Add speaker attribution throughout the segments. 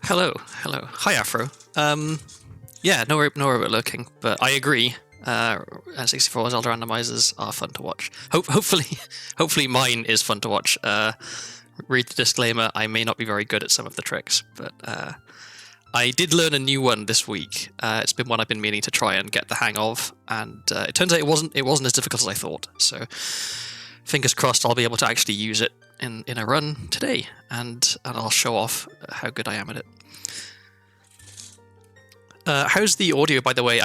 Speaker 1: Hello. Hi, Afro. Yeah, no overlooking, but I agree. N64 Zelda randomizers are fun to watch. Hopefully mine is fun to watch. Read the disclaimer, I may not be very good at some of the tricks, but I did learn a new one this week. It's been one I've been meaning to try and get the hang of, and it turns out it wasn't as difficult as I thought. So fingers crossed I'll be able to actually use it in a run today, and I'll show off how good I am at it. How's the audio, by the way?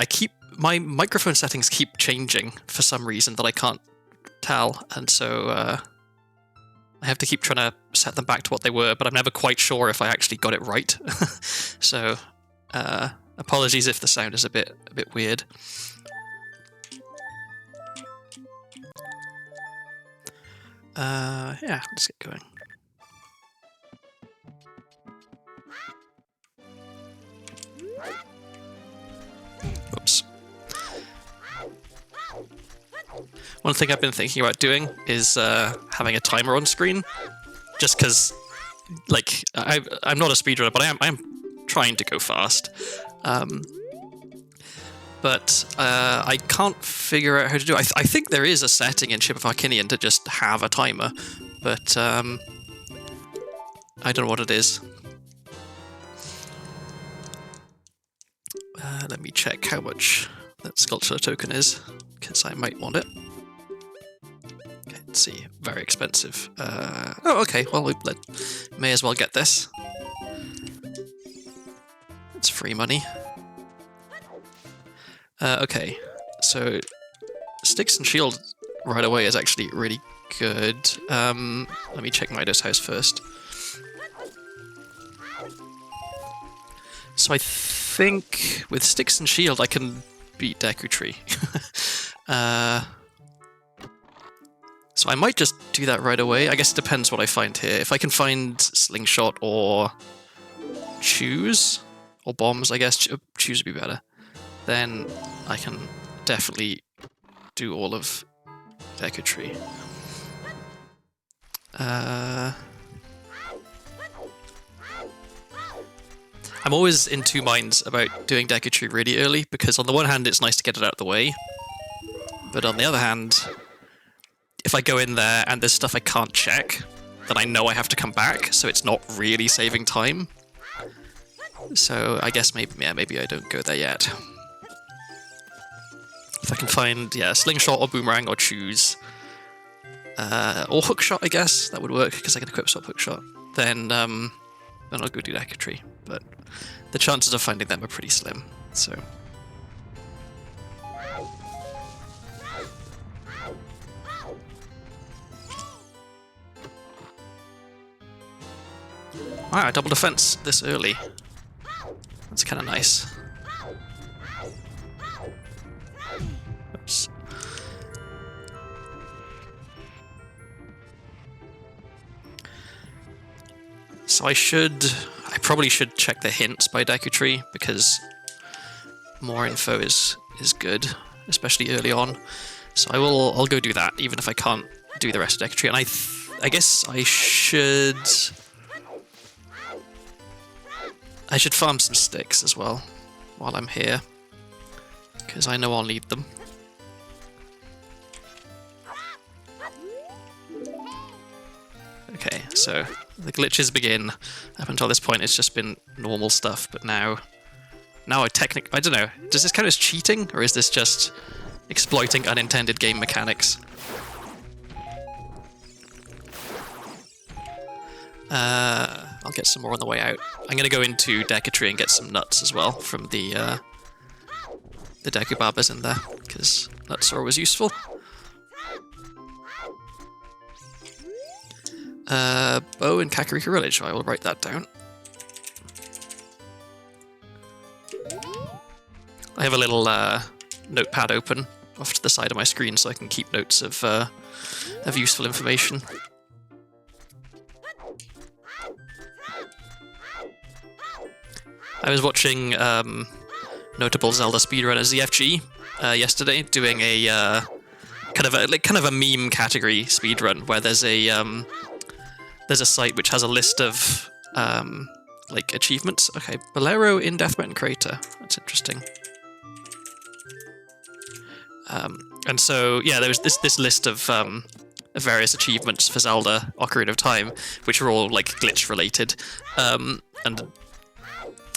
Speaker 1: My microphone settings keep changing for some reason that I can't tell, and so I have to keep trying to set them back to what they were, but I'm never quite sure if I actually got it right. So apologies if the sound is a bit weird. Yeah, let's get going. Oops. One thing I've been thinking about doing is having a timer on screen, just because, like, I'm not a speedrunner, but I'm trying to go fast. But I can't figure out how to do it. I think there is a setting in Ship of Arcinian to just have a timer, but I don't know what it is. Let me check how much that sculpture token is, because I might want it. Okay, let's see. Very expensive. Oh, okay. Well, we may as well get this. It's free money. Okay, so Sticks and Shield right away is actually really good. Let me check Midas House first. So I think with Sticks and Shield I can beat Deku Tree. So I might just do that right away. I guess it depends what I find here. If I can find Slingshot or Choose, or Bombs, I guess Choose would be better, then I can definitely do all of Deku Tree. I'm always in two minds about doing Deku Tree really early, because on the one hand it's nice to get it out of the way, but on the other hand, if I go in there and there's stuff I can't check, then I know I have to come back, so it's not really saving time. So I guess maybe I don't go there yet. If I can find, Slingshot or Boomerang or Choose, or Hookshot, I guess that would work because I can equip Swap Hookshot. Then I'll go do Deku Tree. but the chances of finding them are pretty slim, so... Wow, double defense this early. That's kind of nice. Oops. So I probably should check the hints by Deku Tree, because more info is good, especially early on. So I'll go do that, even if I can't do the rest of Deku Tree. And I guess I should farm some sticks as well while I'm here, because I know I'll need them. Okay, so the glitches begin. Up until this point, it's just been normal stuff, but now I don't know. Does this count as cheating, or is this just exploiting unintended game mechanics? I'll get some more on the way out. I'm gonna go into Deku Tree and get some nuts as well from the Deku Barbers in there, because nuts are always useful. Bow in Kakariko Village, I will write that down. I have a little notepad open off to the side of my screen so I can keep notes of useful information. I was watching notable Zelda speedrunner ZFG yesterday doing a kind of a meme category speedrun where there's a site which has a list of like achievements. Okay, Bolero in Death Mountain Crater. That's interesting. And so yeah, there was this list of various achievements for Zelda Ocarina of Time, which are all like glitch related. And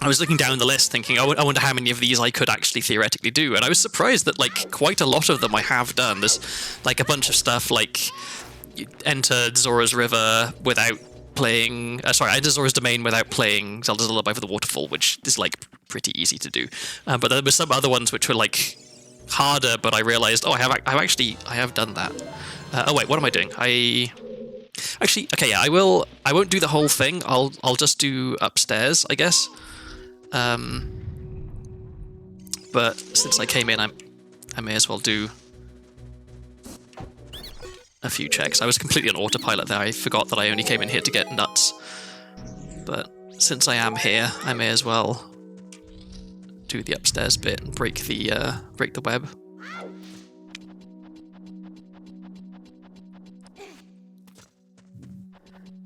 Speaker 1: I was looking down the list thinking, I wonder how many of these I could actually theoretically do. And I was surprised that like quite a lot of them I have done. There's like a bunch of stuff like you enter Zora's River without playing... enter Zora's Domain without playing Zelda's Lullaby for the Waterfall, which is like pretty easy to do. But there were some other ones which were like harder, but I realized, I have done that. Oh wait, what am I doing? Actually, okay, yeah, I won't do the whole thing. I'll just do upstairs, I guess. But since I came in, I may as well do a few checks. I was completely on autopilot there. I forgot that I only came in here to get nuts. But since I am here, I may as well do the upstairs bit and break the web.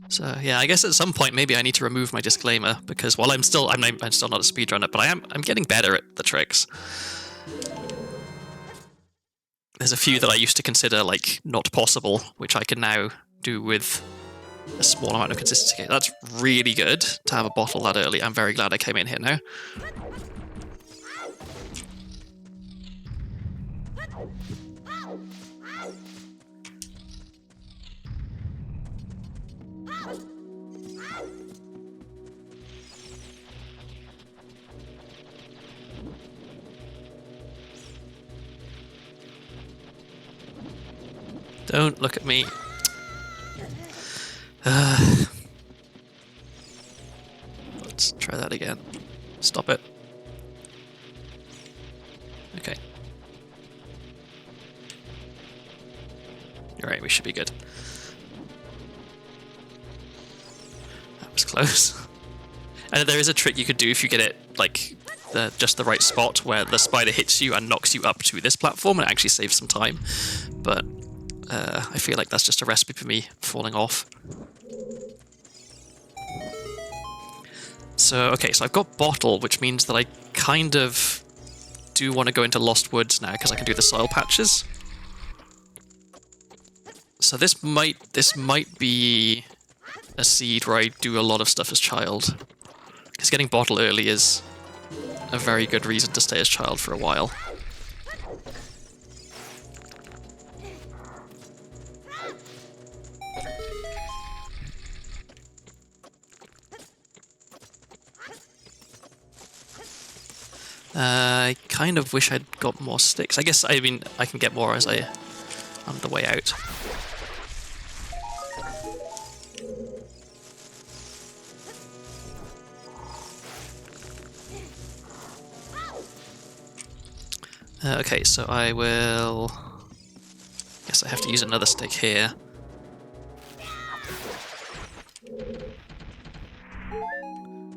Speaker 1: So yeah, I guess at some point maybe I need to remove my disclaimer, because while I'm still not a speedrunner, but I'm getting better at the tricks. There's a few that I used to consider like not possible, which I can now do with a small amount of consistency. That's really good to have a bottle that early. I'm very glad I came in here now. Don't look at me. Let's try that again. Stop it. Okay. Alright, we should be good. That was close. And there is a trick you could do if you get it, like, just the right spot where the spider hits you and knocks you up to this platform, and it actually saves some time. But I feel like that's just a recipe for me falling off. So, okay, so I've got Bottle, which means that I kind of do want to go into Lost Woods now, because I can do the soil patches. So this might be a seed where I do a lot of stuff as child. Because getting Bottle early is a very good reason to stay as child for a while. I kind of wish I'd got more sticks. I guess, I mean, I can get more as I'm on the way out. Okay, so I will... Guess I have to use another stick here.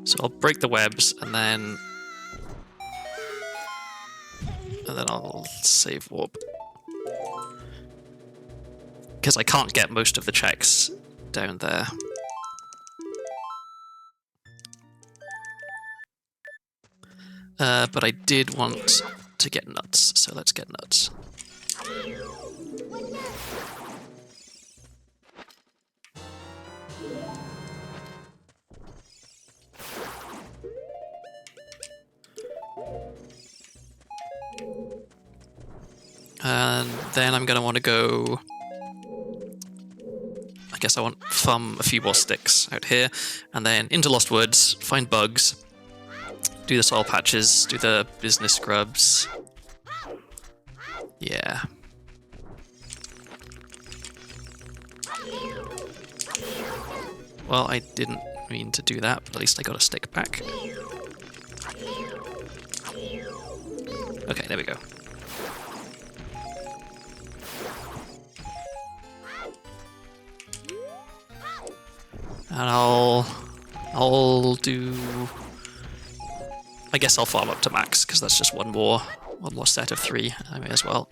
Speaker 1: So I'll break the webs and then I'll save warp. Because I can't get most of the checks down there. But I did want to get nuts, so let's get nuts. And then I'm going to want to go... I guess I want to farm a few more sticks out here, and then into Lost Woods, find bugs, do the soil patches, do the business scrubs. Yeah. Well, I didn't mean to do that, but at least I got a stick back. Okay, there we go. And I'll do... I guess I'll farm up to max, because that's just one more set of 3. I may as well.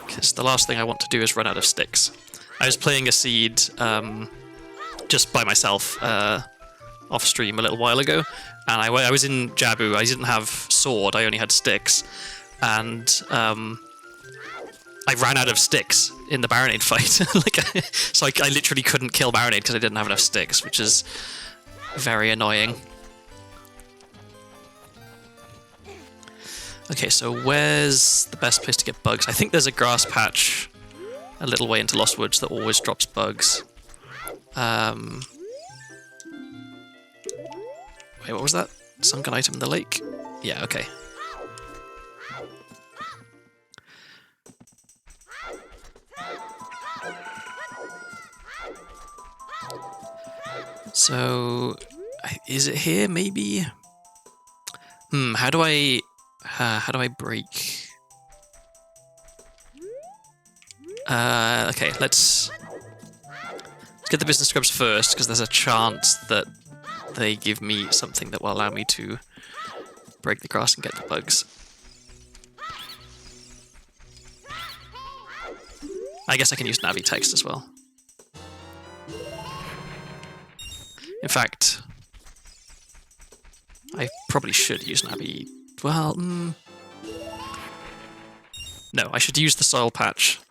Speaker 1: Because the last thing I want to do is run out of sticks. I was playing a seed just by myself off stream a little while ago, and I was in Jabu. I didn't have sword, I only had sticks. And I ran out of sticks in the Baronade fight. So I literally couldn't kill Baronade because I didn't have enough sticks, which is very annoying. Okay, so where's the best place to get bugs? I think there's a grass patch a little way into Lost Woods that always drops bugs. Wait, what was that? Sunken item in the lake? Yeah, okay. So, is it here, maybe? How do I break? Okay, let's get the business scrubs first, because there's a chance that they give me something that will allow me to break the grass and get the bugs. I guess I can use Navi text as well. In fact, I probably should use Navi. Well, no, I should use the soil patch.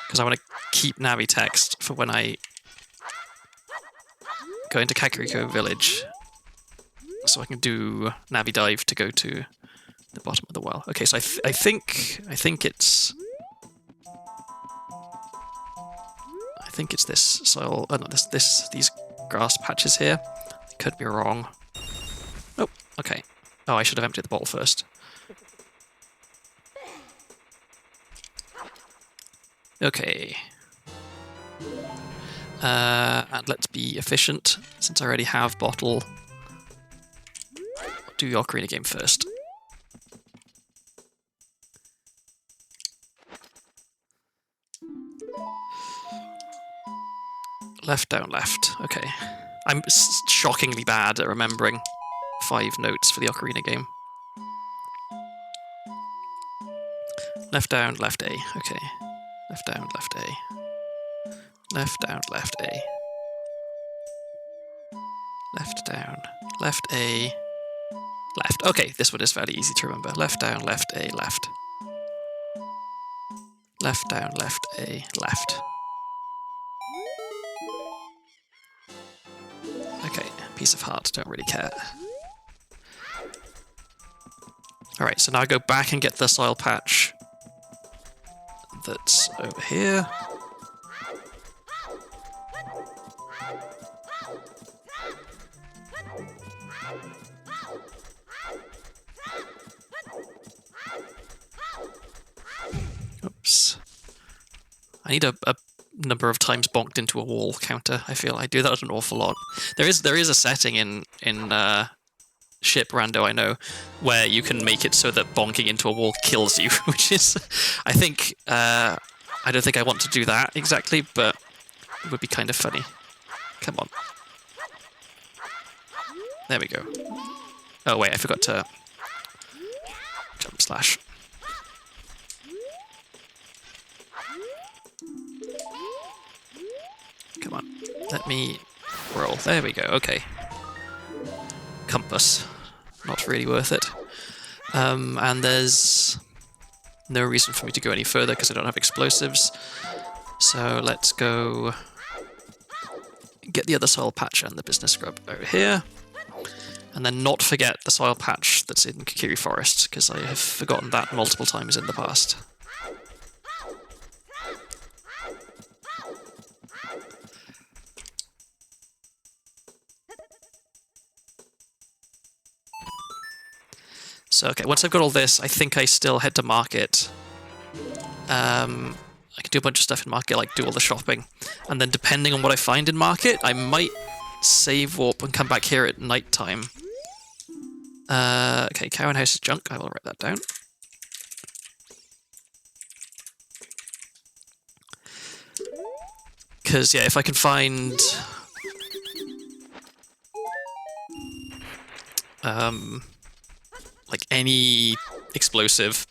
Speaker 1: Because I want to keep Navi text for when I go into Kakariko village. So I can do Navi dive to go to the bottom of the well. Okay, so I think it's... I think it's this soil... Oh, no, these grass patches here. I could be wrong. Oh, okay. Oh, I should have emptied the bottle first. Okay. And let's be efficient, since I already have bottle. I'll do the Ocarina game first. Left, down, left. Okay. I'm shockingly bad at remembering 5 notes for the Ocarina game. Left, down, left, A. Okay. Left, down, left, A. Left, down, left, A. Left, down, left, A. Left. Okay, this one is fairly easy to remember. Left, down, left, A, left. Left, down, left, A, left. Okay, piece of heart, don't really care. Alright, so now I go back and get the soil patch that's over here. Oops. I need a number of times bonked into a wall counter. I feel I do that an awful lot. There is a setting in Ship Rando, I know, where you can make it so that bonking into a wall kills you, which is, I think, I don't think I want to do that exactly, but it would be kind of funny. Come on. There we go. Oh wait, I forgot to jump slash. Come on, let me roll. There we go, okay. Compass. Not really worth it. And there's no reason for me to go any further because I don't have explosives. So let's go get the other soil patch and the business scrub over here. And then not forget the soil patch that's in Kokiri Forest, because I have forgotten that multiple times in the past. So, okay, once I've got all this, I think I still head to market. I can do a bunch of stuff in market, like do all the shopping. And then depending on what I find in market, I might save warp and come back here at night time. Okay, Cowan House is junk. I will write that down. Because, yeah, if I can find... like any explosive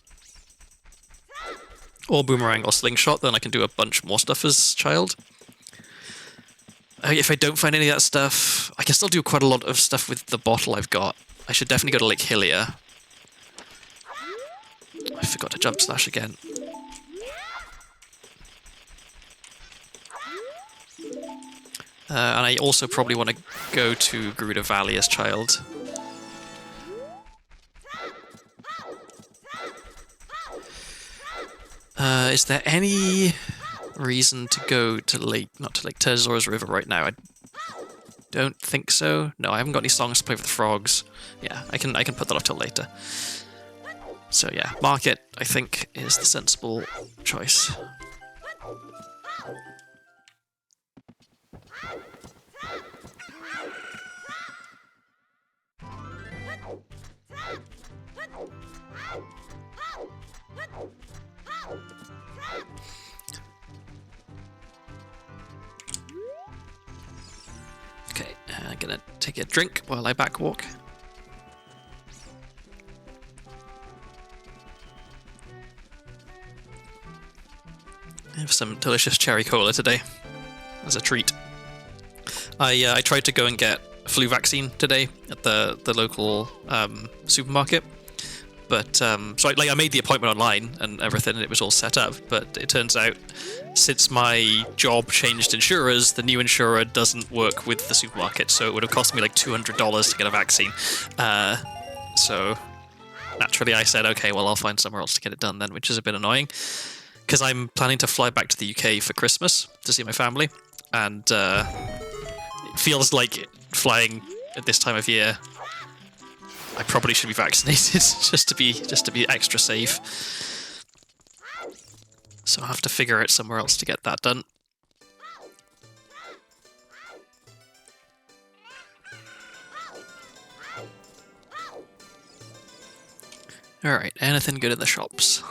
Speaker 1: or boomerang or slingshot, then I can do a bunch more stuff as child. If I don't find any of that stuff, I can still do quite a lot of stuff with the bottle I've got. I should definitely go to Lake Hillier. I forgot to jump slash again. And I also probably want to go to Garuda Valley as child. Is there any reason to go to to Zora's River right now? I don't think so. No, I haven't got any songs to play with the frogs. Yeah, I can put that off till later. So yeah, market, I think, is the sensible choice. Okay, I'm gonna take a drink while I backwalk. I have some delicious cherry cola today as a treat. I tried to go and get a flu vaccine today at the local supermarket, but so I made the appointment online and everything, and it was all set up. But it turns out, since my job changed insurers, the new insurer doesn't work with the supermarket, so it would have cost me like $200 to get a vaccine. So naturally, I said, okay, well, I'll find somewhere else to get it done then, which is a bit annoying. Because I'm planning to fly back to the UK for Christmas to see my family, and it feels like flying at this time of year. I probably should be vaccinated just to be extra safe. So I'll have to figure out somewhere else to get that done. All right, anything good in the shops?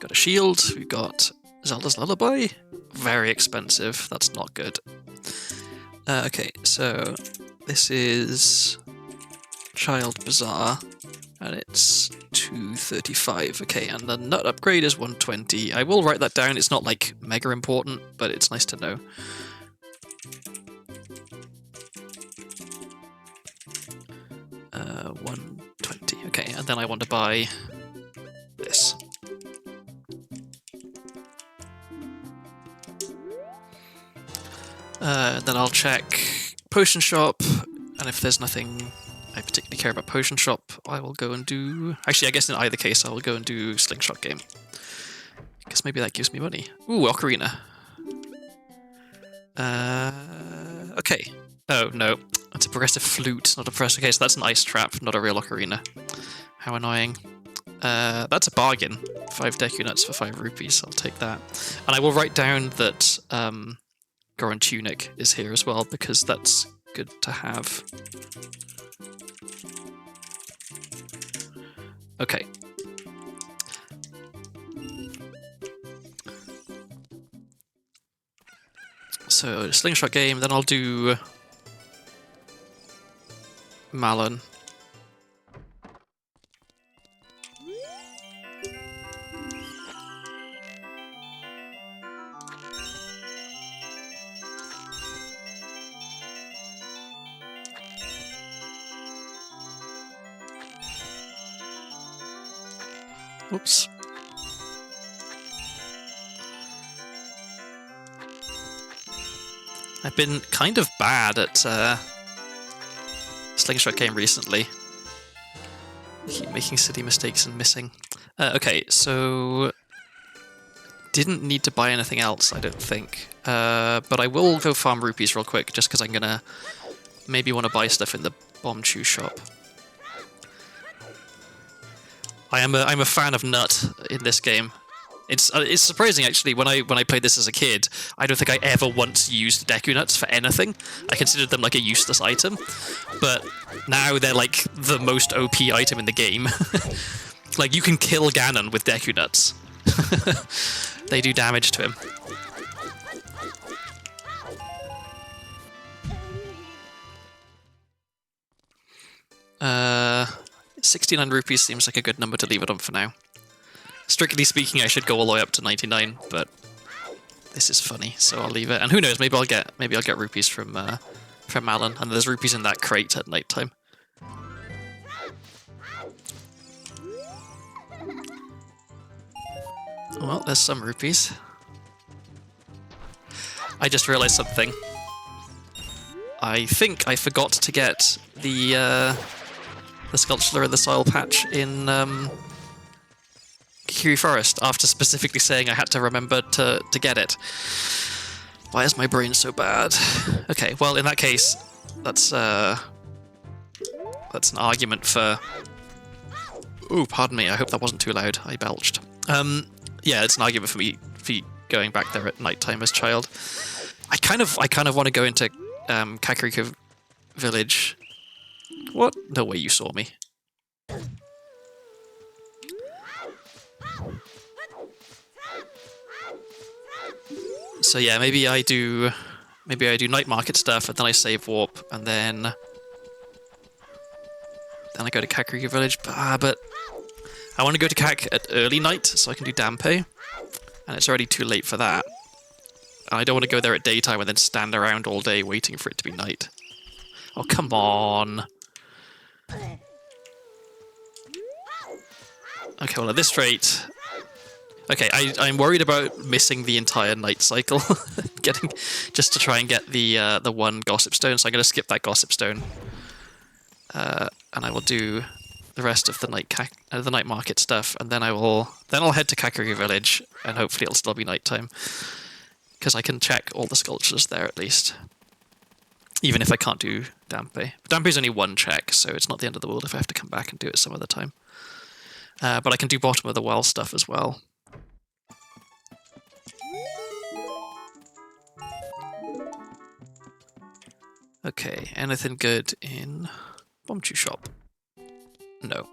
Speaker 1: Got a shield, we've got Zelda's Lullaby, very expensive, that's not good. Okay, so this is Child Bazaar, and it's $235, okay, and the nut upgrade is $120. I will write that down, it's not like mega important, but it's nice to know. $120, okay, and then I want to buy this. Then I'll check Potion Shop, and if there's nothing I particularly care about Potion Shop, I will go and do... Actually, I guess in either case, I will go and do Slingshot Game. Guess maybe that gives me money. Ooh, Ocarina. Okay. Oh, no. That's a progressive flute, not a progressive... Okay, so that's an ice trap, not a real Ocarina. How annoying. That's a bargain. 5 Deku Nuts for 5 rupees. I'll take that. And I will write down that Goron Tunic is here as well, because that's good to have. Okay. So, slingshot game, then I'll do Malon. Oops. I've been kind of bad at slingshot game recently. I keep making silly mistakes and missing. Okay, so didn't need to buy anything else, I don't think. But I will go farm rupees real quick, just because I'm gonna maybe want to buy stuff in the Bomb Chew shop. I'm a fan of Nut in this game. It's surprising actually. When I played this as a kid, I don't think I ever once used Deku Nuts for anything. I considered them like a useless item, but now they're like the most OP item in the game. Like you can kill Ganon with Deku Nuts. They do damage to him. 69 rupees seems like a good number to leave it on for now. Strictly speaking, I should go all the way up to 99, but this is funny, so I'll leave it. And who knows? Maybe I'll get rupees from Malon, and there's rupees in that crate at night time. Well, there's some rupees. I just realized something. I think I forgot to get the sculpture of the soil patch in Kiri Forest after specifically saying I had to remember to get it. Why is my brain so bad? Okay, well in that case, that's an argument for... Ooh, pardon me, I hope that wasn't too loud. I belched. Yeah, it's an argument for me going back there at nighttime as child. I kind of want to go into Kakariko Village. What? No way you saw me. So yeah, maybe I do night market stuff, and then I save warp, and then I go to Kakariko Village. But I want to go to Kak at early night so I can do Dampe, and it's already too late for that. And I don't want to go there at daytime and then stand around all day waiting for it to be night. Oh, come on. Okay, well at this rate... Okay, I'm worried about missing the entire night cycle, just to try and get the one gossip stone. So I'm going to skip that gossip stone, and I will do the rest of the night market stuff, and then I'll head to Kakariko Village, and hopefully it'll still be nighttime, because I can check all the sculptures there at least, even if I can't do Dampe. Dampe is only one check, so it's not the end of the world if I have to come back and do it some other time. But I can do bottom of the well stuff as well. Okay, anything good in Bomb Chew shop? No.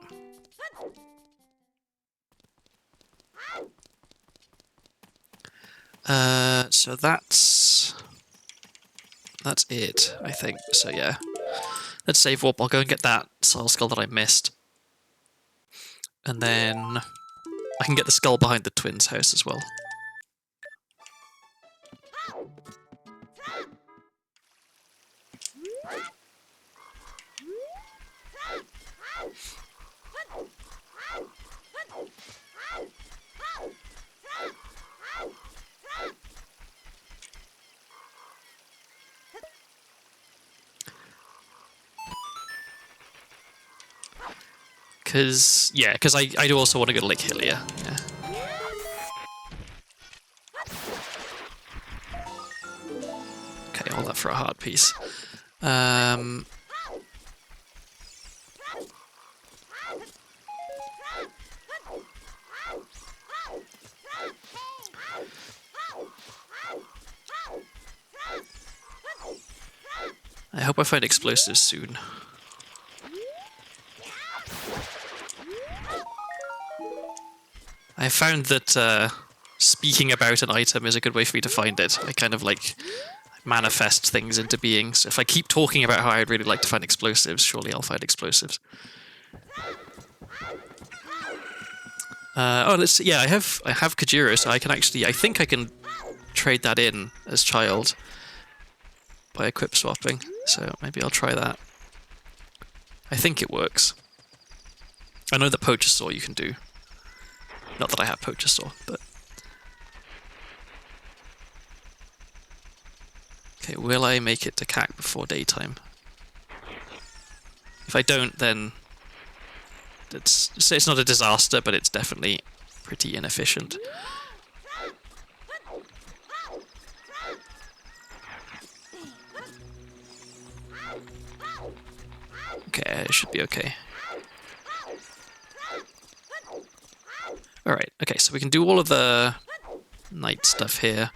Speaker 1: So that's it, I think. So yeah, let's save warp. I'll go and get that soul skull that I missed, and then I can get the skull behind the twins' house as well. Because I do also want to go to Lake Hylia. Yeah. Okay, all that for a heart piece. I hope I find explosives soon. I found that speaking about an item is a good way for me to find it. I kind of like manifest things into being. So if I keep talking about how I'd really like to find explosives, surely I'll find explosives. Oh, let's see. Yeah, I have Kajiro, so I can actually. I think I can trade that in as child by equip swapping. So maybe I'll try that. I think it works. I know that Poacher Saw you can do. Not that I have Poacher Saw, but... Okay, will I make it to CAC before daytime? If I don't, then... It's not a disaster, but it's definitely pretty inefficient. Okay, it should be okay. Alright, okay, so we can do all of the night stuff here.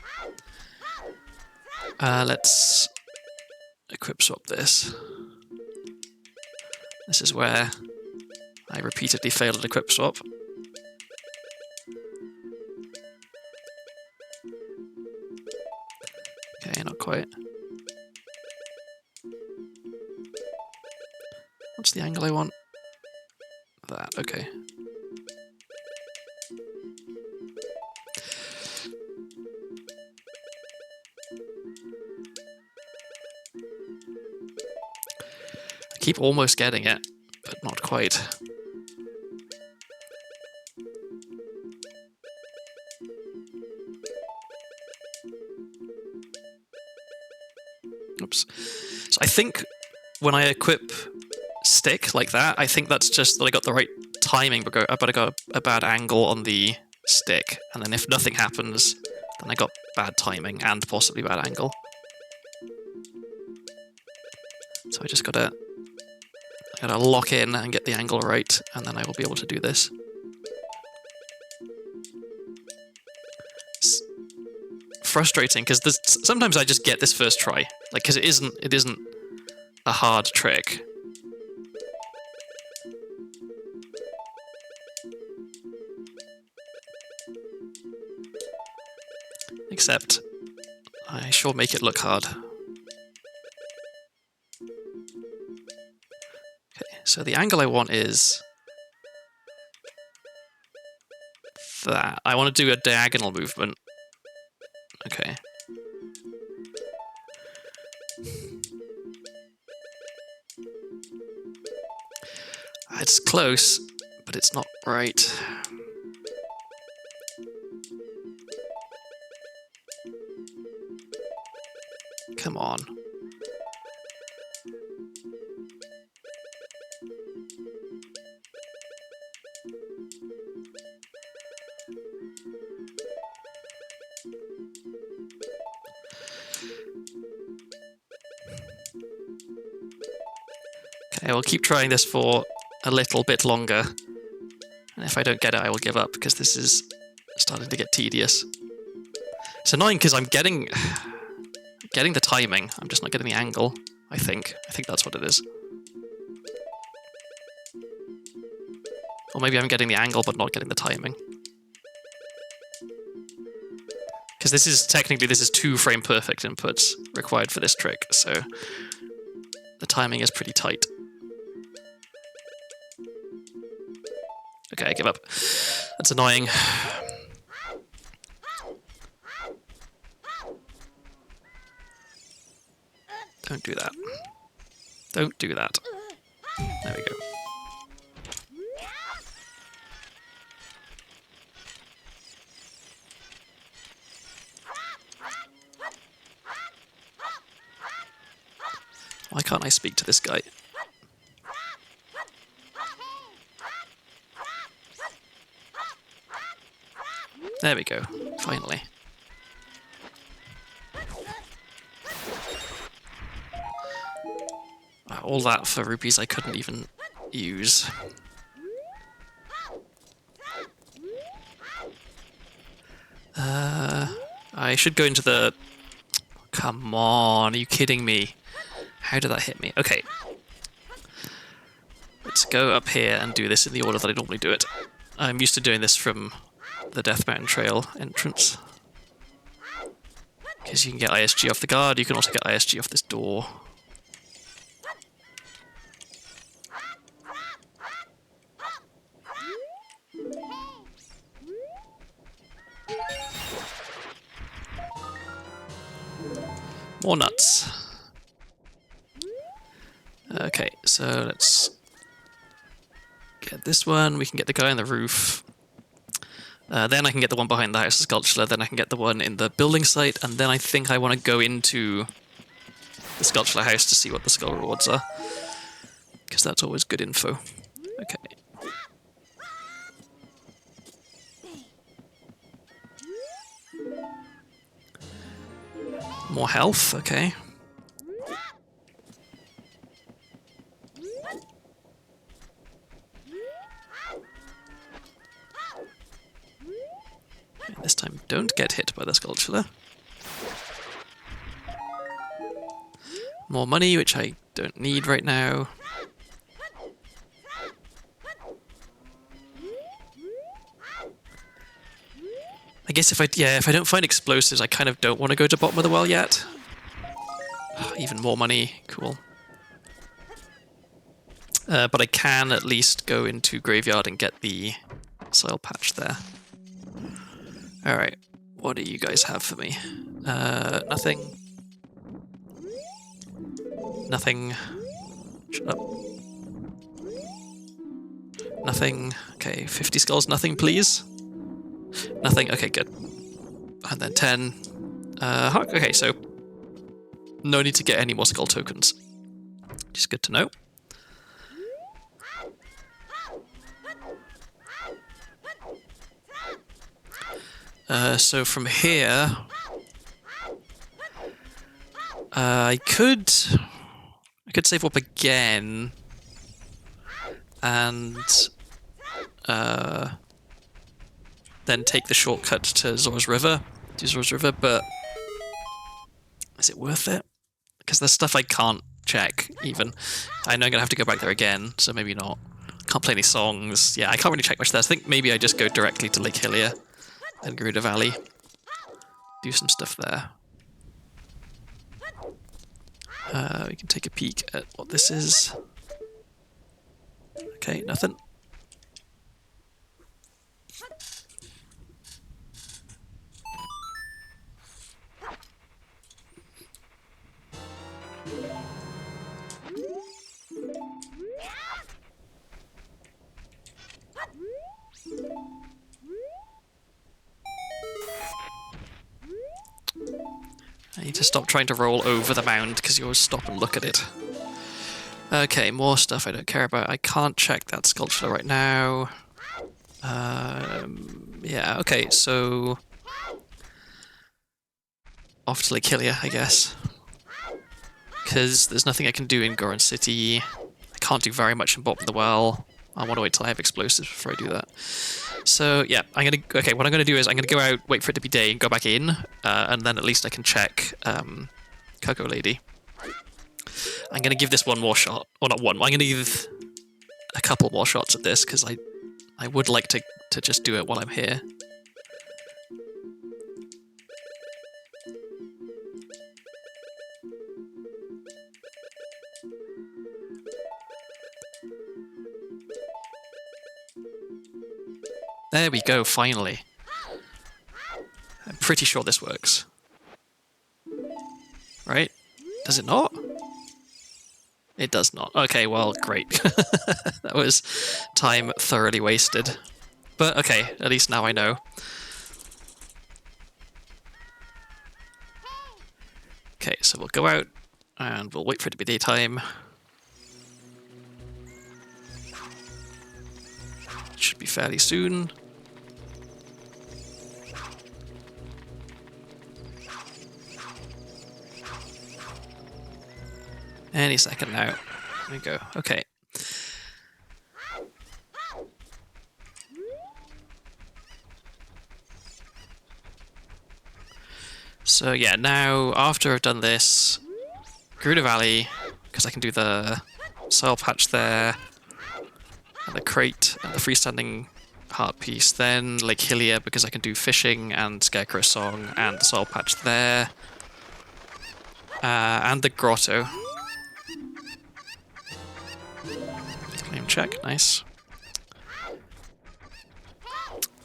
Speaker 1: Let's equip swap this. This is where I repeatedly failed at equip swap. Okay, not quite. What's the angle I want? That, okay. I keep almost getting it, but not quite. Oops. So I think when I equip stick like that, I think that's just that I got the right timing, but I got a bad angle on the stick, and then if nothing happens, then I got bad timing and possibly bad angle. So I just gotta lock in and get the angle right, and then I will be able to do this. It's frustrating because sometimes I just get this first try, like because it isn't a hard trick. Except, I sure make it look hard. Okay, so the angle I want is that. I want to do a diagonal movement. Okay. It's close, but it's not right. Come on. Okay, we'll keep trying this for a little bit longer. And if I don't get it, I will give up, because this is starting to get tedious. It's annoying because I'm getting the timing. I'm just not getting the angle, I think. I think that's what it is. Or maybe I'm getting the angle but not getting the timing. Because this is 2 frame perfect inputs required for this trick, so the timing is pretty tight. Okay, I give up. That's annoying. Don't do that. Don't do that. There we go. Why can't I speak to this guy? There we go. Finally. all that for rupees I couldn't even use. I should go into the... Come on, are you kidding me? How did that hit me? Okay. Let's go up here and do this in the order that I normally do it. I'm used to doing this from the Death Mountain Trail entrance. Because you can get ISG off the guard, you can also get ISG off this door. More nuts. Okay, so let's get this one. We can get the guy on the roof. Then I can get the one behind the house, the sculpture. Then I can get the one in the building site. And then I think I want to go into the sculpture house to see what the skull rewards are. Because that's always good info. Okay. More health, okay. Okay, this time don't get hit by the sculpture. More money, which I don't need right now. I guess if I don't find explosives, I kind of don't want to go to bottom of the well yet. Even more money, cool. But I can at least go into graveyard and get the soil patch there. Alright, what do you guys have for me? Nothing. Nothing. Shut up. Nothing. Okay, 50 skulls, nothing please. Nothing, okay, good. And then 10. Okay, so no need to get any more skull tokens. Just good to know. So from here, I could save up again, and then take the shortcut to Zora's River, but is it worth it? Because there's stuff I can't check, even. I know I'm going to have to go back there again, so maybe not. Can't play any songs. Yeah, I can't really check much there. I think maybe I just go directly to Lake Hylia and Gerudo Valley. Do some stuff there. We can take a peek at what this is. Okay, nothing. I need to stop trying to roll over the mound because you always stop and look at it. Okay, more stuff I don't care about. I can't check that sculpture right now. Yeah, okay, so off to Lake Hylia, I guess. Because there's nothing I can do in Goron City. I can't do very much in Bottom of the Well. I want to wait till I have explosives before I do that. So yeah, okay, what I'm gonna do is I'm gonna go out, wait for it to be day, and go back in, and then at least I can check Cocoa Lady. I'm gonna give this one more shot, or not one. I'm gonna give a couple more shots at this because I would like to just do it while I'm here. There we go, finally. I'm pretty sure this works. Right? Does it not? It does not. Okay, well, great. That was time thoroughly wasted. But okay, at least now I know. Okay, so we'll go out and we'll wait for it to be daytime. It should be fairly soon. Any second now. There we go. Okay. So yeah, now after I've done this, Gerudo Valley, because I can do the soil patch there, and the crate, and the freestanding heart piece, then Lake Hylia, because I can do fishing and Scarecrow Song, and the soil patch there, and the grotto. Claim check, nice.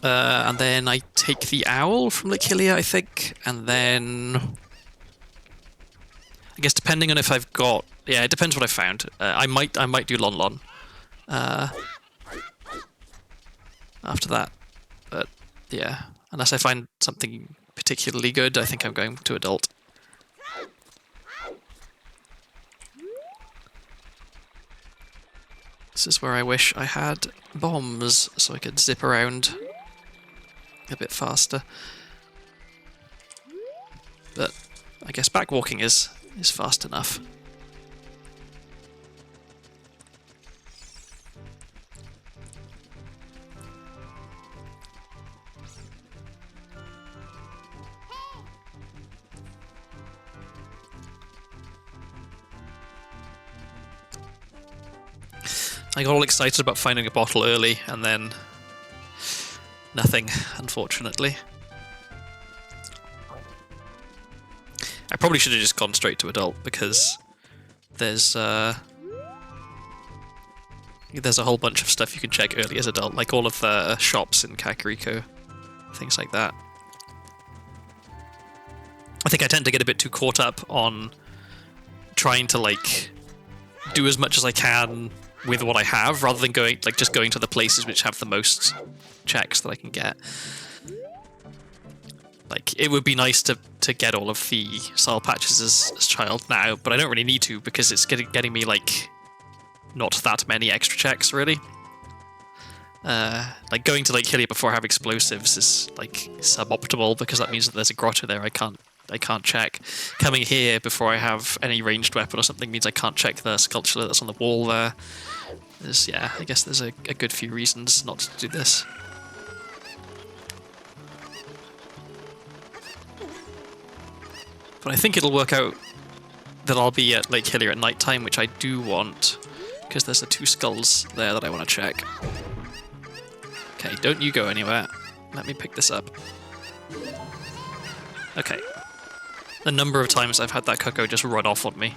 Speaker 1: And then I take the owl from Lake Hylia, I think, and then I guess depending on if I've got, yeah, it depends what I found. I might do Lon Lon after that, but yeah, unless I find something particularly good, I think I'm going to adult. This is where I wish I had bombs so I could zip around a bit faster. But I guess backwalking is fast enough. I got all excited about finding a bottle early, and then nothing, unfortunately. I probably should have just gone straight to adult, because there's a whole bunch of stuff you can check early as adult, like all of the shops in Kakariko, things like that. I think I tend to get a bit too caught up on trying to like do as much as I can with what I have, rather than just going to the places which have the most checks that I can get. Like, it would be nice to get all of the soil patches as child now, but I don't really need to, because it's getting me like not that many extra checks really. Like going to Lake Hylia before I have explosives is like suboptimal, because that means that there's a grotto there I can't check. Coming here before I have any ranged weapon or something means I can't check the sculpture that's on the wall there. Yeah, I guess there's a good few reasons not to do this. But I think it'll work out that I'll be at Lake Hylia at night time, which I do want, because there's the 2 skulls there that I want to check. Okay, don't you go anywhere. Let me pick this up. Okay. A number of times I've had that Cuckoo just run off on me.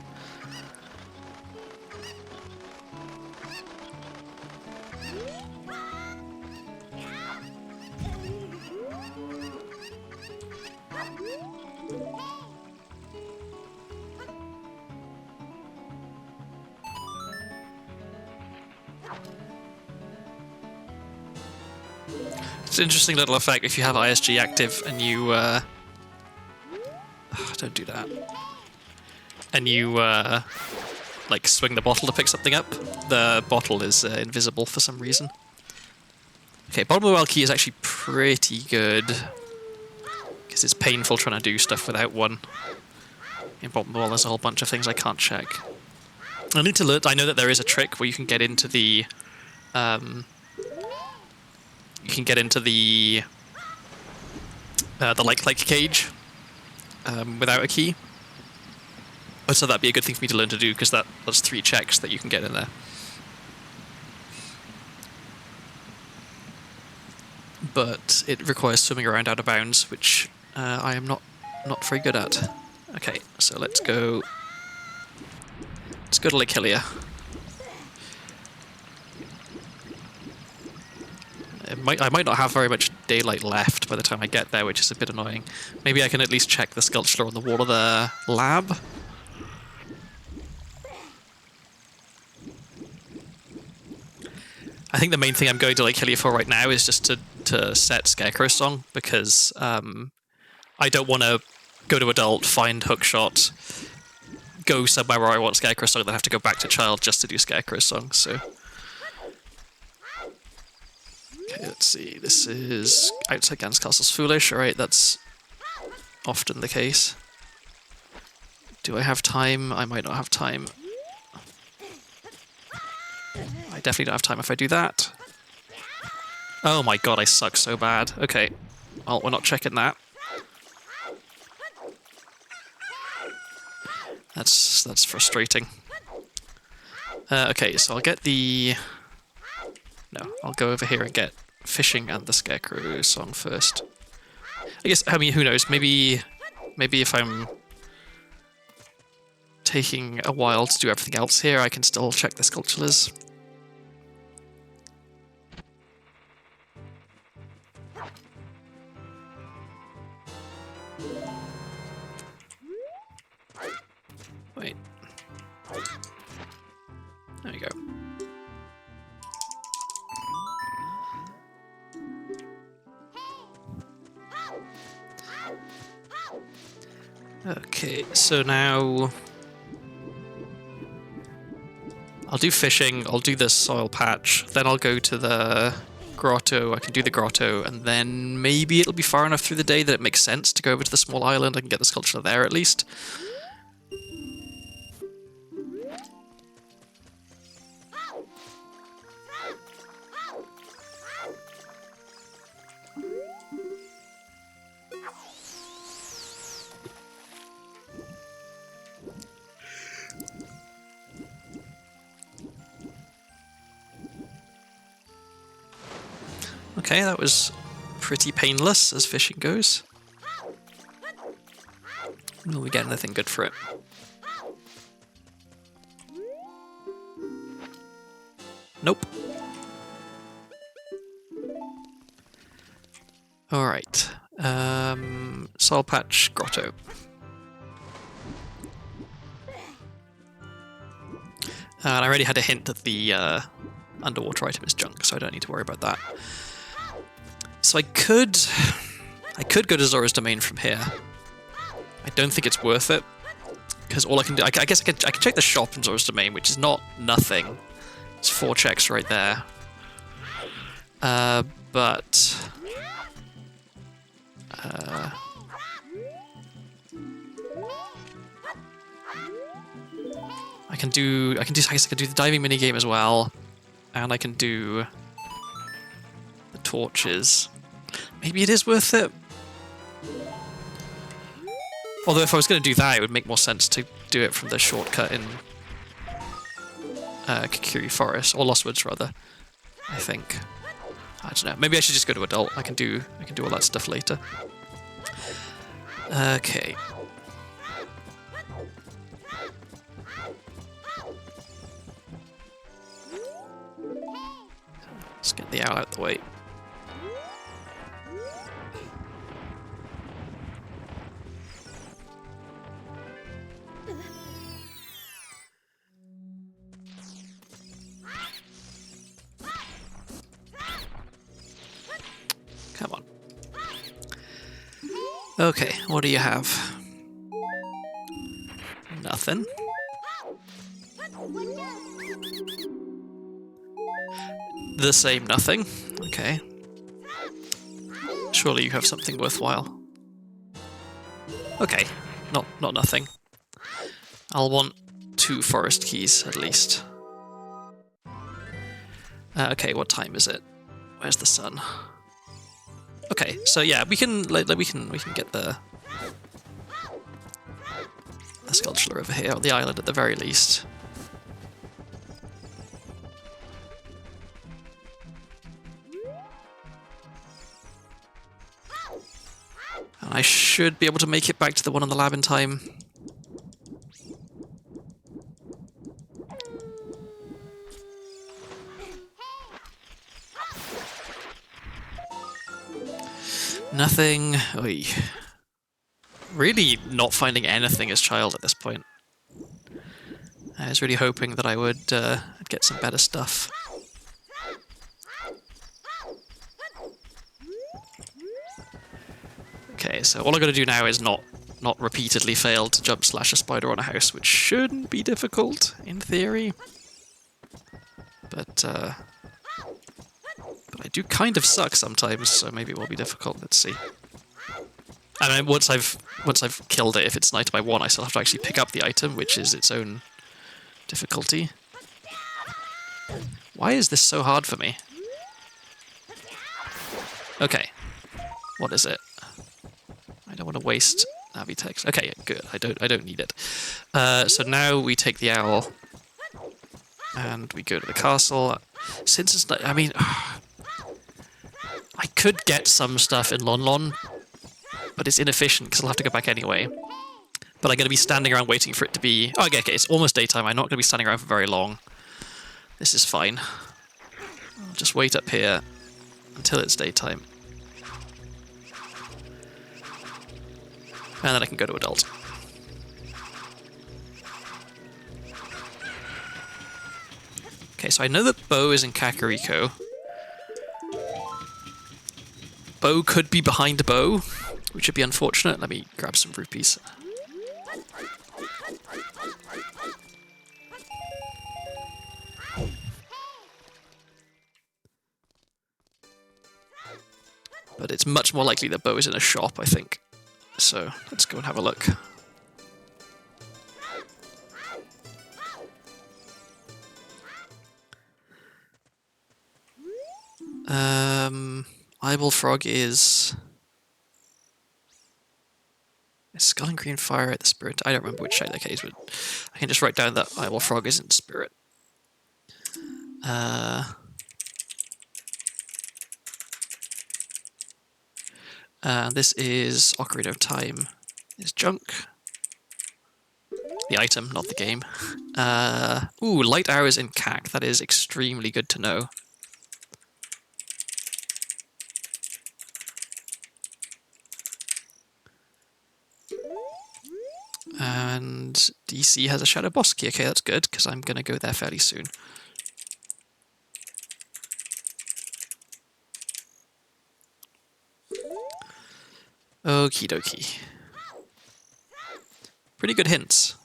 Speaker 1: It's an interesting little effect if you have ISG active and you don't do that. And you like swing the bottle to pick something up. The bottle is invisible for some reason. Okay, bottom of the well key is actually pretty good, because it's painful trying to do stuff without one. In bottom of the well, there's a whole bunch of things I can't check. I need to learn. I know that there is a trick where you can get into the like cage without a key. So that'd be a good thing for me to learn to do, because that's 3 checks that you can get in there. But it requires swimming around out of bounds, which I am not very good at. Okay, so let's go to Lake Hylia. I might not have very much daylight left by the time I get there, which is a bit annoying. Maybe I can at least check the sculpture on the wall of the lab. I think the main thing I'm going to Lake Hylia for right now is just to set Scarecrow Song, because I don't want to go to adult, find Hookshot, go somewhere where I want Scarecrow Song, then have to go back to child just to do Scarecrow Song, so... Okay, let's see, this is outside Gans Castle's Foolish, alright, that's often the case. Do I have time? I might not have time. definitely don't have time if I do that. Oh my god, I suck so bad. Okay, well, we're not checking that. That's frustrating. Okay, so I'll get the... No, I'll go over here and get Fishing and the Scarecrow song first. I guess, I mean, who knows? Maybe if I'm taking a while to do everything else here, I can still check the sculptures. Wait. There we go. Okay, so now I'll do fishing, I'll do the soil patch, then I'll go to the grotto, I can do the grotto, and then maybe it'll be far enough through the day that it makes sense to go over to the small island. I can get the sculpture there at least. Okay, that was pretty painless as fishing goes. Will we get anything good for it? Nope. Alright. Soil patch, grotto. And I already had a hint that the underwater item is junk, so I don't need to worry about that. So I could go to Zora's Domain from here. I don't think it's worth it, because all I can do, I guess I can check the shop in Zora's Domain, which is not nothing. It's 4 checks right there. But I guess I can do the diving minigame as well, and I can do the torches. Maybe it is worth it. Although if I was going to do that, it would make more sense to do it from the shortcut in Kakiri Forest, or Lost Woods rather. I think. I don't know. Maybe I should just go to Adult. I can do all that stuff later. Okay. Let's get the owl out the way. Come on. Okay, what do you have? Nothing. The same nothing. Okay. Surely you have something worthwhile. Okay, not nothing. I'll want 2 forest keys at least. Okay, what time is it? Where's the sun? Okay, so yeah, we can get the sculpture over here on the island at the very least. And I should be able to make it back to the one on the lab in time. Nothing. Oy. Really not finding anything as child at this point. I was really hoping that I would get some better stuff. Okay, so all I gotta do now is not repeatedly fail to jump slash a spider on a house, which shouldn't be difficult in theory. But I do kind of suck sometimes, so maybe it will be difficult. Let's see. I mean, once I've killed it, if it's an item I want, I still have to actually pick up the item, which is its own difficulty. Why is this so hard for me? Okay. What is it? I don't want to waste Navi text. Okay, good. I don't need it. So now we take the owl and we go to the castle. Since it's not, I mean, I could get some stuff in Lon Lon, but it's inefficient because I'll have to go back anyway. But I'm going to be standing around waiting for it to be... Oh, okay, it's almost daytime. I'm not going to be standing around for very long. This is fine. I'll just wait up here until it's daytime. And then I can go to adult. Okay, so I know that Bo is in Kakariko. Bo could be behind Bo, which would be unfortunate. Let me grab some rupees. But it's much more likely that Bo is in a shop, I think. So let's go and have a look. Eyeball Frog is Skull and Green Fire at the Spirit. I don't remember which side that case, but I can just write down that Eyeball Frog isn't Spirit. This is Ocarina of Time. Is junk. The item, not the game. Ooh, light arrows in CAC. That is extremely good to know. And DC has a Shadow Boss key. Okay, that's good, because I'm going to go there fairly soon. Okie dokie. Pretty good hints.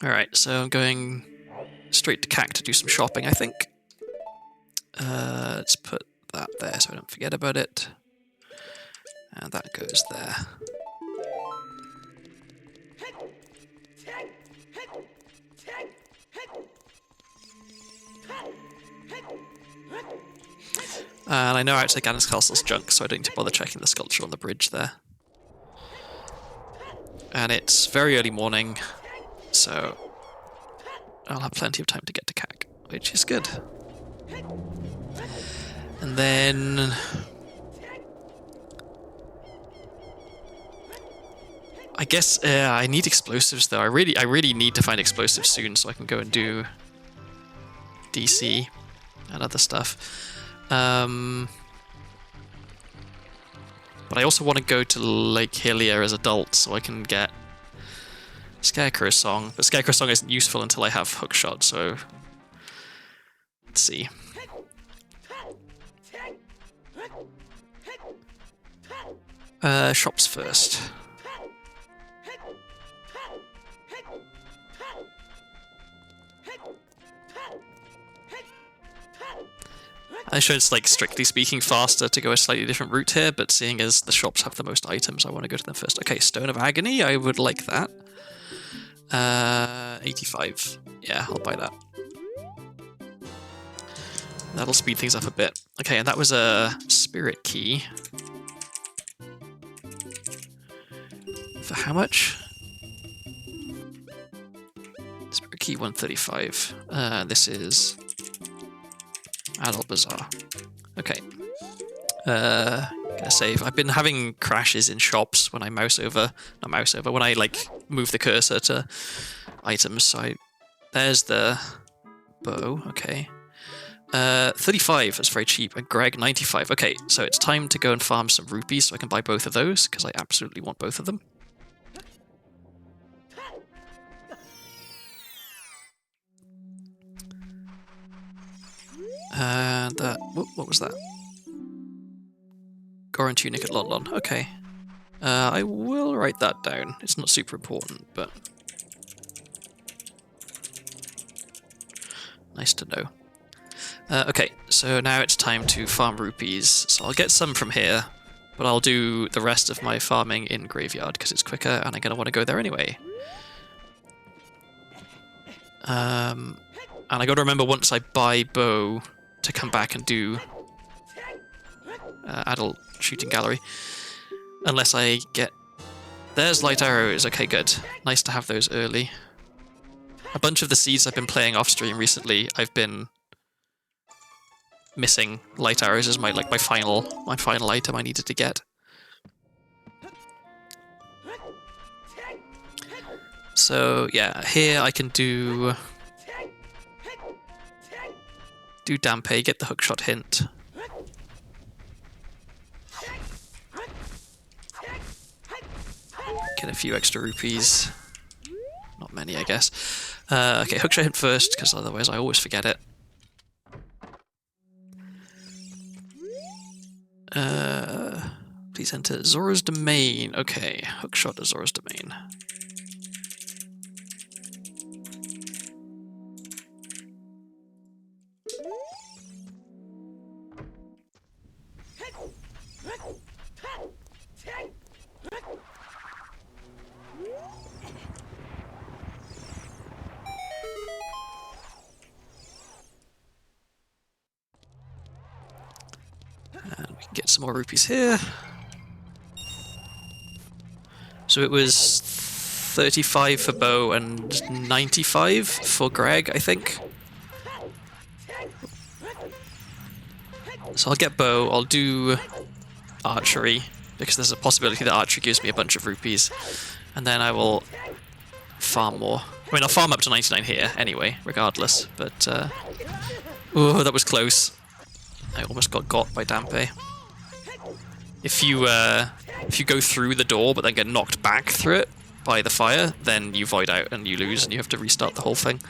Speaker 1: Alright, so I'm going straight to CAC to do some shopping, I think. Let's put that there so I don't forget about it. And that goes there. And I know outside Ganon's Castle's junk, so I don't need to bother checking the sculpture on the bridge there. And it's very early morning, so I'll have plenty of time to get to CAC, which is good. And then... I guess I need explosives though. I really need to find explosives soon so I can go and do DC and other stuff. But I also want to go to Lake Hylia as adult so I can get Scarecrow Song. But Scarecrow Song isn't useful until I have Hookshot, so let's see. Shops first. I should, like, strictly speaking, faster to go a slightly different route here, but seeing as the shops have the most items, I want to go to them first. Okay, Stone of Agony, I would like that. 85. Yeah, I'll buy that. That'll speed things up a bit. Okay, and that was a Spirit Key. For how much? Spirit Key 135. This is Adult Bazaar. Okay. Gonna save. I've been having crashes in shops when I when I like move the cursor to items. So there's the bow. Okay. 35. That's very cheap. And Greg 95. Okay, so it's time to go and farm some rupees so I can buy both of those because I absolutely want both of them. What was that? Goron Tunic at Lon Lon. Okay. I will write that down. It's not super important, but... Nice to know. Okay, so now it's time to farm rupees. So I'll get some from here, but I'll do the rest of my farming in Graveyard because it's quicker and I'm going to want to go there anyway. And I got to remember once I buy bow to come back and do adult shooting gallery. Unless I get... There's light arrows. Okay, good. Nice to have those early. A bunch of the seeds I've been playing off stream recently, I've been missing light arrows as my final item I needed to get. So yeah, here I can do Dampe, get the hookshot hint. Get a few extra rupees. Not many, I guess. Okay, hookshot hint first, because otherwise I always forget it. Please enter Zora's Domain. Okay, hookshot to Zora's Domain. And we can get some more rupees here. So it was 35 for bow and 95 for Greg, I think. So I'll get bow, I'll do archery, because there's a possibility that archery gives me a bunch of rupees. And then I will farm more. I mean, I'll farm up to 99 here anyway, regardless, but... oh, that was close. I almost got by Dampe. If you go through the door but then get knocked back through it by the fire, then you void out and you lose and you have to restart the whole thing.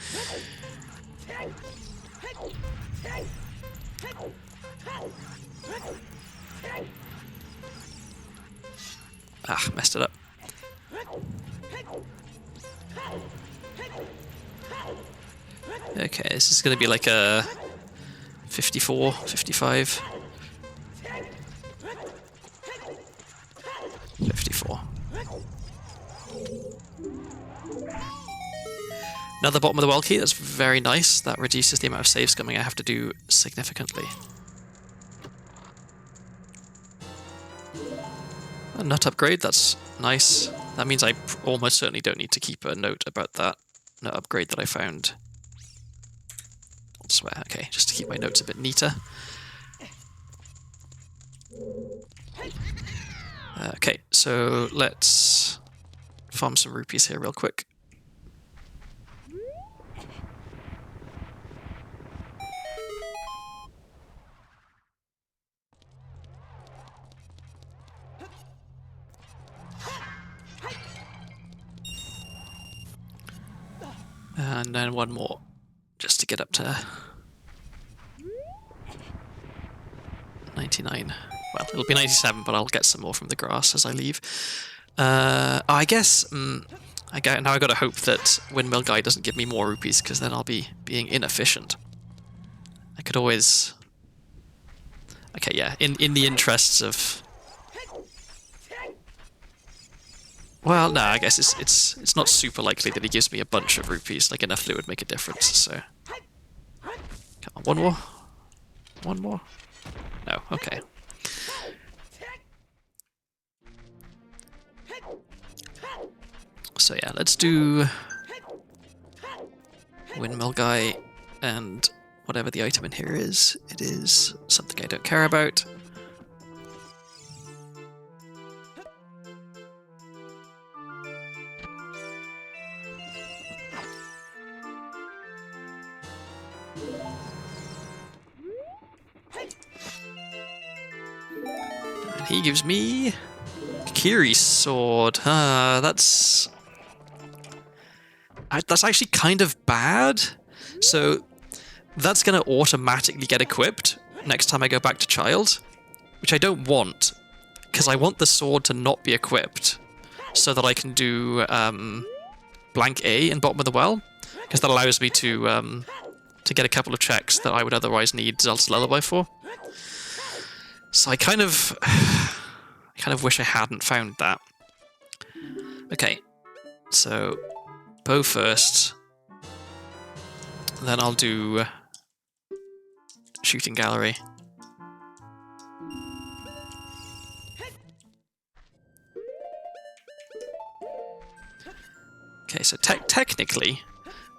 Speaker 1: Ah, messed it up. Okay, this is going to be like a 54, 55. 54. Another bottom of the well key, that's very nice. That reduces the amount of save scumming I have to do significantly. A nut upgrade, that's nice. That means I almost certainly don't need to keep a note about that nut upgrade that I found. Elsewhere. Okay, just to keep my notes a bit neater. Okay, so let's farm some rupees here real quick. And then one more, just to get up to 99. Well, it'll be 97, but I'll get some more from the grass as I leave. I guess now I got to hope that Windmill Guy doesn't give me more rupees, because then I'll be being inefficient. I could always... Okay, yeah, in the interests of... Well, no, I guess it's not super likely that he gives me a bunch of rupees. Like, enough that it would make a difference, so... Come on, one more? One more? No, okay. So yeah, let's do Windmill Guy and whatever the item in here is. It is something I don't care about. And he gives me Kiri's sword. That's actually kind of bad. So that's going to automatically get equipped next time I go back to Child, which I don't want, because I want the sword to not be equipped so that I can do blank A in bottom of the well, because that allows me to to get a couple of checks that I would otherwise need Zelda's Lullaby for. So I kind of wish I hadn't found that. Okay, so bow first, then I'll do shooting gallery. Okay, so technically,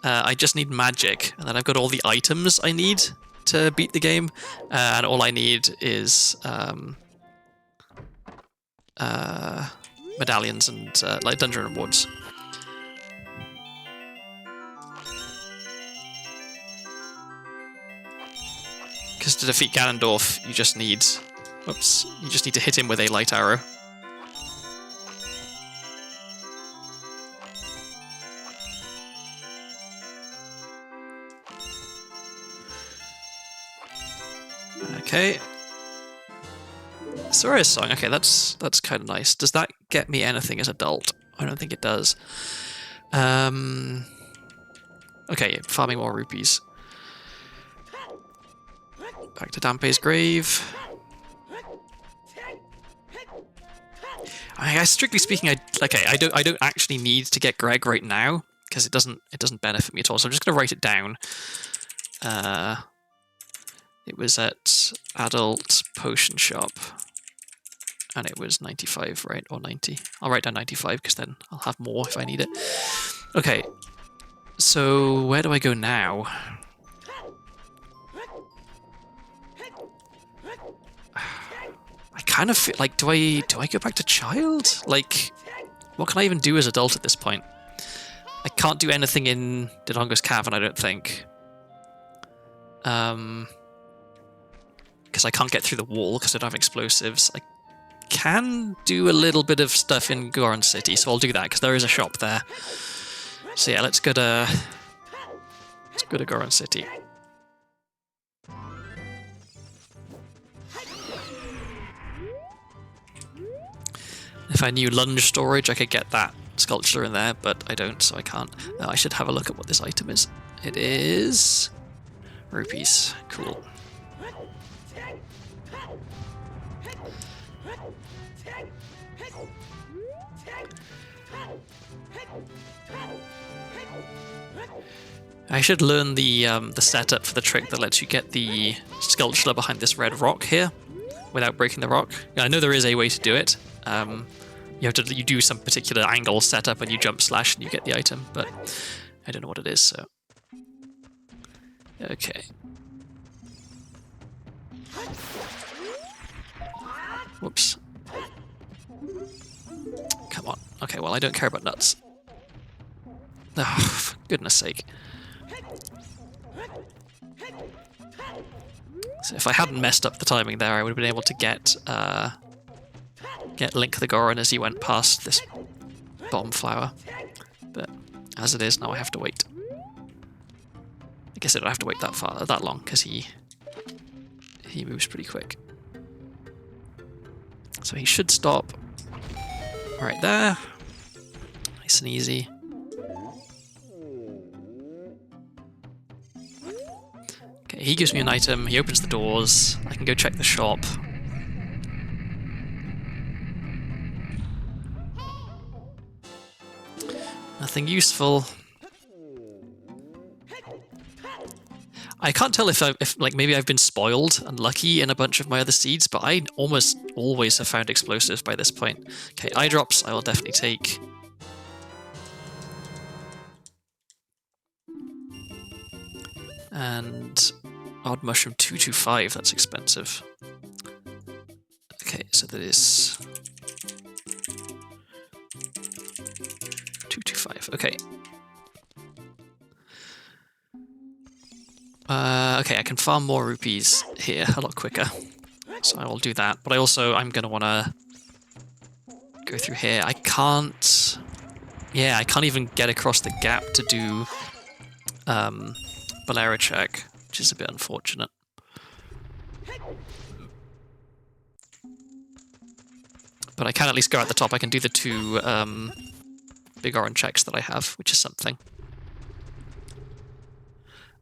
Speaker 1: I just need magic, and then I've got all the items I need to beat the game, and all I need is medallions and like dungeon rewards. Because to defeat Ganondorf, you just need, you just need to hit him with a light arrow. Okay. Sora's song. Okay, that's kind of nice. Does that get me anything as adult? I don't think it does. Okay, farming more rupees. Back to Dampe's grave. I guess strictly speaking, I don't actually need to get Greg right now because it doesn't benefit me at all. So I'm just gonna write it down. It was at Adult Potion Shop, and it was 95, right? Or 90. I'll write down 95 because then I'll have more if I need it. Okay, so where do I go now? I kind of feel like, do I go back to child? Like, what can I even do as adult at this point? I can't do anything in Dodongo's Cavern, I don't think. Because I can't get through the wall because I don't have explosives. I can do a little bit of stuff in Goron City, so I'll do that because there is a shop there. So yeah, let's go to Goron City. If I knew lunge storage, I could get that sculpture in there, but I don't, so I can't. I should have a look at what this item is. It is rupees. Cool. I should learn the setup for the trick that lets you get the sculpture behind this red rock here without breaking the rock. I know there is a way to do it. You do some particular angle setup and you jump slash and you get the item, but I don't know what it is. So okay. Whoops. Come on. Okay, well I don't care about nuts. Oh, for goodness sake. So if I hadn't messed up the timing there, I would have been able to get Link the Goron as he went past this bomb flower. But as it is, now I have to wait. I guess I don't have to wait that long because he moves pretty quick. So he should stop right there. Nice and easy. Okay, he gives me an item, he opens the doors, I can go check the shop. Nothing useful. I can't tell if like maybe I've been spoiled and lucky in a bunch of my other seeds, but I almost always have found explosives by this point. Okay, eye drops I will definitely take. And odd mushroom 225, that's expensive. Okay, so that is 225. Okay. Okay, I can farm more rupees here a lot quicker, so I will do that. But I'm going to want to go through here. I can't. Yeah, I can't even get across the gap to do Bolero check, which is a bit unfortunate. But I can at least go at the top. I can do the two big orange checks that I have, which is something.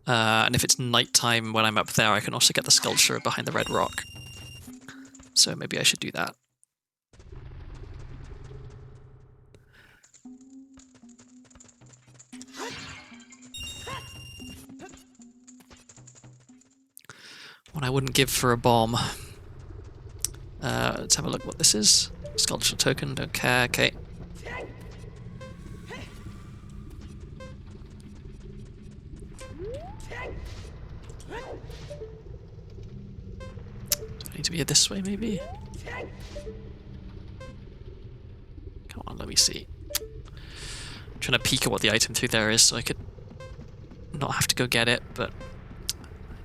Speaker 1: And if it's nighttime when I'm up there, I can also get the sculpture behind the red rock. So maybe I should do that. What I wouldn't give for a bomb. Let's have a look what this is. Sculpture token, don't care, okay. Do I need to be this way, maybe? Come on, let me see. I'm trying to peek at what the item through there is so I could not have to go get it, but I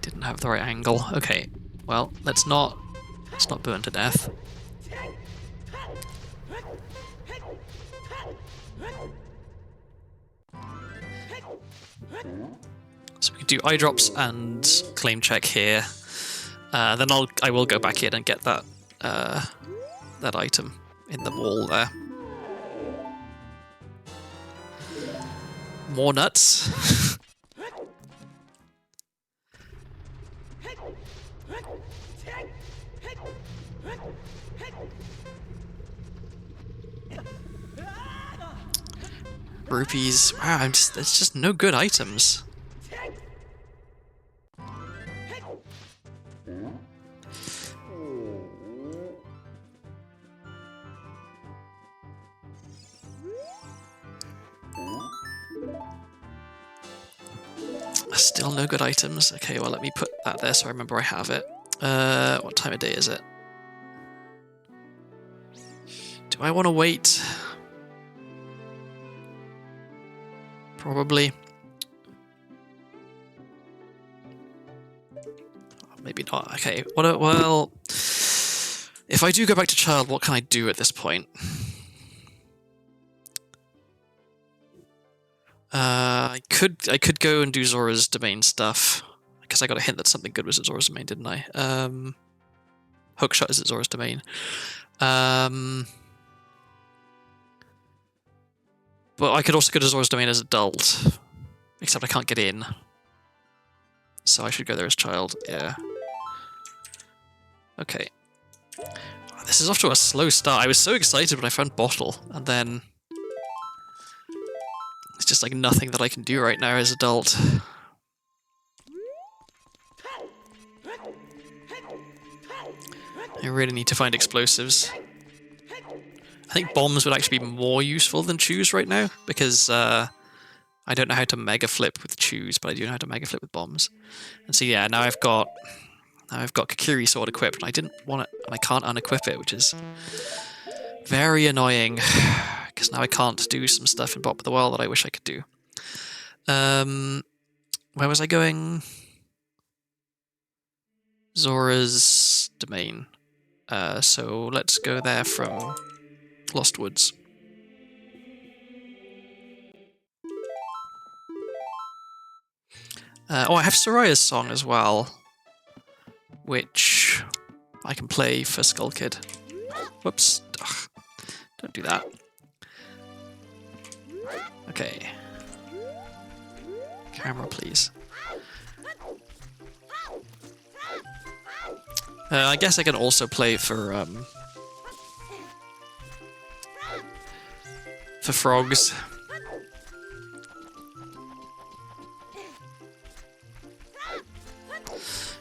Speaker 1: didn't have the right angle. Okay, well, let's not burn to death. So we can do eye drops and claim check here. Then I will go back in and get that that item in the wall there. More nuts. Rupees. Wow, there's just no good items. Still no good items. Okay, well let me put that there so I remember I have it. What time of day is it? Do I want to wait? Probably. Maybe not. Okay, well... If I do go back to Child, what can I do at this point? I could go and do Zora's Domain stuff, because I got a hint that something good was at Zora's Domain, didn't I? Hookshot is at Zora's Domain. But I could also go to Zora's Domain as adult, except I can't get in. So I should go there as child, yeah. Okay. This is off to a slow start. I was so excited when I found Bottle, and then... It's just like nothing that I can do right now as adult. I really need to find explosives. I think bombs would actually be more useful than chews right now, because I don't know how to mega flip with chews, but I do know how to mega flip with bombs. And so yeah, now I've got Kakiri sword equipped, and I didn't want it, and I can't unequip it, which is very annoying, because now I can't do some stuff in Bop of the Well that I wish I could do. Where was I going? Zora's Domain. So let's go there from Lost Woods. Oh, I have Soraya's song as well, which I can play for Skull Kid. Whoops. Ugh. Don't do that. Okay. Camera, please. I guess I can also play for frogs.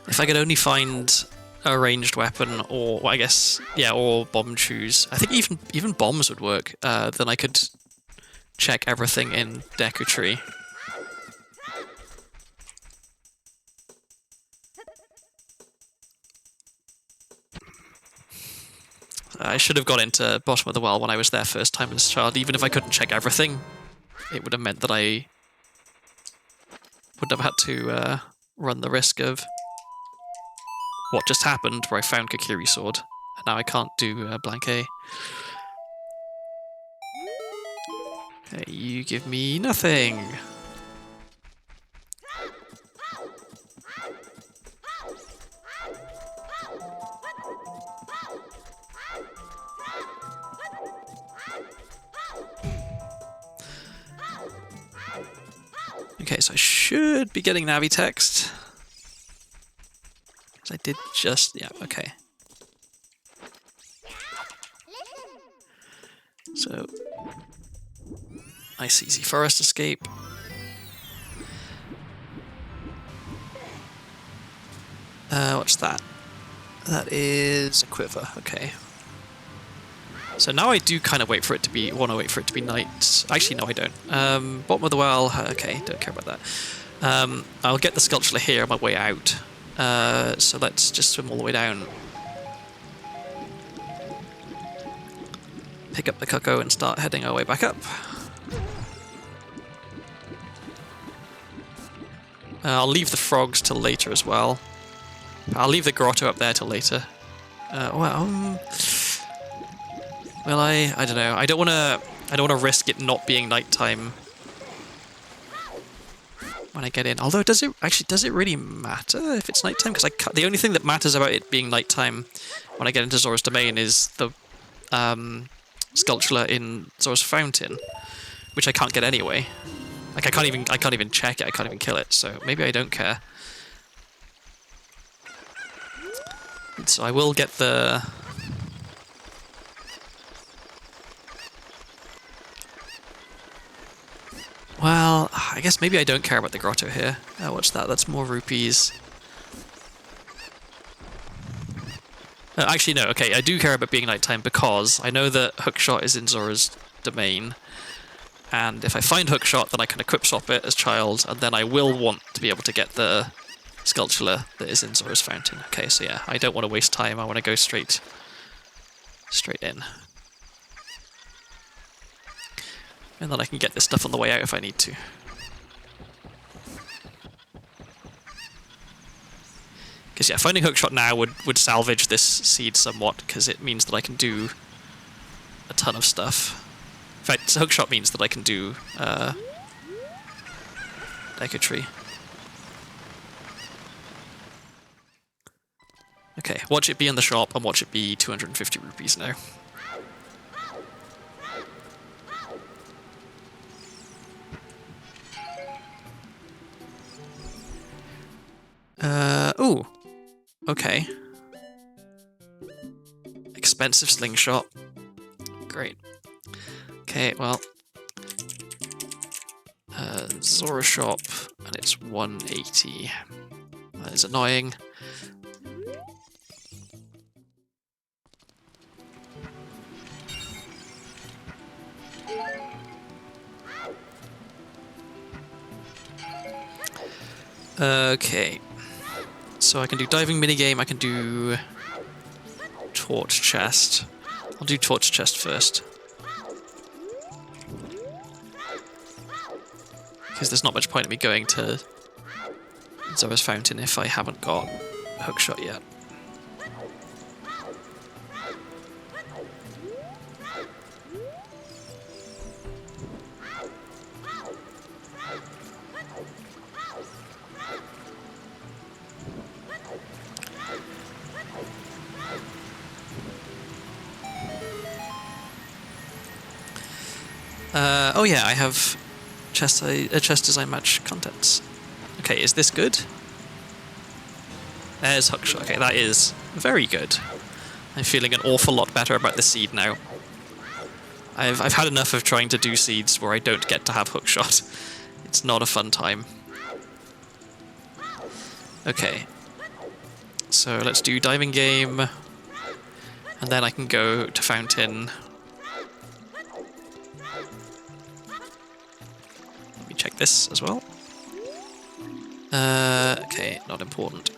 Speaker 1: If I could only find a ranged weapon, or well, I guess, yeah, or bomb chews. I think even bombs would work. Then I could check everything in Deku Tree. I should have got into Bottom of the Well when I was there first time as a child. Even if I couldn't check everything, it would have meant that I wouldn't have had to run the risk of what just happened, where I found Kakiri sword, and now I can't do Blank A. Okay, you give me nothing. Okay, so I should be getting Navi text. I did just... yeah, okay. So... nice easy forest escape. What's that? That is a quiver, okay. So now I do kind of want to wait for it to be night. Actually, no, I don't. Bottom of the well, okay, don't care about that. I'll get the sculpture here on my way out. So let's just swim all the way down. Pick up the cocoa and start heading our way back up. I'll leave the frogs till later as well. I'll leave the grotto up there till later. Will I? I don't know. I don't wanna risk it not being nighttime when I get in. Although, does it really matter if it's nighttime? Because the only thing that matters about it being nighttime when I get into Zora's Domain is the sculpture in Zora's Fountain, which I can't get anyway. Like I can't even check it. I can't even kill it. So maybe I don't care. So I will get the... well, I guess maybe I don't care about the grotto here. What's that? That's more rupees. Actually, no. Okay, I do care about being nighttime because I know that Hookshot is in Zora's Domain. And if I find Hookshot, then I can equip swap it as child, and then I will want to be able to get the sculpture that is in Zora's Fountain. Okay, so yeah, I don't want to waste time. I want to go straight in. And then I can get this stuff on the way out if I need to. Because yeah, finding Hookshot now would salvage this seed somewhat, because it means that I can do a ton of stuff. In fact, Hookshot means that I can do Deco Tree. Okay, watch it be in the shop and watch it be 250 rupees now. Ooh. Okay. Expensive slingshot. Great. Okay, well. Zora shop, and it's 180. That is annoying. Okay. So I can do diving minigame, I can do torch chest. I'll do torch chest first. Because there's not much point in me going to Zora's Fountain if I haven't got Hookshot yet. Oh yeah, I have chest design match contents. Okay, is this good? There's Hookshot. Okay, that is very good. I'm feeling an awful lot better about the seed now. I've had enough of trying to do seeds where I don't get to have Hookshot. It's not a fun time. Okay. So let's do diving game. And then I can go to Fountain. Check this as well. Okay, not important.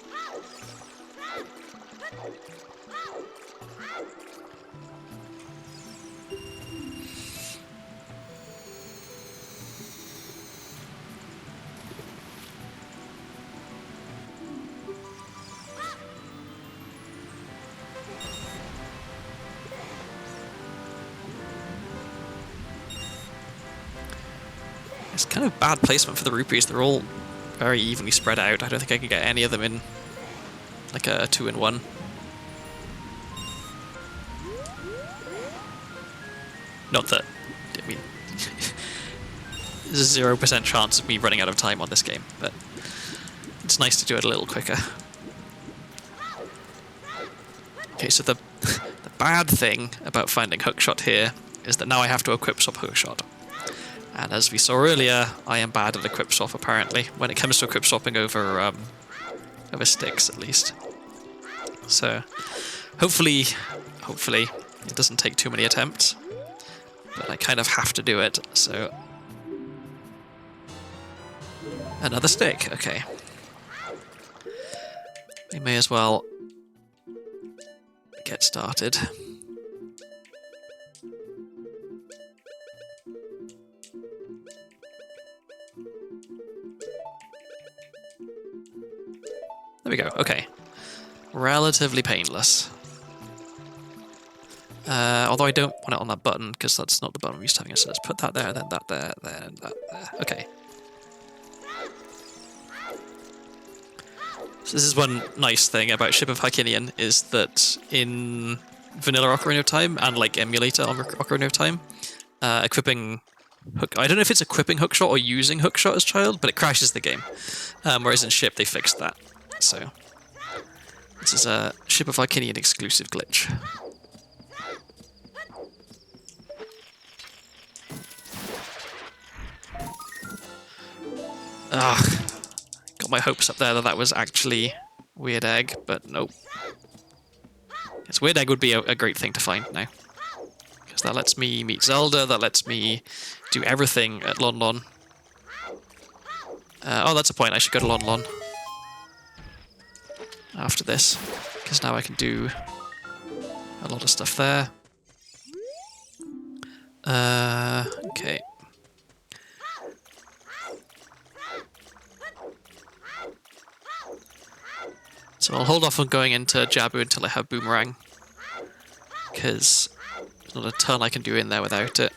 Speaker 1: It's kind of bad placement for the rupees. They're all very evenly spread out. I don't think I can get any of them in like a 2-in-1. Not that, I mean, there's a 0% chance of me running out of time on this game, but it's nice to do it a little quicker. Okay, so the bad thing about finding hookshot here is that now I have to equip swap hookshot. And as we saw earlier, I am bad at equip swap apparently, when it comes to equip swapping over sticks at least. So hopefully it doesn't take too many attempts, but I kind of have to do it, so... Another stick, okay. We may as well get started. There we go, okay. Relatively painless. Although I don't want it on that button, because that's not the button I'm used to having, so let's put that there, then that there, then that there. Okay. So this is one nice thing about Ship of Harkinian, is that in vanilla Ocarina of Time, and like emulator on Ocarina of Time, equipping... I don't know if it's equipping hookshot or using hookshot as child, but it crashes the game. Whereas in Ship, they fixed that. So this is a Ship of Harkinian exclusive glitch. Ugh. Got my hopes up there that that was actually Weird Egg, but nope. Yes, Weird Egg would be a great thing to find now. Because that lets me meet Zelda, that lets me do everything at Lon Lon. Oh, that's a point, I should go to Lon Lon after this, because now I can do a lot of stuff there. Okay. So I'll hold off on going into Jabu until I have Boomerang, because there's not a ton I can do in there without it.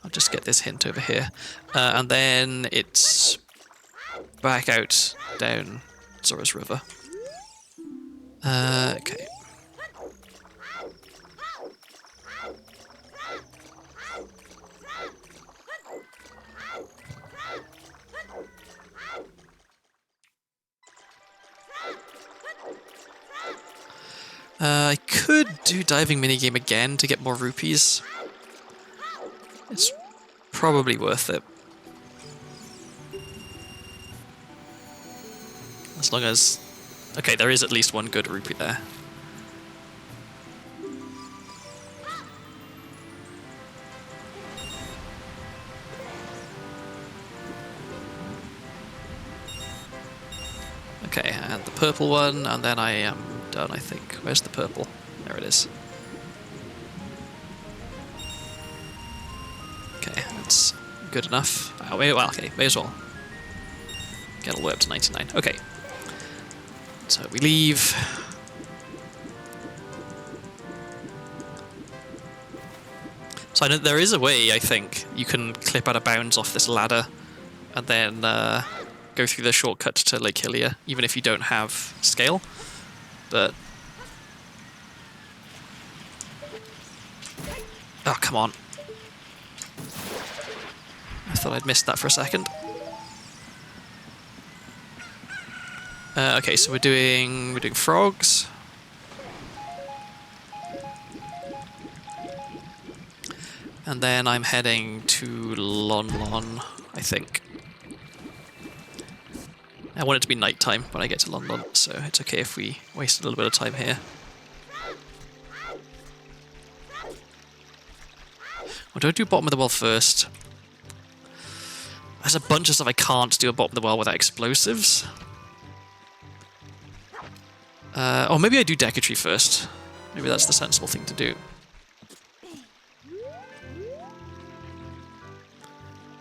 Speaker 1: I'll just get this hint over here. And then it's back out down Zora's River. Okay. I could do diving minigame again to get more rupees. It's probably worth it. As long as... Okay, there is at least one good rupee there. Okay, and the purple one, and then I am done, I think. Where's the purple? There it is. Okay, that's good enough. Oh, well, okay, may as well. Get all the way up to 99. Okay. So we leave. So I know there is a way, I think, you can clip out of bounds off this ladder and then go through the shortcut to Lake Hylia, even if you don't have scale. But... Oh, come on. I thought I'd missed that for a second. Okay, so we're doing frogs. And then I'm heading to Lon Lon, I think. I want it to be nighttime when I get to Lon Lon, so it's okay if we waste a little bit of time here. Well, don't do bottom of the well first. There's a bunch of stuff I can't do at bottom of the well without explosives. Or maybe I do Decatry first. Maybe that's the sensible thing to do.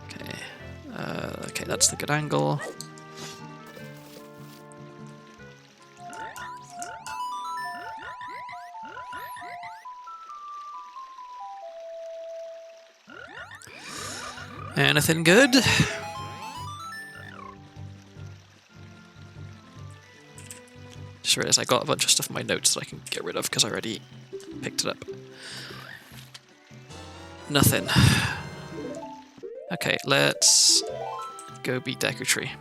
Speaker 1: Okay. Okay, that's the good angle. Anything good? Just realised I got a bunch of stuff in my notes that I can get rid of because I already picked it up. Nothing. Okay, let's go beat Deku Tree.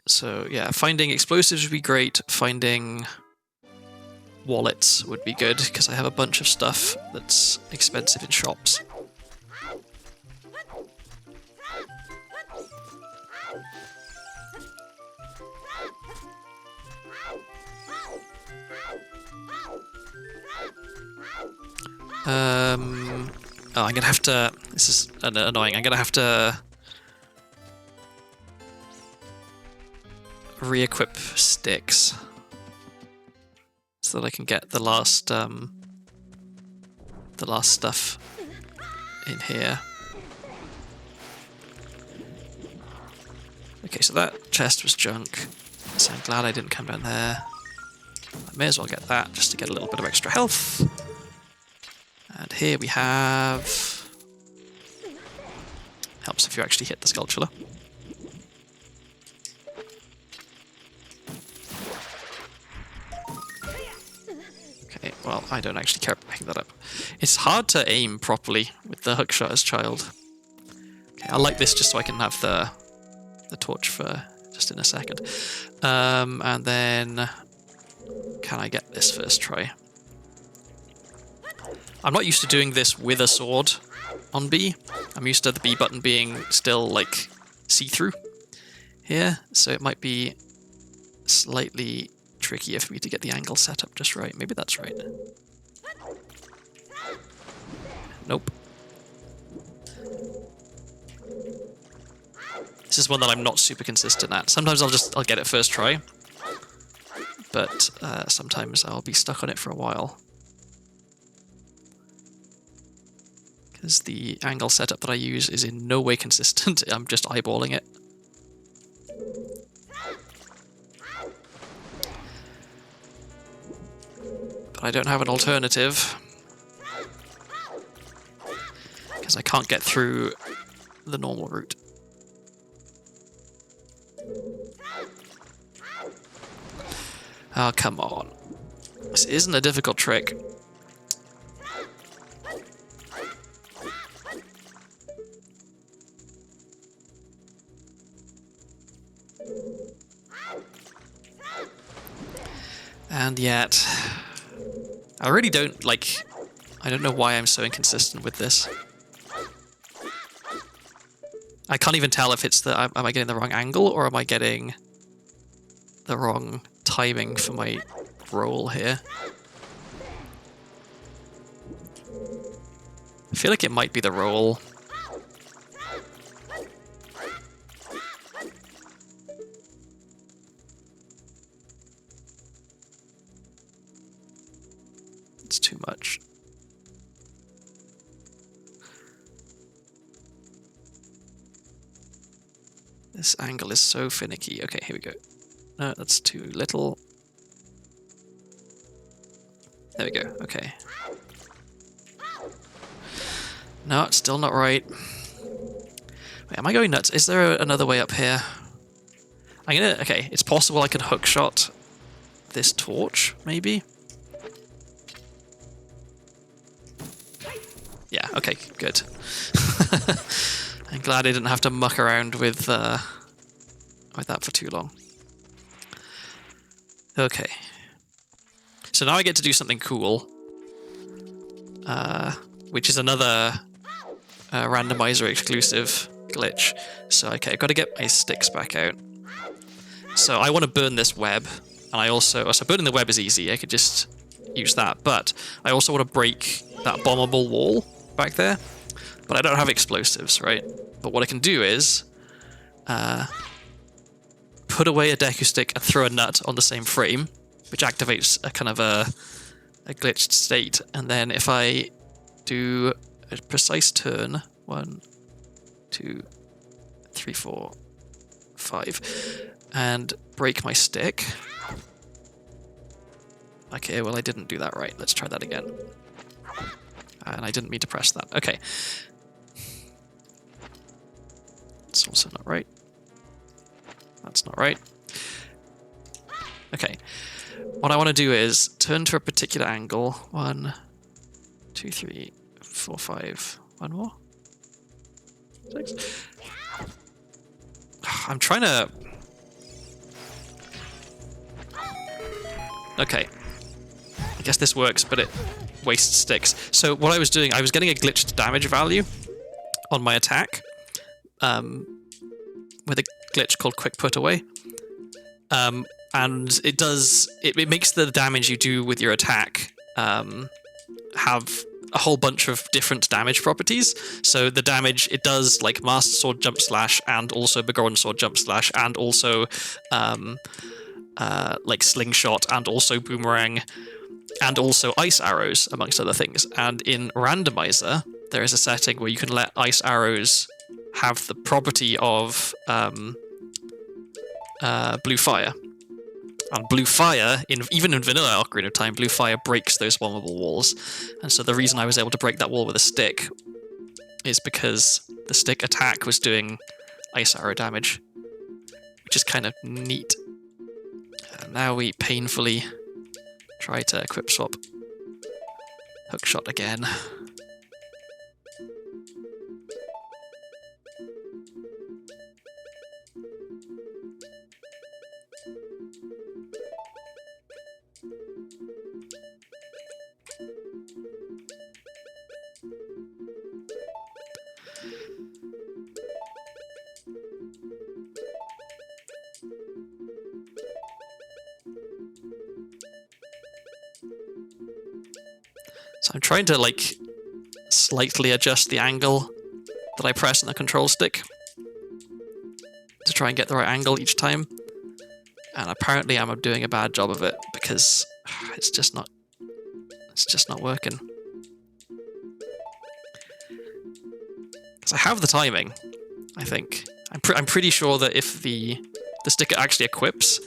Speaker 1: So yeah, finding explosives would be great. Finding wallets would be good, because I have a bunch of stuff that's expensive in shops. Oh, I'm gonna have to... This is annoying. I'm gonna have to re-equip sticks so that I can get the last stuff in here. Okay, so that chest was junk, so I'm glad I didn't come down there. I may as well get that just to get a little bit of extra health. And here we have... Helps if you actually hit the Skulltula. Okay, well, I don't actually care about picking that up. It's hard to aim properly with the hookshot as child. Okay, I like this just so I can have the torch for just in a second. And then... Can I get this first try? I'm not used to doing this with a sword on B. I'm used to the B button being still, like, see-through here, so it might be slightly trickier for me to get the angle set up just right. Maybe that's right. Nope. This is one that I'm not super consistent at. Sometimes I'll get it first try, but sometimes I'll be stuck on it for a while. Because the angle setup that I use is in no way consistent. I'm just eyeballing it. But I don't have an alternative, because I can't get through the normal route. Oh, come on. This isn't a difficult trick. And yet, I really don't, like, I don't know why I'm so inconsistent with this. I can't even tell if it's the, am I getting the wrong angle, or am I getting the wrong timing for my roll here? I feel like it might be the roll. It's too much. This angle is so finicky. Okay, here we go. No, that's too little. There we go. Okay. No, it's still not right. Wait, am I going nuts? Is there another way up here? I'm gonna... Okay, it's possible I could hookshot this torch, maybe? Yeah, okay, good. I'm glad I didn't have to muck around with that for too long. Okay. So now I get to do something cool, which is another randomizer exclusive glitch. So, okay, I've got to get my sticks back out. So I want to burn this web, and I also... So burning the web is easy, I could just use that, but I also want to break that bombable wall back there, but I don't have explosives, right? But what I can do is put away a Deku stick and throw a nut on the same frame, which activates a kind of a glitched state, and then if I do a precise turn, 1, 2, 3, 4, 5, and break my stick. Okay, well I didn't do that right. Let's try that again. And I didn't mean to press that. Okay. It's also not right. That's not right. Okay. What I want to do is turn to a particular angle. 1, 2, 3, 4, 5. One more. 6. I'm trying to... Okay. I guess this works, but it wastes sticks. So what I was doing, I was getting a glitched damage value on my attack with a glitch called Quick Put Away. And it makes the damage you do with your attack have a whole bunch of different damage properties. So the damage it does, like Master Sword Jump Slash, and also Begorn Sword Jump Slash, and also like Slingshot, and also Boomerang, and also Ice Arrows, amongst other things. And in Randomizer, there is a setting where you can let Ice Arrows have the property of Blue Fire. And Blue Fire, even in vanilla Ocarina of Time, Blue Fire breaks those vulnerable walls. And so the reason I was able to break that wall with a stick is because the stick attack was doing Ice Arrow damage, which is kind of neat. And now we painfully try to equip swap Hookshot again. So I'm trying to, like, slightly adjust the angle that I press on the control stick to try and get the right angle each time. And apparently I'm doing a bad job of it because it's just not working. Because I have the timing, I think. I'm pretty sure that if the stick actually equips,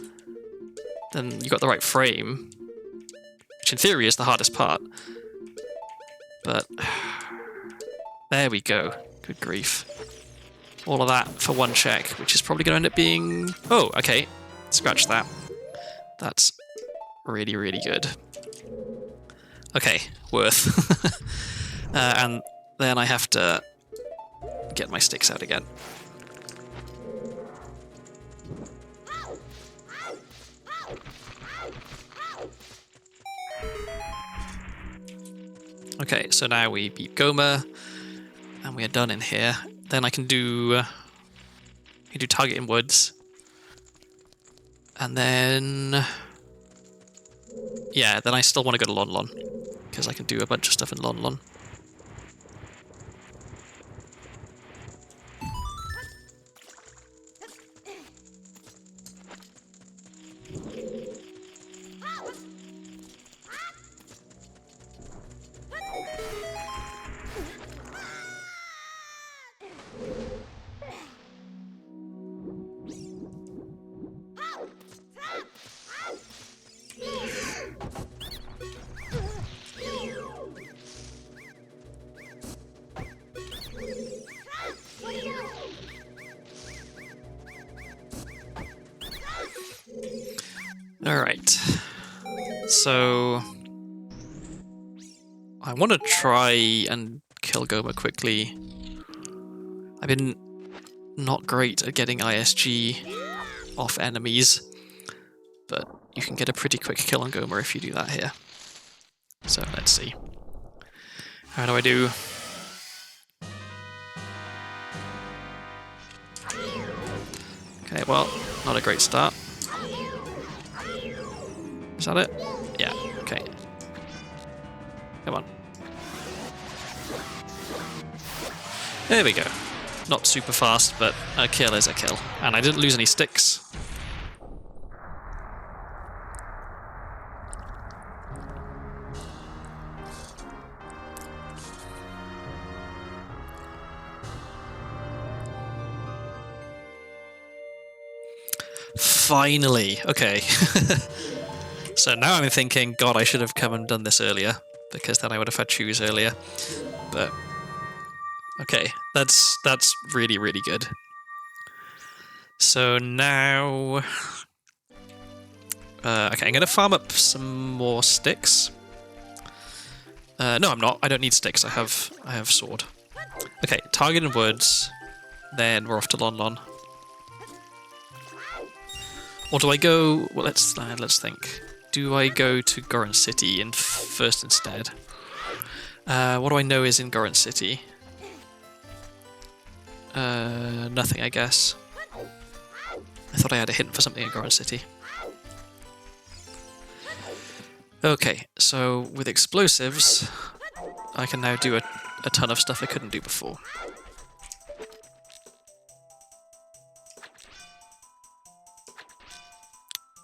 Speaker 1: then you got the right frame, which in theory is the hardest part. But there we go. Good grief. All of that for one check, which is probably going to end up being... Oh, okay. Scratch that. That's really, really good. Okay, worth. And then I have to get my sticks out again. Okay, so now we beat Gomer, and we are done in here. Then I can do target in woods, and then yeah, then I still want to go to Lon Lon because I can do a bunch of stuff in Lon Lon. Alright, so I want to try and kill Gomer quickly. I've been not great at getting ISG off enemies, but you can get a pretty quick kill on Gomer if you do that here. So let's see. How do I do? Okay, well, not a great start. Is that it? Yeah, okay. Come on. There we go. Not super fast, but a kill is a kill. And I didn't lose any sticks. Finally! Okay. So now I'm thinking, God, I should have come and done this earlier, because then I would have had choose earlier. But okay, that's really, really good. So now Okay, I'm going to farm up some more sticks. No, I'm not. I don't need sticks. I have sword. Okay, target in woods. Then we're off to Lon Lon. Or do I go... Well, let's think. Do I go to Goron City first instead? What do I know is in Goron City? Nothing, I guess. I thought I had a hint for something in Goron City. Okay, so with explosives, I can now do a ton of stuff I couldn't do before.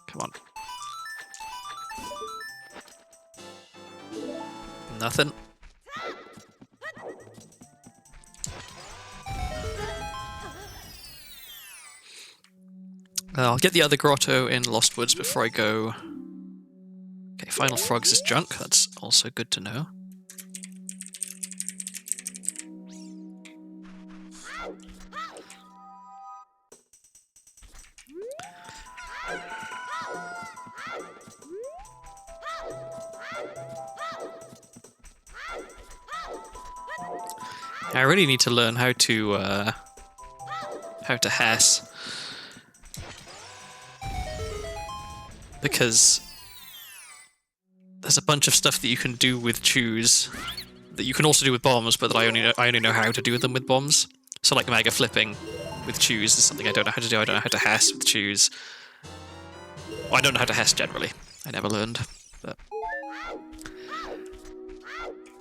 Speaker 1: Come on. Nothing. I'll get the other grotto in Lost Woods before I go. Okay, Final Frogs is junk. That's also good to know. I really need to learn how to Hess. Because there's a bunch of stuff that you can do with chews that you can also do with bombs, but that I only know how to do them with bombs. So like mega flipping with chews is something I don't know how to do. I don't know how to Hess with chews. Well, I don't know how to Hess generally. I never learned. But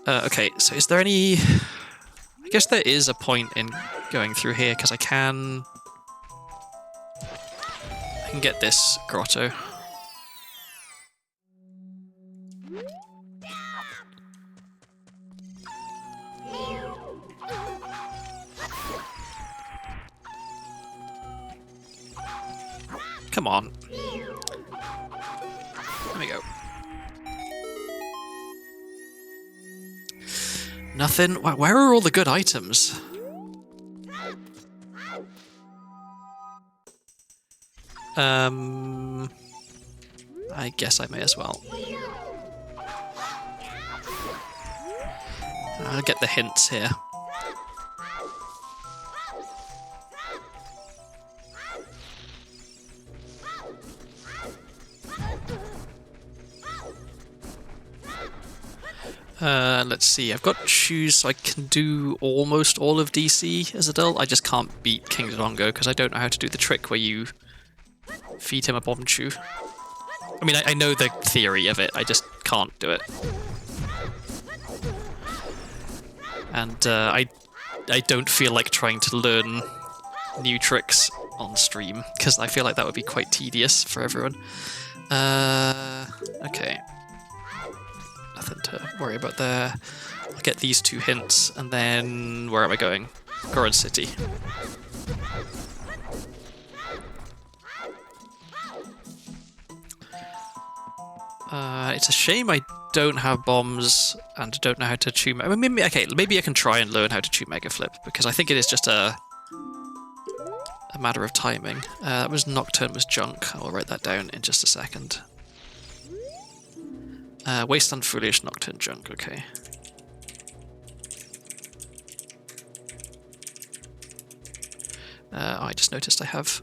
Speaker 1: okay, so is there any... I guess there is a point in going through here, because I can get this grotto. Come on. There we go. Nothing. Where are all the good items? I guess I may as well. I'll get the hints here. Let's see, I've got shoes, so I can do almost all of DC as adult. I just can't beat King Dodongo because I don't know how to do the trick where you feed him a bomb chew. I mean, I know the theory of it, I just can't do it. And I don't feel like trying to learn new tricks on stream, because I feel like that would be quite tedious for everyone. Okay. Nothing to worry about there. I'll get these two hints, and then where am I going? Goron City. It's a shame I don't have bombs and don't know how to chew. I mean, maybe I can try and learn how to chew Mega Flip, because I think it is just a matter of timing. That was Nocturne was junk. I'll write that down in just a second. Wasteland Foolish, Nocturne junk, okay. I just noticed I have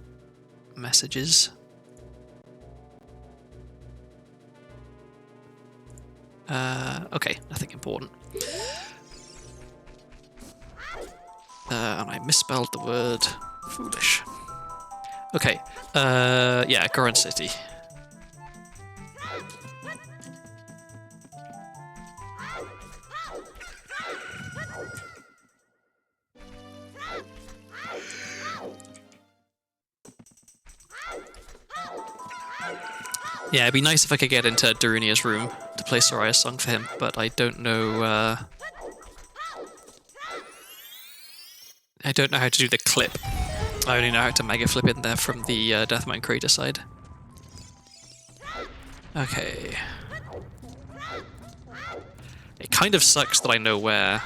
Speaker 1: messages. Okay, nothing important. And I misspelled the word foolish. Okay, yeah, Goron City. Yeah, it'd be nice if I could get into Darunia's room to play Soraya's song for him, but I don't know. I don't know how to do the clip. I only know how to mega flip in there from the Deathmine Crater side. Okay. It kind of sucks that I know where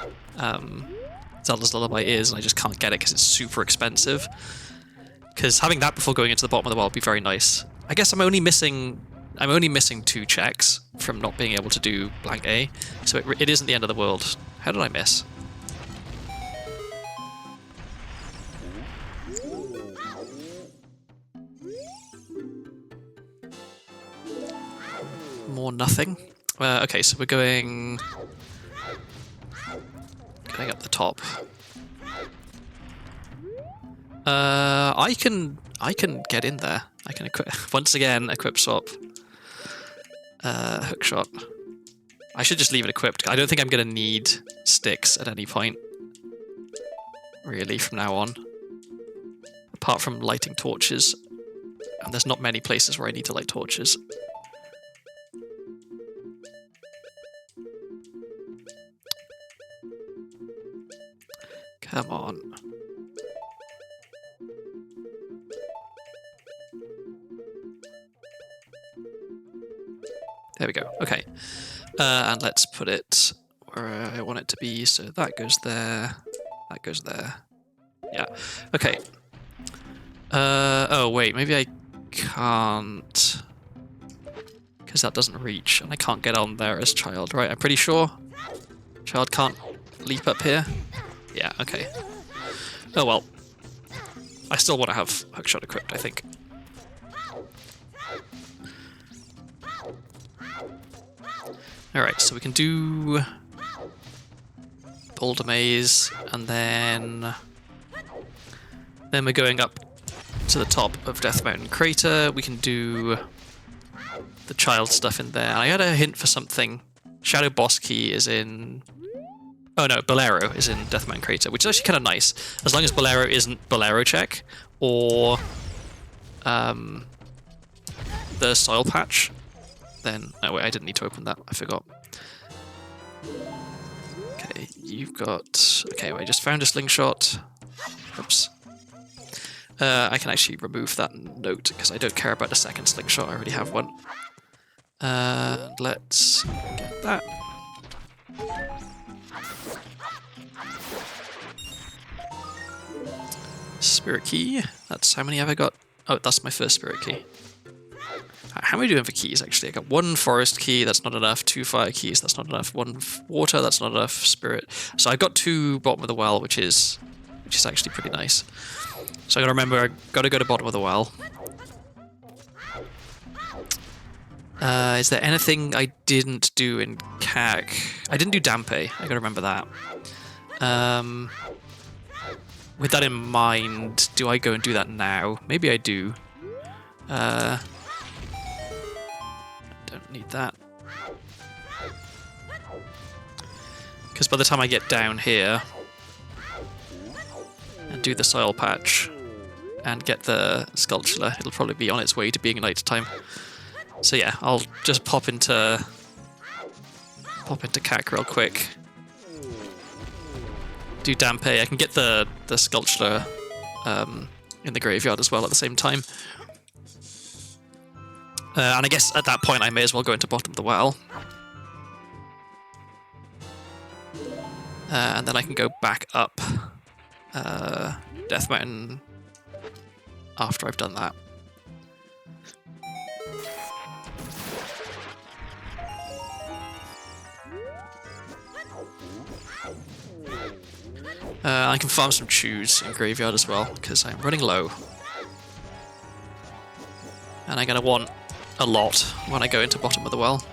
Speaker 1: Zelda's Lullaby is, and I just can't get it because it's super expensive. Because having that before going into the bottom of the world would be very nice. I guess I'm only missing I'm only missing 2 checks from not being able to do blank A, so it isn't the end of the world. How did I miss? More nothing. Okay, so we're going up the top. I can get in there. I can equip once again. Equip swap. Hook shot. I should just leave it equipped. I don't think I'm going to need sticks at any point, really, from now on. Apart from lighting torches. And there's not many places where I need to light torches. Come on. There we go. Okay. And let's put it where I want it to be. So that goes there. That goes there. Yeah. Okay. Oh, wait. Maybe I can't. Because that doesn't reach. And I can't get on there as child, right? I'm pretty sure. Child can't leap up here. Yeah, okay. Oh, well. I still want to have hookshot equipped, I think. Alright, so we can do Boulder Maze, and then we're going up to the top of Death Mountain Crater. We can do the child stuff in there. I had a hint for something. Shadow Boss Key is in... Oh no, Bolero is in Death Mountain Crater, which is actually kind of nice. As long as Bolero isn't Bolero check, or the soil patch, then... Oh wait, I didn't need to open that, I forgot. Okay, you've got... Okay, well, I just found a slingshot. Oops. I can actually remove that note, because I don't care about the second slingshot, I already have one. Let's get that. Spirit key. That's how many have I got? Oh, that's my first spirit key. How am I doing for keys, actually? I got 1 forest key, that's not enough. 2 fire keys, that's not enough. 1 water, that's not enough. Spirit. So I've got 2 bottom of the well, which is actually pretty nice. So I gotta remember, I gotta go to bottom of the well. Is there anything I didn't do in CAC? I didn't do Dampe, I gotta remember that. With that in mind, do I go and do that now? Maybe I do. Don't need that. Because by the time I get down here and do the soil patch and get the sculpture, it'll probably be on its way to being night time. So yeah, I'll just pop into CAC real quick. Do Dampe. I can get the sculpture in the graveyard as well at the same time. And I guess at that point I may as well go into bottom of the well. And then I can go back up Death Mountain after I've done that. I can farm some chews in graveyard as well, because I'm running low. And I'm going to want a lot when I go into bottom of the well.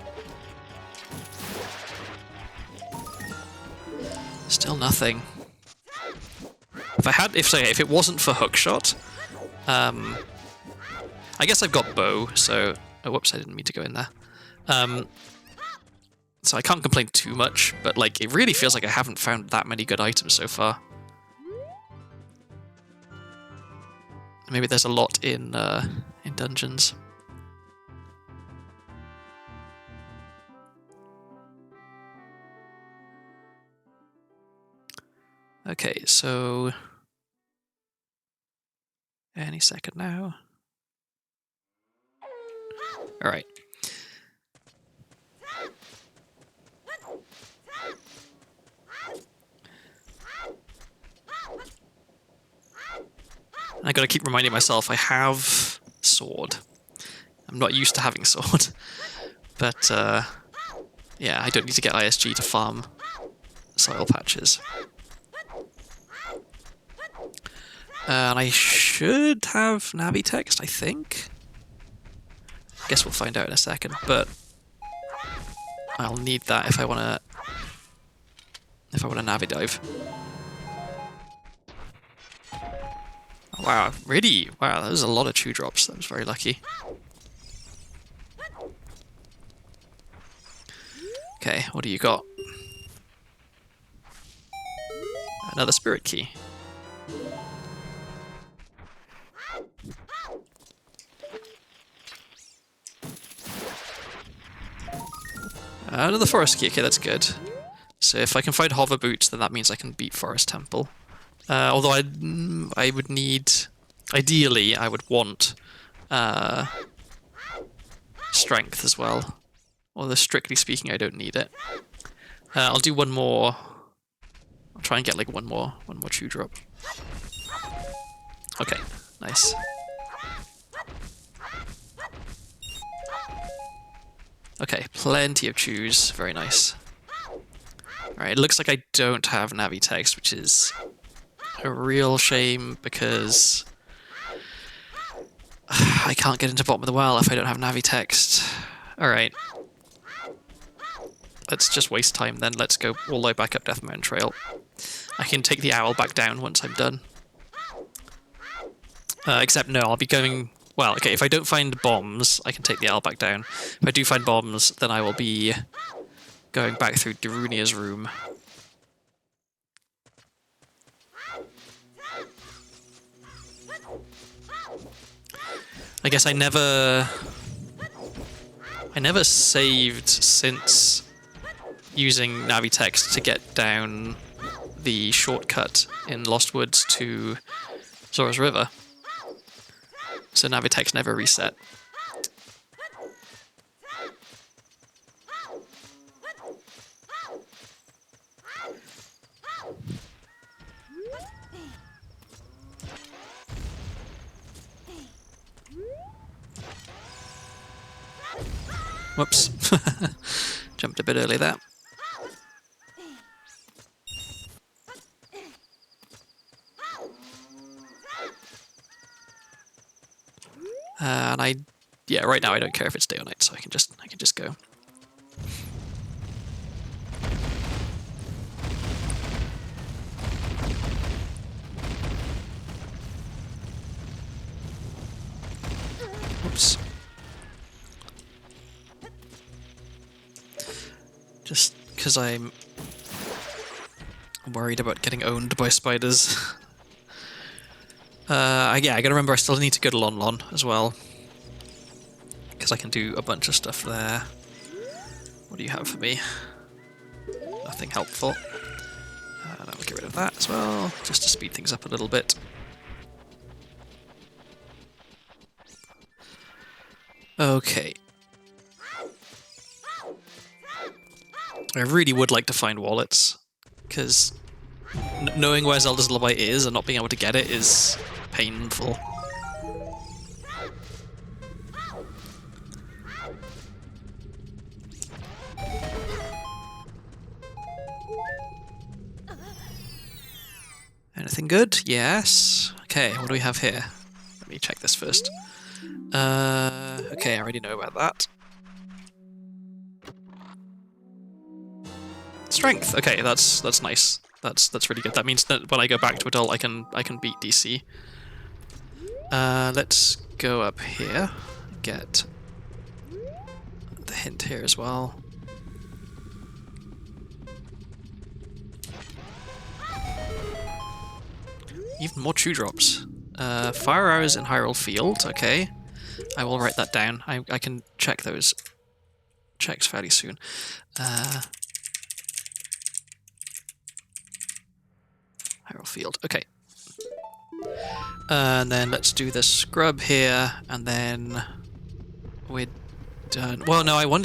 Speaker 1: Still nothing. If it wasn't for hookshot, I guess I've got bow, so... Oh, whoops, I didn't mean to go in there. So I can't complain too much, but like it really feels like I haven't found that many good items so far. Maybe there's a lot in dungeons. Okay, so any second now. All right. I gotta keep reminding myself I have sword. I'm not used to having sword. But, yeah, I don't need to get ISG to farm soil patches. And I should have Navi text, I think. Guess we'll find out in a second, but I'll need that if I wanna Navi dive. Oh, wow, really? Wow, that was a lot of chew drops. That was very lucky. Okay, what do you got? Another spirit key. Another forest key. Okay, that's good. So if I can find hover boots, then that means I can beat Forest Temple. Although I would need... Ideally, I would want strength as well. Although strictly speaking, I don't need it. I'll do one more. I'll try and get like one more chew drop. Okay, nice. Okay, plenty of chews. Very nice. Alright, it looks like I don't have Navi text, which is a real shame because I can't get into bottom of the well if I don't have Navi text. Alright. Let's just waste time then. Let's go all the way back up Death Mountain Trail. I can take the owl back down once I'm done. Except no, I'll be going... Well, okay, if I don't find bombs, I can take the owl back down. If I do find bombs, then I will be going back through Darunia's room. I guess I never saved since using Navi text to get down the shortcut in Lost Woods to Zora's River. So Navi text never reset. Whoops. Jumped a bit early there. And yeah, right now I don't care if it's day or night, so I can just go. Oops. Just because I'm worried about getting owned by spiders. Yeah, I gotta remember I still need to go to Lon Lon as well. Because I can do a bunch of stuff there. What do you have for me? Nothing helpful. And I'll get rid of that as well, just to speed things up a little bit. Okay. I really would like to find wallets, because knowing where Zelda's Lullaby is and not being able to get it is painful. Anything good? Yes. Okay, what do we have here? Let me check this first. Okay, I already know about that. Strength. Okay, that's nice. That's really good. That means that when I go back to adult, I can beat DC. Let's go up here. Get the hint here as well. Even more chew drops. Fire arrows in Hyrule Field. Okay, I will write that down. I can check those checks fairly soon. Hyrule Field. Okay. And then let's do the scrub here, and then we're done. Well, no, I will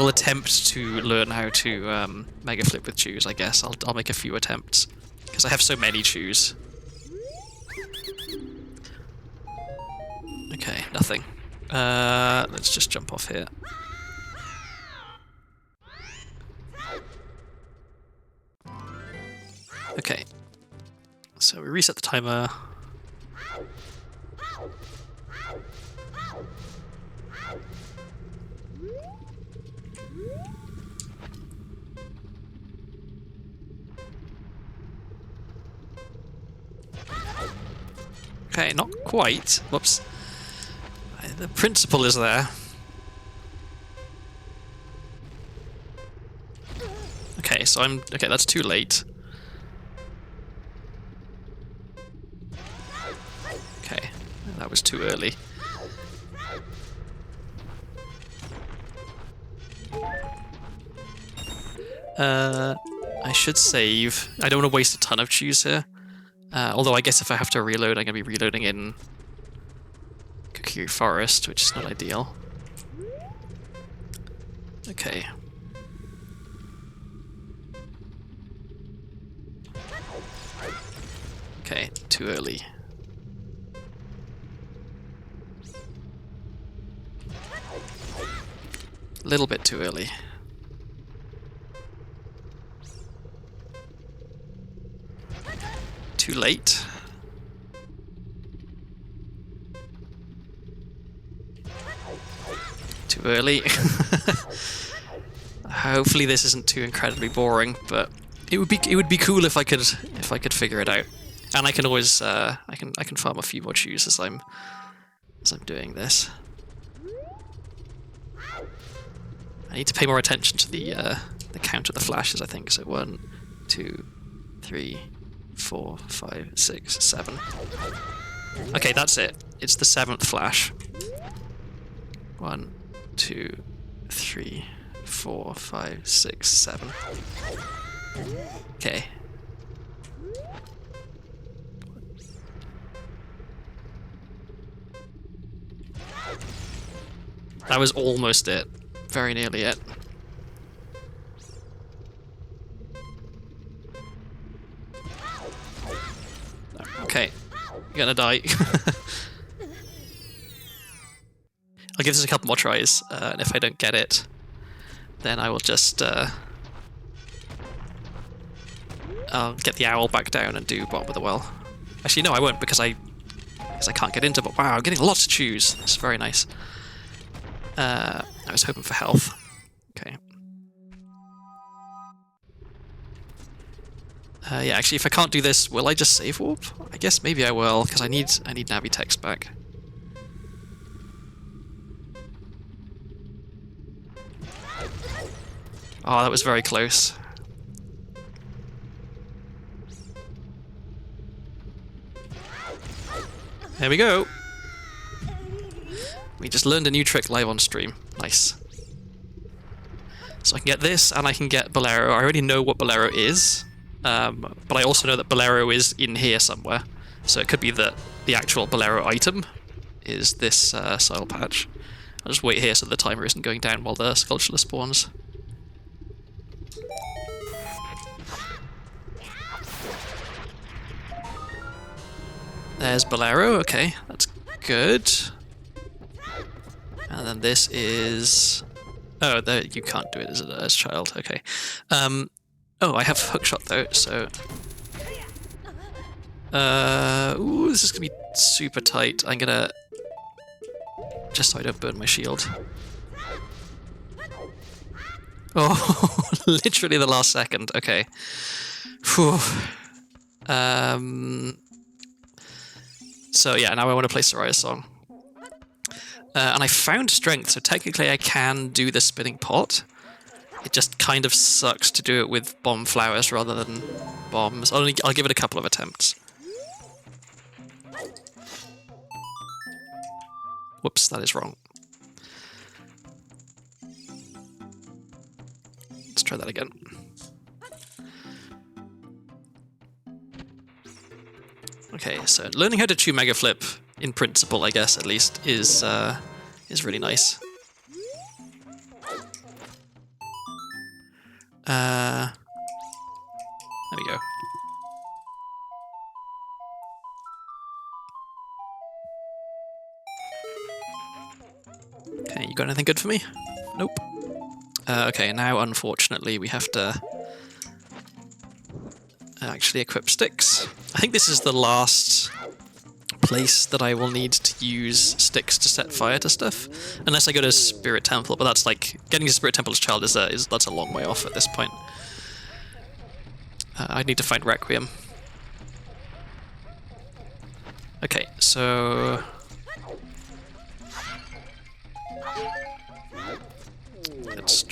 Speaker 1: attempt to learn how to mega flip with chews. I guess I'll make a few attempts because I have so many chews. Okay, nothing. Let's just jump off here. Okay. So we reset the timer. Okay, not quite. Whoops. The principle is there. Okay, so okay, that's too late. Okay, that was too early. I should save. I don't want to waste a ton of chews here. Although I guess if I have to reload, I'm going to be reloading in Kokiri Forest, which is not ideal. Okay. Okay, too early. A little bit too early. Too late. Too early. Hopefully this isn't too incredibly boring, but it would be cool if I could figure it out. And I can always I can farm a few more chews as I'm doing this. I need to pay more attention to the count of the flashes, I think. So 1, 2, 3, 4, 5, 6, 7. Okay, that's it. It's the 7th flash. 1, 2, 3, 4, 5, 6, 7. Okay. That was almost it. Very nearly it. Okay, you're gonna die. I'll give this a couple more tries, and if I don't get it, then I will just I'll get the owl back down and do bottom of the well. Actually, no, I won't because I can't get into. But wow, I'm getting lots to choose. It's very nice. I was hoping for health. Okay. Yeah, actually, if I can't do this, will I just save warp? I guess maybe I will, because I need Navi text back. Oh, that was very close. There we go. We just learned a new trick live on stream. Nice. So I can get this, and I can get Bolero. I already know what Bolero is, but I also know that Bolero is in here somewhere. So it could be that the actual Bolero item is this soil patch. I'll just wait here so the timer isn't going down while the Skulltula spawns. There's Bolero, okay, that's good. And then this is... Oh, you can't do it as child, okay. Oh, I have hookshot though, so... Ooh, this is gonna be super tight. I'm gonna... Just so I don't burn my shield. Oh, literally the last second, okay. Whew. So yeah, now I want to play Soraya's song. And I found strength, so technically I can do the spinning pot. It just kind of sucks to do it with bomb flowers rather than bombs. I'll give it a couple of attempts. Whoops, that is wrong. Let's try that again. Okay, so learning how to chew Mega Flip, in principle, I guess, at least, is really nice. There we go. Okay, you got anything good for me? Nope. Okay, now unfortunately we have to actually equip sticks. I think this is the last place that I will need to use sticks to set fire to stuff, unless I go to Spirit Temple. But that's like getting to Spirit Temple's child is that's a long way off at this point. I need to find Requiem. Okay, so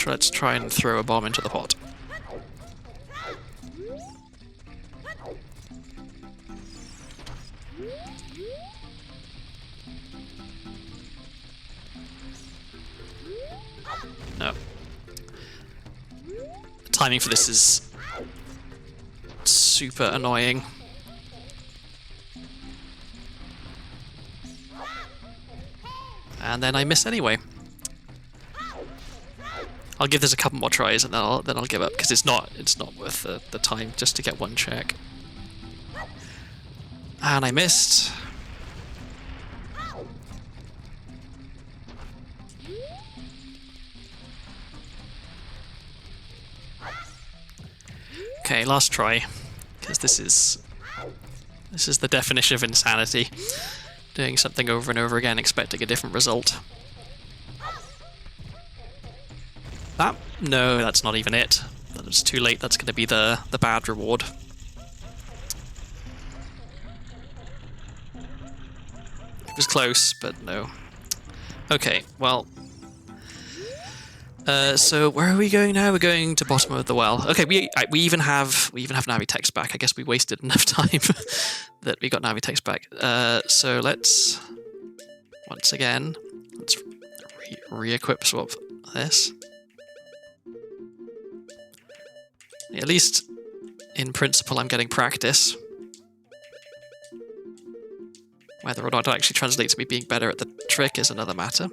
Speaker 1: let's try and throw a bomb into the pot. No. The timing for this is super annoying. And then I miss anyway. I'll give this a couple more tries and then I'll give up because it's not worth the time just to get one check. And I missed. Okay, last try, because this is the definition of insanity. Doing something over and over again, expecting a different result. No, that's not even it. It's too late. That's going to be the bad reward. It was close, but no. Okay, well. So where are we going now? We're going to bottom of the well. Okay, we even have Navi text back. I guess we wasted enough time that we got Navi text back. So let's once again re-equip swap this. At least in principle, I'm getting practice. Whether or not it actually translates to me being better at the trick is another matter.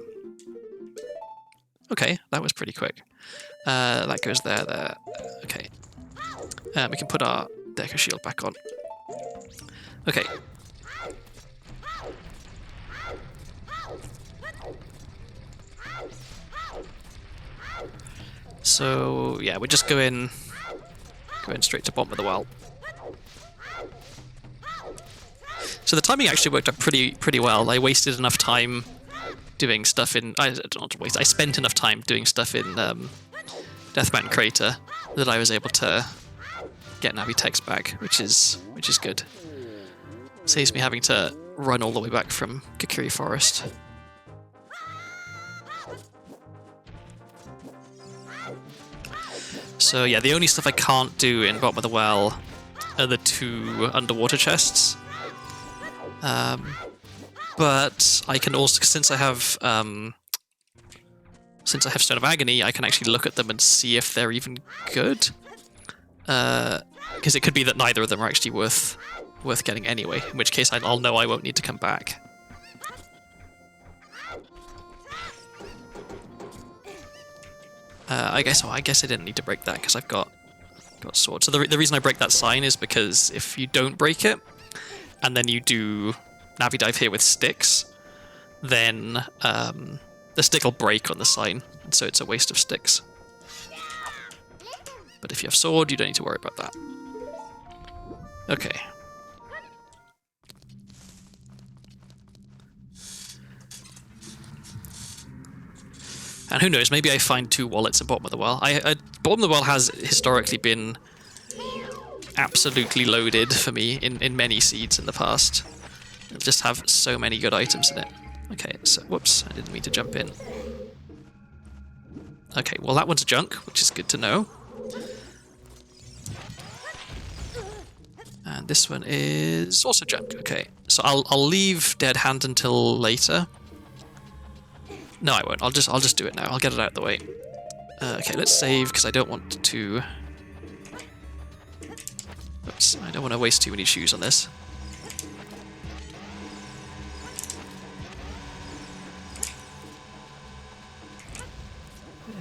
Speaker 1: Okay, that was pretty quick. That goes there. Okay. We can put our Deco Shield back on. Okay. So, yeah, we're just going straight to bottom of the well. So the timing actually worked out pretty well. I wasted enough time doing stuff in... I spent enough time doing stuff in Death Mountain Crater that I was able to get Navi text back, which is good. Saves me having to run all the way back from Kakiri Forest. So yeah, the only stuff I can't do in bottom of the well are the 2 underwater chests. But I can also, since I have Stone of Agony, I can actually look at them and see if they're even good. Because it could be that neither of them are actually worth getting anyway. In which case, I'll know I won't need to come back. I guess I didn't need to break that because I've got sword. So the reason I break that sign is because if you don't break it, and then you do Navi dive here with sticks, then the stick will break on the sign, and so it's a waste of sticks. But if you have sword, you don't need to worry about that. Okay. And who knows, maybe I find 2 wallets at bottom of the well. Bottom of the well has historically been absolutely loaded for me in many seeds in the past. It'll just have so many good items in it. Okay, so whoops, I didn't mean to jump in. Okay, well that one's junk, which is good to know. And this one is also junk. Okay, so I'll leave Dead Hand until later. No, I won't. I'll just do it now. I'll get it out of the way. Okay, let's save because I don't want to. Oops, I don't want to waste too many shoes on this.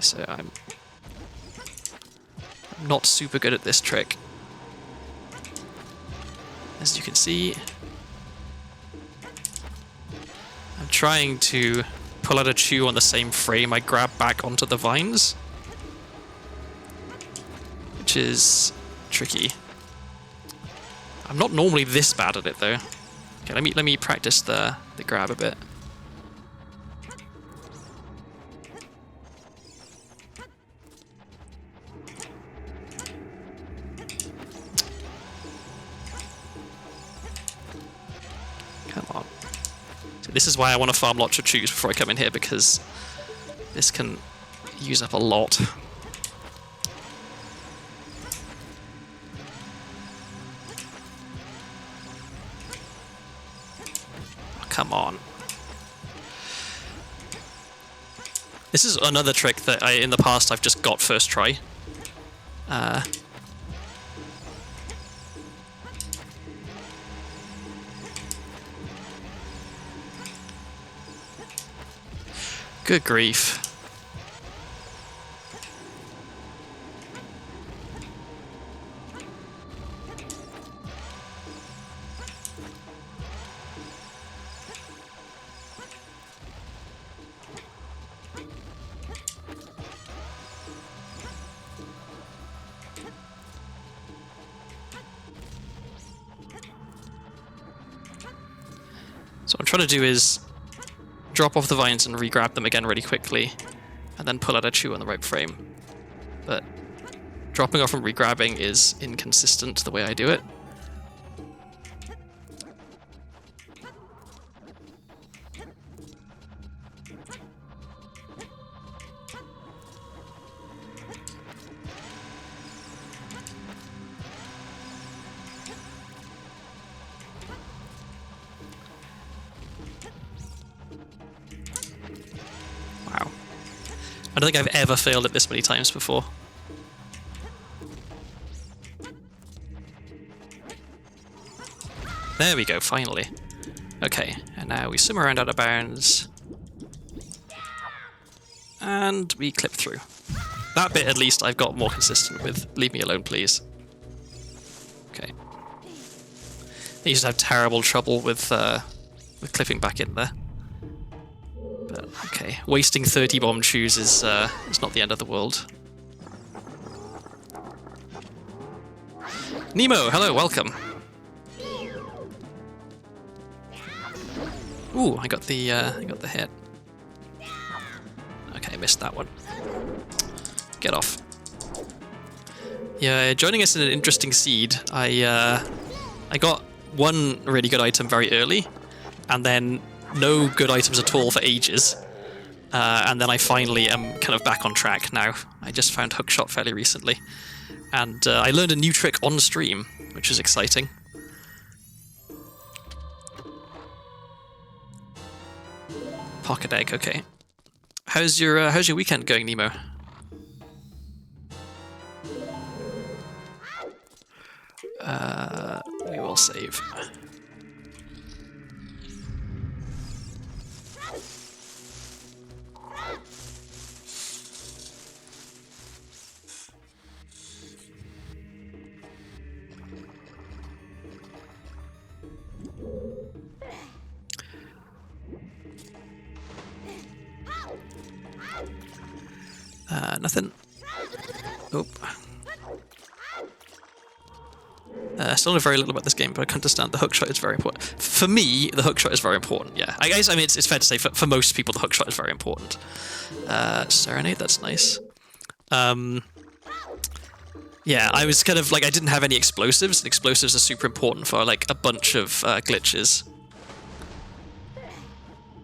Speaker 1: So I'm not super good at this trick. As you can see, I'm trying to pull out a chew on the same frame, I grab back onto the vines, which is tricky. I'm not normally this bad at it though. Okay, let me practice the grab a bit. Come on. So this is why I want to farm lots of chews before I come in here, because this can use up a lot. Come on. This is another trick that in the past I've just got first try. Good grief. So what I'm trying to do is drop off the vines and re-grab them again really quickly, and then pull out a chew on the right frame. But dropping off and re-grabbing is inconsistent the way I do it. I don't think I've ever failed it this many times before. There we go, finally. Okay, and now we swim around out of bounds. And we clip through. That bit, at least, I've got more consistent with. Leave me alone, please. Okay. I used to have terrible trouble with clipping back in there. But, okay, wasting 30 bomb chews is not the end of the world. Nemo, hello, welcome. Ooh, I got the hit. Okay, I missed that one. Get off. Yeah, joining us in an interesting seed. I got one really good item very early, and then no good items at all for ages. And then I finally am kind of back on track now. I just found hookshot fairly recently. And I learned a new trick on stream, which is exciting. Pocket egg, okay. How's your weekend going, Nemo? We will save. Nothing. Oop. Still know very little about this game, but I can understand the hookshot is very important. For me, the hookshot is very important, yeah. I guess, I mean, it's fair to say, for most people, the hookshot is very important. Serenade, that's nice. Yeah, I was kind of, like, I didn't have any explosives, and explosives are super important for, like, a bunch of glitches.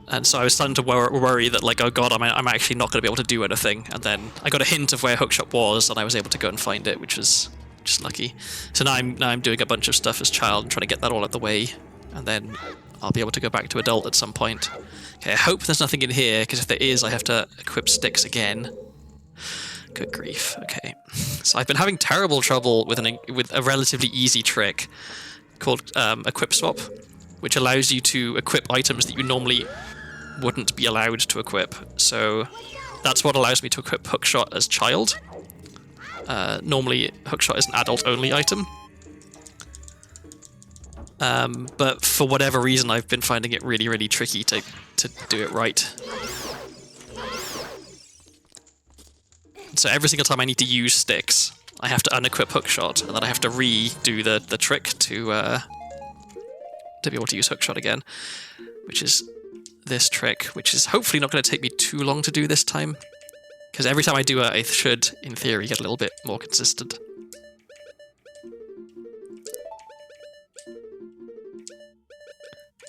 Speaker 1: And so I was starting to worry that, like, oh god, I'm actually not going to be able to do anything. And then I got a hint of where hookshot was, and I was able to go and find it, which was just lucky. So now I'm doing a bunch of stuff as child and trying to get that all out of the way, and then I'll be able to go back to adult at some point. Okay, I hope there's nothing in here, because if there is, I have to equip sticks again. Good grief. Okay, so I've been having terrible trouble with a relatively easy trick called equip swap, which allows you to equip items that you normally wouldn't be allowed to equip. So that's what allows me to equip hookshot as child. Normally, hookshot is an adult-only item. But for whatever reason, I've been finding it really, really tricky to do it right. So every single time I need to use sticks, I have to unequip hookshot, and then I have to redo the trick to be able to use hookshot again, which is this trick, which is hopefully not going to take me too long to do this time, because every time I do it, I should, in theory, get a little bit more consistent.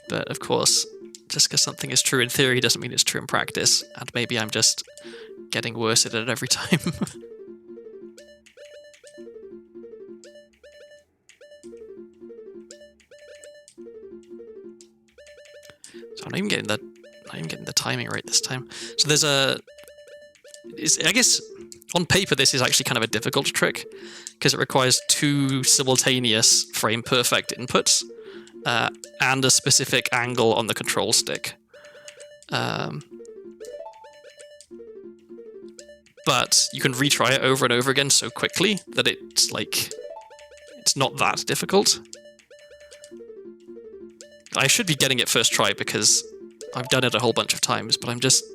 Speaker 1: But of course, just because something is true in theory doesn't mean it's true in practice, and maybe I'm just getting worse at it every time. So I'm not even getting the timing right this time. So there's I guess on paper this is actually kind of a difficult trick because it requires 2 simultaneous frame perfect inputs and a specific angle on the control stick. But you can retry it over and over again so quickly that it's not that difficult. I should be getting it first try because I've done it a whole bunch of times, but I'm just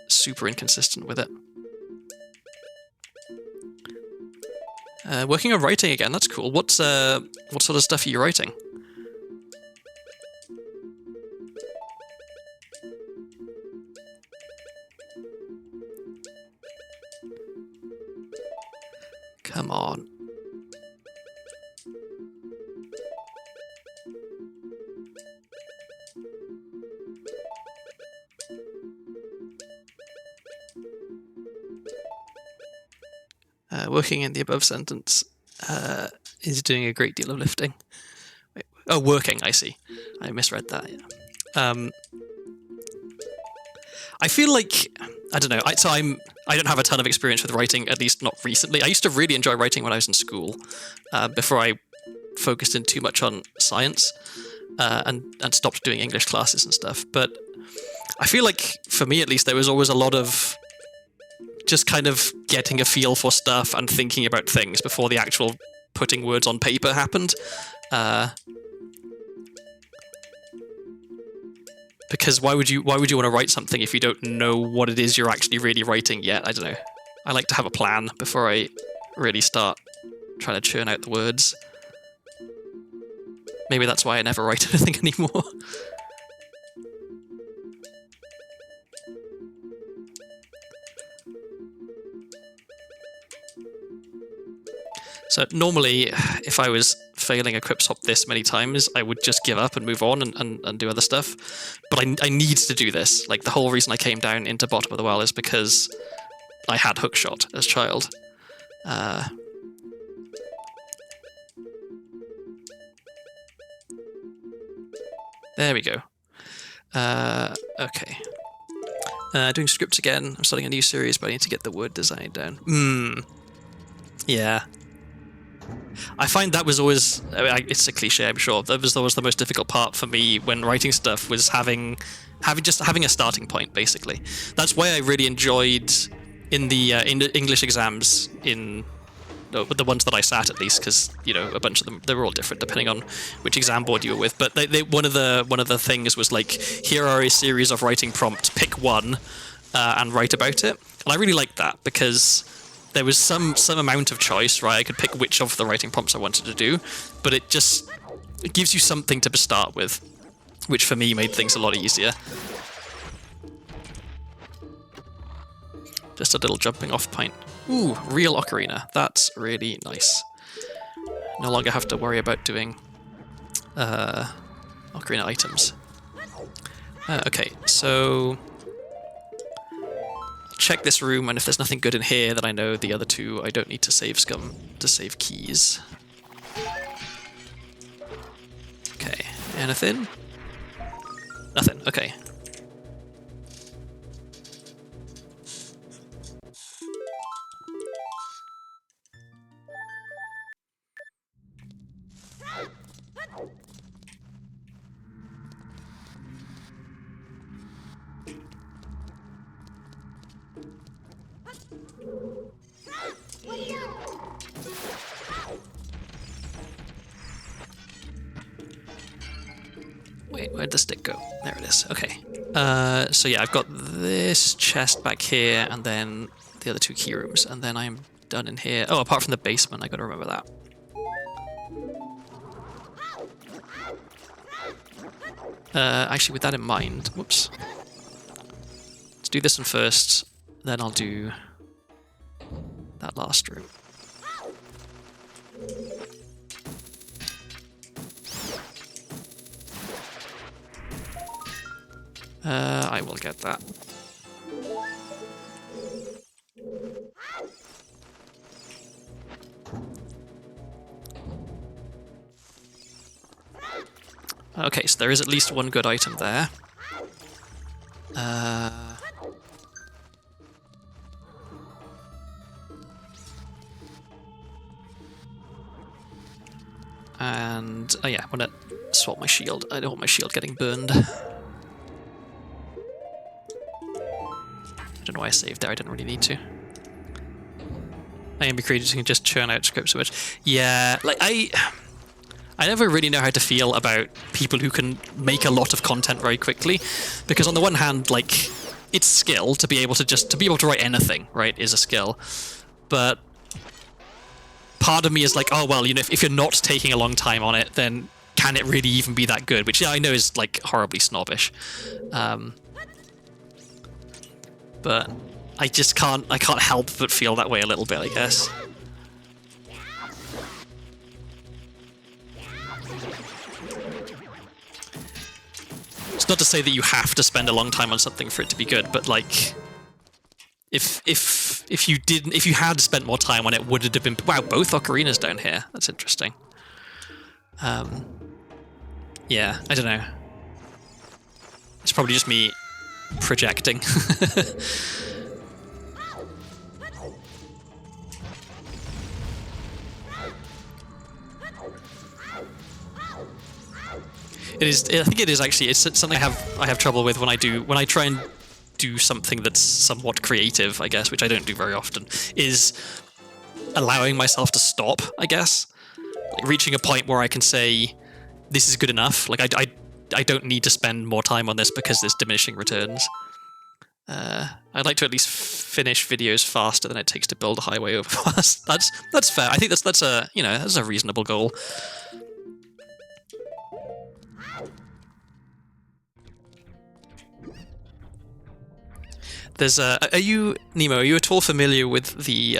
Speaker 1: super inconsistent with it. Working on writing again, that's cool. What sort of stuff are you writing? Come on. Working in the above sentence is doing a great deal of lifting. Wait, oh, working, I see. I misread that. Yeah. I feel like, I don't know, I don't have a ton of experience with writing, at least not recently. I used to really enjoy writing when I was in school, before I focused in too much on science and stopped doing English classes and stuff. But I feel like, for me at least, there was always a lot of just kind of getting a feel for stuff and thinking about things before the actual putting words on paper happened. Because why would you want to write something if you don't know what it is you're actually really writing yet? I don't know. I like to have a plan before I really start trying to churn out the words. Maybe that's why I never write anything anymore. So normally, if I was failing a quips hop this many times, I would just give up and move on and do other stuff. But I need to do this. Like, the whole reason I came down into bottom of the well is because I had hookshot as a child. There we go. Okay. Doing scripts again. I'm starting a new series, but I need to get the word design down. Yeah. I find that was always, it's a cliche, I'm sure, that was always the most difficult part for me when writing stuff, was having a starting point, basically. That's why I really enjoyed in the English exams, in the ones that I sat at least, because, you know, a bunch of them, they were all different depending on which exam board you were with, but one of the things was like, here are a series of writing prompts, pick one and write about it. And I really liked that because there was some amount of choice, right? I could pick which of the writing prompts I wanted to do, but it gives you something to start with, which for me made things a lot easier. Just a little jumping off point. Ooh, real Ocarina. That's really nice. No longer have to worry about doing Ocarina items. Okay, so check this room, and if there's nothing good in here, then I know the other two I don't need to save scum to save keys. Okay, anything? Nothing, okay. Wait, where'd the stick go? There it is. Okay. So yeah, I've got this chest back here, and then the other 2 key rooms, and then I'm done in here. Oh, apart from the basement, I gotta remember that. Actually, with that in mind, whoops. Let's do this one first, then I'll do that last room. I will get that. Okay, so there is at least one good item there. And, oh yeah, I'm gonna swap my shield. I don't want my shield getting burned. I don't know why I saved there, I didn't really need to. AMB creators can just churn out scripts so much. Yeah, like, I never really know how to feel about people who can make a lot of content very quickly, because on the one hand, like, it's skill to be able to write anything, right, is a skill. But part of me is like, oh well, you know, if you're not taking a long time on it, then can it really even be that good? Which, yeah, I know is like horribly snobbish. But I just can't help but feel that way a little bit, I guess. It's not to say that you have to spend a long time on something for it to be good, but like, if you had spent more time on it, would it have been? Wow, both ocarinas down here. That's interesting. Yeah, I don't know. It's probably just me projecting. It is. I think it is actually. It's something I have trouble with when I try and do something that's somewhat creative, I guess, which I don't do very often. Is allowing myself to stop, I guess, like reaching a point where I can say, "This is good enough." Like I don't need to spend more time on this because there's diminishing returns. I'd like to at least finish videos faster than it takes to build a highway overpass. That's fair. I think that's a reasonable goal. There's are you, Nemo, are you at all familiar with the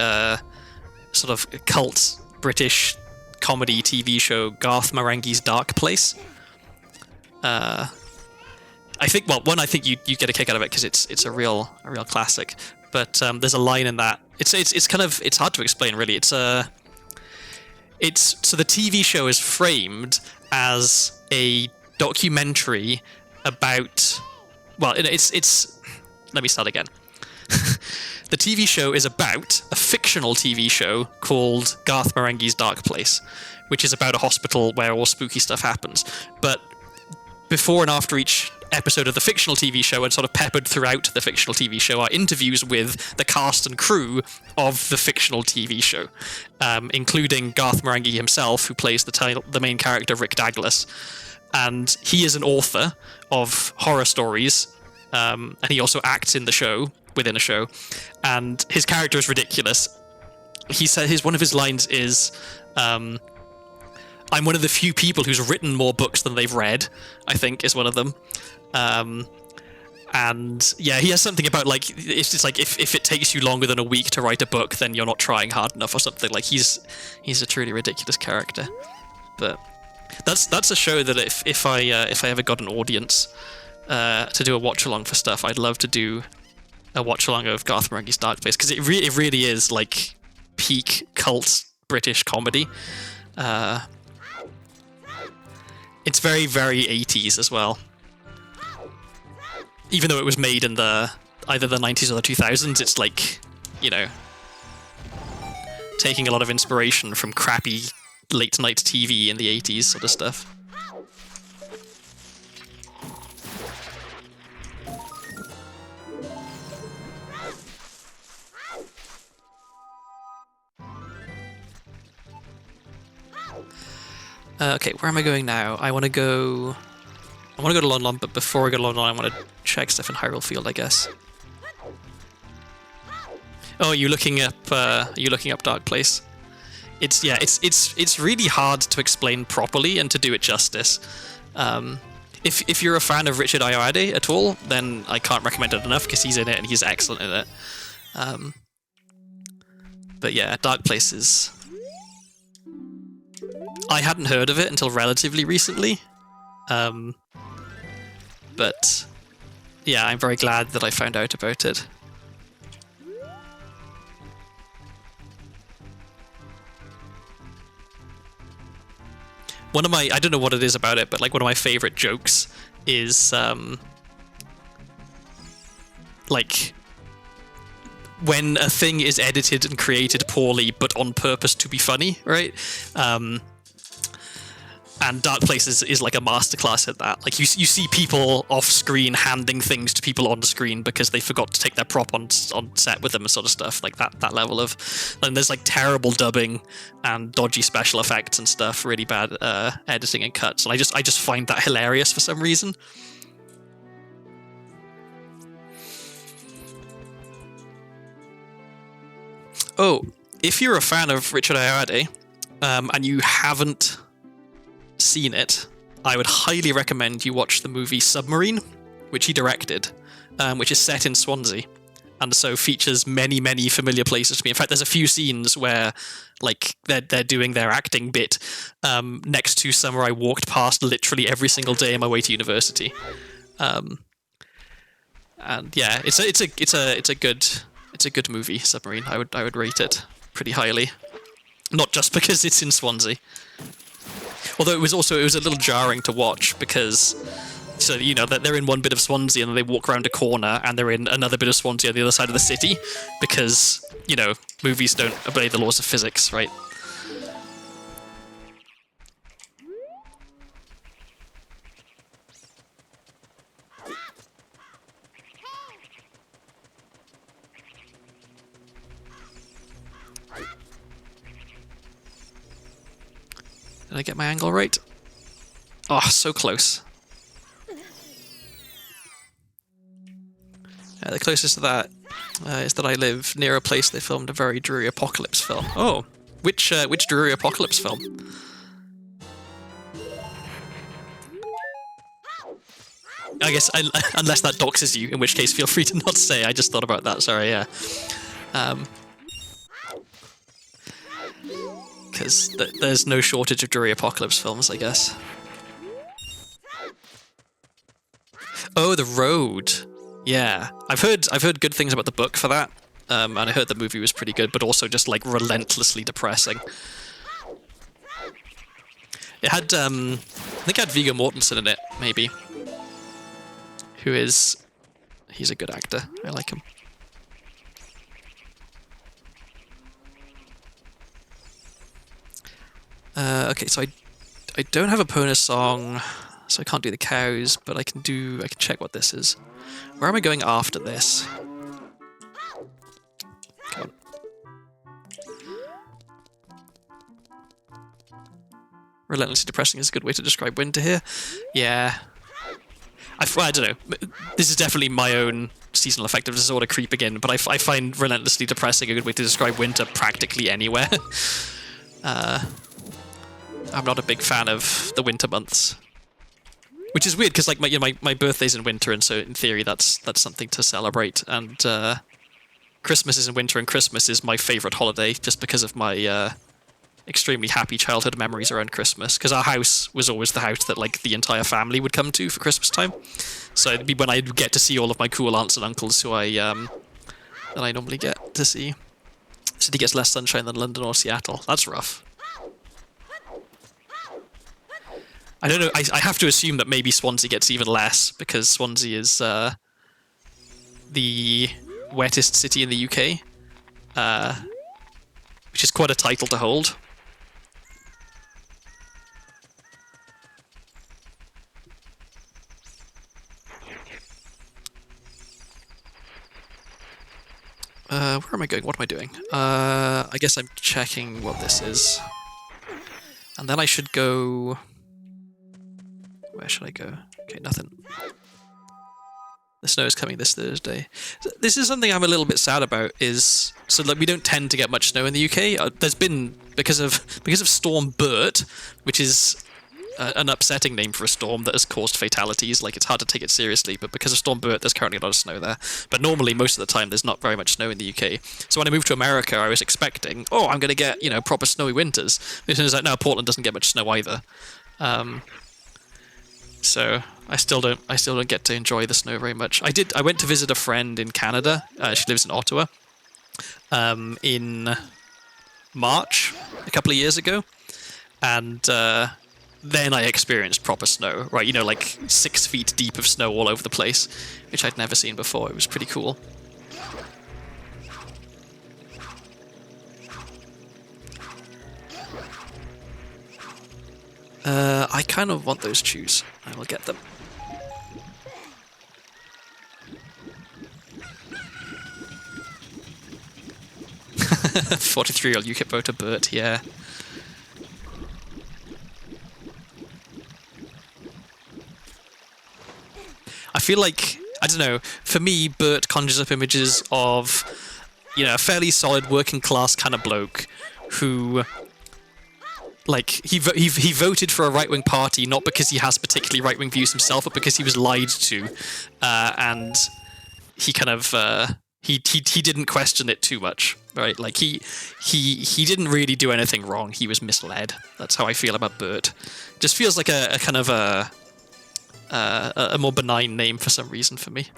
Speaker 1: sort of cult British comedy TV show Garth Marenghi's Dark Place? I think, well, one, I think you get a kick out of it because it's a real classic. But there's a line in that. It's hard to explain, really. So the TV show is framed as a documentary about, well, it's let me start again. The TV show is about a fictional TV show called Garth Marenghi's Dark Place, which is about a hospital where all spooky stuff happens. But before and after each episode of the fictional TV show, and sort of peppered throughout the fictional TV show, are interviews with the cast and crew of the fictional TV show, including Garth Marenghi himself, who plays the main character, Rick Douglas. And he is an author of horror stories, and he also acts in the show, within a show, and his character is ridiculous. He said one of his lines is, I'm one of the few people who's written more books than they've read, I think, is one of them. And yeah, he has something about, like, it's just like, if it takes you longer than a week to write a book, then you're not trying hard enough or something. Like, he's a truly ridiculous character. But that's a show that if I ever got an audience to do a watch along for stuff, I'd love to do a watch along of Garth Marenghi's Dark Place, because it really is like peak cult British comedy. It's very, very 80s as well. Even though it was made in either the 90s or the 2000s, it's like, you know, taking a lot of inspiration from crappy late night TV in the 80s sort of stuff. Okay, where am I going now? I want to go to London, but before I go to London, I want to check stuff in Hyrule Field, I guess. Oh, you looking up? You looking up Dark Place? It's really hard to explain properly and to do it justice. If you're a fan of Richard Ayoade at all, then I can't recommend it enough because he's in it and he's excellent in it. But yeah, Dark Place is... I hadn't heard of it until relatively recently. But yeah, I'm very glad that I found out about it. One of my, I don't know what it is about it, but like one of my favorite jokes is like when a thing is edited and created poorly but on purpose to be funny, right? And Dark Place is like a masterclass at that. Like you see people off screen handing things to people on screen because they forgot to take their prop on set with them and sort of stuff. Like that level of, and there's like terrible dubbing and dodgy special effects and stuff, really bad editing and cuts. And I just find that hilarious for some reason. Oh, if you're a fan of Richard Ayoade, and you haven't seen it, I would highly recommend you watch the movie Submarine, which he directed, which is set in Swansea, and so features many, many familiar places to me. In fact, there's a few scenes where, like, they're doing their acting bit next to somewhere I walked past literally every single day on my way to university. And yeah, it's a good movie, Submarine. I would rate it pretty highly, not just because it's in Swansea. Although it was a little jarring to watch because, so you know, that they're in one bit of Swansea and then they walk around a corner and they're in another bit of Swansea on the other side of the city because, you know, movies don't obey the laws of physics, right? Did I get my angle right? Oh, so close. The closest to that is that I live near a place they filmed a very dreary apocalypse film. Oh, which dreary apocalypse film? I guess, unless that doxes you, in which case feel free to not say. I just thought about that, sorry, yeah. Because there's no shortage of dreary apocalypse films, I guess. Oh, The Road. Yeah, I've heard good things about the book for that, and I heard the movie was pretty good, but also just like relentlessly depressing. It had, I think it had Viggo Mortensen in it, maybe. He's a good actor. I like him. Okay, so I don't have a Pona song, so I can't do the cows, but I can check what this is. Where am I going after this? Come on. Relentlessly depressing is a good way to describe winter here. Yeah. I don't know. This is definitely my own seasonal affective disorder creeping in, but I find relentlessly depressing a good way to describe winter practically anywhere. I'm not a big fan of the winter months, which is weird because like my birthday's in winter, and so in theory that's something to celebrate. And Christmas is in winter, and Christmas is my favorite holiday just because of my extremely happy childhood memories around Christmas. Because our house was always the house that like the entire family would come to for Christmas time. So it'd be when I'd get to see all of my cool aunts and uncles who that I normally get to see. City gets less sunshine than London or Seattle. That's rough. I don't know, I have to assume that maybe Swansea gets even less, because Swansea is the wettest city in the UK, which is quite a title to hold. Where am I going? What am I doing? I guess I'm checking what this is. And then I should go... Where should I go? Okay, nothing. The snow is coming this Thursday. This is something I'm a little bit sad about. Is so like we don't tend to get much snow in the UK. There's been because of Storm Bert, which is an upsetting name for a storm that has caused fatalities. Like, it's hard to take it seriously, but because of Storm Bert, there's currently a lot of snow there. But normally, most of the time, there's not very much snow in the UK. So when I moved to America, I was expecting, I'm going to get, proper snowy winters. It turns out, no, Portland doesn't get much snow either. So I still don't get to enjoy the snow very much. I went to visit a friend in Canada. She lives in Ottawa. In March, a couple of years ago, and then I experienced proper snow, right? Like 6 feet deep of snow all over the place, which I'd never seen before. It was pretty cool. I kind of want those chews. I will get them. "43-year-old UKIP voter Bert," yeah. I feel like, I don't know, for me, Bert conjures up images of, a fairly solid working class kind of bloke who, like, he voted for a right-wing party not because he has particularly right-wing views himself, but because he was lied to, and he kind of he didn't question it too much, right? Like he didn't really do anything wrong. He was misled. That's how I feel about Bert. Just feels like a kind of a more benign name for some reason for me.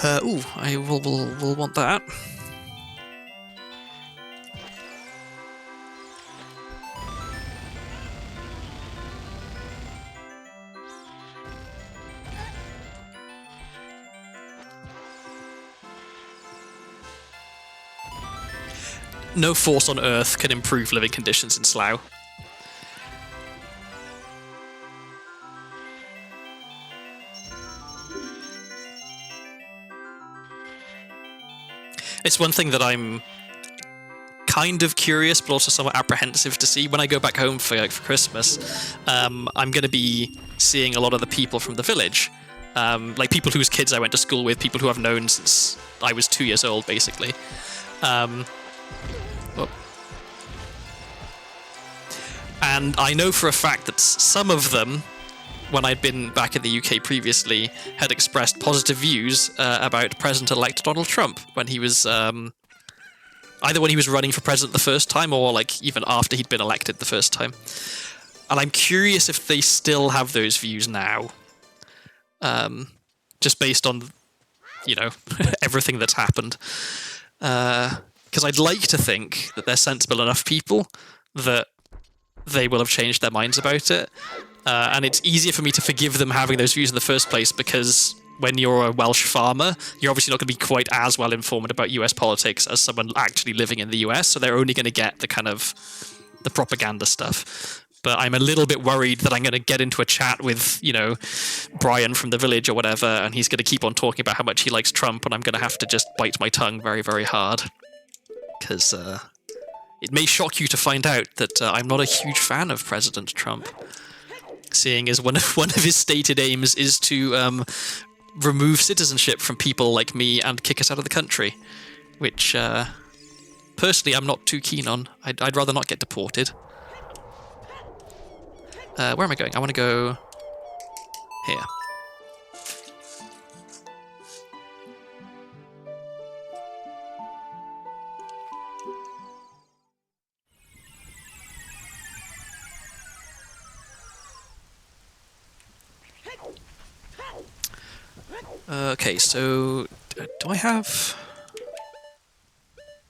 Speaker 1: I will want that. No force on Earth can improve living conditions in Slough. It's one thing that I'm kind of curious, but also somewhat apprehensive to see. When I go back home for Christmas, I'm going to be seeing a lot of the people from the village. Like people whose kids I went to school with, people who I've known since I was 2 years old, basically. And I know for a fact that some of them, when I'd been back in the UK previously, had expressed positive views about President-elect Donald Trump when he was either when he was running for president the first time or like even after he'd been elected the first time. And I'm curious if they still have those views now, just based on everything that's happened. Because I'd like to think that they're sensible enough people that they will have changed their minds about it. And it's easier for me to forgive them having those views in the first place because when you're a Welsh farmer, you're obviously not going to be quite as well informed about US politics as someone actually living in the US, so they're only going to get the kind of the propaganda stuff. But I'm a little bit worried that I'm going to get into a chat with, Brian from the village or whatever, and he's going to keep on talking about how much he likes Trump, and I'm going to have to just bite my tongue very, very hard. Because it may shock you to find out that I'm not a huge fan of President Trump, seeing as one of his stated aims is to remove citizenship from people like me and kick us out of the country, which personally I'm not too keen on. I'd rather not get deported. Where am I going? I want to go here. Okay, so do I have...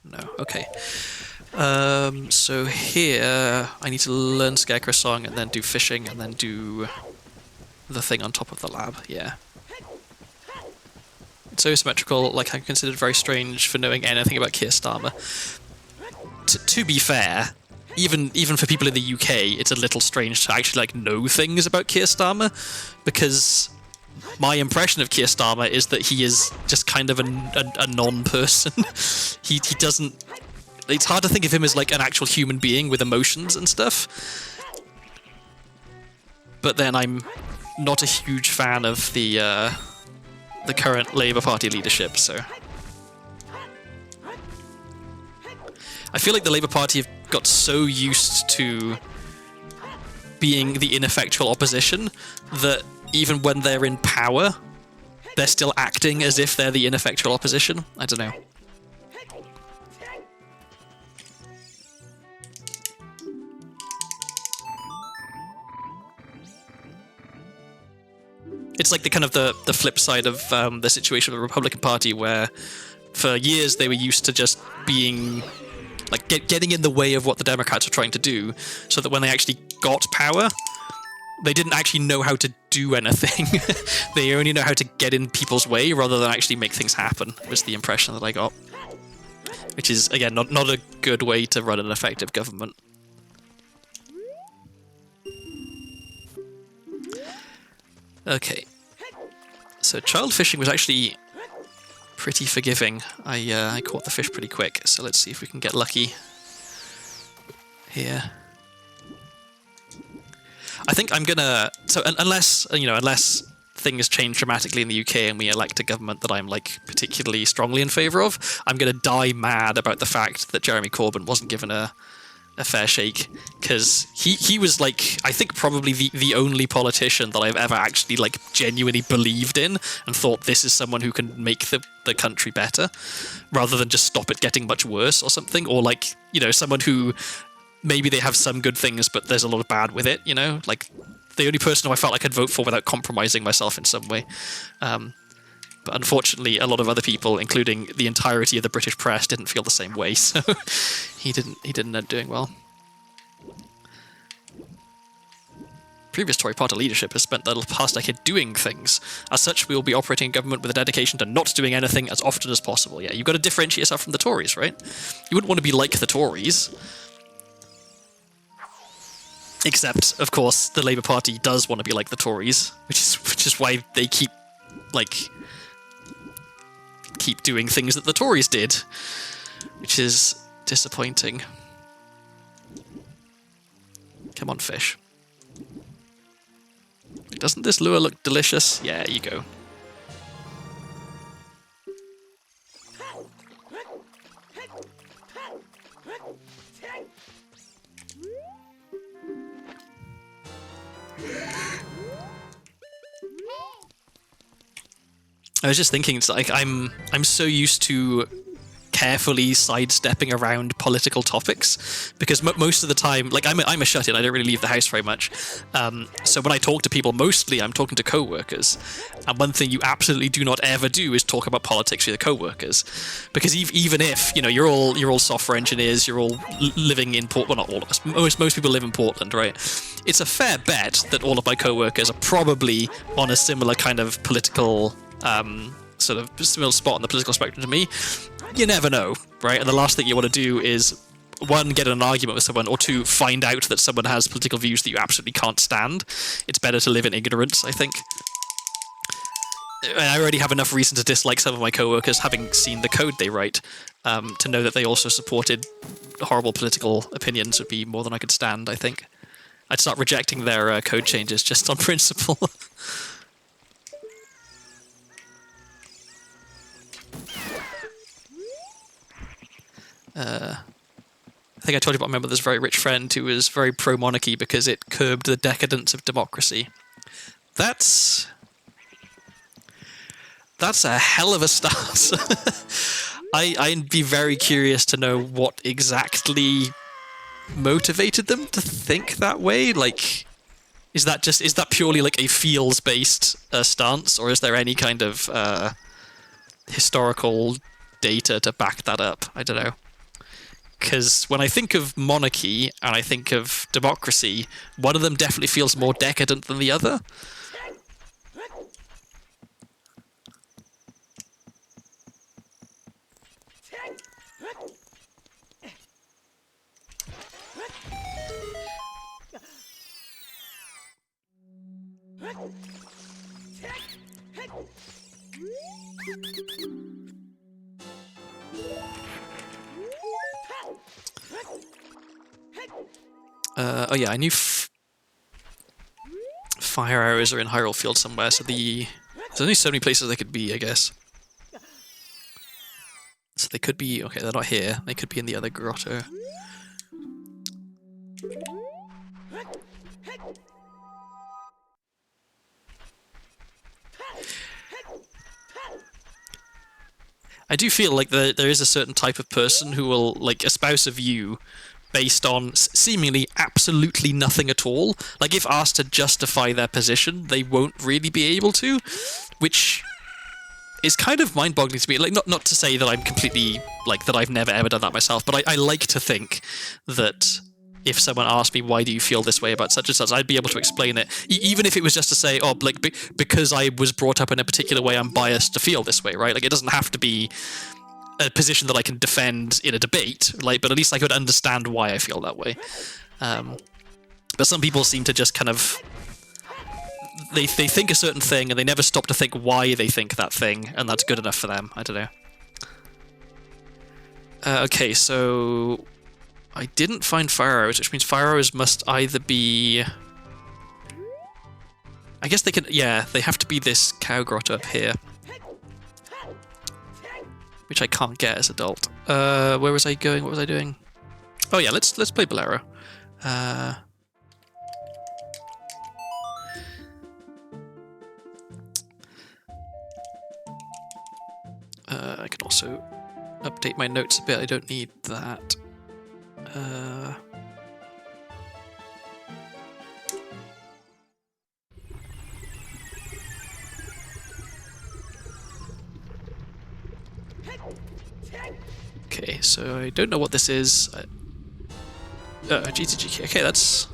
Speaker 1: No, okay. So here I need to learn Scarecrow Song and then do fishing and then do the thing on top of the lab, yeah. It's so symmetrical, like I'm considered very strange for knowing anything about Keir Starmer. To be fair, even for people in the UK, it's a little strange to actually know things about Keir Starmer, because my impression of Keir Starmer is that he is just kind of a non-person. he doesn't it's hard to think of him as like an actual human being with emotions and stuff. But then I'm not a huge fan of the current Labour Party leadership, so I feel like the Labour Party have got so used to being the ineffectual opposition that even when they're in power, they're still acting as if they're the ineffectual opposition. I don't know. It's like the kind of the flip side of the situation of the Republican Party, where for years they were used to just being like getting in the way of what the Democrats were trying to do, so that when they actually got power, they didn't actually know how to do anything. They only know how to get in people's way rather than actually make things happen, was the impression that I got. Which is, again, not a good way to run an effective government. Okay. So child fishing was actually pretty forgiving. I caught the fish pretty quick, so let's see if we can get lucky here. I think I'm gonna... So unless things change dramatically in the UK and we elect a government that I'm like particularly strongly in favour of, I'm gonna die mad about the fact that Jeremy Corbyn wasn't given a fair shake, because he was like, I think probably the only politician that I've ever actually like genuinely believed in and thought this is someone who can make the country better rather than just stop it getting much worse or something, or like, you know, someone who maybe they have some good things but there's a lot of bad with it, you know, like the only person who I felt like I could vote for without compromising myself in some way. But unfortunately, a lot of other people, including the entirety of the British press, didn't feel the same way, so he didn't end up doing well. Previous Tory party leadership has spent the past decade doing things. As such, we will be operating a government with a dedication to not doing anything as often as possible. Yeah, you've got to differentiate yourself from the Tories, right? You wouldn't want to be like the Tories. Except, of course, the Labour Party does want to be like the Tories, which is why they keep doing things that the Tories did, which is disappointing. Come on, fish. Doesn't this lure look delicious? Yeah, you go. I was just thinking, it's like I'm so used to carefully sidestepping around political topics, because most of the time, like I'm a shut-in, I don't really leave the house very much. So when I talk to people, mostly I'm talking to co-workers, and one thing you absolutely do not ever do is talk about politics with your co-workers, because even if, you know, you're all software engineers, you're all living in Portland, well, not all of us, most people live in Portland, right? It's a fair bet that all of my co-workers are probably on a similar kind of political sort of similar spot on the political spectrum to me. You never know, right? And the last thing you want to do is, one, get in an argument with someone, or two, find out that someone has political views that you absolutely can't stand. It's better to live in ignorance, I think. I already have enough reason to dislike some of my co-workers, having seen the code they write, to know that they also supported horrible political opinions would be more than I could stand, I think. I'd start rejecting their code changes just on principle. I think I told you about, I remember this very rich friend who was very pro-monarchy because it curbed the decadence of democracy. That's a hell of a start. I'd be very curious to know what exactly motivated them to think that way. Like, is that purely like a feels-based stance, or is there any kind of historical data to back that up? I don't know. Because when I think of monarchy and I think of democracy, one of them definitely feels more decadent than the other. Oh yeah, I knew fire arrows are in Hyrule Field somewhere, so there's only so many places they could be, I guess. So they could be, okay, they're not here. They could be in the other grotto. I do feel like there is a certain type of person who will, like, espouse a view based on seemingly absolutely nothing at all. Like, if asked to justify their position, they won't really be able to, which is kind of mind-boggling to me. Like, not to say that I'm completely, like, that I've never ever done that myself, but I like to think that if someone asked me, why do you feel this way about such and such, I'd be able to explain it, even if it was just to say, oh, like, because I was brought up in a particular way, I'm biased to feel this way, right? Like, it doesn't have to be a position that I can defend in a debate, like, but at least I could understand why I feel that way. But some people seem to just kind of... They think a certain thing, and they never stop to think why they think that thing, and that's good enough for them. I don't know. Okay, so... I didn't find fire arrows, which means fire arrows must either be... I guess they can... Yeah, they have to be this cow grotto up here. Which I can't get as adult. Where was I going? What was I doing? Oh yeah, let's play Bolero. I can also update my notes a bit. I don't need that. Okay, so I don't know what this is. G2G. Okay, that's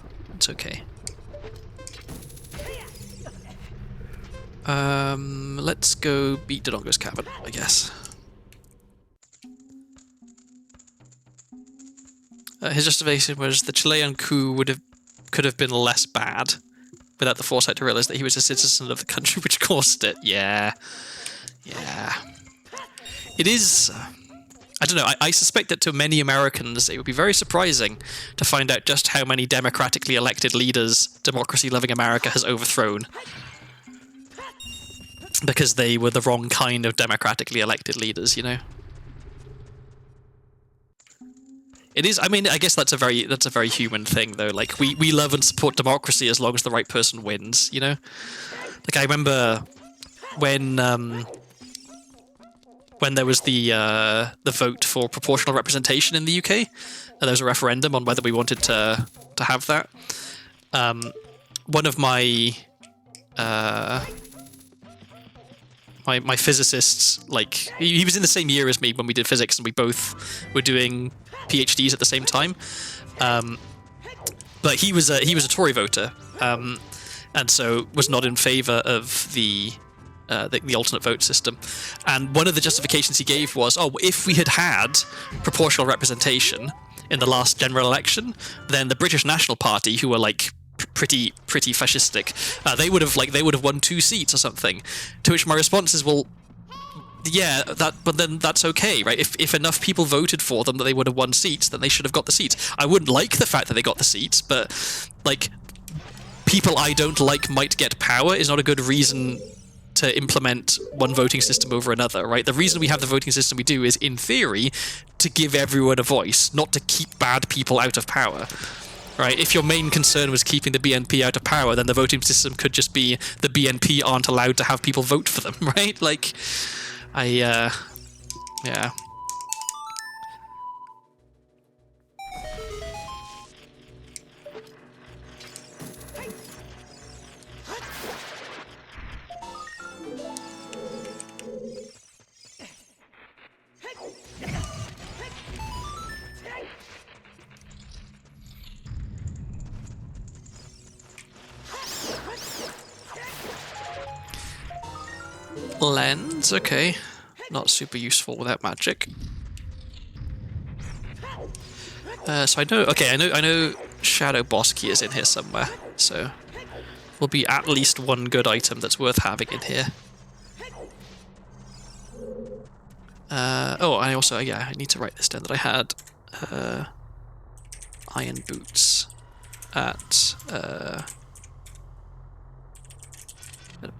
Speaker 1: okay. Let's go beat Dodongo's Cavern, I guess. His justification was the Chilean coup could have been less bad without the foresight to realize that he was a citizen of the country which caused it. Yeah. It is... I don't know, I suspect that to many Americans it would be very surprising to find out just how many democratically elected leaders democracy-loving America has overthrown. Because they were the wrong kind of democratically elected leaders, you know? It is, I mean, I guess that's a very human thing, though. Like, we love and support democracy as long as the right person wins, you know? Like, I remember when there was the vote for proportional representation in the UK, and there was a referendum on whether we wanted to have that. One of my my physicists, like, he was in the same year as me when we did physics, and we both were doing PhDs at the same time. But he was a Tory voter, and so was not in favour of the alternate vote system. And one of the justifications he gave was, oh, if we had proportional representation in the last general election, then the British National Party, who were like pretty fascistic, they would have won 2 seats or something. To which my response is, well, yeah, but then that's okay, right? If enough people voted for them that they would have won seats, then they should have got the seats. I wouldn't like the fact that they got the seats, but like, people I don't like might get power is not a good reason to implement one voting system over another, right? The reason we have the voting system we do is, in theory, to give everyone a voice, not to keep bad people out of power, right? If your main concern was keeping the BNP out of power, then the voting system could just be the BNP aren't allowed to have people vote for them, right? Like, yeah. Lens, okay. Not super useful without magic. So I know Shadow Boss Key is in here somewhere, so will be at least one good item that's worth having in here. I also, I need to write this down that I had iron boots. at a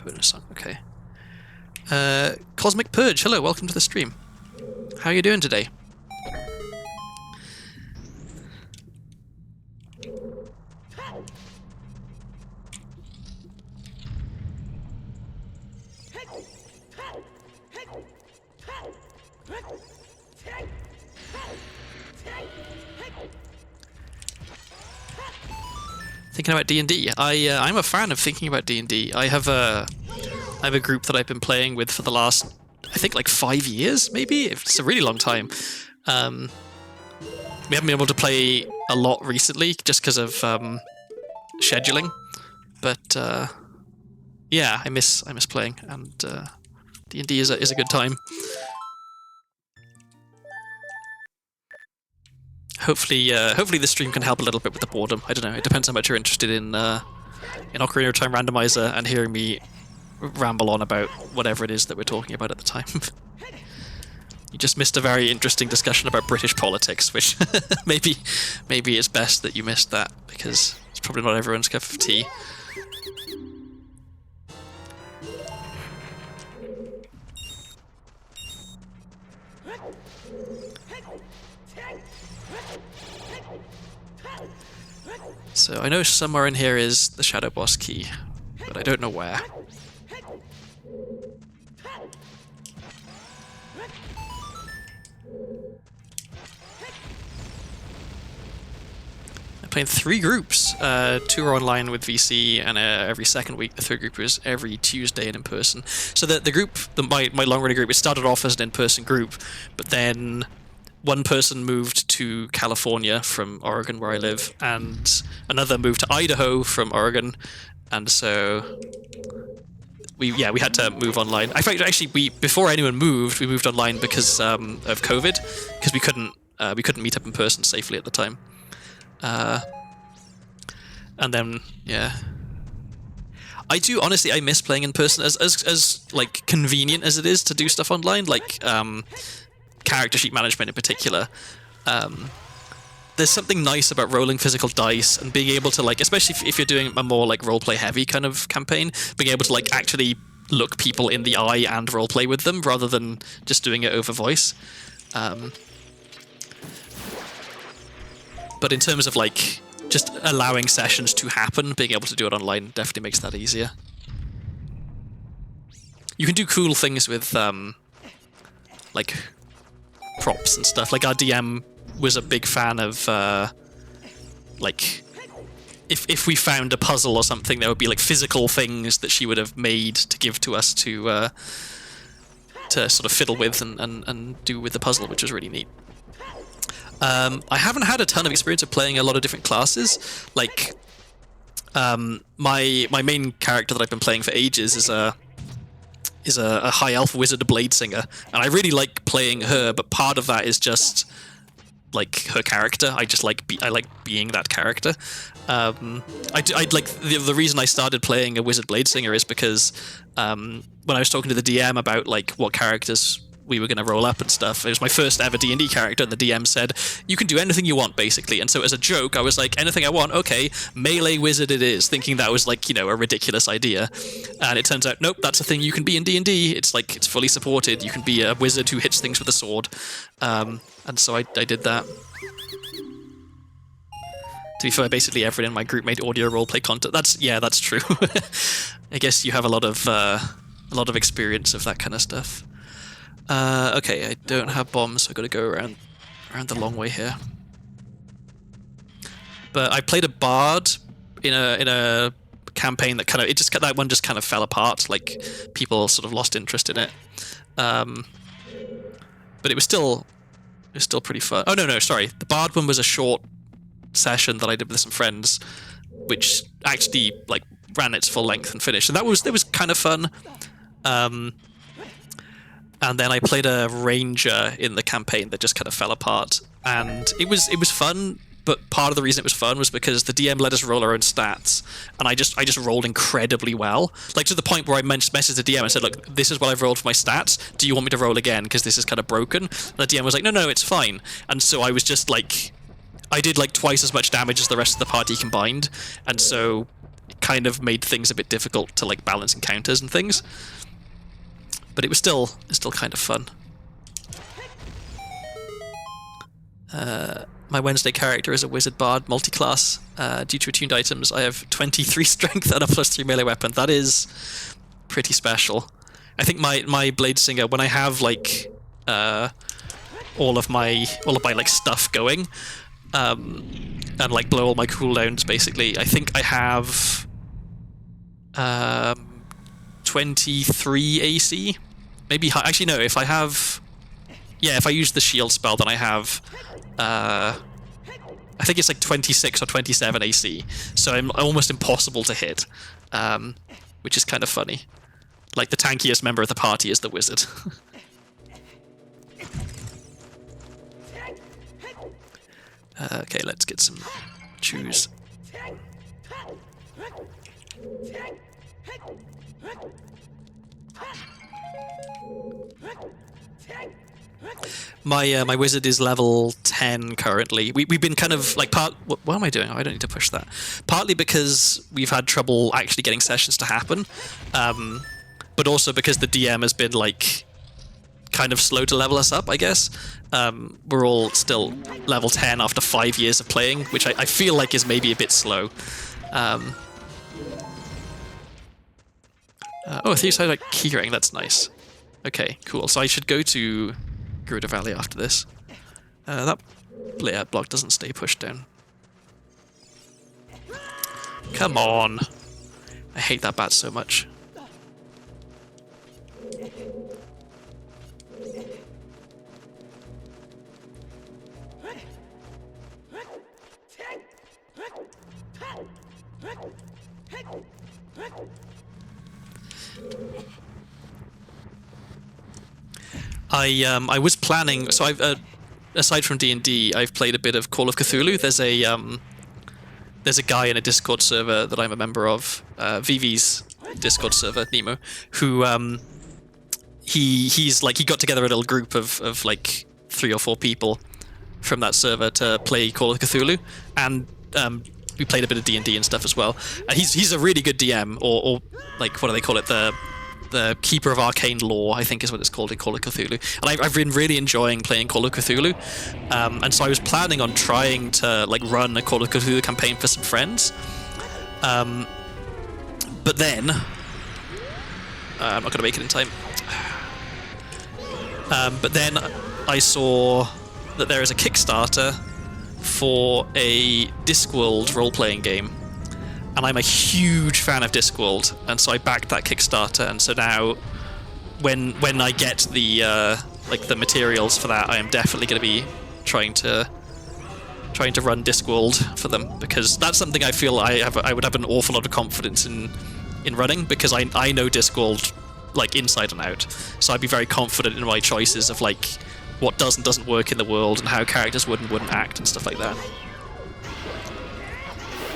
Speaker 1: bonus song. Okay. Cosmic Purge, hello, welcome to the stream. How are you doing today? Thinking about D&D. I'm a fan of thinking about D&D. I have a group that I've been playing with for the last, I think, like 5 years, maybe? It's a really long time. We haven't been able to play a lot recently just because of scheduling. But yeah, I miss playing, and D&D is a good time. Hopefully the stream can help a little bit with the boredom. I don't know. It depends how much you're interested in Ocarina of Time Randomizer and hearing me ramble on about whatever it is that we're talking about at the time. You just missed a very interesting discussion about British politics, which maybe it's best that you missed that, because it's probably not everyone's cup of tea. So I know somewhere in here is the Shadow Boss key, but I don't know where. I'm playing 3 groups. 2 are online with VC, and every second week the 3rd group is every Tuesday and in person. So the group, my long-running group, it started off as an in-person group, but then one person moved to California from Oregon, where I live, and another moved to Idaho from Oregon, and so we had to move online. In fact, actually, before anyone moved, we moved online because of COVID, because we couldn't meet up in person safely at the time. And then I do honestly, I miss playing in person, as like convenient as it is to do stuff online, like character sheet management in particular. There's something nice about rolling physical dice and being able to, like, especially if you're doing a more like roleplay heavy kind of campaign, being able to like actually look people in the eye and roleplay with them rather than just doing it over voice. But in terms of like just allowing sessions to happen, being able to do it online definitely makes that easier. You can do cool things with like props and stuff. Like our DM was a big fan of like if we found a puzzle or something, there would be like physical things that she would have made to give to us to sort of fiddle with and do with the puzzle, which was really neat. I haven't had a ton of experience of playing a lot of different classes. Like my main character that I've been playing for ages is a high elf wizard blade singer, and I really like playing her, but part of that is just like her character. I just like I like being that character. I'd like the reason I started playing a wizard blade singer is because when I was talking to the DM about like what characters we were going to roll up and stuff, it was my first ever D&D character, and the DM said, you can do anything you want, basically. And so as a joke, I was like, anything I want, okay, melee wizard it is, thinking that was like, you know, a ridiculous idea. And it turns out, nope, that's a thing you can be in D&D. It's like, it's fully supported. You can be a wizard who hits things with a sword. And so I did that. To be fair, basically everyone in my group made audio roleplay content. That's true. I guess you have a lot of experience of that kind of stuff. Okay, I don't have bombs, so I've got to go around the long way here. But I played a bard in a campaign that that one just kind of fell apart. Like people sort of lost interest in it. But it was still pretty fun. Oh no, sorry. The bard one was a short session that I did with some friends, which actually like ran its full length and finished, and that was kind of fun. And then I played a ranger in the campaign that just kind of fell apart, and it was fun. But part of the reason it was fun was because the DM let us roll our own stats, and I just rolled incredibly well, like to the point where I messaged the DM and said, "Look, this is what I've rolled for my stats. Do you want me to roll again? Because this is kind of broken." And the DM was like, "No, it's fine." And so I was just like, I did like twice as much damage as the rest of the party combined, and so it kind of made things a bit difficult to like balance encounters and things. But it's still kind of fun. My Wednesday character is a wizard bard multi-class. Due to attuned items, I have 23 strength and a +3 melee weapon. That is pretty special. I think my blade singer, when I have like all of my like stuff going, and like blow all my cooldowns basically, I think I have 23 AC. Maybe actually no. If I use the shield spell, then I have I think it's like 26 or 27 AC. So I'm almost impossible to hit, which is kind of funny. Like the tankiest member of the party is the wizard. Okay, let's get some chews. My wizard is level 10 currently. We've been kind of like what am I doing? Oh, I don't need to push that. Partly because we've had trouble actually getting sessions to happen, but also because the DM has been like kind of slow to level us up, I guess. We're all still level 10 after 5 years of playing, which I feel like is maybe a bit slow. Oh, thieves like keyring, that's nice. Okay, cool. So I should go to Gerudo Valley after this. That layout block doesn't stay pushed down. Come on. I hate that bat so much. I was planning, so I've aside from D&D, I've played a bit of Call of Cthulhu. There's a guy in a Discord server that I'm a member of, VV's Discord server, Nemo, who he got together a little group of like 3 or 4 people from that server to play Call of Cthulhu, and we played a bit of D&D and stuff as well. He's a really good DM, or like, what do they call it, the Keeper of Arcane Lore, I think is what it's called in Call of Cthulhu. And I've been really enjoying playing Call of Cthulhu. And so I was planning on trying to like run a Call of Cthulhu campaign for some friends. But then I'm not going to make it in time. But then I saw that there is a Kickstarter for a Discworld role-playing game. And I'm a huge fan of Discworld, and so I backed that Kickstarter. And so now, when I get the the materials for that, I am definitely going to be trying to run Discworld for them, because that's something I feel I would have an awful lot of confidence in running, because I know Discworld like inside and out. So I'd be very confident in my choices of like what does and doesn't work in the world, and how characters would and wouldn't act and stuff like that.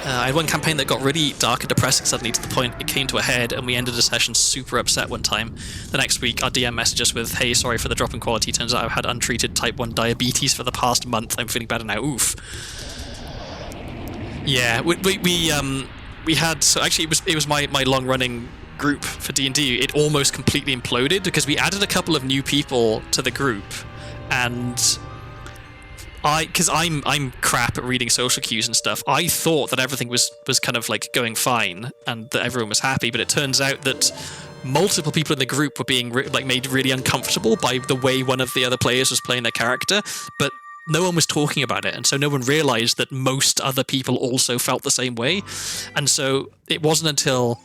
Speaker 1: I had one campaign that got really dark and depressing suddenly, to the point it came to a head, and we ended a session super upset one time. The next week, our DM messaged us with, "Hey, sorry for the drop in quality. Turns out I've had untreated type 1 diabetes for the past month. I'm feeling better now. Oof." Yeah, we had, so actually it was my long running group for D&D. It almost completely imploded because we added a couple of new people to the group, and because I'm crap at reading social cues and stuff, I thought that everything was kind of like going fine and that everyone was happy, but it turns out that multiple people in the group were being made really uncomfortable by the way one of the other players was playing their character, but no one was talking about it, and so no one realized that most other people also felt the same way. And so it wasn't until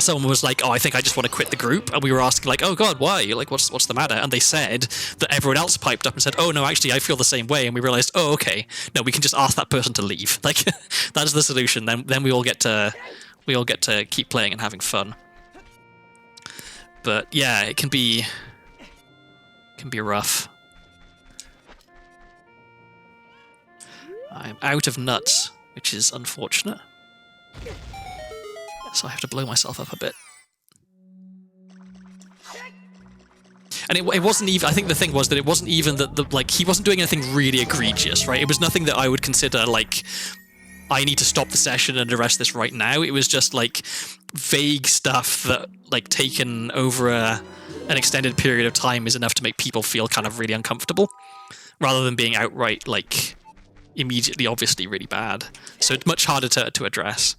Speaker 1: someone was like, "Oh, I think I just want to quit the group," and we were asking like, "Oh God, why? Like, what's the matter?" And they said that everyone else piped up and said, "Oh no, actually, I feel the same way." And we realized, "Oh, okay, no, we can just ask that person to leave. Like, that's the solution. Then we all get to keep playing and having fun." But yeah, it can be rough. I'm out of nuts, which is unfortunate. So I have to blow myself up a bit. And it wasn't even. I think the thing was that it wasn't even that like he wasn't doing anything really egregious, right? It was nothing that I would consider like I need to stop the session and arrest this right now. It was just like vague stuff that like taken over an extended period of time is enough to make people feel kind of really uncomfortable, rather than being outright like immediately obviously really bad. So it's much harder to address.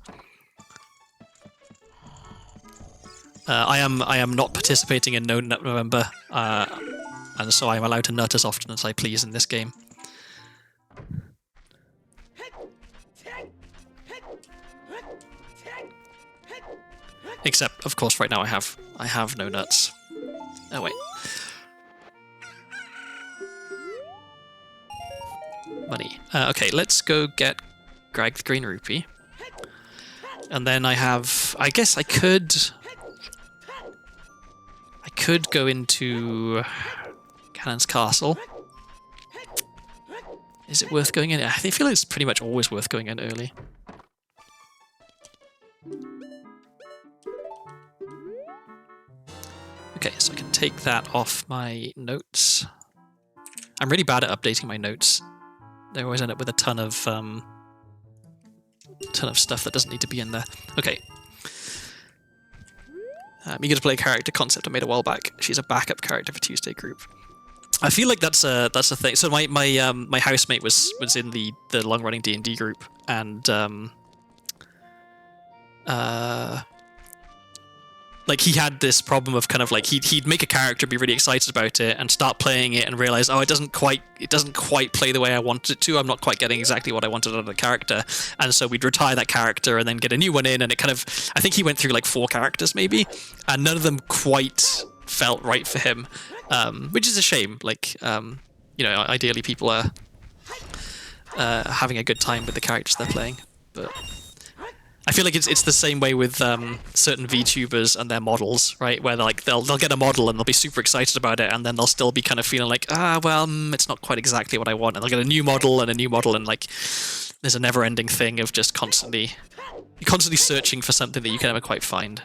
Speaker 1: I am not participating in No Nut November, and so I'm allowed to nut as often as I please in this game. Except, of course, right now I have no nuts. Oh wait. Money. Okay, let's go get Greg the Green Rupee. And then I guess I could go into Ganon's Castle. Is it worth going in? I feel like it's pretty much always worth going in early. Okay, so I can take that off my notes. I'm really bad at updating my notes. They always end up with a ton of stuff that doesn't need to be in there. Okay. Eager to play a character concept I made a while back. She's a backup character for Tuesday group. I feel like that's a thing. So my housemate was in the long running D&D group, and like he had this problem of kind of like he'd make a character, be really excited about it, and start playing it and realize, oh, it doesn't quite play the way I wanted it to. I'm not quite getting exactly what I wanted out of the character, and so we'd retire that character and then get a new one in, and it kind of, I think he went through like 4 characters maybe, and none of them quite felt right for him, which is a shame. Like ideally people are having a good time with the characters they're playing, but I feel like it's the same way with certain VTubers and their models, right? Where they'll get a model and they'll be super excited about it, and then they'll still be kind of feeling like, it's not quite exactly what I want, and they'll get a new model, and like there's a never-ending thing of just constantly searching for something that you can never quite find.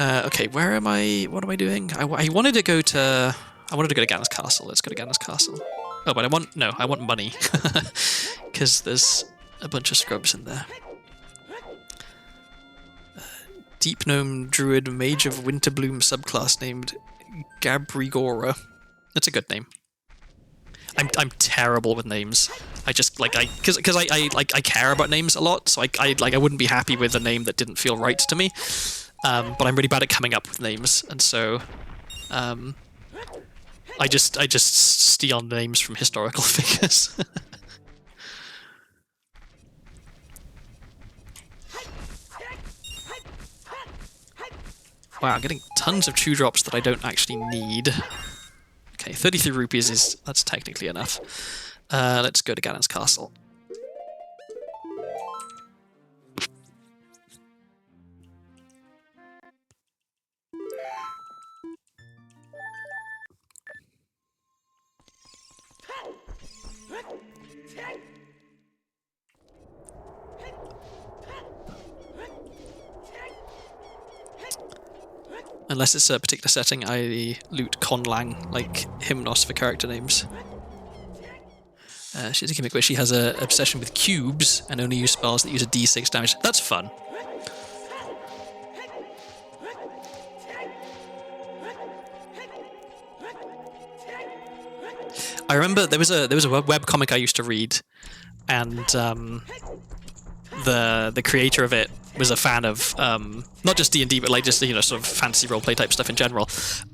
Speaker 1: Okay, where am I? What am I doing? I wanted to go to Ganon's Castle. Let's go to Ganon's Castle. Oh, but I want money because there's a bunch of scrubs in there. Deep Gnome Druid Mage of Winterbloom subclass named Gabrigora. That's a good name. I'm terrible with names. I just because I care about names a lot, so I wouldn't be happy with a name that didn't feel right to me. But I'm really bad at coming up with names, and so I just steal names from historical figures. Wow, I'm getting tons of chew drops that I don't actually need. Okay, 33 rupees that's technically enough. Let's go to Ganon's Castle. Unless it's a particular setting, I loot Conlang, like Hymnos for character names. She's a gimmick where she has an obsession with cubes and only use spells that use a d6 damage. That's fun. I remember there was a webcomic I used to read, and the creator of it was a fan of not just D&D, but like just sort of fantasy roleplay type stuff in general.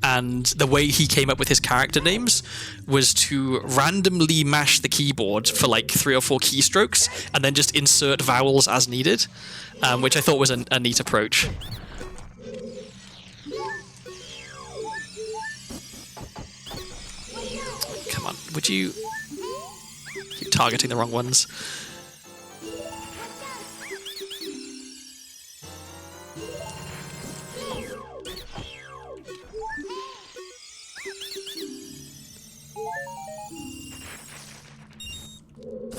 Speaker 1: And the way he came up with his character names was to randomly mash the keyboard for like 3 or 4 keystrokes, and then just insert vowels as needed, which I thought was a neat approach. Come on, would you keep targeting the wrong ones?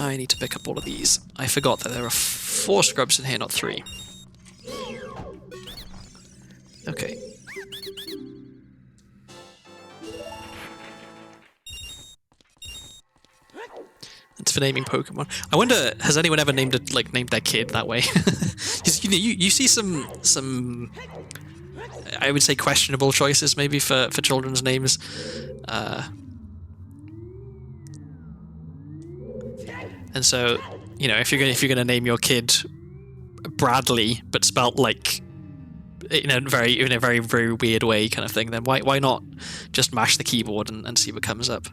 Speaker 1: I need to pick up all of these. I forgot that there are 4 scrubs in here, not 3. Okay. for naming Pokemon. I wonder, has anyone ever named their kid that way? 'Cause, you see some I would say questionable choices maybe for children's names. And so, if you're gonna name your kid Bradley, but spelt like in a very very weird way kind of thing, then why not just mash the keyboard and see what comes up?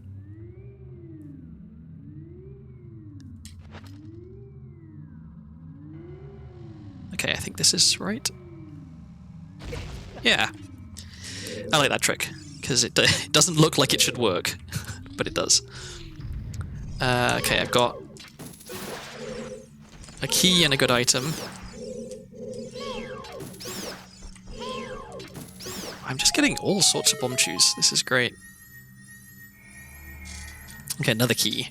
Speaker 1: Okay, I think this is right. Yeah, I like that trick because it doesn't look like it should work, but it does. Okay, I've got a key and a good item. I'm just getting all sorts of bomb chews. This is great. Okay, another key.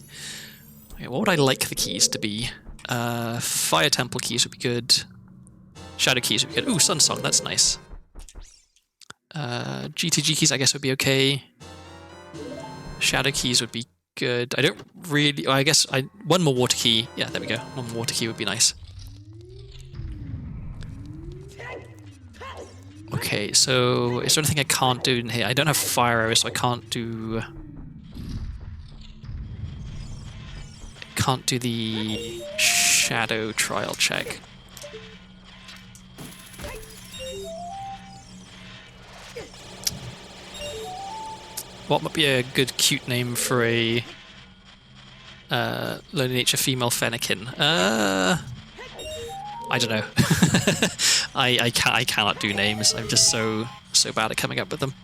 Speaker 1: Okay, what would I like the keys to be? Fire Temple keys would be good. Shadow keys would be good. Ooh, Sun Song, that's nice. GTG keys, I guess, would be okay. Shadow keys would be good. I don't really... I guess one more water key. Yeah, there we go. One more water key would be nice. Okay, so is there anything I can't do in here? I don't have fire arrows, so I can't do... Can't do the shadow trial check. What might be a good cute name for a Lonely Nature female Fennekin? I don't know. I cannot do names. I'm just so bad at coming up with them.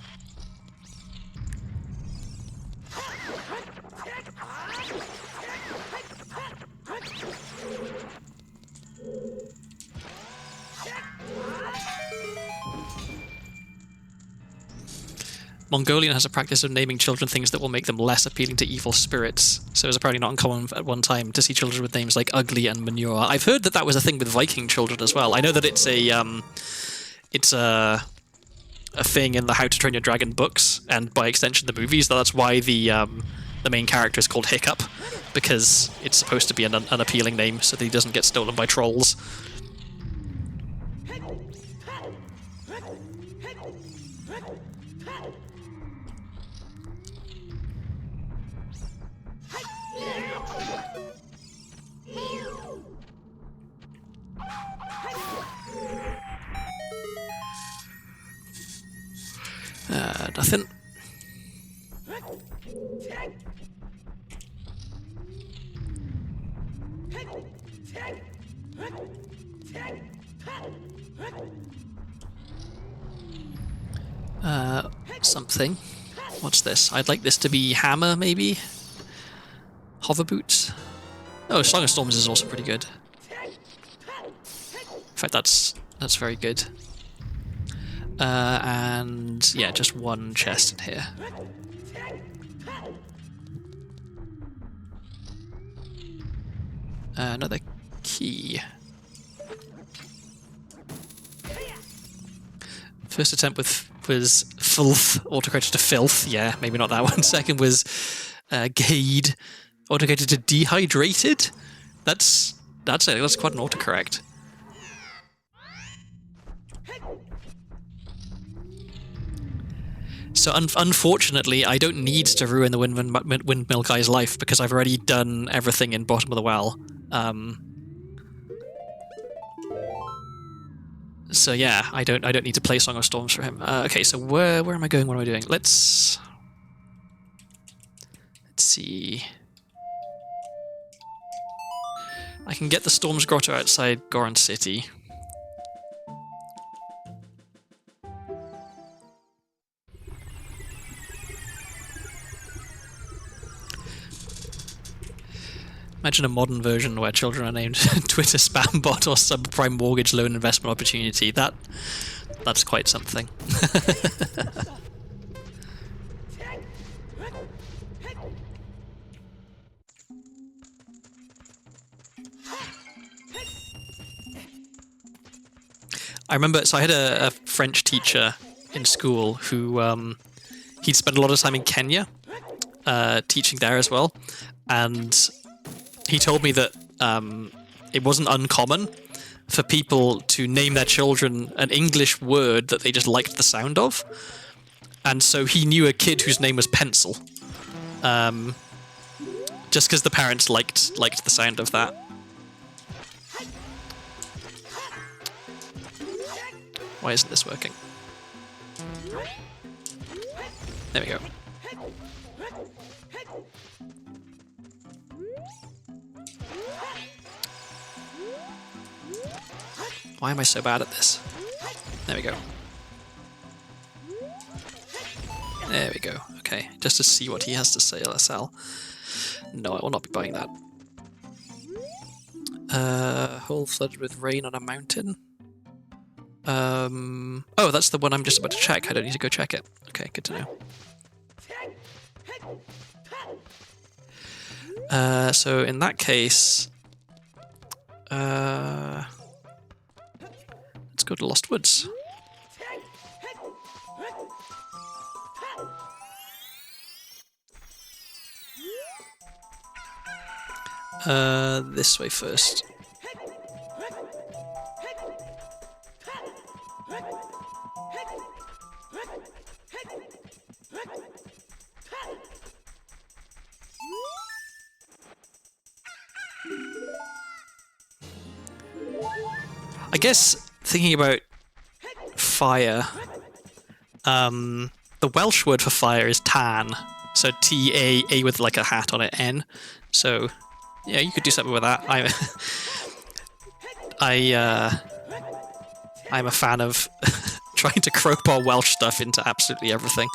Speaker 1: Mongolian has a practice of naming children things that will make them less appealing to evil spirits, so it's apparently not uncommon at one time to see children with names like Ugly and Manure. I've heard that was a thing with Viking children as well. I know that it's a thing in the How to Train Your Dragon books, and by extension the movies. That's why the main character is called Hiccup, because it's supposed to be an unappealing name so that he doesn't get stolen by trolls. Nothing. Something. What's this? I'd like this to be hammer, maybe? Hover boots? Oh, Song of Storms is also pretty good. In fact, that's very good. And yeah, just one chest in here. Another key. First attempt was filth, autocorrected to filth. Yeah, maybe not that one. Second was gade, autocorrected to dehydrated. That's quite an autocorrect. So unfortunately, I don't need to ruin the windmill guy's life because I've already done everything in Bottom of the Well. So yeah, I don't need to play Song of Storms for him. Okay, so where am I going? What am I doing? Let's see. I can get the Storm's Grotto outside Goron City. Imagine a modern version where children are named Twitter spam bot or subprime mortgage loan investment opportunity. That's quite something. I remember, so I had a French teacher in school who he'd spent a lot of time in Kenya teaching there as well, and he told me that it wasn't uncommon for people to name their children an English word that they just liked the sound of. And so he knew a kid whose name was Pencil. Just because the parents liked the sound of that. Why isn't this working? There we go. Why am I so bad at this? There we go. There we go. Okay, just to see what he has to say, LSL. No, I will not be buying that. Hole flooded with rain on a mountain. Oh, that's the one I'm just about to check. I don't need to go check it. Okay, good to know. So in that case, let's go to Lost Woods. This way first. I guess thinking about fire, the Welsh word for fire is tan, so T-A with like a hat on it, N. So yeah, you could do something with that. I'm a fan of trying to crowbar Welsh stuff into absolutely everything.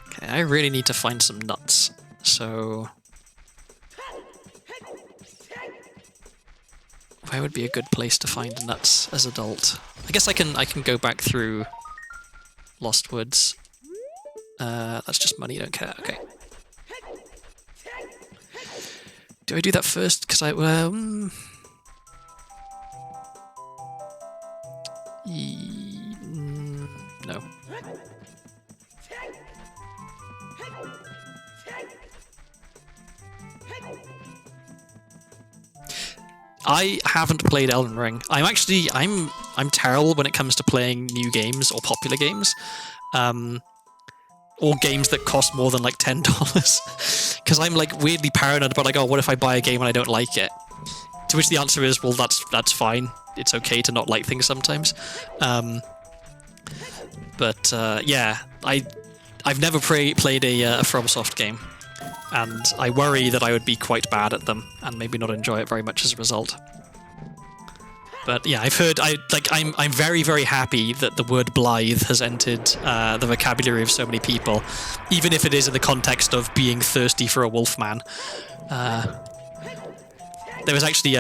Speaker 1: Okay, I really need to find some nuts. So where would be a good place to find nuts as adult? I guess I can go back through Lost Woods. That's just money, don't care. Okay. Do I do that first? Because no. I haven't played Elden Ring. I'm terrible when it comes to playing new games or popular games. Or games that cost more than like $10. Because I'm like weirdly paranoid about like, oh, what if I buy a game and I don't like it? To which the answer is, well, that's fine. It's okay to not like things sometimes. But yeah, I've never played a FromSoft game, and I worry that I would be quite bad at them and maybe not enjoy it very much as a result. But yeah, I've heard. I'm very, very happy that the word blithe has entered the vocabulary of so many people, even if it is in the context of being thirsty for a wolfman. There was actually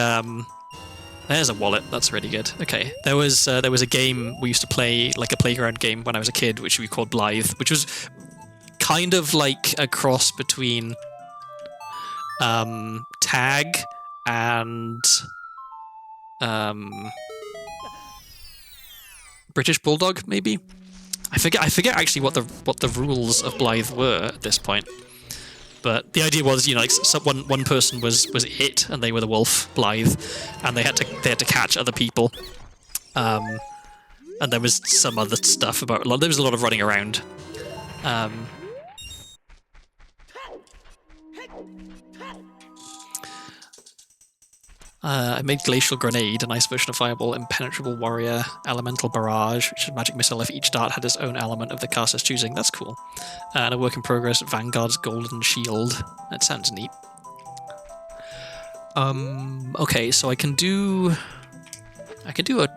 Speaker 1: there's a wallet. That's really good. Okay, there was a game we used to play, like a playground game when I was a kid, which we called Blithe, which was kind of like a cross between tag and British Bulldog, maybe. I forget actually what the rules of Blithe were at this point. But the idea was, like one person was it, and they were the wolf, Blithe, and they had to catch other people. And there was some other stuff about. There was a lot of running around. I made Glacial Grenade, a nice version of Fireball, Impenetrable Warrior, Elemental Barrage, which is a magic missile if each dart had its own element of the caster's choosing. That's cool. And a work in progress, Vanguard's Golden Shield. That sounds neat. Okay, so I can do a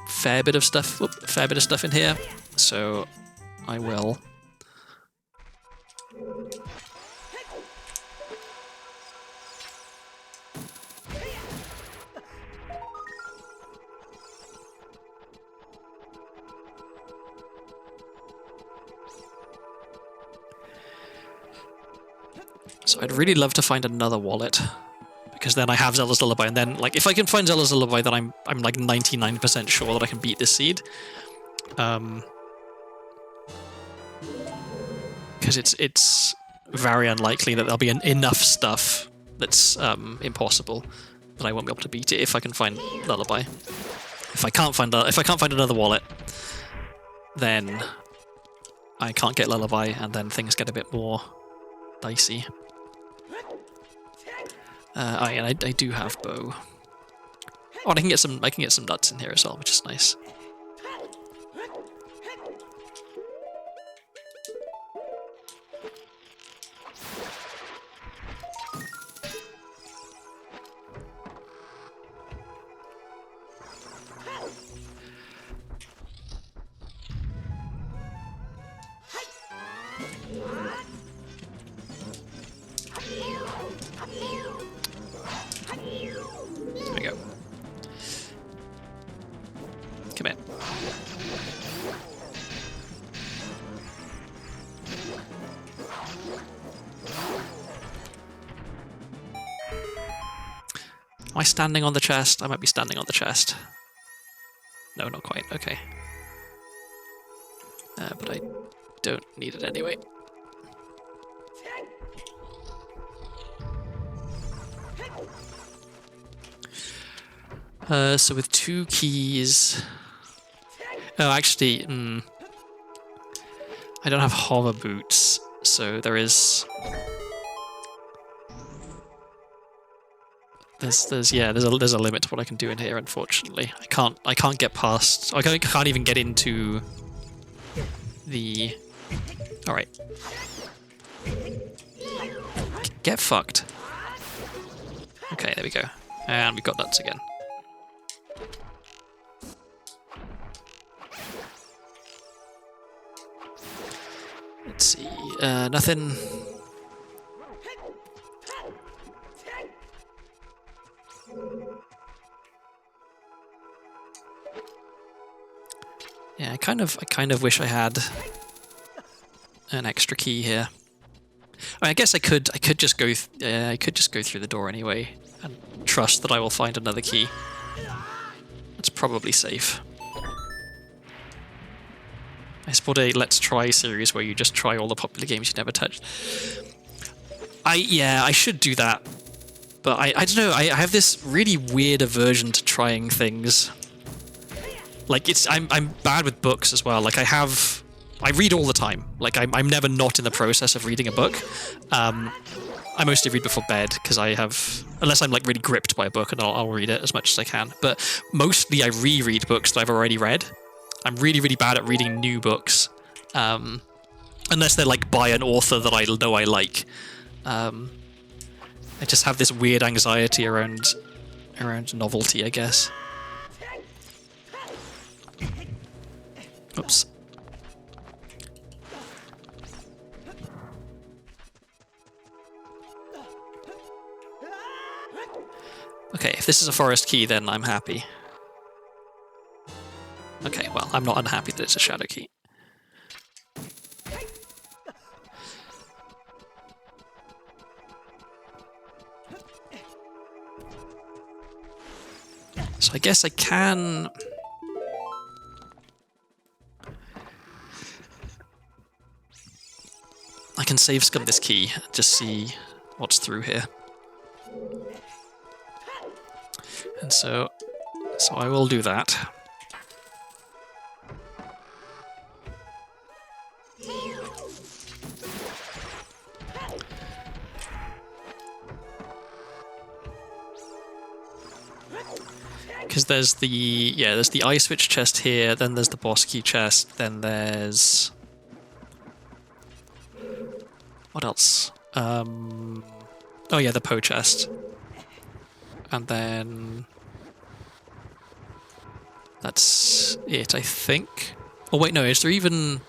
Speaker 1: fair bit of stuff. In here. So I will. So I'd really love to find another wallet, because then I have Zelda's Lullaby, and then like if I can find Zelda's Lullaby, then I'm like 99% sure that I can beat this seed. because it's very unlikely that there'll be enough stuff that's impossible that I won't be able to beat it if I can find Lullaby. If I can't find another wallet, then I can't get Lullaby, and then things get a bit more dicey. And I do have bow. Oh, and I can get some nuts in here as well, which is nice. There we go. Come here. Am I standing on the chest? I might be standing on the chest. No, not quite. Okay. But I don't need it anyway. So with 2 keys... Oh, actually, I don't have hover boots, so there's a limit to what I can do in here. Unfortunately, I can't get past. I can't even get into the. All right, get fucked. Okay, there we go, and we got nuts again. Let's see, nothing. Yeah, I kind of wish I had an extra key here. I guess I could just go through the door anyway and trust that I will find another key. That's probably safe. I suppose a Let's Try series where you just try all the popular games you never touched. I should do that, but I don't know. I have this really weird aversion to trying things. Like I'm bad with books as well. Like I read all the time. Like I'm never not in the process of reading a book. I mostly read before bed because unless I'm like really gripped by a book, and I'll read it as much as I can. But mostly I reread books that I've already read. I'm really, really bad at reading new books, unless they're like by an author that I know I like. I just have this weird anxiety around novelty, I guess. Oops. Okay, if this is a forest key, then I'm happy. Okay, well, I'm not unhappy that it's a shadow key. So I guess I can... I can save scum this key, just see what's through here. And so I will do that. Because there's the eye switch chest here, then there's the boss key chest, then there's... What else? Oh yeah, the Poe chest. And then... That's it, I think. Oh wait, no, is there even...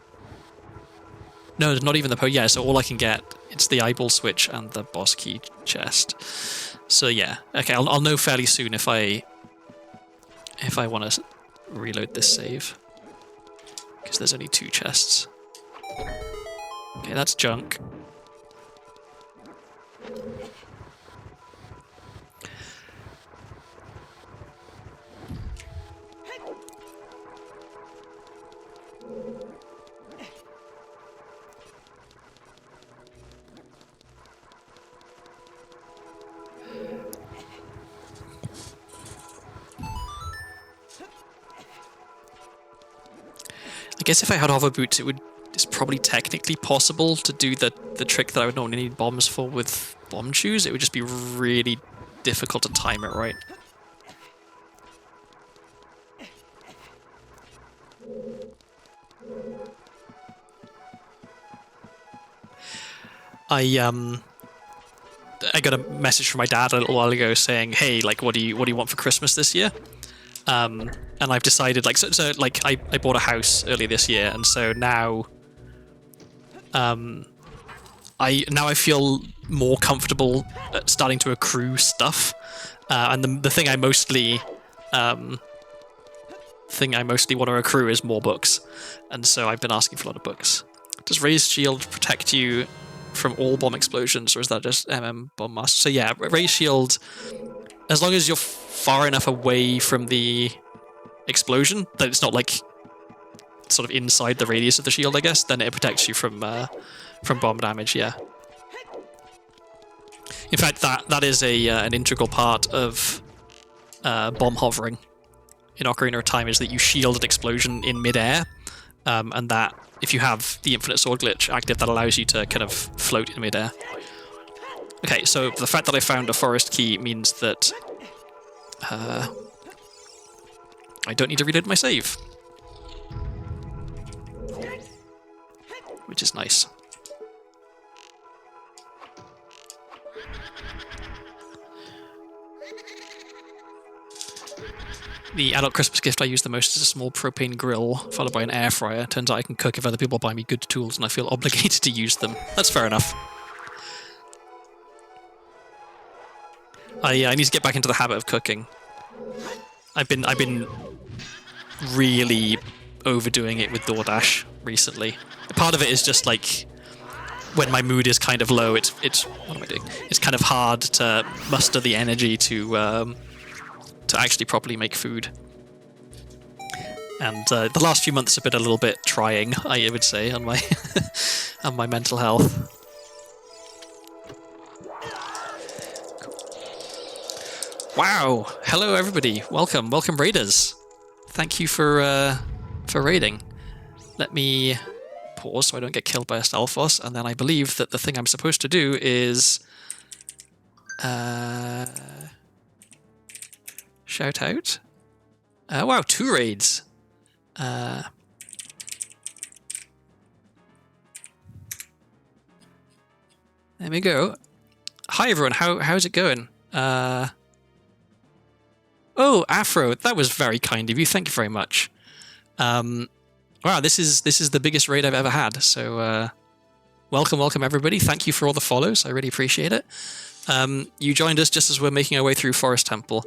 Speaker 1: No, there's not even the Poe. Yeah, so all I can get, it's the eyeball switch and the boss key chest. So yeah, okay, I'll know fairly soon if I want to reload this save. Because there's only 2 chests. Okay, that's junk. guess if I had hover boots, it's probably technically possible to do the trick that I would normally need bombs for with bomb shoes. It would just be really difficult to time it right. I got a message from my dad a little while ago saying, "Hey, like, what do you want for Christmas this year?" And I've decided, like, so like I bought a house earlier this year, and so now, I feel more comfortable starting to accrue stuff, and the thing I mostly want to accrue is more books, and so I've been asking for a lot of books. Does Raised Shield protect you from all bomb explosions, or is that just bomb master? So yeah, Raised Shield, as long as you're far enough away from the explosion that it's not like sort of inside the radius of the shield, I guess, then it protects you from bomb damage. Yeah. In fact, that is an integral part of bomb hovering in Ocarina of Time, is that you shield an explosion in midair, and that if you have the infinite sword glitch active, that allows you to kind of float in midair. Okay, so the fact that I found a forest key means that I don't need to reload my save, which is nice. The adult Christmas gift I use the most is a small propane grill, followed by an air fryer. Turns out I can cook if other people buy me good tools, and I feel obligated to use them. That's fair enough. I need to get back into the habit of cooking. I've been really overdoing it with DoorDash recently. Part of it is just like when my mood is kind of low, it's what am I doing? It's kind of hard to muster the energy to actually properly make food. And the last few months have been a little bit trying, I would say, on my on my mental health. Wow! Hello, everybody. Welcome, raiders. Thank you for raiding. Let me pause so I don't get killed by a Stalfos, and then I believe that the thing I'm supposed to do is shout out. Wow, 2 raids. There we go. Hi everyone. How's it going? Oh, Afro, that was very kind of you. Thank you very much. Wow, this is the biggest raid I've ever had. So, welcome everybody. Thank you for all the follows. I really appreciate it. You joined us just as we're making our way through Forest Temple.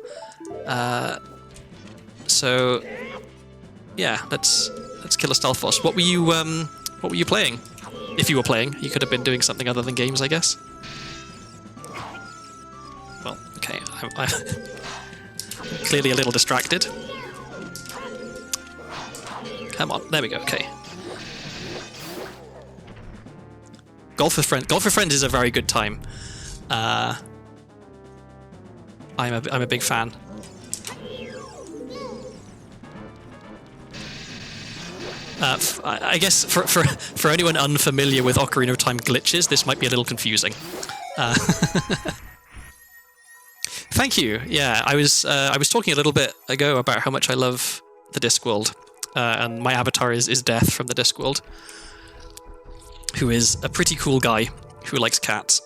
Speaker 1: So, yeah, let's kill a Stalfos. What were you playing? If you were playing, you could have been doing something other than games, I guess. Well, okay, I'm clearly a little distracted. Come on, there we go. Okay. Golf with Friends is a very good time. I'm a big fan. I guess for anyone unfamiliar with Ocarina of Time glitches, this might be a little confusing. Thank you. Yeah, I was talking a little bit ago about how much I love the Discworld, and my avatar is Death from the Discworld, who is a pretty cool guy who likes cats.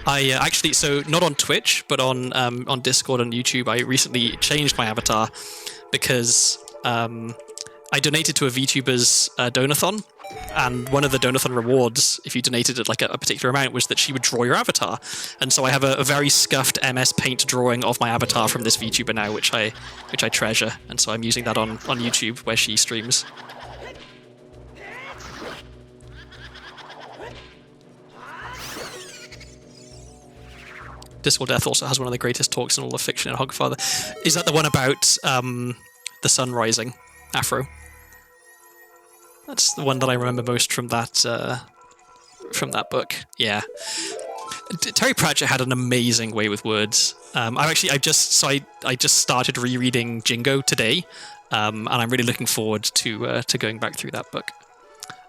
Speaker 1: I actually, so not on Twitch, but on Discord and YouTube, I recently changed my avatar because I donated to a VTuber's donathon, and one of the donathon rewards, if you donated at like a particular amount, was that she would draw your avatar. And so I have a very scuffed MS Paint drawing of my avatar from this VTuber now, which I treasure, and so I'm using that on YouTube where she streams. Discworld Death also has one of the greatest talks in all of fiction in Hogfather. Is that the one about the sun rising, Afro? That's the one that I remember most from that book. Yeah. Terry Pratchett had an amazing way with words. I just started rereading Jingo today, and I'm really looking forward to going back through that book.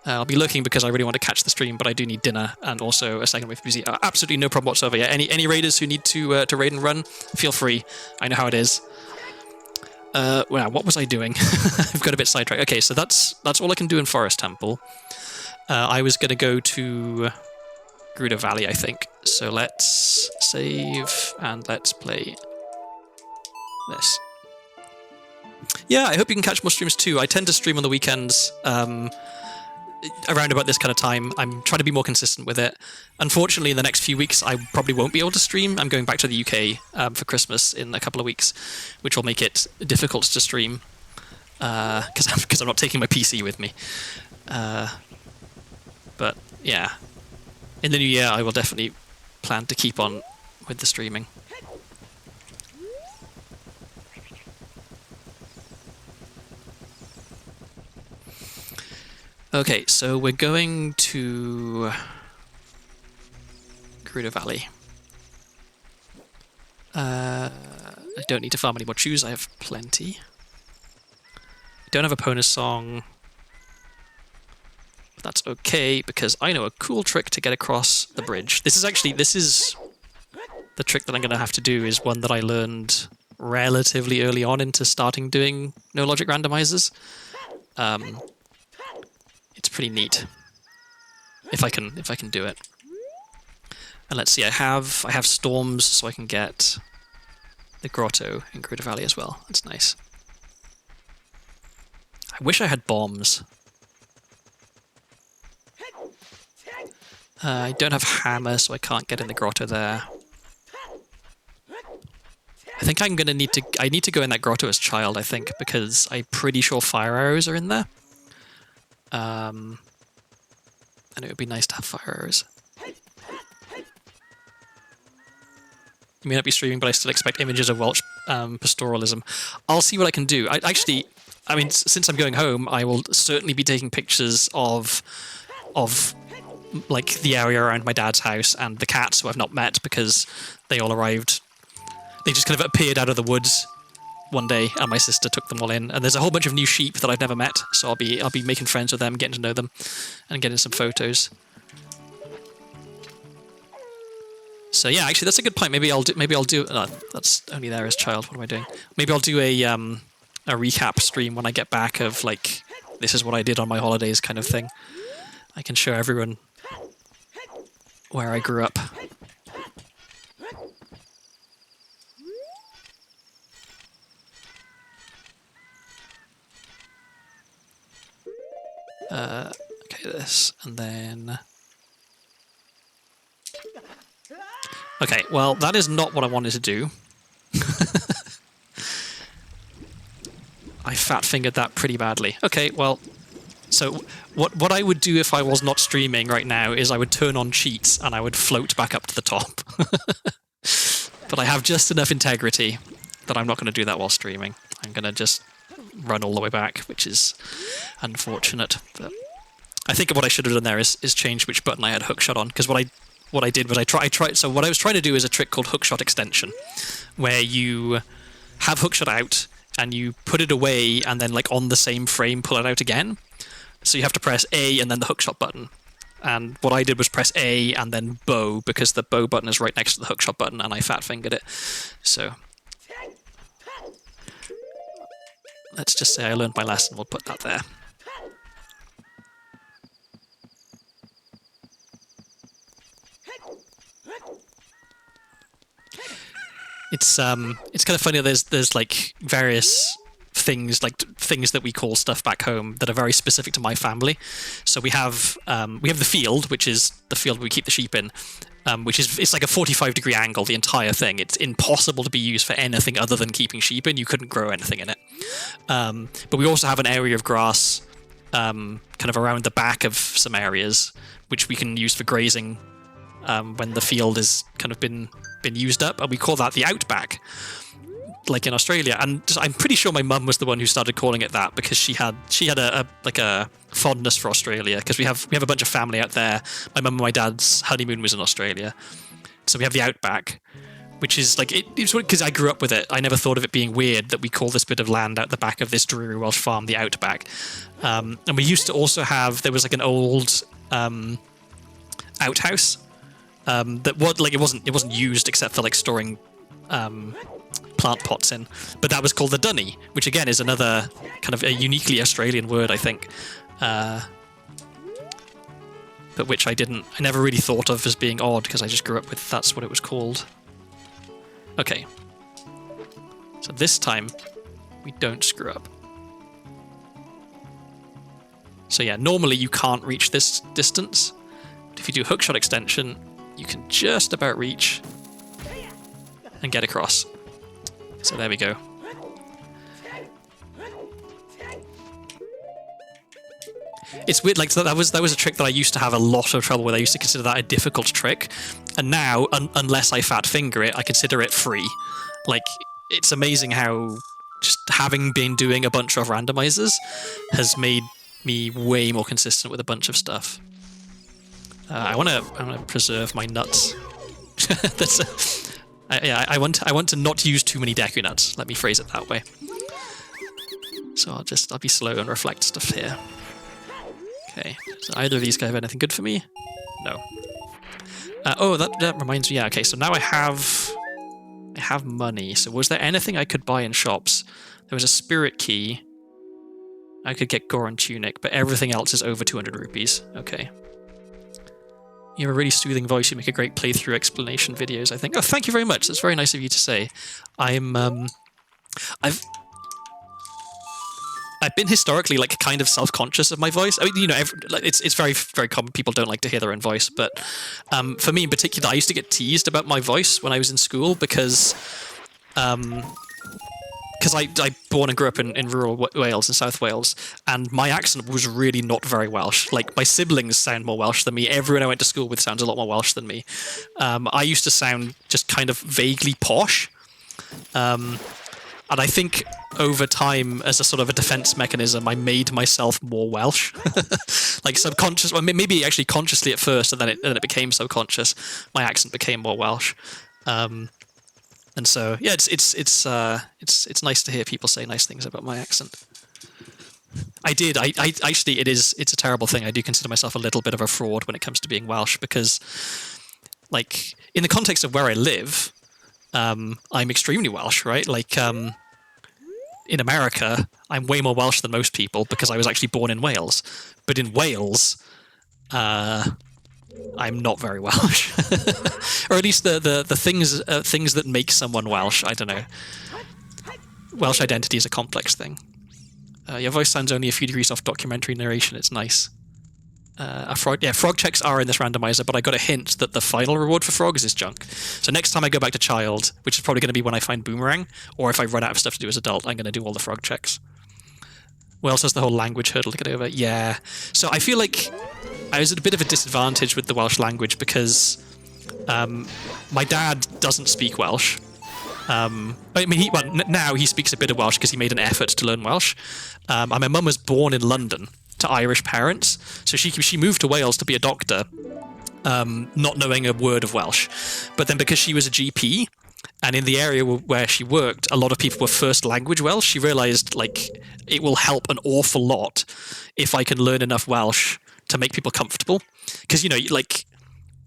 Speaker 1: I'll be looking because I really want to catch the stream, but I do need dinner and also a second wave of music. Absolutely no problem whatsoever. Yeah, any raiders who need to raid and run, feel free. I know how it is. Well, what was I doing? I've got a bit sidetracked. Okay, so that's all I can do in Forest Temple. I was going to go to Gruda Valley, I think. So let's save and let's play this. Yeah, I hope you can catch more streams too. I tend to stream on the weekends. Around about this kind of time. I'm trying to be more consistent with it. Unfortunately, in the next few weeks, I probably won't be able to stream. I'm going back to the UK for Christmas in a couple of weeks, which will make it difficult to stream because I'm not taking my PC with me. But yeah, in the new year, I will definitely plan to keep on with the streaming. Okay, so we're going to Gruda Valley. I don't need to farm any more chews, I have plenty. I don't have a Pona song. But that's okay, because I know a cool trick to get across the bridge. This is the trick that I'm going to have to do, is one that I learned relatively early on into starting doing no logic randomizers. It's pretty neat if I can do it. And let's see, I have storms, so I can get the grotto in Gruda Valley as well. That's nice. I wish I had bombs. I don't have hammer, so I can't get in the grotto there. I think I'm gonna need to go in that grotto as child, I think, because I'm pretty sure fire arrows are in there. And it would be nice to have fire arrows. You may not be streaming, but I still expect images of Welsh pastoralism. I'll see what I can do. I mean, since I'm going home, I will certainly be taking pictures of like the area around my dad's house and the cats who I've not met because they all arrived. They just kind of appeared out of the woods one day, and my sister took them all in. And there's a whole bunch of new sheep that I've never met, so I'll be making friends with them, getting to know them, and getting some photos. So yeah, actually, that's a good point. Maybe I'll do. That's only there as child. What am I doing? Maybe I'll do a recap stream when I get back of like, this is what I did on my holidays kind of thing. I can show everyone where I grew up. Okay, this, and then... Okay, well, that is not what I wanted to do. I fat-fingered that pretty badly. Okay, well, so what I would do if I was not streaming right now is I would turn on cheats and I would float back up to the top. But I have just enough integrity that I'm not going to do that while streaming. I'm going to just run all the way back, which is unfortunate. But I think what I should have done there is change which button I had hookshot on, because what I did was I tried. So what I was trying to do is a trick called hookshot extension, where you have hookshot out and you put it away and then like on the same frame pull it out again. So you have to press A and then the hookshot button. And what I did was press A and then bow, because the bow button is right next to the hookshot button, and I fat fingered it. So let's just say I learned my lesson. We'll put that there. It's kind of funny. There's like various things that we call stuff back home that are very specific to my family. So we have the field, which is the field we keep the sheep in, it's like a 45-degree angle, the entire thing. It's impossible to be used for anything other than keeping sheep in. You couldn't grow anything in it. But we also have an area of grass kind of around the back of some areas, which we can use for grazing when the field has kind of been used up, and we call that the outback, like in Australia. And I'm pretty sure my mum was the one who started calling it that, because she had a fondness for Australia, because we have a bunch of family out there. My mum and my dad's honeymoon was in Australia, So we have the Outback, which is like it's because I grew up with it. I never thought of it being weird that we call this bit of land out the back of this dreary Welsh farm the Outback. And we used to also have, there was like an old outhouse that was like it wasn't used except for like storing plant pots in, but that was called the dunny, which again is another kind of a uniquely Australian word, I think. But which I never really thought of as being odd because I just grew up with that's what it was called. Okay. So this time, we don't screw up. So yeah, normally you can't reach this distance. But if you do hookshot extension, you can just about reach and get across. So there we go. It's weird, like that was a trick that I used to have a lot of trouble with. I used to consider that a difficult trick, and now, unless I fat finger it, I consider it free. Like, it's amazing how just having been doing a bunch of randomizers has made me way more consistent with a bunch of stuff. I want to preserve my nuts. I want to not use too many Deku nuts. Let me phrase it that way. So I'll be slow and reflect stuff here. Okay, so either of these guys have anything good for me? No. Oh, that reminds me. Yeah, okay, so now I have money. So was there anything I could buy in shops? There was a spirit key. I could get Goron tunic, but everything else is over 200 rupees. Okay. You have a really soothing voice. You make a great playthrough explanation videos, I think. Oh, thank you very much. That's very nice of you to say. I've been historically like kind of self-conscious of my voice. I mean, you know, it's very, very common. People don't like to hear their own voice, but for me in particular, I used to get teased about my voice when I was in school because I born and grew up in rural Wales, in South Wales, and my accent was really not very Welsh. Like, my siblings sound more Welsh than me. Everyone I went to school with sounds a lot more Welsh than me. I used to sound just kind of vaguely posh. And I think over time, as a sort of a defense mechanism, I made myself more Welsh. Like subconscious, well, maybe actually consciously at first, and then it became subconscious. My accent became more Welsh. And so, yeah, it's nice to hear people say nice things about my accent. I actually, it's a terrible thing. I do consider myself a little bit of a fraud when it comes to being Welsh because, like, in the context of where I live, I'm extremely Welsh, right? Like, in America, I'm way more Welsh than most people because I was actually born in Wales. But in Wales, I'm not very Welsh, or at least the things that make someone Welsh. I don't know. Welsh identity is a complex thing. Your voice sounds only a few degrees off documentary narration. It's nice. Frog checks are in this randomizer, but I got a hint that the final reward for frogs is junk. So next time I go back to child, which is probably going to be when I find boomerang, or if I run out of stuff to do as adult, I'm going to do all the frog checks. Wales has the whole language hurdle to get over. Yeah. So I feel like I was at a bit of a disadvantage with the Welsh language because my dad doesn't speak Welsh. I mean, now he speaks a bit of Welsh because he made an effort to learn Welsh. And my mum was born in London to Irish parents, so she moved to Wales to be a doctor, not knowing a word of Welsh. But then because she was a GP, and in the area where she worked, a lot of people were first language Welsh, she realised, like, it will help an awful lot if I can learn enough Welsh to make people comfortable. Because, you know, like,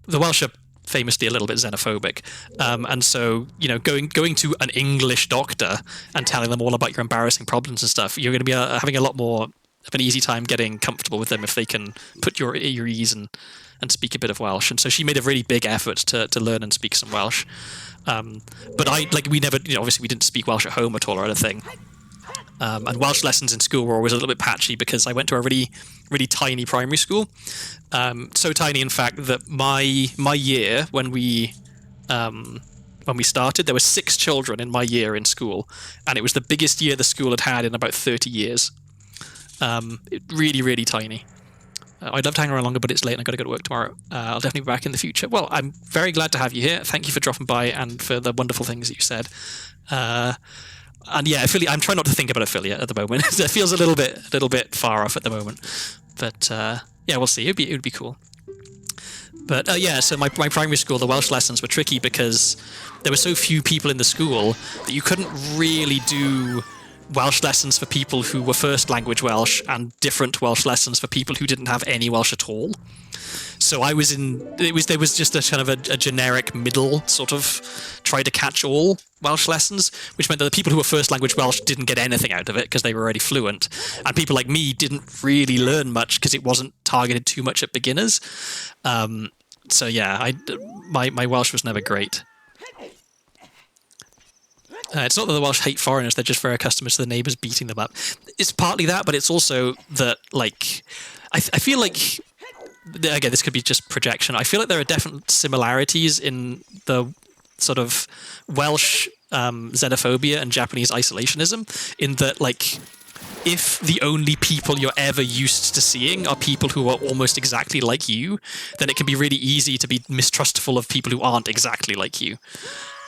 Speaker 1: the Welsh are famously a little bit xenophobic, and so, you know, going to an English doctor and telling them all about your embarrassing problems and stuff, you're going to be having a lot more of an easy time getting comfortable with them if they can put you at your ease and speak a bit of Welsh. And so she made a really big effort to learn and speak some Welsh. But we never, you know, obviously we didn't speak Welsh at home at all or anything. And Welsh lessons in school were always a little bit patchy because I went to a really, really tiny primary school. So tiny, in fact, that my year when we started, there were 6 children in my year in school, and it was the biggest year the school had in about 30 years. Really, really tiny. I'd love to hang around longer, but it's late and I've got to go to work tomorrow. I'll definitely be back in the future. Well, I'm very glad to have you here. Thank you for dropping by and for the wonderful things that you said. And yeah, affiliate. I'm trying not to think about affiliate at the moment. It feels a little bit far off at the moment. But yeah, we'll see. It would be cool. But yeah, so my primary school, the Welsh lessons were tricky because there were so few people in the school that you couldn't really do Welsh lessons for people who were first language Welsh and different Welsh lessons for people who didn't have any Welsh at all. So I was there was just a kind of a generic middle sort of try to catch all Welsh lessons, which meant that the people who were first language Welsh didn't get anything out of it because they were already fluent. And people like me didn't really learn much because it wasn't targeted too much at beginners. So yeah, my Welsh was never great. It's not that the Welsh hate foreigners, they're just very accustomed to the neighbours beating them up. It's partly that, but it's also that, like, I feel like, again, this could be just projection, I feel like there are definite similarities in the sort of Welsh xenophobia and Japanese isolationism, in that, like, if the only people you're ever used to seeing are people who are almost exactly like you, then it can be really easy to be mistrustful of people who aren't exactly like you.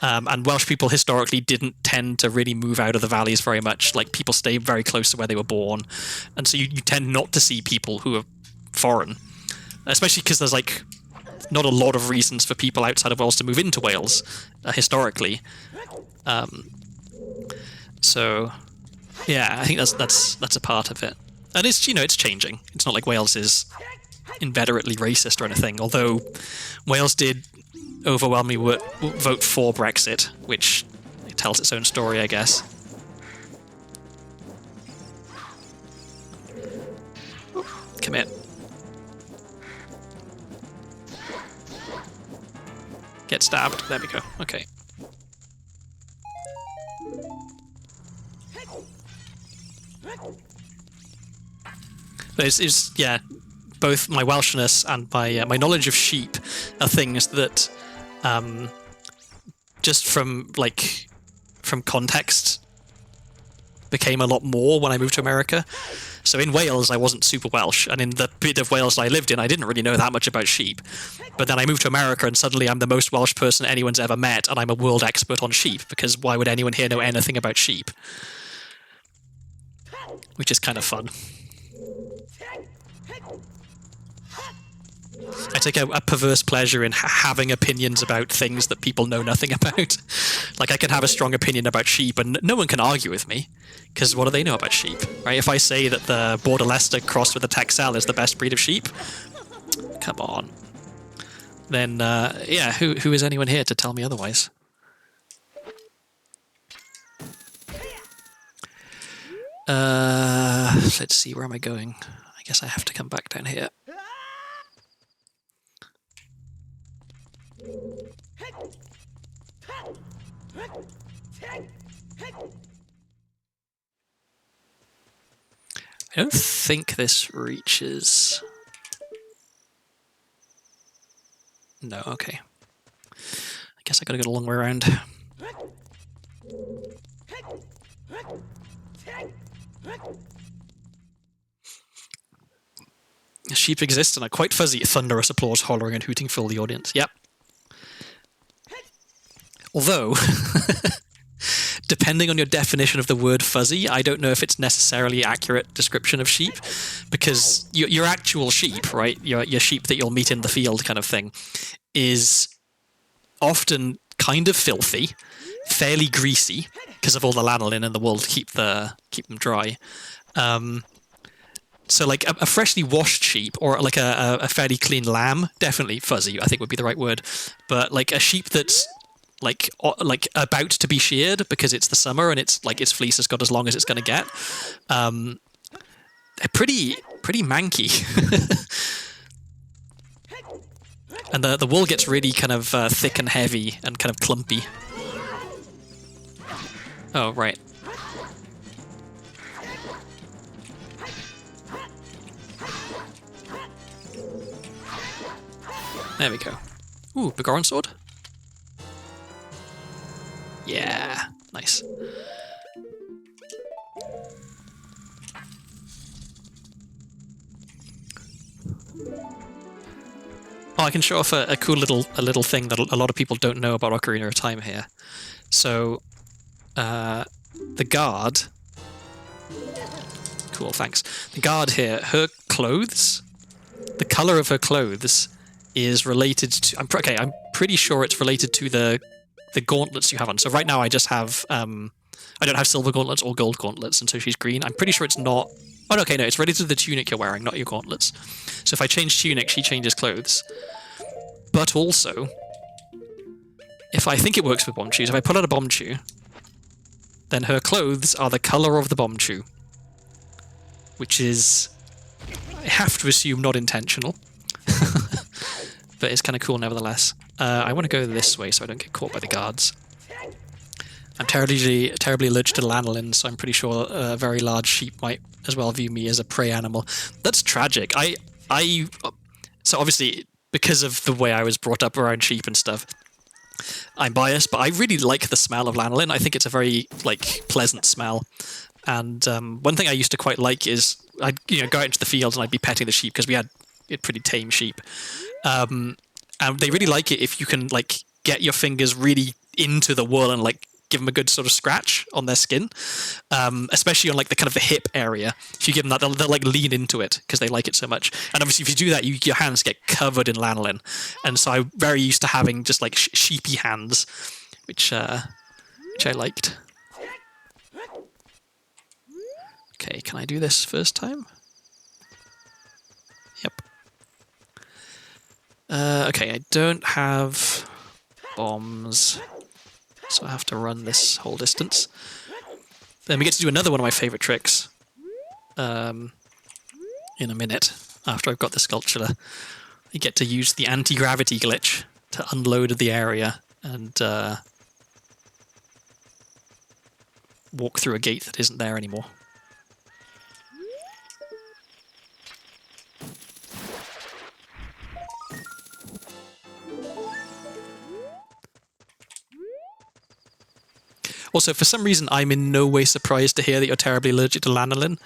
Speaker 1: And Welsh people historically didn't tend to really move out of the valleys very much. Like, people stay very close to where they were born. And so you tend not to see people who are foreign. Especially because there's, like, not a lot of reasons for people outside of Wales to move into Wales, historically. So, yeah, I think that's a part of it. And it's, you know, it's changing. It's not like Wales is inveterately racist or anything, although Wales did overwhelmingly vote for Brexit, which tells its own story, I guess. Come here. Get stabbed. There we go. Okay. But it's yeah, both my Welshness and my knowledge of sheep are things that just from context became a lot more when I moved to America. So in Wales, I wasn't super Welsh, and in the bit of Wales I lived in, I didn't really know that much about sheep. But then I moved to America, and suddenly I'm the most Welsh person anyone's ever met, and I'm a world expert on sheep, because why would anyone here know anything about sheep? Which is kind of fun. I take a perverse pleasure in having opinions about things that people know nothing about. Like, I can have a strong opinion about sheep, and no one can argue with me, because what do they know about sheep, right? If I say that the Border Leicester crossed with the Texel is the best breed of sheep, come on. Then, yeah, who is anyone here to tell me otherwise? Let's see, where am I going? I guess I have to come back down here. I don't think this reaches... No, okay. I guess I gotta go the long way around. Sheep exist and are quite fuzzy. Thunderous applause, hollering and hooting fill the audience. Yep. Although, depending on your definition of the word fuzzy, I don't know if it's necessarily an accurate description of sheep, because your actual sheep, right, your sheep that you'll meet in the field kind of thing, is often kind of filthy, fairly greasy, because of all the lanolin in the wool to keep them dry. So like a freshly washed sheep, or like a fairly clean lamb, definitely fuzzy, I think would be the right word. But like a sheep that's like about to be sheared because it's the summer and it's like its fleece has got as long as it's going to get, they're pretty manky. And the wool gets really kind of thick and heavy and kind of clumpy. Oh, right. There we go. Ooh, Begoran sword? Yeah, nice. Oh, I can show off a cool little thing that a lot of people don't know about Ocarina of Time here. So, the guard... Cool, thanks. The guard here, her clothes, the colour of her clothes is related to... I'm pretty sure it's related to the gauntlets you have on. So right now I just have... I don't have silver gauntlets or gold gauntlets, and so she's green. I'm pretty sure it's not... Oh, no, okay, no, it's related to the tunic you're wearing, not your gauntlets. So if I change tunic, she changes clothes. But also, if I think it works with Bombchus, if I pull out a Bombchu, then her clothes are the colour of the Bombchu. Which is, I have to assume, not intentional. But it's kind of cool nevertheless. I want to go this way so I don't get caught by the guards. I'm terribly allergic to lanolin, so I'm pretty sure a very large sheep might as well view me as a prey animal. That's tragic. So obviously, because of the way I was brought up around sheep and stuff, I'm biased, but I really like the smell of lanolin. I think it's a very pleasant smell. And one thing I used to quite like is I'd go out into the fields and I'd be petting the sheep because we had pretty tame sheep. And they really like it if you can get your fingers really into the wool and give them a good sort of scratch on their skin, especially on the kind of the hip area. If you give them that, they'll lean into it because they like it so much. And obviously, if you do that, your hands get covered in lanolin. And so I'm very used to having just sheepy hands, which I liked. Okay, can I do this first time? Yep. Okay, I don't have bombs, so I have to run this whole distance. Then we get to do another one of my favourite tricks in a minute, after I've got the sculpture. You get to use the anti-gravity glitch to unload the area and walk through a gate that isn't there anymore. Also, for some reason, I'm in no way surprised to hear that you're terribly allergic to lanolin.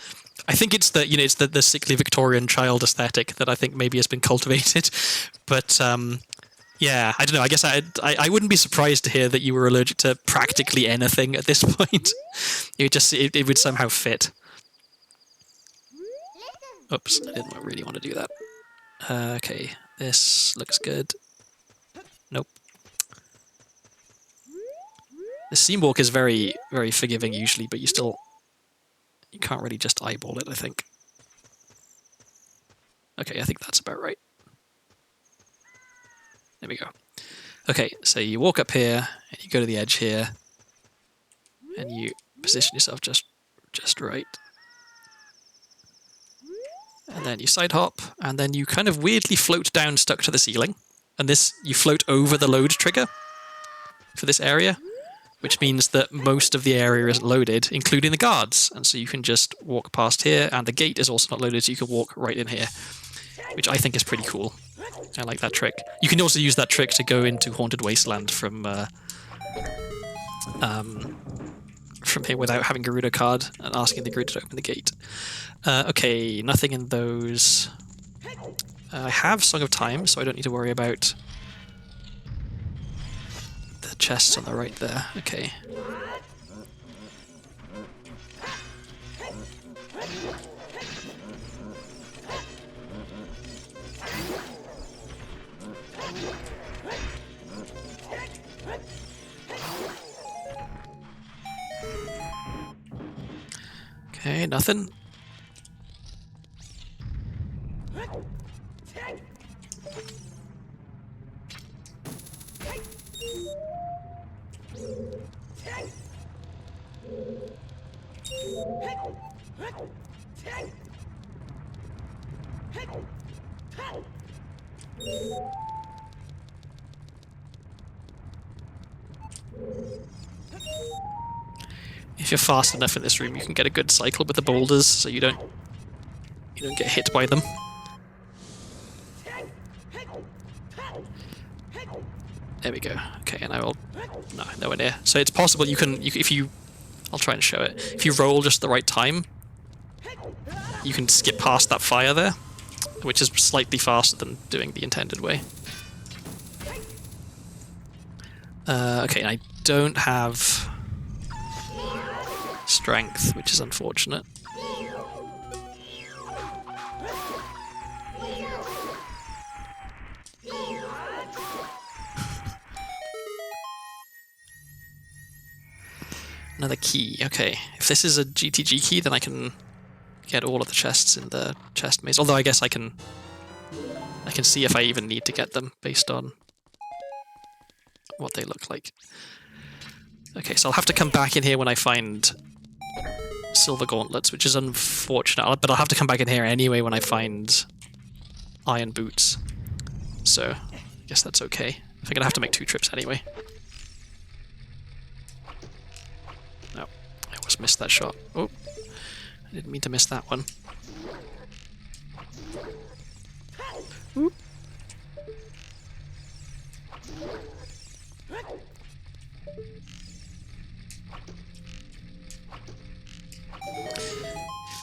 Speaker 1: I think it's the sickly Victorian child aesthetic that I think maybe has been cultivated. But yeah, I don't know. I guess I wouldn't be surprised to hear that you were allergic to practically anything at this point. It would somehow fit. Oops, I didn't really want to do that. Okay, this looks good. Nope. The seam walk is very, very forgiving usually, but you can't really just eyeball it, I think. Okay, I think that's about right. There we go. Okay, so you walk up here, and you go to the edge here, and you position yourself just right. And then you side hop, and then you kind of weirdly float down stuck to the ceiling. And you float over the load trigger for this area, which means that most of the area isn't loaded, including the guards. And so you can just walk past here, and the gate is also not loaded, so you can walk right in here, which I think is pretty cool. I like that trick. You can also use that trick to go into Haunted Wasteland from here without having Gerudo card and asking the Gerudo to open the gate. Okay, nothing in those. I have Song of Time, so I don't need to worry about the chests on the right there. Okay. Okay, nothing. If you're fast enough in this room, you can get a good cycle with the boulders, so you don't get hit by them. There we go. Okay, and I will... No, nowhere near. So it's possible if you... I'll try and show it. If you roll just the right time, you can skip past that fire there, which is slightly faster than doing the intended way. Okay, and I don't have strength, which is unfortunate. Another key. Okay, if this is a GTG key, then I can get all of the chests in the chest maze. Although I guess I can see if I even need to get them based on what they look like. Okay, so I'll have to come back in here when I find silver gauntlets, which is unfortunate, but I'll have to come back in here anyway when I find iron boots. So, I guess that's okay. I'm gonna have to make 2 trips anyway. No, I almost missed that shot. Oh, I didn't mean to miss that one. Ooh.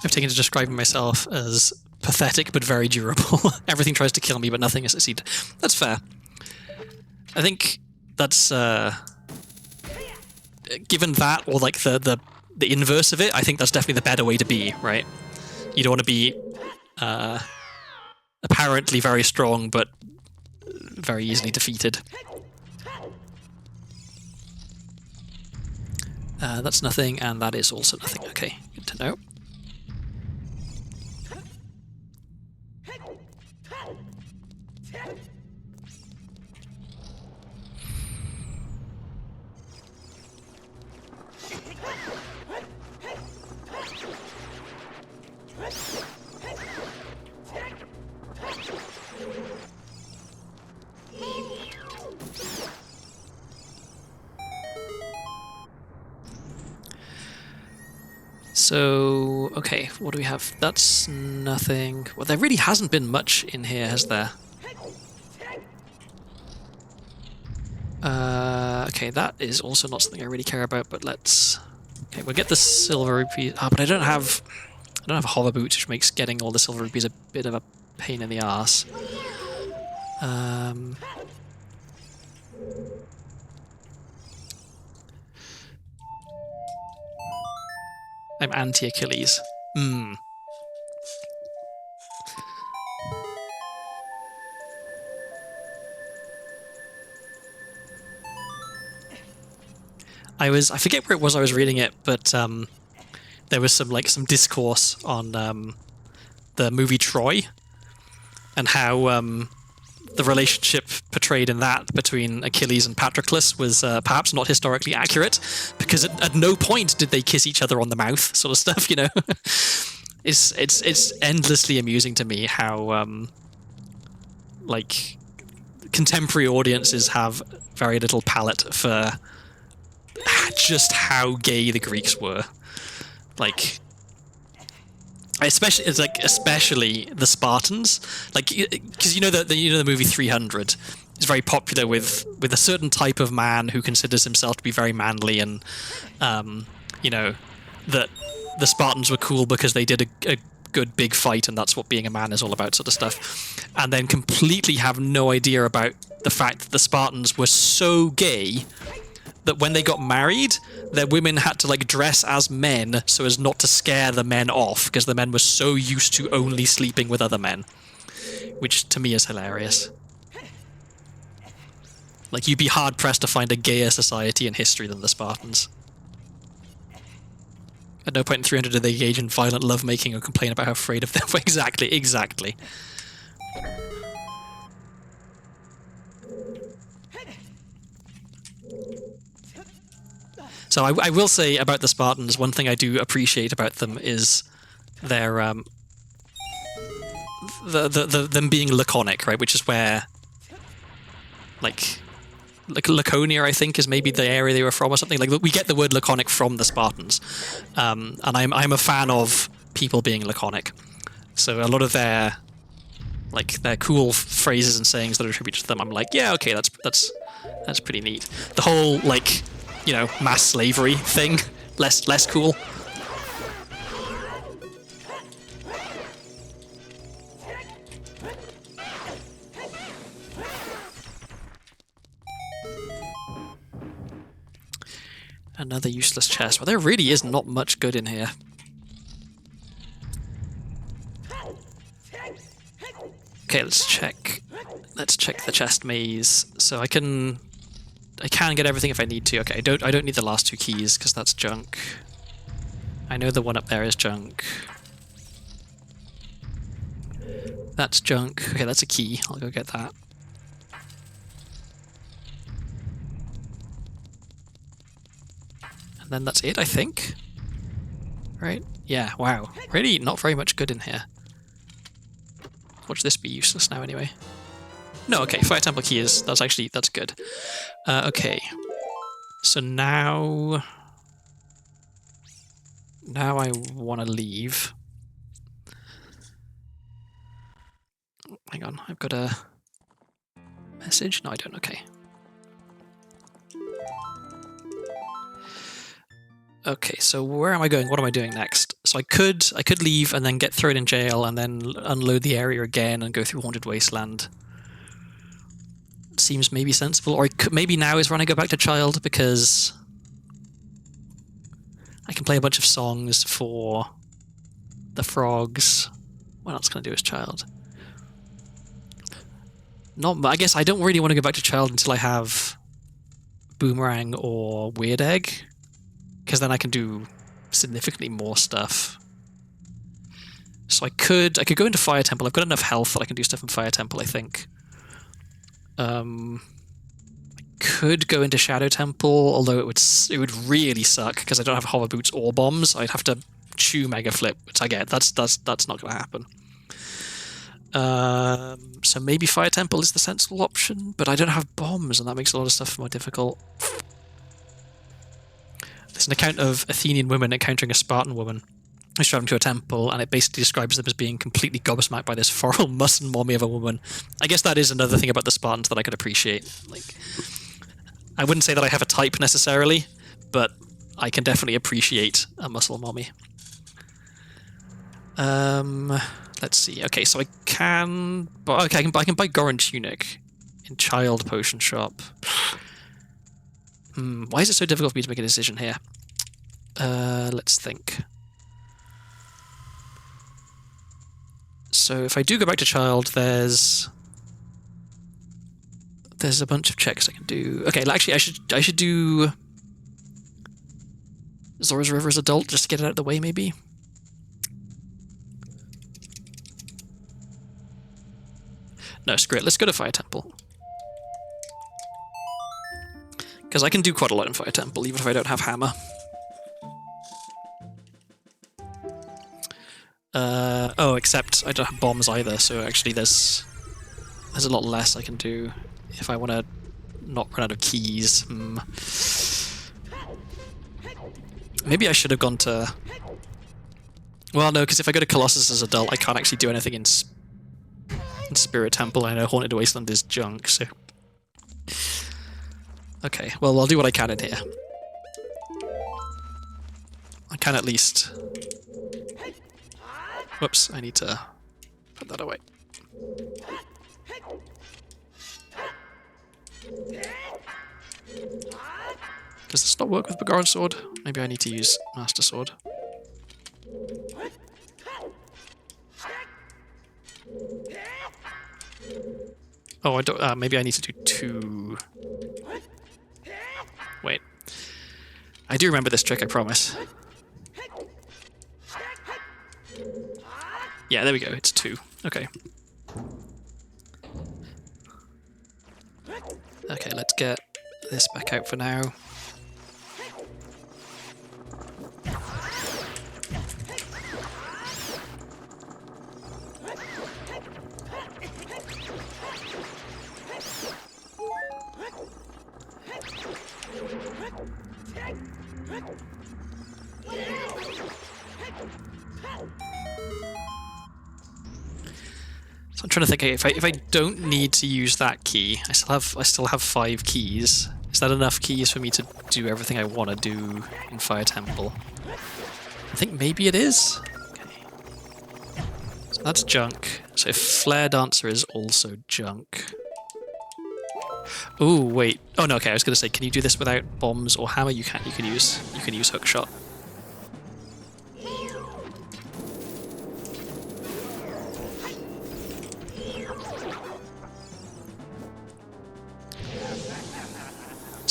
Speaker 1: I've taken to describing myself as pathetic but very durable. Everything tries to kill me, but nothing has succeeded. That's fair. I think that's given that, or like the inverse of it, I think that's definitely the better way to be, right? You don't want to be apparently very strong, but very easily defeated. That's nothing, and that is also nothing. Okay, good to know. So, okay, what do we have? That's nothing. Well, there really hasn't been much in here, has there? Okay, that is also not something I really care about, but let's... Okay, we'll get the silver rupees. Ah, but I don't have a hover boot, which makes getting all the silver rupees a bit of a pain in the arse. I'm anti-Achilles. I forget where it was I was reading it, but there was some discourse on the movie Troy and how the relationship portrayed in that between Achilles and Patroclus was perhaps not historically accurate, because at no point did they kiss each other on the mouth, sort of stuff, you know. It's endlessly amusing to me how like contemporary audiences have very little palate for just how gay the Greeks were. Like, especially the Spartans, like, because you know the movie 300 is very popular with a certain type of man who considers himself to be very manly, and you know that the Spartans were cool because they did a good big fight, and that's what being a man is all about, sort of stuff, and then completely have no idea about the fact that the Spartans were so gay that when they got married, their women had to like dress as men so as not to scare the men off, because the men were so used to only sleeping with other men, which to me is hilarious. Like, you'd be hard pressed to find a gayer society in history than the Spartans. At no point in 300 did they engage in violent lovemaking or complain about how afraid of them were. Exactly. So I will say about the Spartans, one thing I do appreciate about them is their them being laconic, right? Which is where, like Laconia, I think, is maybe the area they were from or something. Like, we get the word laconic from the Spartans, and I'm a fan of people being laconic. So a lot of their cool phrases and sayings that are attributed to them, I'm like, yeah, okay, that's pretty neat. The whole mass slavery thing, less cool. Another useless chest. Well, there really is not much good in here. Okay, let's check the chest maze. So I can I can get everything if I need to. Okay, I don't need the last 2 keys because that's junk. I know the one up there is junk. That's junk. Okay, that's a key. I'll go get that. And then that's it, I think. Right? Yeah, wow. Really not very much good in here. Watch this be useless now anyway. No, okay, Fire Temple key that's good. Okay. So now I want to leave. Hang on, I've got a message? No, I don't, okay. Okay, so where am I going? What am I doing next? So I could leave and then get thrown in jail and then unload the area again and go through Haunted Wasteland. Seems maybe sensible, or maybe now is when I go back to Child because I can play a bunch of songs for the frogs. What else can I do as Child? I guess I don't really want to go back to Child until I have Boomerang or Weird Egg, because then I can do significantly more stuff. So I could go into Fire Temple. I've got enough health that I can do stuff in Fire Temple, I think. I could go into Shadow Temple, although it would really suck because I don't have hover boots or bombs. I'd have to chew Mega Flip, which I get. That's not going to happen. So maybe Fire Temple is the sensible option, but I don't have bombs, and that makes a lot of stuff more difficult. There's an account of Athenian women encountering a Spartan woman who's traveling to a temple, and it basically describes them as being completely gobsmacked by this feral muscle mommy of a woman. I guess that is another thing about the Spartans that I could appreciate. Like, I wouldn't say that I have a type necessarily, but I can definitely appreciate a muscle mommy. Let's see. Okay, so I can buy Goran Tunic in Child Potion Shop. Why is it so difficult for me to make a decision here? Let's think. So if I do go back to Child, there's a bunch of checks I can do. Okay, actually, I should do Zora's River as adult just to get it out of the way, maybe. No, screw it. Let's go to Fire Temple. Because I can do quite a lot in Fire Temple, even if I don't have Hammer. Except I don't have bombs either, so actually there's a lot less I can do if I want to not run out of keys. Maybe I should have gone to... Well, no, because if I go to Colossus as adult, I can't actually do anything in Spirit Temple. I know Haunted Wasteland is junk, so... Okay, well, I'll do what I can in here. I can at least... Whoops, I need to put that away. Does this not work with Bogaran Sword? Maybe I need to use Master Sword. Oh, I don't. Maybe I need to do 2. Wait. I do remember this trick, I promise. Yeah, there we go. It's 2. Okay. Okay, let's get this back out for now. So I'm trying to think, if I don't need to use that key, I still have 5 keys. Is that enough keys for me to do everything I want to do in Fire Temple? I think maybe it is. Okay. So that's junk. So if Flare Dancer is also junk. Oh wait. Oh no. Okay, I was gonna say, can you do this without bombs or hammer? You can't. You can use Hookshot.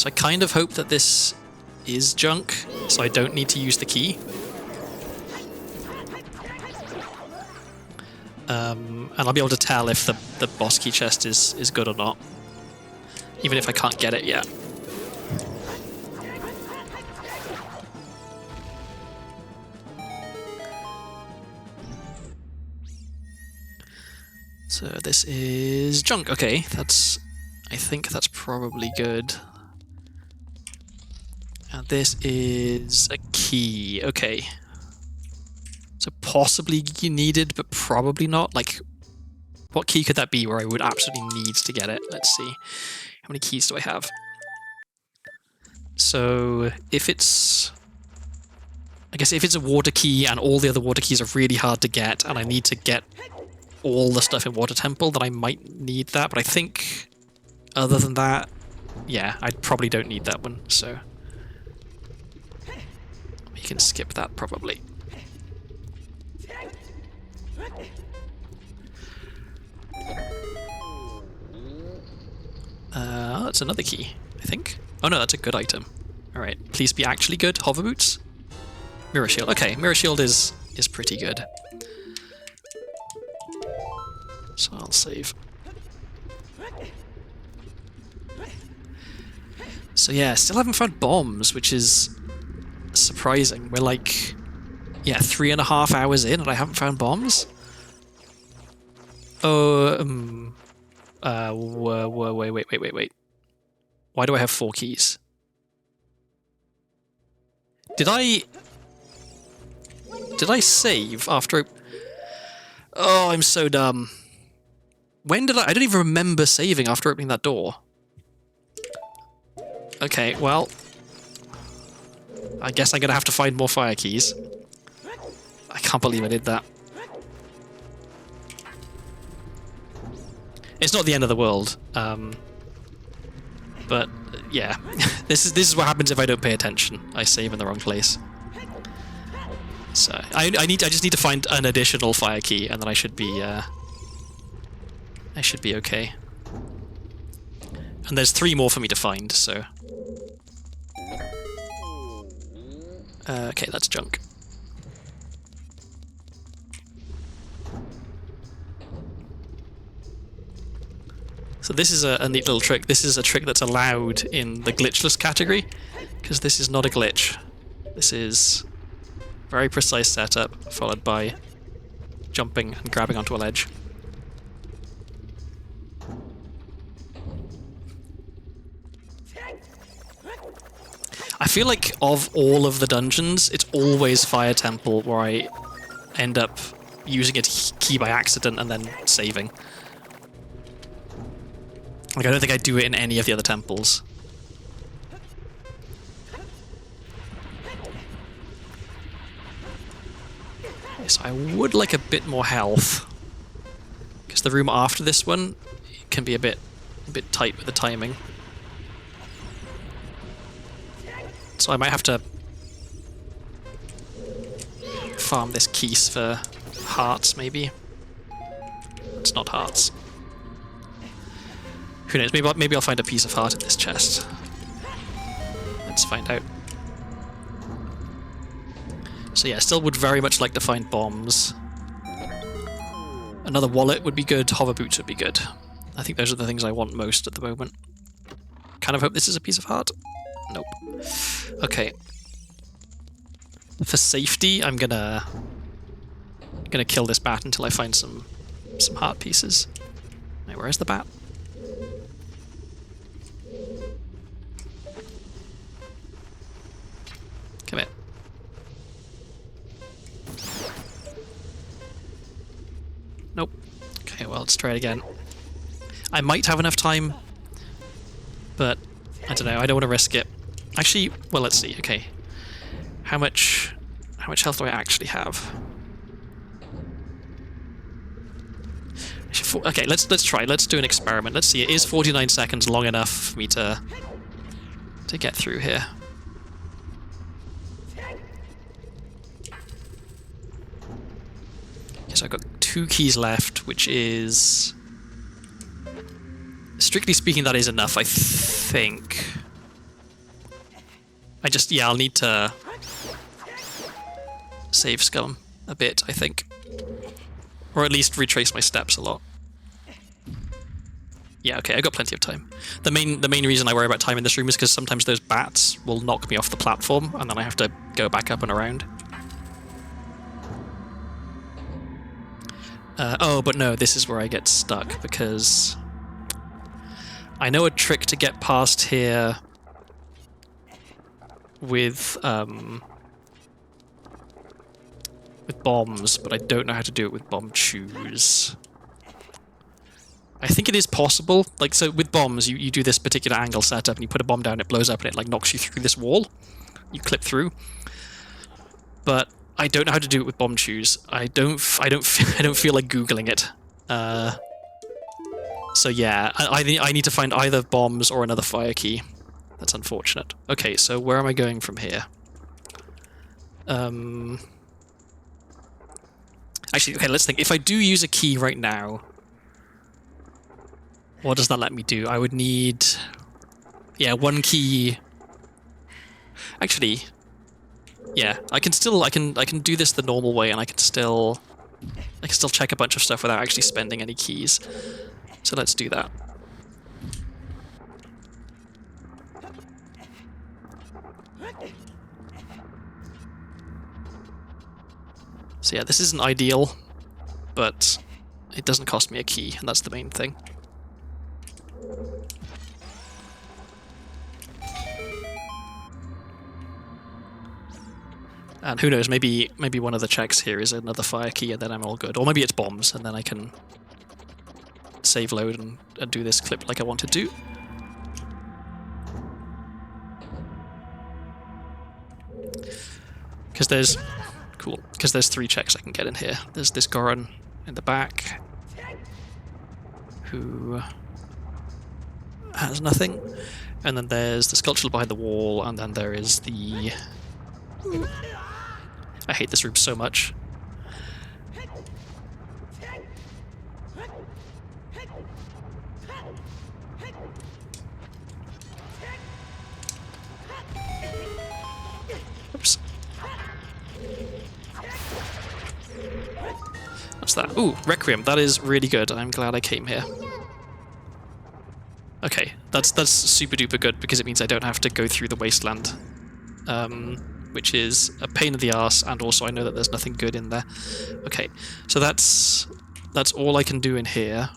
Speaker 1: So I kind of hope that this is junk, so I don't need to use the key. And I'll be able to tell if the boss key chest is good or not, even if I can't get it yet. So this is junk. Okay, I think that's probably good. And this is a key. Okay. So possibly needed, but probably not. Like, what key could that be where I would absolutely need to get it? Let's see. How many keys do I have? So if it's... I guess if it's a water key and all the other water keys are really hard to get and I need to get all the stuff in Water Temple, then I might need that. But I think other than that, yeah, I probably don't need that one. So we can skip that probably. That's another key, I think. Oh no, that's a good item. Alright, please be actually good. Hover boots? Mirror shield. Okay, mirror shield is pretty good. So I'll save. So yeah, still haven't found bombs, which is surprising. We're like, yeah, 3.5 hours in and I haven't found bombs? Oh, wait. Why do I have 4 keys? Did I save after... Oh, I'm so dumb. When did I don't even remember saving after opening that door. Okay, well... I guess I'm gonna have to find more fire keys. I can't believe I did that. It's not the end of the world, but yeah, this is what happens if I don't pay attention. I save in the wrong place. So I just need to find an additional fire key, and then I should be okay. And there's 3 more for me to find, so okay, that's junk. So this is a neat little trick. This is a trick that's allowed in the glitchless category, because this is not a glitch. This is very precise setup, followed by jumping and grabbing onto a ledge. I feel like of all of the dungeons, it's always Fire Temple where I end up using a key by accident and then saving. Like, I don't think I do it in any of the other temples. So I would like a bit more health, because the room after this one can be a bit tight with the timing. So I might have to farm this keys for hearts, maybe. It's not hearts. Who knows? Maybe I'll find a piece of heart in this chest. Let's find out. So yeah, still would very much like to find bombs. Another wallet would be good. Hover boots would be good. I think those are the things I want most at the moment. Kind of hope this is a piece of heart. Nope. Okay. For safety, I'm gonna kill this bat until I find some heart pieces. Wait, where is the bat? Come here. Nope. Okay, well, let's try it again. I might have enough time, but I don't know. I don't want to risk it. Actually, well, let's see. Okay, how much health do I actually have? Okay, let's try. Let's do an experiment. Let's see. It is 49 seconds long enough for me to get through here. Okay, so I've got 2 keys left, which is... Strictly speaking, that is enough, I think. I'll need to save scum a bit, I think. Or at least retrace my steps a lot. Yeah, okay, I got plenty of time. The main reason I worry about time in this room is because sometimes those bats will knock me off the platform, and then I have to go back up and around. Oh, but no, this is where I get stuck, because I know a trick to get past here with bombs, but I don't know how to do it with bomb chews. I think it is possible. Like, so with bombs, you do this particular angle setup, and you put a bomb down, it blows up, and it like knocks you through this wall. You clip through. But I don't know how to do it with bomb chews. I don't feel like googling it. So yeah, I need to find either bombs or another fire key. That's unfortunate. Okay, so where am I going from here? Actually, okay, let's think. If I do use a key right now, what does that let me do? I would need, yeah, one key. Actually, yeah, I can do this the normal way, and I can still check a bunch of stuff without actually spending any keys. So let's do that. So yeah, this isn't ideal, but it doesn't cost me a key, and that's the main thing. And who knows, maybe one of the checks here is another fire key, and then I'm all good. Or maybe it's bombs, and then I can save load and do this clip like I wanted to. Because there's 3 checks I can get in here. There's this Goron in the back, who has nothing. And then there's the sculpture behind the wall, and then there is the... I hate this room so much. Oops. What's that? Ooh, Requiem. That is really good. I'm glad I came here. Okay, that's super duper good, because it means I don't have to go through the wasteland. Which is a pain in the ass, and also I know that there's nothing good in there. Okay, so that's all I can do in here.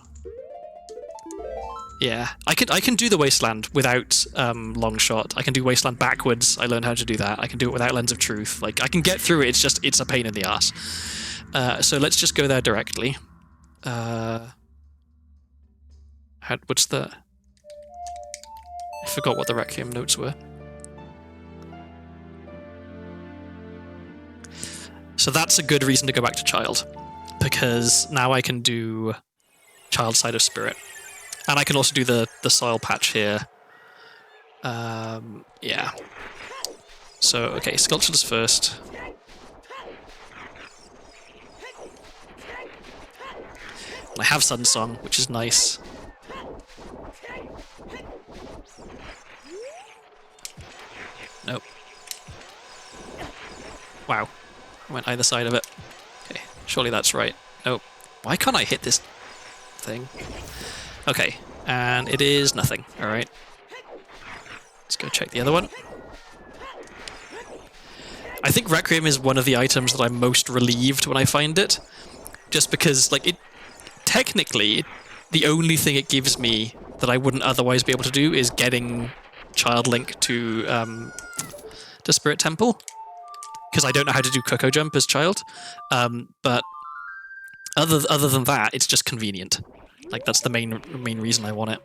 Speaker 1: Yeah, I can do the wasteland without long shot. I can do wasteland backwards. I learned how to do that. I can do it without lens of truth. Like, I can get through it. It's a pain in the ass. So let's just go there directly. What's the? I forgot what the Requiem notes were. So that's a good reason to go back to Child, because now I can do Child Side of Spirit. And I can also do the soil patch here. Yeah. So, okay, Sculptures first. I have Sun Song, which is nice. Nope. Wow. I went either side of it. Okay, surely that's right. Nope. Why can't I hit this thing? Okay, and it is nothing. Alright. Let's go check the other one. I think Requiem is one of the items that I'm most relieved when I find it. Just because, like, technically, the only thing it gives me that I wouldn't otherwise be able to do is getting Child Link to Spirit Temple. Because I don't know how to do Coco Jump as Child. But other than that, it's just convenient. Like, that's the main reason I want it.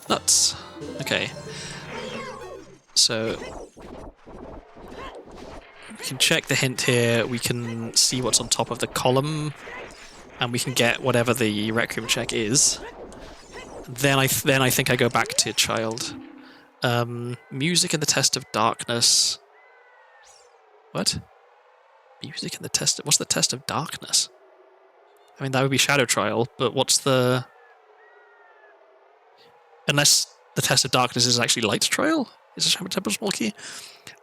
Speaker 1: Nuts. Okay. So we can check the hint here. We can see what's on top of the column, and we can get whatever the Requiem check is. Then I think I go back to Child. Music in the Test of Darkness. What? Music in the Test of... What's the Test of Darkness? I mean, that would be Shadow Trial, but what's the... unless the Test of Darkness is actually Light Trial. Is a Shadow Temple small key?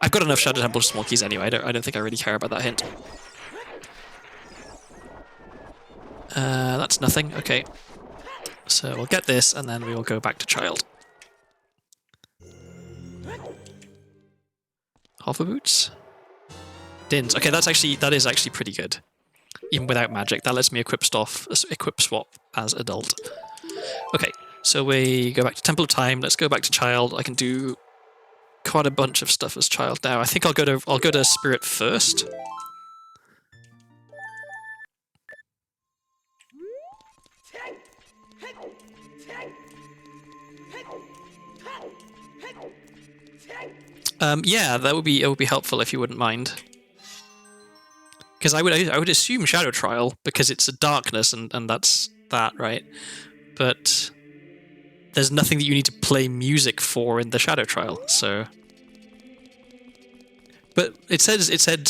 Speaker 1: I've got enough Shadow Temple small keys anyway. I don't think I really care about that hint. That's nothing. Okay. So we'll get this, and then we will go back to Child. Hover boots. Dins. Okay, that is actually pretty good. Even without magic, that lets me equip swap as adult. Okay, so we go back to Temple of Time. Let's go back to Child. I can do quite a bunch of stuff as Child now. I think I'll go to Spirit first. Yeah, it would be helpful if you wouldn't mind. Because I would assume Shadow Trial because it's a darkness and that's that, right? But there's nothing that you need to play music for in the Shadow Trial, so. But it said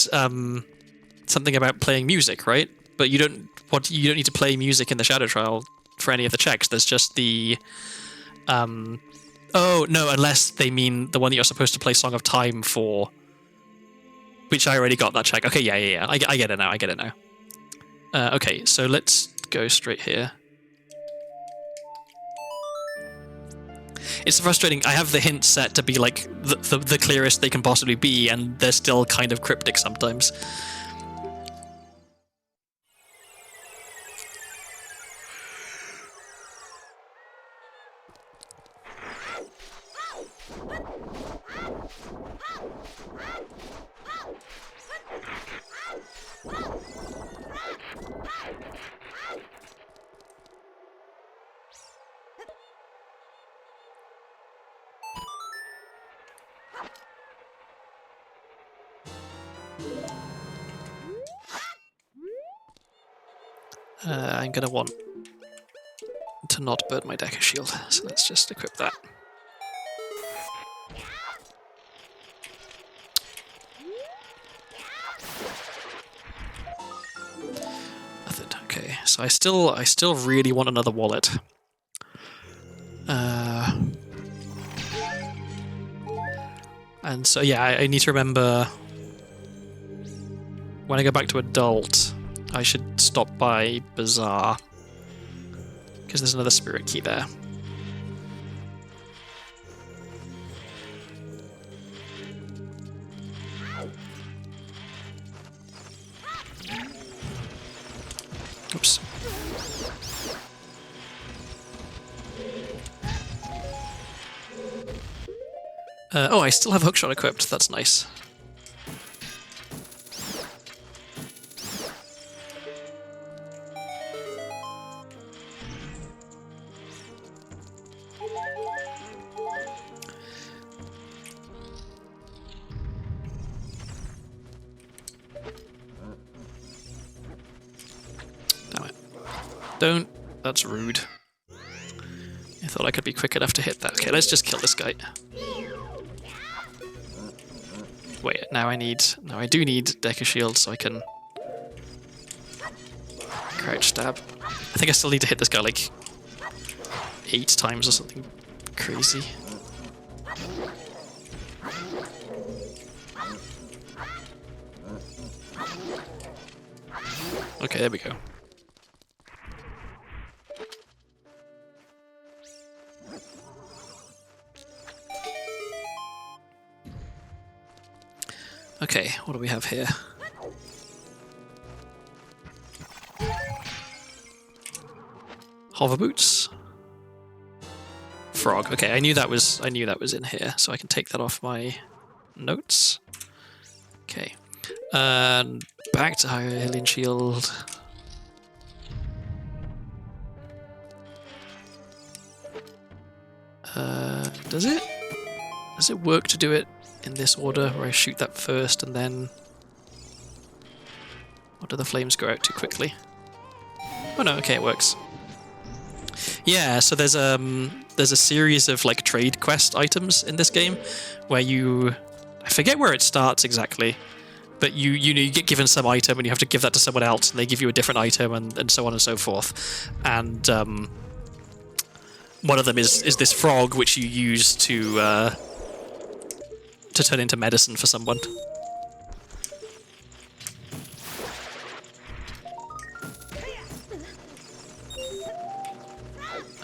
Speaker 1: something about playing music, right? But you don't need to play music in the Shadow Trial for any of the checks. There's just the oh no, unless they mean the one that you're supposed to play Song of Time for. Which I already got that check. Okay, yeah. I get it now. Okay, so let's go straight here. It's frustrating. I have the hints set to be like the clearest they can possibly be, and they're still kind of cryptic sometimes. I'm going to want to not burn my Decker Shield, so let's just equip that. Nothing. Okay, so I still really want another wallet. And so yeah, I need to remember when I go back to adult, I should stop by Bazaar because there's another spirit key there. Oops. Oh, I still have Hookshot equipped. That's nice. Damn it. Don't. That's rude. I thought I could be quick enough to hit that. Okay, let's just kill this guy. Wait, now I do need Decker Shield so I can crouch stab. I think I still need to hit this guy like 8 times or something crazy. Okay, there we go. Okay, what do we have here? Hover boots. Frog. Okay, I knew that was in here, so I can take that off my notes. Okay. And back to Hylian Shield. Does it work to do it in this order, where I shoot that first and then... Or do the flames go out too quickly? Oh no, okay, it works. Yeah, so there's a series of like trade quest items in this game where you... I forget where it starts exactly, but you get given some item and you have to give that to someone else and they give you a different item and so on and so forth. And One of them is this frog which you use to turn into medicine for someone.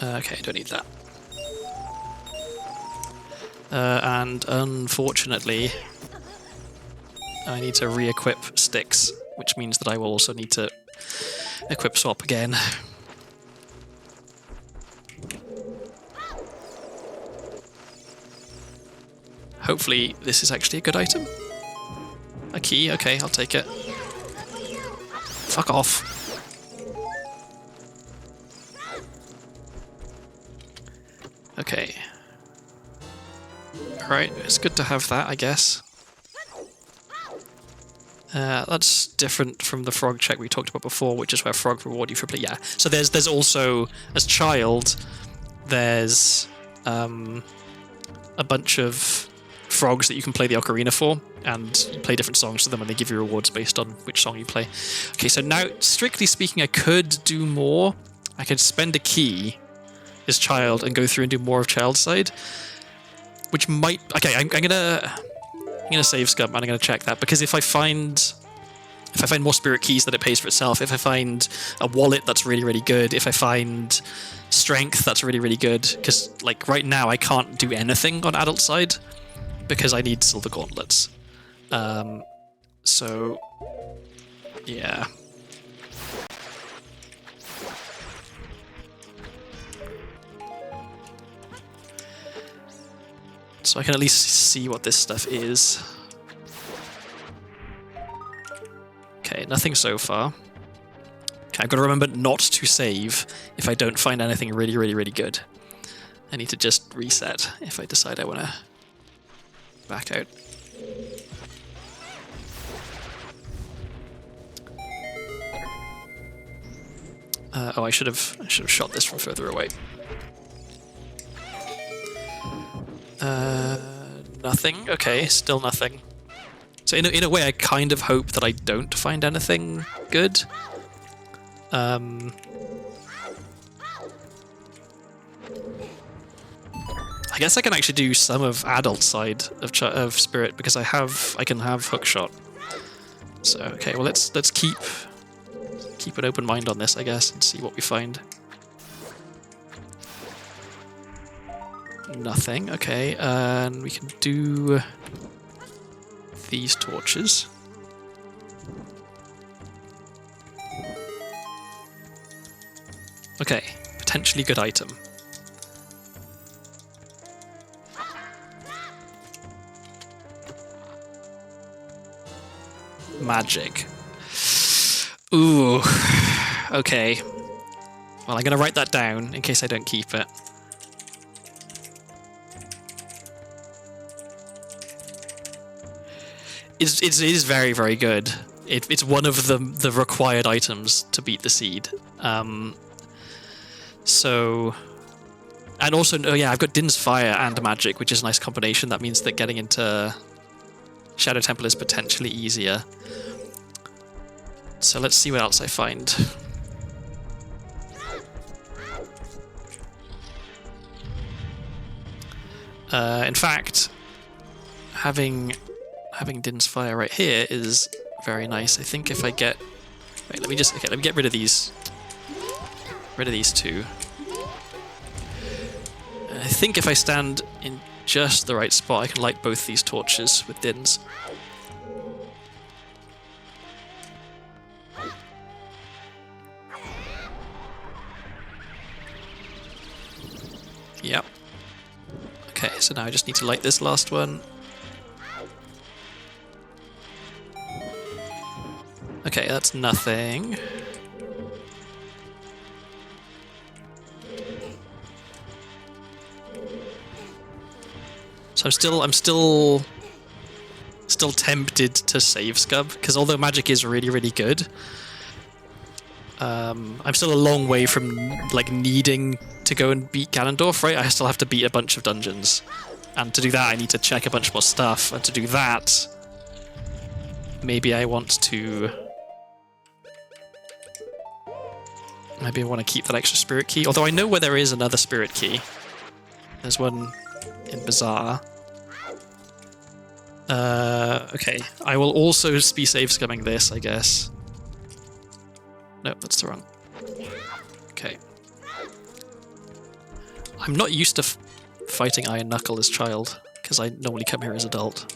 Speaker 1: Okay, don't need that. And unfortunately, I need to re-equip sticks, which means that I will also need to equip swap again. Hopefully this is actually a good item. A key, okay, I'll take it. Fuck off. Okay. Alright, it's good to have that, I guess. That's different from the frog check we talked about before, which is where frog reward you for play. Yeah, so there's also, as child, there's a bunch of frogs that you can play the ocarina for, and you play different songs to them, and they give you rewards based on which song you play. Okay, so now, strictly speaking, I could do more. I could spend a key as child and go through and do more of child side, which might... Okay, I'm gonna save scum and I'm gonna check that, because if I find more spirit keys, then it pays for itself. If I find a wallet, that's really, really good. If I find strength, that's really, really good, because like right now I can't do anything on adult side because I need silver gauntlets. So yeah. So I can at least see what this stuff is. Okay, nothing so far. Okay, I've got to remember not to save if I don't find anything really, really, really good. I need to just reset if I decide I want to back out. Oh, I should have shot this from further away. Nothing. Okay, still nothing. So in a way, I kind of hope that I don't find anything good. I guess I can actually do some of adult side of spirit because I can have hookshot. So okay, well let's keep an open mind on this, I guess, and see what we find. Nothing. Okay, and we can do these torches. Okay, potentially good item. Magic. Ooh. Okay. Well, I'm gonna write that down in case I don't keep it. It is very, very good. It's one of the required items to beat the seed. So, and also, oh yeah, I've got Din's Fire and Magic, which is a nice combination. That means that getting into Shadow Temple is potentially easier. So let's see what else I find. In fact, having Din's Fire right here is very nice. I think if I get... Wait, let me get rid of these. Rid of these two. I think if I stand in just the right spot, I can light both these torches with Din's. Yep. Okay, so now I just need to light this last one. Okay, that's nothing. So I'm still tempted to save Scub, because although magic is really, really good, I'm still a long way from like needing to go and beat Ganondorf, right? I still have to beat a bunch of dungeons, and to do that I need to check a bunch more stuff, and to do that maybe I want to Maybe I want to keep that extra spirit key, although I know where there is another spirit key. There's one in Bazaar. Okay, I will also be save scumming this, I guess. No, that's the wrong. Okay. I'm not used to fighting Iron Knuckle as child, because I normally come here as adult.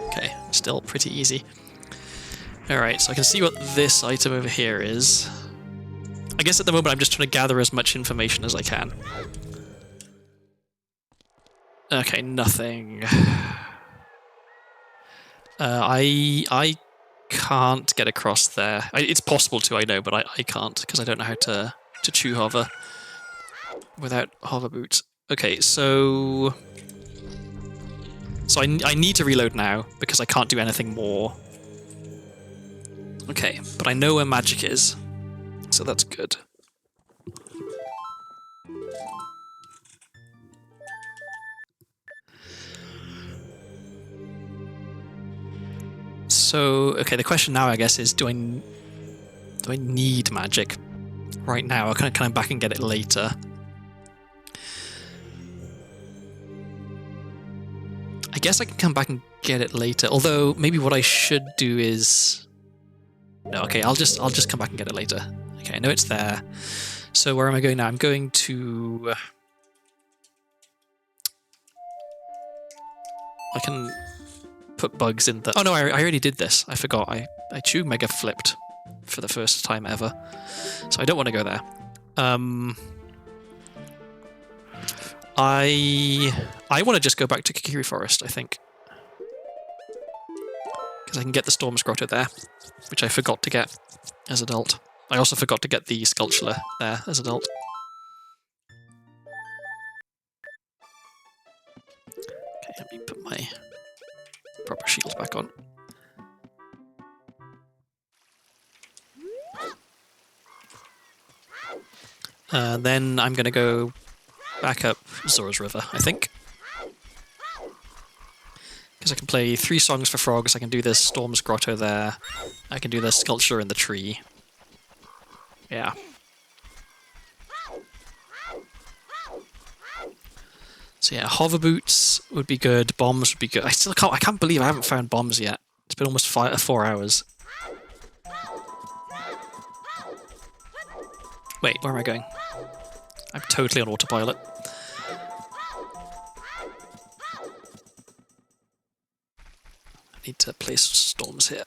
Speaker 1: Okay, still pretty easy. Alright, so I can see what this item over here is. I guess at the moment I'm just trying to gather as much information as I can. Okay, nothing. I can't get across there. It's possible to, I know, but I can't, because I don't know how to chew hover without hover boots. Okay, so I need to reload now, because I can't do anything more. Okay, but I know where magic is, so that's good. So, okay, the question now, I guess, is do I need magic right now, or can I come back and get it later? I guess I can come back and get it later, although maybe what I should do is... No, okay, I'll just come back and get it later. Okay, I know it's there. So where am I going now? I'm going to... I can put bugs in the... Oh no, I already did this. I forgot. I chew mega flipped for the first time ever. So I don't want to go there. I want to just go back to Kikiri Forest, I think. Because I can get the Storm's Grotto there, which I forgot to get as adult. I also forgot to get the Sculpture there as adult. Okay, let me put my proper shield back on. Then I'm going to go back up Zora's River, I think. Because I can play 3 songs for frogs, I can do this Storm's Grotto there, I can do this Sculpture in the tree. Yeah. So yeah, hover boots would be good, bombs would be good. I can't believe I haven't found bombs yet. It's been almost 4 hours. Wait, where am I going? I'm totally on autopilot. I need to place storms here.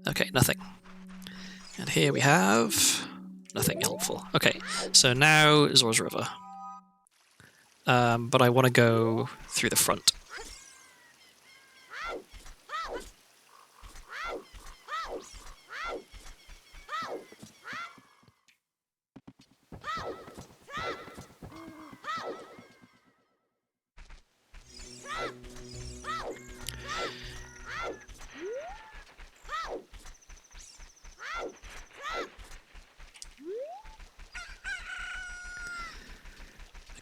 Speaker 1: Okay, nothing. And here we have nothing helpful. Okay, so now Zora's River. But I want to go through the front.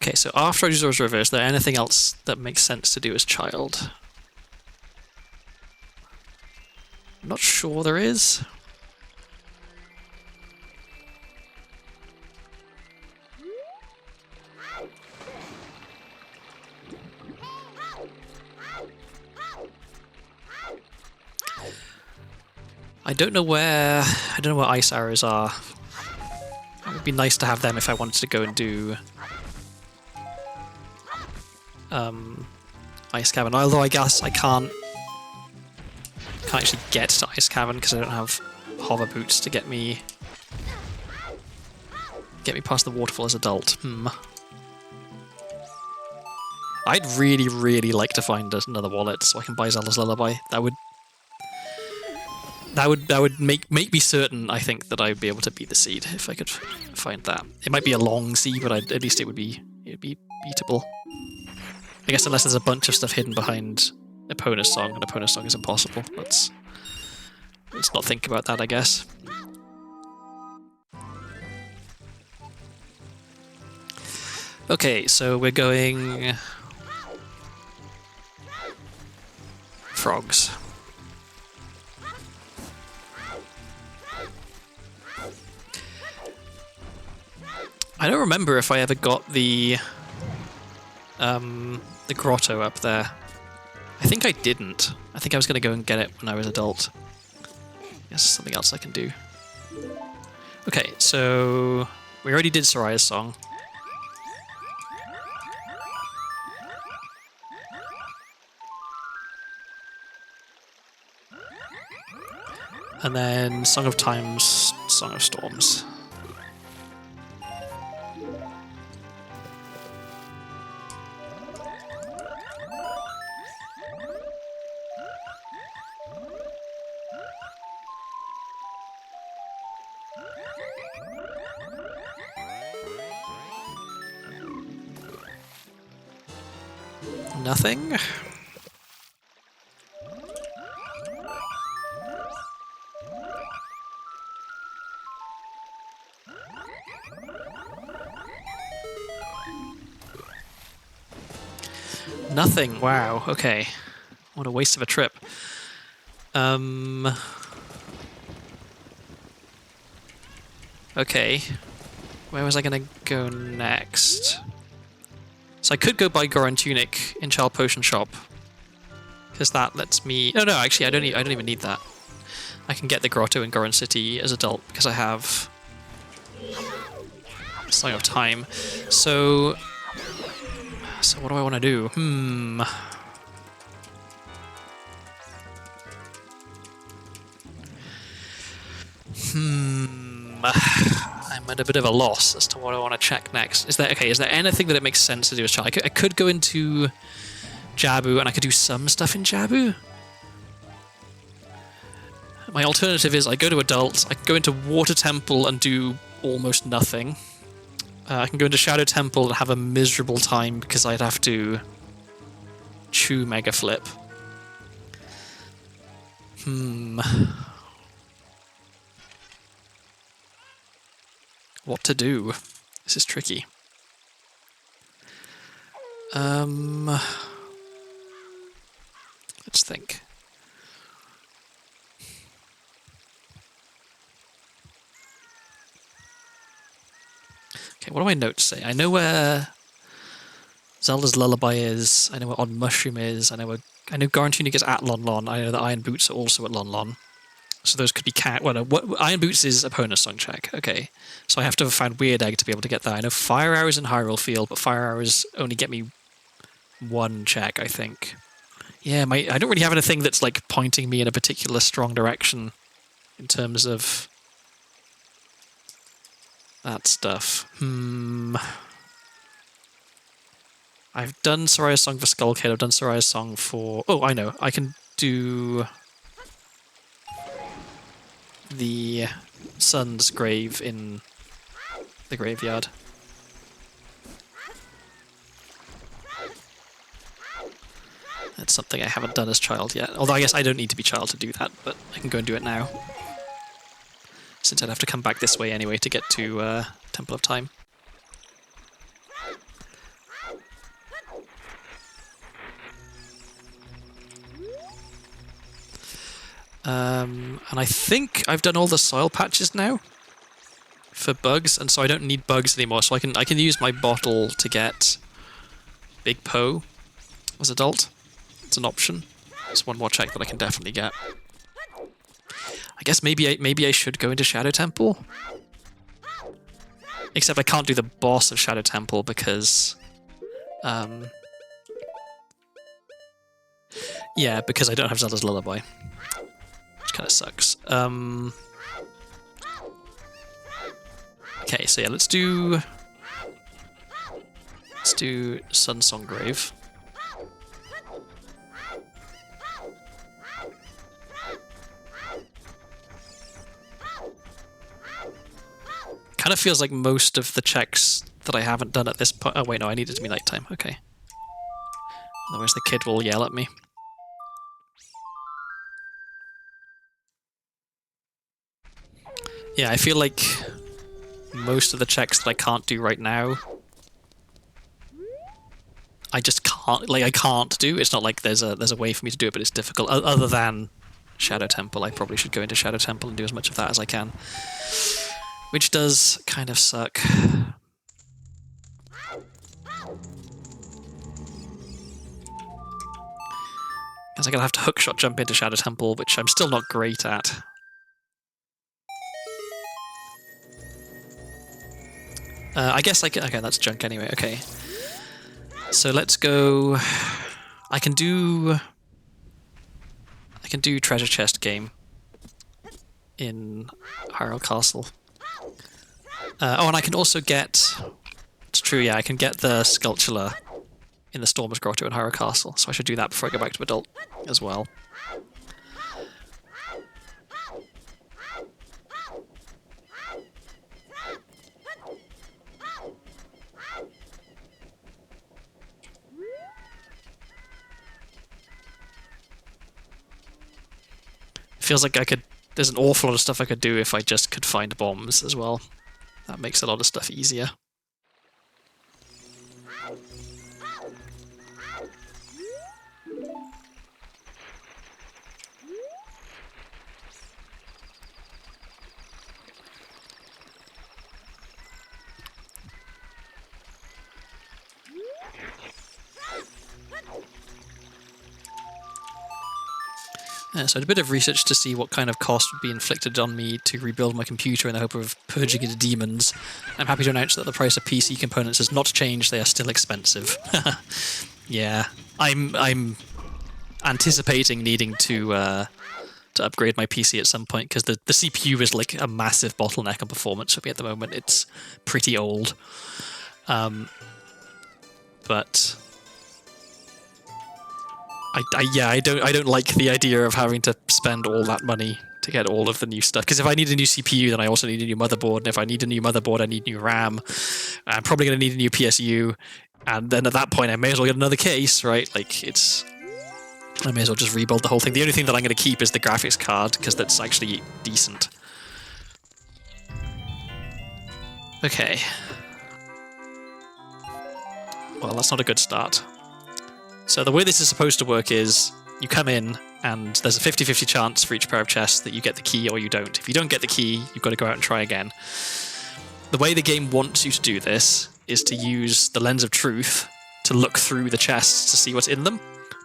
Speaker 1: Okay, so after I do Zora's River, is there anything else that makes sense to do as child? I'm not sure there is. I don't know where ice arrows are. It would be nice to have them if I wanted to go and do Ice Cavern, although I guess I can't actually get to Ice Cavern because I don't have hover boots to get me past the waterfall as adult. I'd really, really like to find another wallet so I can buy Zelda's Lullaby. That would make me certain, I think, that I'd be able to beat the seed if I could find that. It might be a long seed, but at least it'd be beatable. I guess unless there's a bunch of stuff hidden behind Epona's song, and Epona's song is impossible. let's not think about that, I guess. Okay, so we're going... frogs. I don't remember if I ever got the grotto up there. I think I didn't. I think I was going to go and get it when I was adult. Yes, something else I can do. Okay, so we already did Soraya's song. And then Song of Times, Song of Storms. Nothing. Nothing. Wow. Okay. What a waste of a trip. Okay. Where was I going to go next? So I could go buy Goron Tunic in Child Potion Shop, because that lets me... Oh no, actually, I don't even need that. I can get the Grotto in Goron City as adult because I have Song of Time. So what do I want to do? I'm at a bit of a loss as to what I want to check next. Is there anything that it makes sense to do as child? I could go into Jabu and I could do some stuff in Jabu. My alternative is I go to adults, I can go into Water Temple and do almost nothing. I can go into Shadow Temple and have a miserable time because I'd have to chew Mega Flip. What to do? This is tricky. Let's think. Okay, what do my notes say? I know where Zelda's Lullaby is. I know where Odd Mushroom is. I know Goron Tunic is at Lon Lon. I know that Iron Boots are also at Lon Lon. So those could be Iron Boots is opponent's song check. Okay, so I have to find Weird Egg to be able to get that. I know Fire Arrows in Hyrule Field, but Fire Arrows only get me one check, I think. Yeah, I don't really have anything that's like pointing me in a particular strong direction in terms of that stuff. I've done Soraya's song for Skull Kid. I've done Soraya's song for... Oh, I know. I can do the Sun's grave in the graveyard. That's something I haven't done as child yet. Although I guess I don't need to be child to do that, but I can go and do it now. Since I'd have to come back this way anyway to get to Temple of Time. And I think I've done all the soil patches now for bugs, and so I don't need bugs anymore. So I can use my bottle to get Big Poe as adult. It's an option. It's one more check that I can definitely get. I guess maybe I should go into Shadow Temple. Except I can't do the boss of Shadow Temple because yeah, because I don't have Zelda's Lullaby. Which kind of sucks. Okay, so yeah, let's do Sun Song Grave. Kind of feels like most of the checks that I haven't done at this point. Oh wait, no, I need it to be nighttime. Okay. Otherwise the kid will yell at me. Yeah, I feel like most of the checks that I can't do right now, I just can't. Like, I can't do. It's not like there's a way for me to do it, but it's difficult. Other than Shadow Temple, I probably should go into Shadow Temple and do as much of that as I can, which does kind of suck. Because I'm gonna have to hookshot jump into Shadow Temple, which I'm still not great at. I guess I can. Okay, that's junk anyway. Okay, so let's go. I can do treasure chest game in Hyrule Castle. Oh, and I can also get. It's true, yeah. I can get the Sculptula in the Storm's Grotto in Hyrule Castle, so I should do that before I go back to Adult as well. Feels like I could. There's an awful lot of stuff I could do if I just could find bombs as well. That makes a lot of stuff easier. So I did a bit of research to see what kind of cost would be inflicted on me to rebuild my computer in the hope of purging it of demons. I'm happy to announce that the price of PC components has not changed, they are still expensive. Yeah, I'm anticipating needing to upgrade my PC at some point, because the CPU is like a massive bottleneck on performance for me at the moment. It's pretty old. But I don't like the idea of having to spend all that money to get all of the new stuff. Because if I need a new CPU, then I also need a new motherboard. And if I need a new motherboard, I need new RAM. I'm probably going to need a new PSU. And then at that point, I may as well get another case, right? Like, I may as well just rebuild the whole thing. The only thing that I'm going to keep is the graphics card, because that's actually decent. Okay. Well, that's not a good start. So the way this is supposed to work is you come in and there's a 50-50 chance for each pair of chests that you get the key or you don't. If you don't get the key, you've got to go out and try again. The way the game wants you to do this is to use the lens of truth to look through the chests to see what's in them.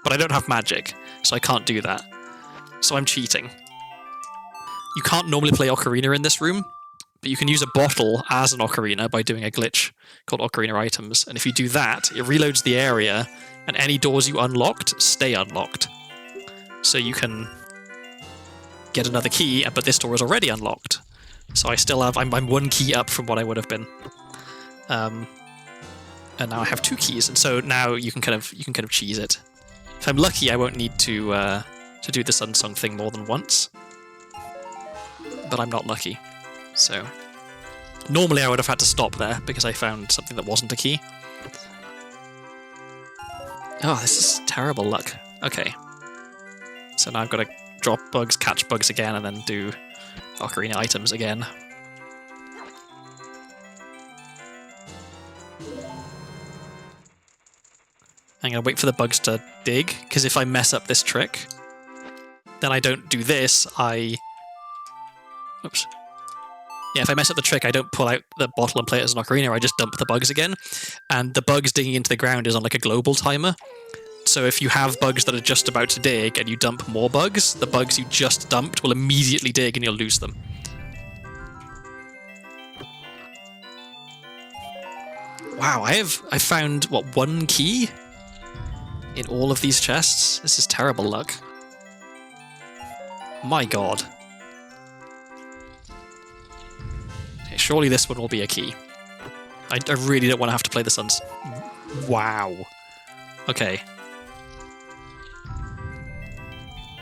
Speaker 1: But I don't have magic, so I can't do that. So I'm cheating. You can't normally play Ocarina in this room, but you can use a bottle as an Ocarina by doing a glitch called Ocarina Items. And if you do that, it reloads the area, and any doors you unlocked stay unlocked. So you can get another key, but this door is already unlocked. So I still have, I'm one key up from what I would have been. And now I have 2 keys, and so now you can kind of cheese it. If I'm lucky, I won't need to do this unsung thing more than once. But I'm not lucky. So normally I would have had to stop there because I found something that wasn't a key. Oh, this is terrible luck. Okay. So now I've got to drop bugs, catch bugs again, and then do Ocarina Items again. I'm going to wait for the bugs to dig, because if I mess up this trick, then I don't do this, Oops. Yeah, if I mess up the trick, I don't pull out the bottle and play it as an ocarina, I just dump the bugs again. And the bugs digging into the ground is on like a global timer. So if you have bugs that are just about to dig and you dump more bugs, the bugs you just dumped will immediately dig and you'll lose them. Wow, I found, what, 1 key in all of these chests? This is terrible luck. My god. Okay, surely this one will be a key. I really don't want to have to play the Suns. Wow. Okay.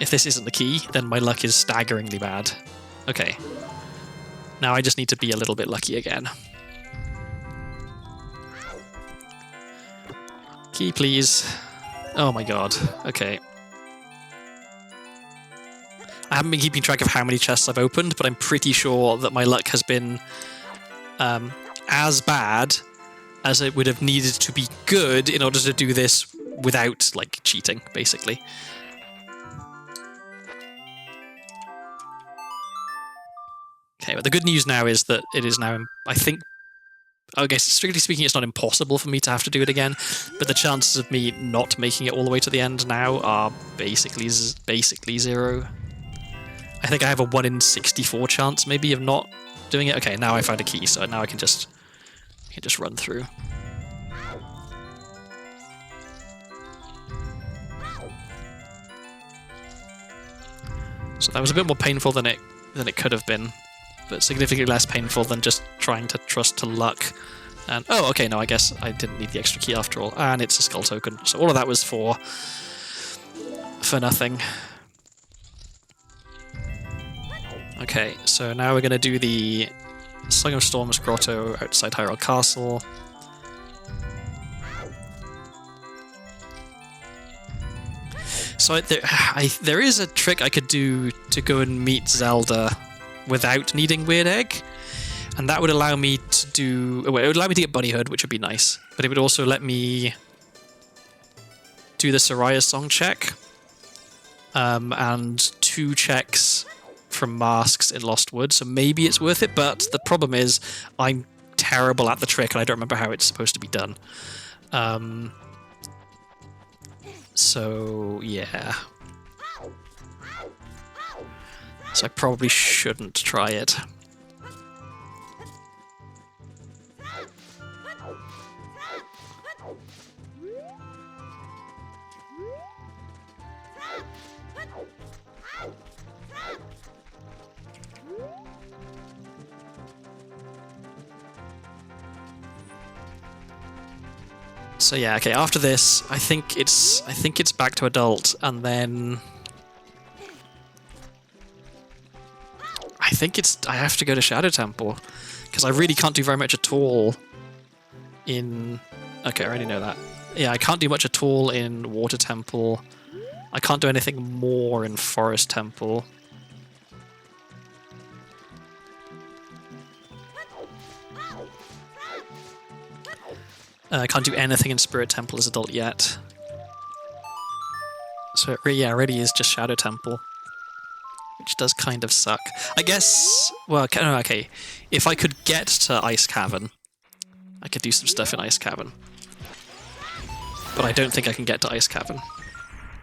Speaker 1: If this isn't the key, then my luck is staggeringly bad. Okay. Now I just need to be a little bit lucky again. Key, please. Oh my god. Okay. I haven't been keeping track of how many chests I've opened, but I'm pretty sure that my luck has been as bad as it would have needed to be good in order to do this without, like, cheating, basically. Okay, but the good news now is that it is now, I think, I guess strictly speaking, it's not impossible for me to have to do it again, but the chances of me not making it all the way to the end now are basically zero. I think I have a 1 in 64 chance, maybe, of not doing it. Okay, now I found a key, so now I can just run through. So that was a bit more painful than it could have been, but significantly less painful than just trying to trust to luck. And oh, okay, no, I guess I didn't need the extra key after all, and it's a skull token. So all of that was for nothing. Okay, so now we're going to do the Song of Storms Grotto outside Hyrule Castle. So there is a trick I could do to go and meet Zelda without needing Weird Egg, and that would allow me to do... Well, it would allow me to get Bunnyhood, which would be nice, but it would also let me do the Soraya's Song check, and 2 checks from masks in Lost Wood, so maybe it's worth it, but the problem is I'm terrible at the trick and I don't remember how it's supposed to be done. So, yeah. So I probably shouldn't try it. So yeah, okay, after this, I think it's back to adult, and then I have to go to Shadow Temple, because I really can't do very much at all in... Okay, I already know that. Yeah, I can't do much at all in Water Temple. I can't do anything more in Forest Temple. I can't do anything in Spirit Temple as adult yet. So it really is just Shadow Temple, which does kind of suck. I guess, well, okay, if I could get to Ice Cavern, I could do some stuff in Ice Cavern. But I don't think I can get to Ice Cavern.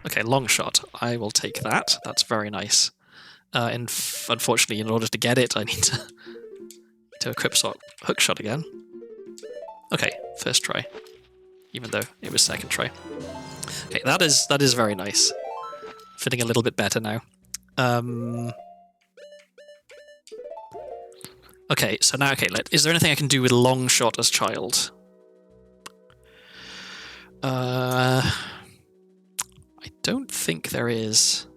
Speaker 1: Okay, long shot. I will take that. That's very nice. Unfortunately, in order to get it, I need to equip hook shot again. Okay, first try, even though it was second try. Okay, that is very nice. Fitting a little bit better now. Okay, so now, is there anything I can do with long shot as child? I don't think there is.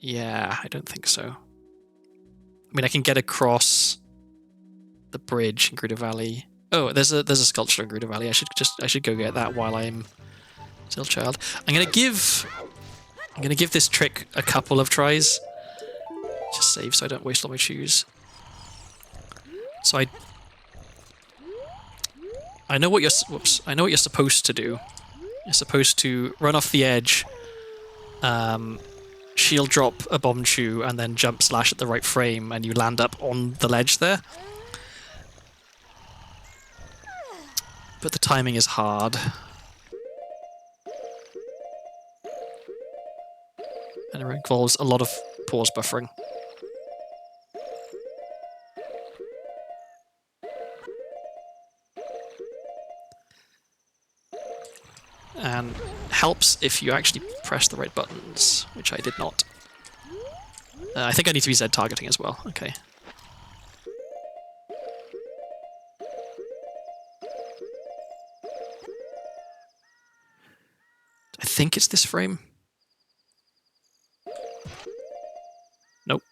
Speaker 1: Yeah, I don't think so. I mean, I can get across the bridge in Gerudo Valley. Oh, there's a sculpture in Gerudo Valley. I should go get that while I'm still child. I'm gonna give this trick a couple of tries. Just save so I don't waste all my shoes. So I know what you're supposed to do. You're supposed to run off the edge, shield drop a bomb chew, and then jump slash at the right frame, and you land up on the ledge there. But the timing is hard. And it involves a lot of pause buffering. And helps if you actually press the right buttons, which I did not. I think I need to be Z targeting as well. Okay. I think it's this frame. Nope.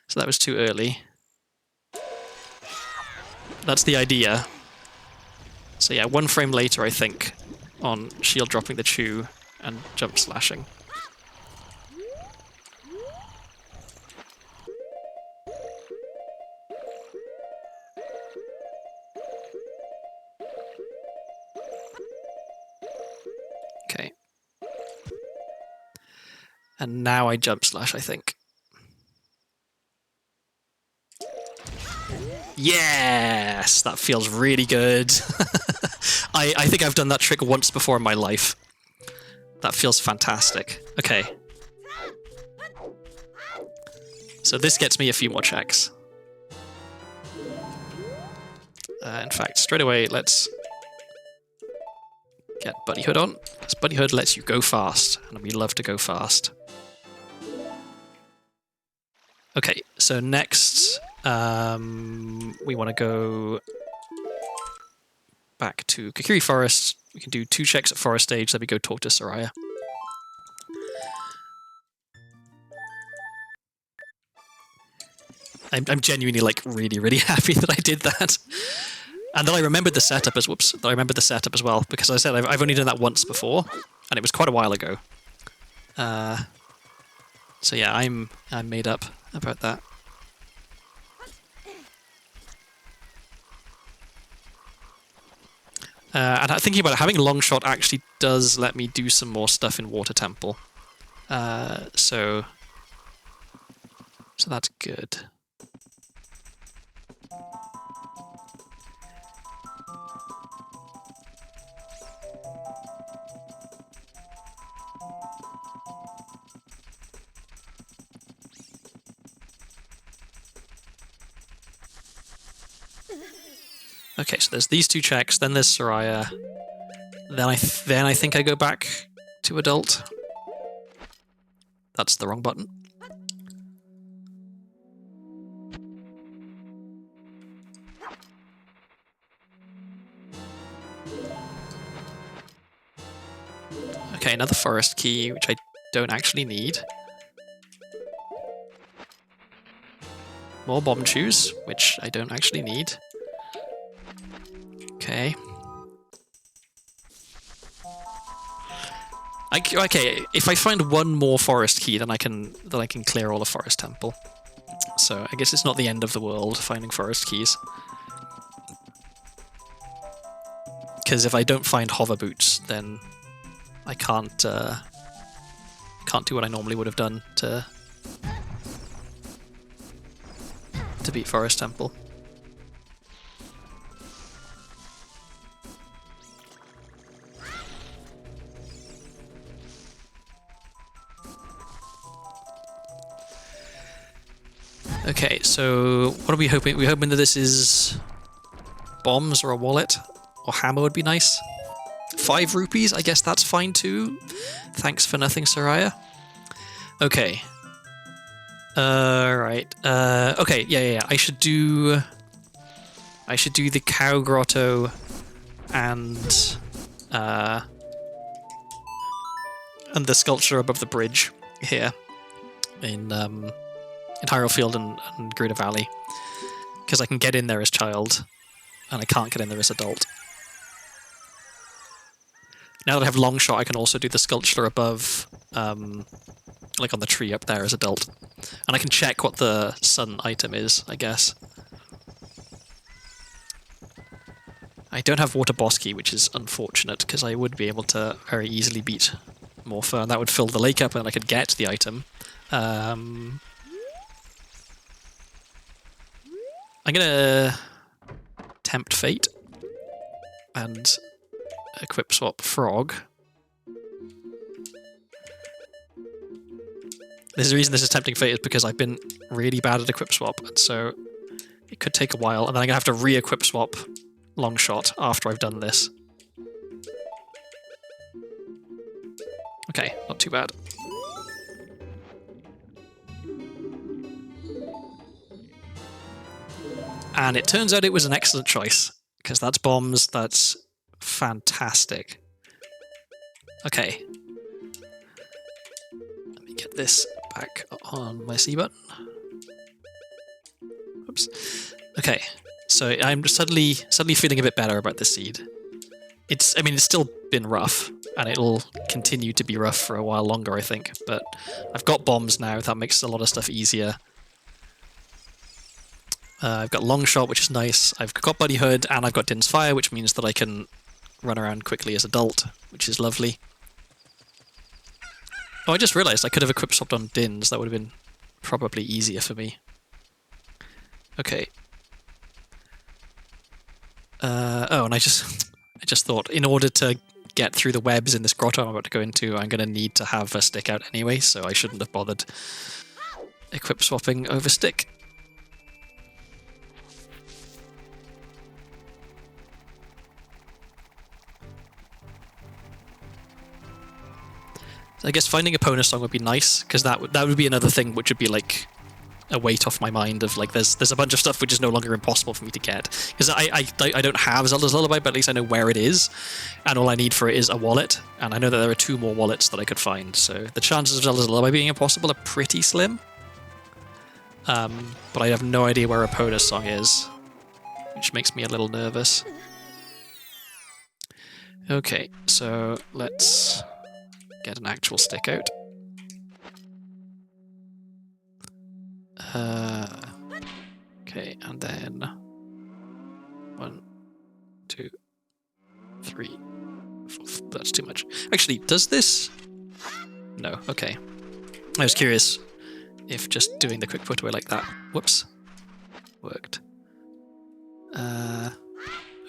Speaker 1: So that was too early. That's the idea. So yeah, 1 frame later, I think. on shield dropping the chew and jump slashing. Okay. And now I jump slash, I think. Yes! That feels really good. I think I've done that trick once before in my life. That feels fantastic. Okay. So this gets me a few more checks. In fact, straight away, let's get Buddyhood on. Because Buddyhood lets you go fast, and we love to go fast. Okay, so next, we want to go back to Kokiri Forest. We can do 2 checks at Forest Stage, then we go talk to Soraya. I'm genuinely, like, really happy that I did that. And then I remembered the setup as well, because I said I've only done that once before, and it was quite a while ago. So yeah, I'm made up about that. And thinking about it, having Longshot actually does let me do some more stuff in Water Temple. So that's good. Okay, so there's these 2 checks, then there's Soraya. Then I think I go back to Adult. That's the wrong button. Okay, another forest key, which I don't actually need. More bomb chews, which I don't actually need. Okay. Okay, if I find one more forest key, then I can clear all of Forest Temple. So I guess it's not the end of the world finding forest keys. Because if I don't find hover boots, then I can't do what I normally would have done to beat Forest Temple. Okay, so what are we hoping? We're hoping that this is bombs or a wallet, or hammer would be nice. 5 rupees, I guess that's fine too. Thanks for nothing, Soraya. Okay. Right. Okay, yeah. I should do the Cow Grotto and the sculpture above the bridge here in Hyrule Field and Gerudo Valley, because I can get in there as child, and I can't get in there as adult. Now that I have Longshot, I can also do the sculpture above, like on the tree up there as adult. And I can check what the sun item is, I guess. I don't have Water Boss Key, which is unfortunate, because I would be able to very easily beat Morpha, and that would fill the lake up and I could get the item. I'm gonna tempt fate and equip swap Frog. This is the reason this is tempting fate is because I've been really bad at equip swap, and so it could take a while, and then I'm gonna have to re-equip swap Longshot after I've done this. Okay, not too bad. And it turns out it was an excellent choice, because that's bombs, that's fantastic. Okay. Let me get this back on my C button. Oops. Okay, so I'm suddenly feeling a bit better about this seed. I mean, it's still been rough, and it'll continue to be rough for a while longer, I think. But I've got bombs now. That makes a lot of stuff easier. I've got long shot, which is nice. I've got Buddy Hood, and I've got Din's Fire, which means that I can run around quickly as adult, which is lovely. Oh, I just realised I could have equip swapped on Din's. That would have been probably easier for me. Okay. Oh, and I just thought, in order to get through the webs in this grotto I'm about to go into, I'm going to need to have a stick out anyway, so I shouldn't have bothered equip swapping over stick. So I guess finding a Pona song would be nice, because that would be another thing which would be like a weight off my mind of like there's a bunch of stuff which is no longer impossible for me to get, because I don't have Zelda's Lullaby, but at least I know where it is, and all I need for it is a wallet, and I know that there are 2 more wallets that I could find, so the chances of Zelda's Lullaby being impossible are pretty slim. But I have no idea where a Pona song is, which makes me a little nervous. Okay, so let's get an actual stick out. Okay, and then 1, 2, 3, 4. That's too much. Actually, does this? No. Okay. I was curious if just doing the quick put away like that. Whoops. Worked.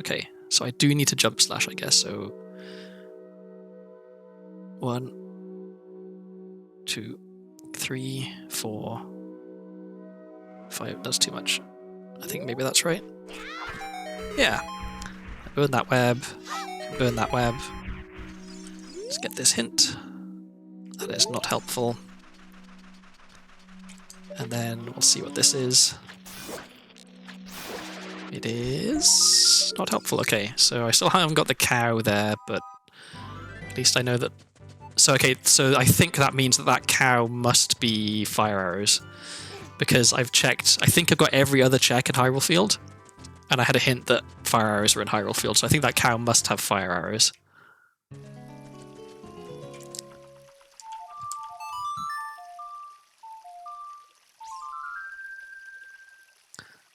Speaker 1: Okay, so I do need to jump slash, I guess. So 1, 2, 3, 4, 5. That's too much. I think maybe that's right. Yeah. Burn that web. Burn that web. Let's get this hint. That is not helpful. And then we'll see what this is. It is not helpful. Okay, so I still haven't got the cow there, but at least I know that. So okay, so I think that means that that cow must be fire arrows, because I've checked. I think I've got every other check in Hyrule Field, and I had a hint that fire arrows were in Hyrule Field, so I think that cow must have fire arrows.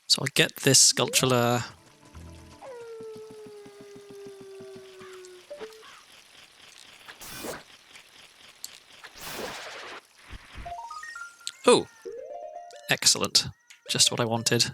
Speaker 1: So I'll get this sculptular. Oh, excellent. Just what I wanted.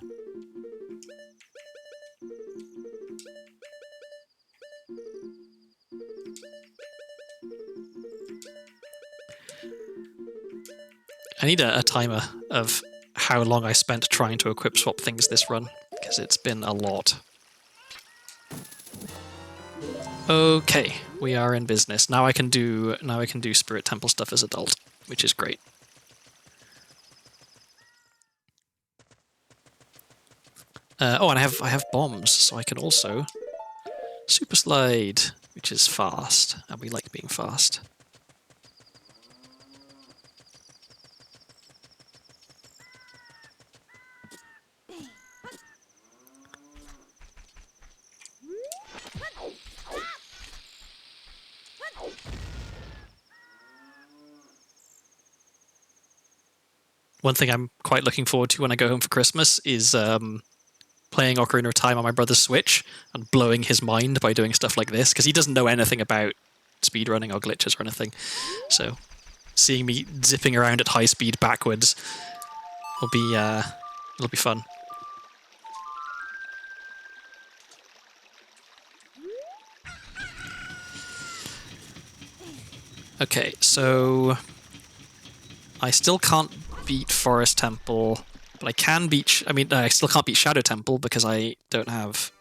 Speaker 1: I need a timer of how long I spent trying to equip swap things this run, because it's been a lot. Okay, we are in business. Now I can do Spirit Temple stuff as adult, which is great. Oh, and I have bombs, so I can also Super Slide, which is fast, and we like being fast. One thing I'm quite looking forward to when I go home for Christmas is playing Ocarina of Time on my brother's Switch and blowing his mind by doing stuff like this, because he doesn't know anything about speedrunning or glitches or anything. So seeing me zipping around at high speed backwards will be it'll be fun. Okay, so I still can't beat Forest Temple, but I can beat. I still can't beat Shadow Temple because I don't have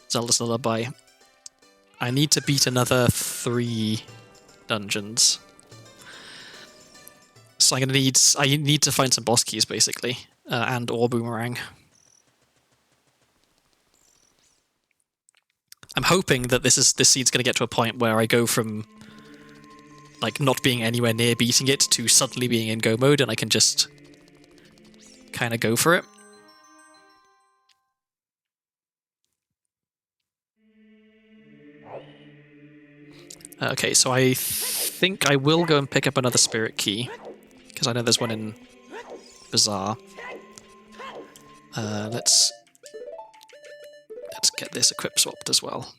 Speaker 1: Zelda's Lullaby. I need to beat another 3 dungeons, so I need to find some boss keys basically, and or boomerang. I'm hoping that this seed's going to get to a point where I go from like not being anywhere near beating it to suddenly being in go mode, and I can just kind of go for it. Okay, so I think I will go and pick up another spirit key, because I know there's one in Bazaar. Let's get this equip swapped as well.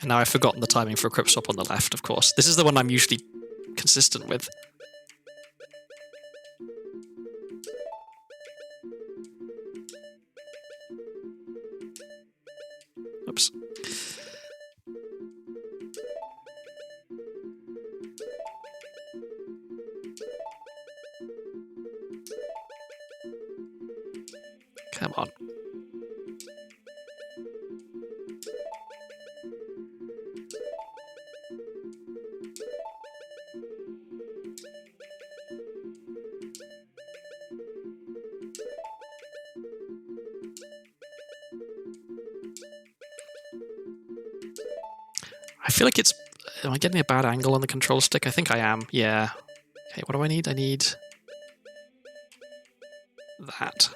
Speaker 1: And now I've forgotten the timing for equip swap on the left, of course. This is the one I'm usually consistent with. Oops. Come on. I feel like it's... Am I getting a bad angle on the control stick? I think I am, yeah. Okay, what do I need? I need... that.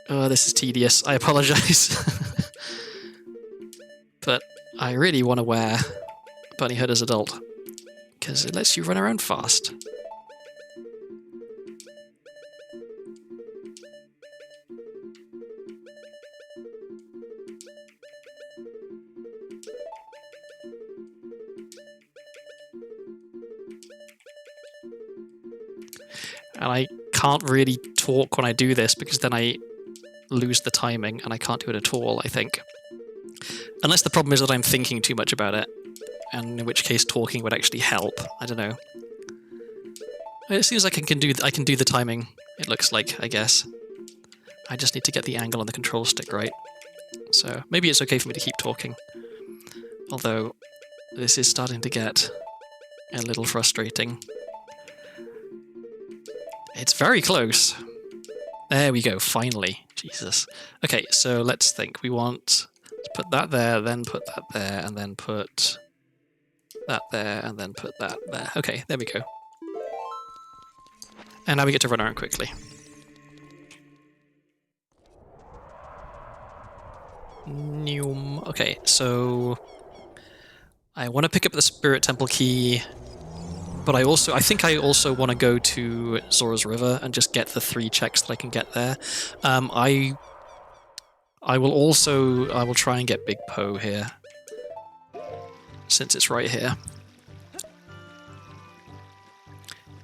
Speaker 1: Oh, this is tedious. I apologize. But I really want to wear Bunny Hood as adult, because it lets you run around fast. And I can't really talk when I do this, because then I lose the timing and I can't do it at all, I think. Unless the problem is that I'm thinking too much about it, and in which case talking would actually help. I don't know. It seems like I can do the timing, it looks like, I guess. I just need to get the angle on the control stick right. So maybe it's okay for me to keep talking. Although this is starting to get a little frustrating. It's very close. There we go, finally. Jesus. Okay, so let's think. We want to put that there, then put that there, and then put that there, and then put that there. Okay, there we go. And now we get to run around quickly. Okay, so I want to pick up the Spirit Temple key, but I think I also want to go to Zora's River and just get the 3 checks that I can get there. I will try and get Big Poe here, since it's right here.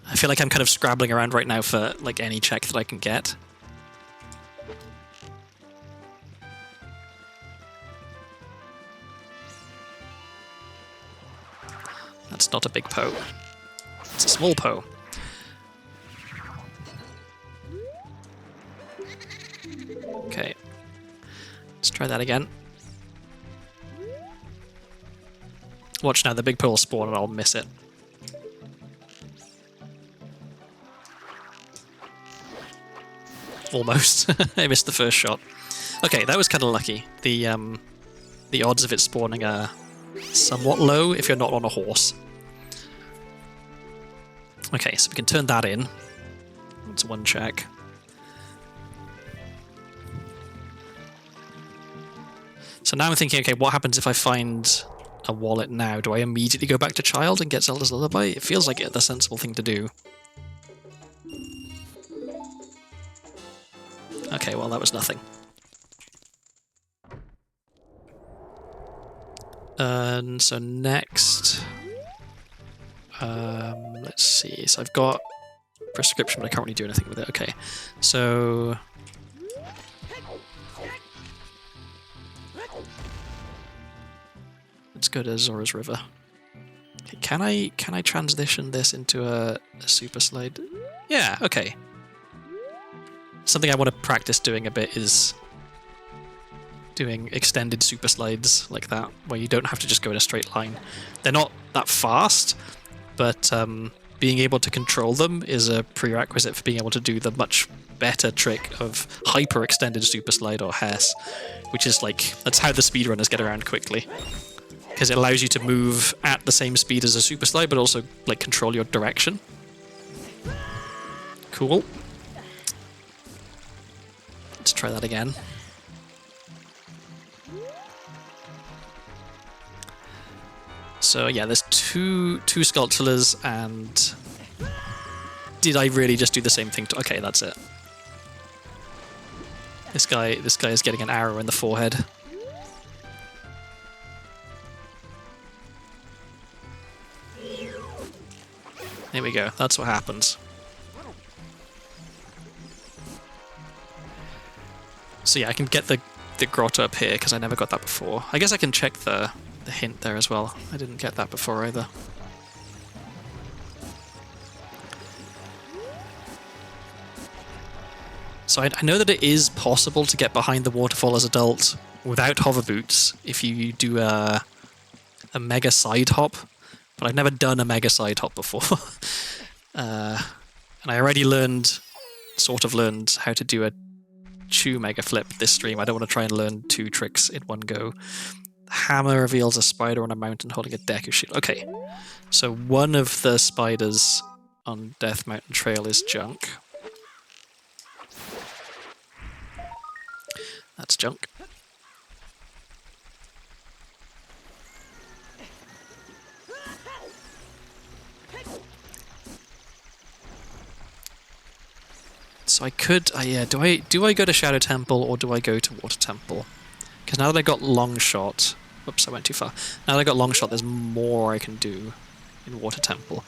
Speaker 1: I feel like I'm kind of scrabbling around right now for like any check that I can get. That's not a big Poe. It's a small Poe. Okay. Let's try that again. Watch now, the big Poe will spawn and I'll miss it. Almost. I missed the first shot. Okay, that was kind of lucky. The odds of it spawning are somewhat low if you're not on a horse. Okay, so we can turn that in. That's 1 check. So now I'm thinking, okay, what happens if I find a wallet now? Do I immediately go back to Child and get Zelda's Lullaby? It feels like the sensible thing to do. Okay, well, that was nothing. And so next... let's see. So I've got prescription, but I can't really do anything with it. Okay, so... let's go to Zora's River. Okay, can I transition this into a super slide? Yeah, okay. Something I want to practice doing a bit is doing extended super slides like that, where you don't have to just go in a straight line. They're not that fast, but being able to control them is a prerequisite for being able to do the much better trick of hyper-extended super slide or Hess, which is like, that's how the speedrunners get around quickly. Because it allows you to move at the same speed as a super slide, but also like control your direction. Cool. Let's try that again. So yeah, there's two sculptures, and did I really just do the same thing? Okay, that's it. This guy is getting an arrow in the forehead. There we go. That's what happens. So yeah, I can get the grotto up here because I never got that before. I guess I can check the hint there as well. I didn't get that before either. So I know that it is possible to get behind the waterfall as adult without hover boots if you do a mega side hop, but I've never done a mega side hop before. And I already sort of learned how to do a chew mega flip this stream. I don't want to try and learn 2 tricks in one go. Hammer reveals a spider on a mountain holding a deck of shield. Okay, so one of the spiders on Death Mountain Trail is junk. That's junk. So I could, yeah. Do I go to Shadow Temple or do I go to Water Temple? Because now that I got Long Shot, oops, I went too far. Now that I got Long Shot, there's more I can do in Water Temple.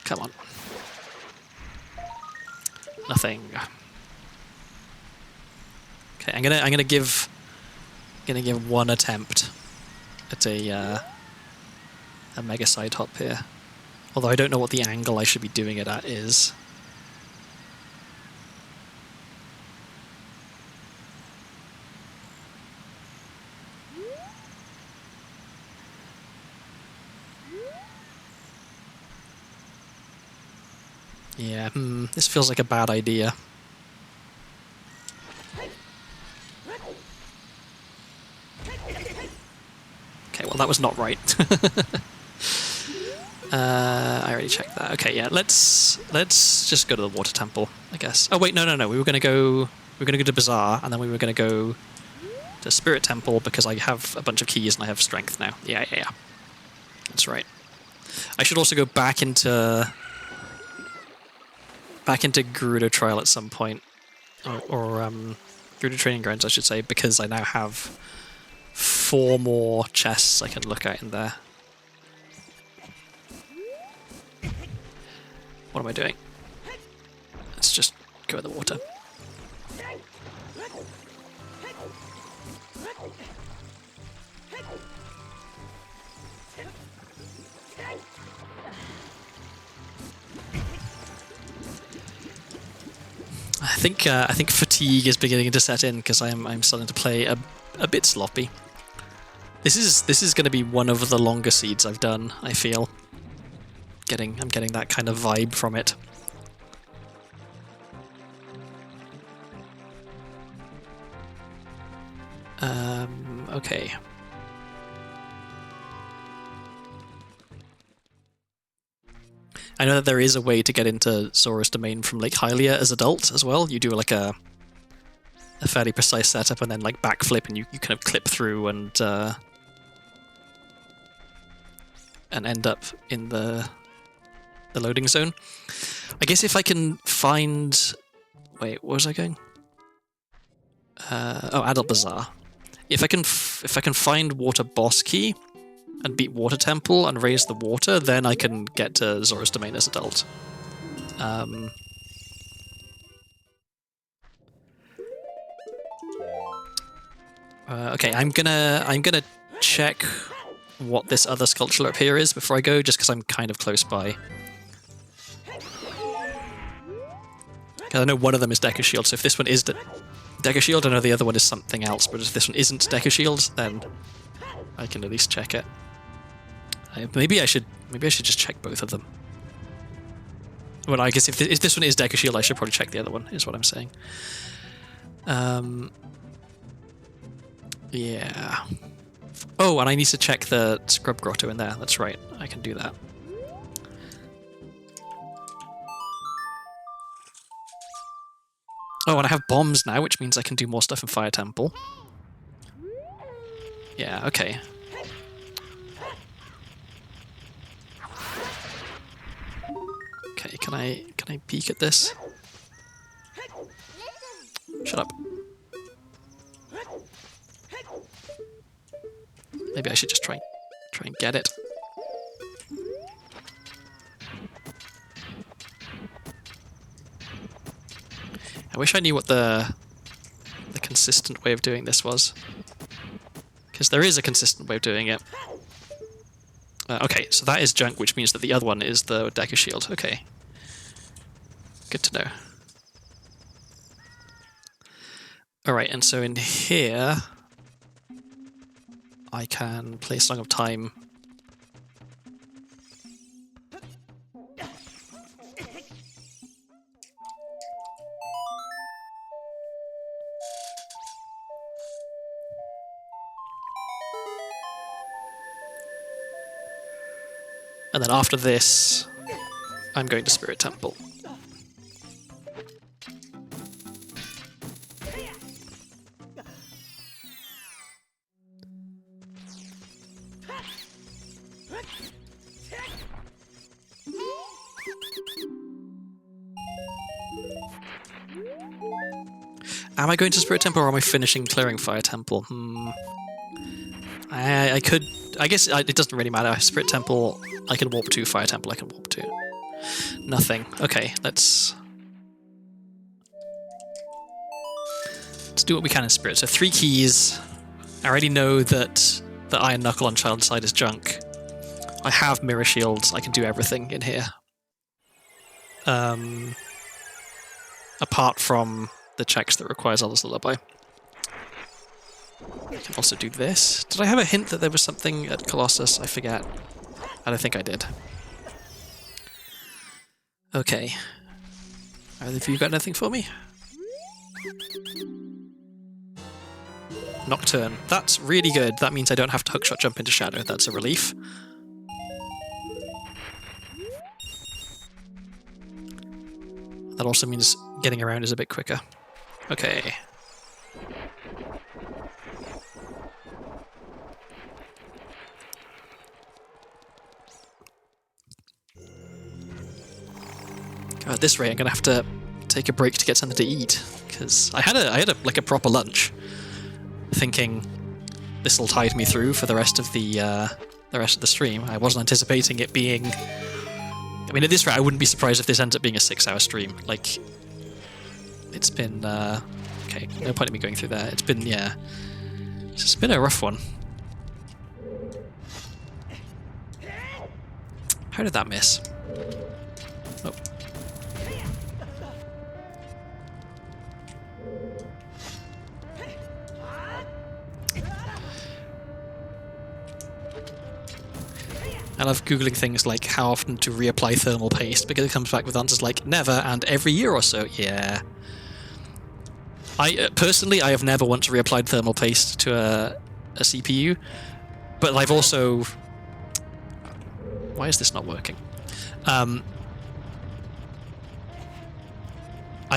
Speaker 1: Come on. Nothing. Okay, I'm gonna give one attempt at a mega side hop here. Although I don't know what the angle I should be doing it at is. Yeah, this feels like a bad idea. Okay, well that was not right. I already checked that. Okay, yeah, let's just go to the Water Temple, I guess. Oh wait, no. We were gonna go to Bazaar, and then we were gonna go to Spirit Temple because I have a bunch of keys and I have strength now. Yeah. That's right. I should also go back into Gerudo Trial at some point, or Gerudo Training Grounds, I should say, because I now have 4 more chests I can look at in there. What am I doing? Let's just go in the water. I think fatigue is beginning to set in because I'm starting to play a bit sloppy. This is going to be one of the longer seeds I've done, I feel. I'm getting that kind of vibe from it. Okay. I know that there is a way to get into Zora's Domain from Lake Hylia as adult as well. You do like a fairly precise setup and then like backflip, and you kind of clip through and end up in the loading zone. I guess if I can find... Wait, where was I going? Adult Bazaar. If I can find Water Boss Key and beat Water Temple and raise the water, then I can get to Zora's Domain as adult. Okay, I'm gonna check what this other sculpture up here is before I go, just because I'm kind of close by. Because I know one of them is Deca Shield, so if this one is Deca Shield, I know the other one is something else, but if this one isn't Deca Shield, then I can at least check it. Maybe I should just check both of them. Well, I guess if this one is Deku Shield, I should probably check the other one, is what I'm saying. Yeah. Oh, and I need to check the Scrub Grotto in there. That's right. I can do that. Oh, and I have bombs now, which means I can do more stuff in Fire Temple. Yeah, okay. Okay, can I peek at this? Shut up. Maybe I should just try and get it. I wish I knew what the consistent way of doing this was. Because there is a consistent way of doing it. Okay, so that is junk, which means that the other one is the Deku Shield. Okay. Good to know. Alright, and so in here I can play Song of Time. And then after this, I'm going to Spirit Temple. Am I going to Spirit Temple or am I finishing clearing Fire Temple? I could... I guess it doesn't really matter. Spirit Temple, I can warp to. Fire Temple, I can warp to. Nothing. Okay, let's do what we can in Spirit. So 3 keys. I already know that the Iron Knuckle on Child's Side is junk. I have Mirror Shields. I can do everything in here. Apart from the checks that require Zelda's Lullaby. I can also do this. Did I have a hint that there was something at Colossus? I forget. I don't think I did. Okay. Either of you got anything for me? Nocturne. That's really good. That means I don't have to hookshot jump into Shadow. That's a relief. That also means getting around is a bit quicker. Okay. At this rate, I'm gonna have to take a break to get something to eat because I had a proper lunch, thinking this will tide me through for the rest of the stream. I wasn't anticipating it being. I mean, at this rate, I wouldn't be surprised if this ends up being a 6-hour stream. Like, it's been okay. No point in me going through that. It's been it's been a rough one. How did that miss? Oh. I love Googling things like how often to reapply thermal paste because it comes back with answers like never and every year or so. Yeah. I personally, I have never once reapplied thermal paste to a CPU, but I've also... Why is this not working? I've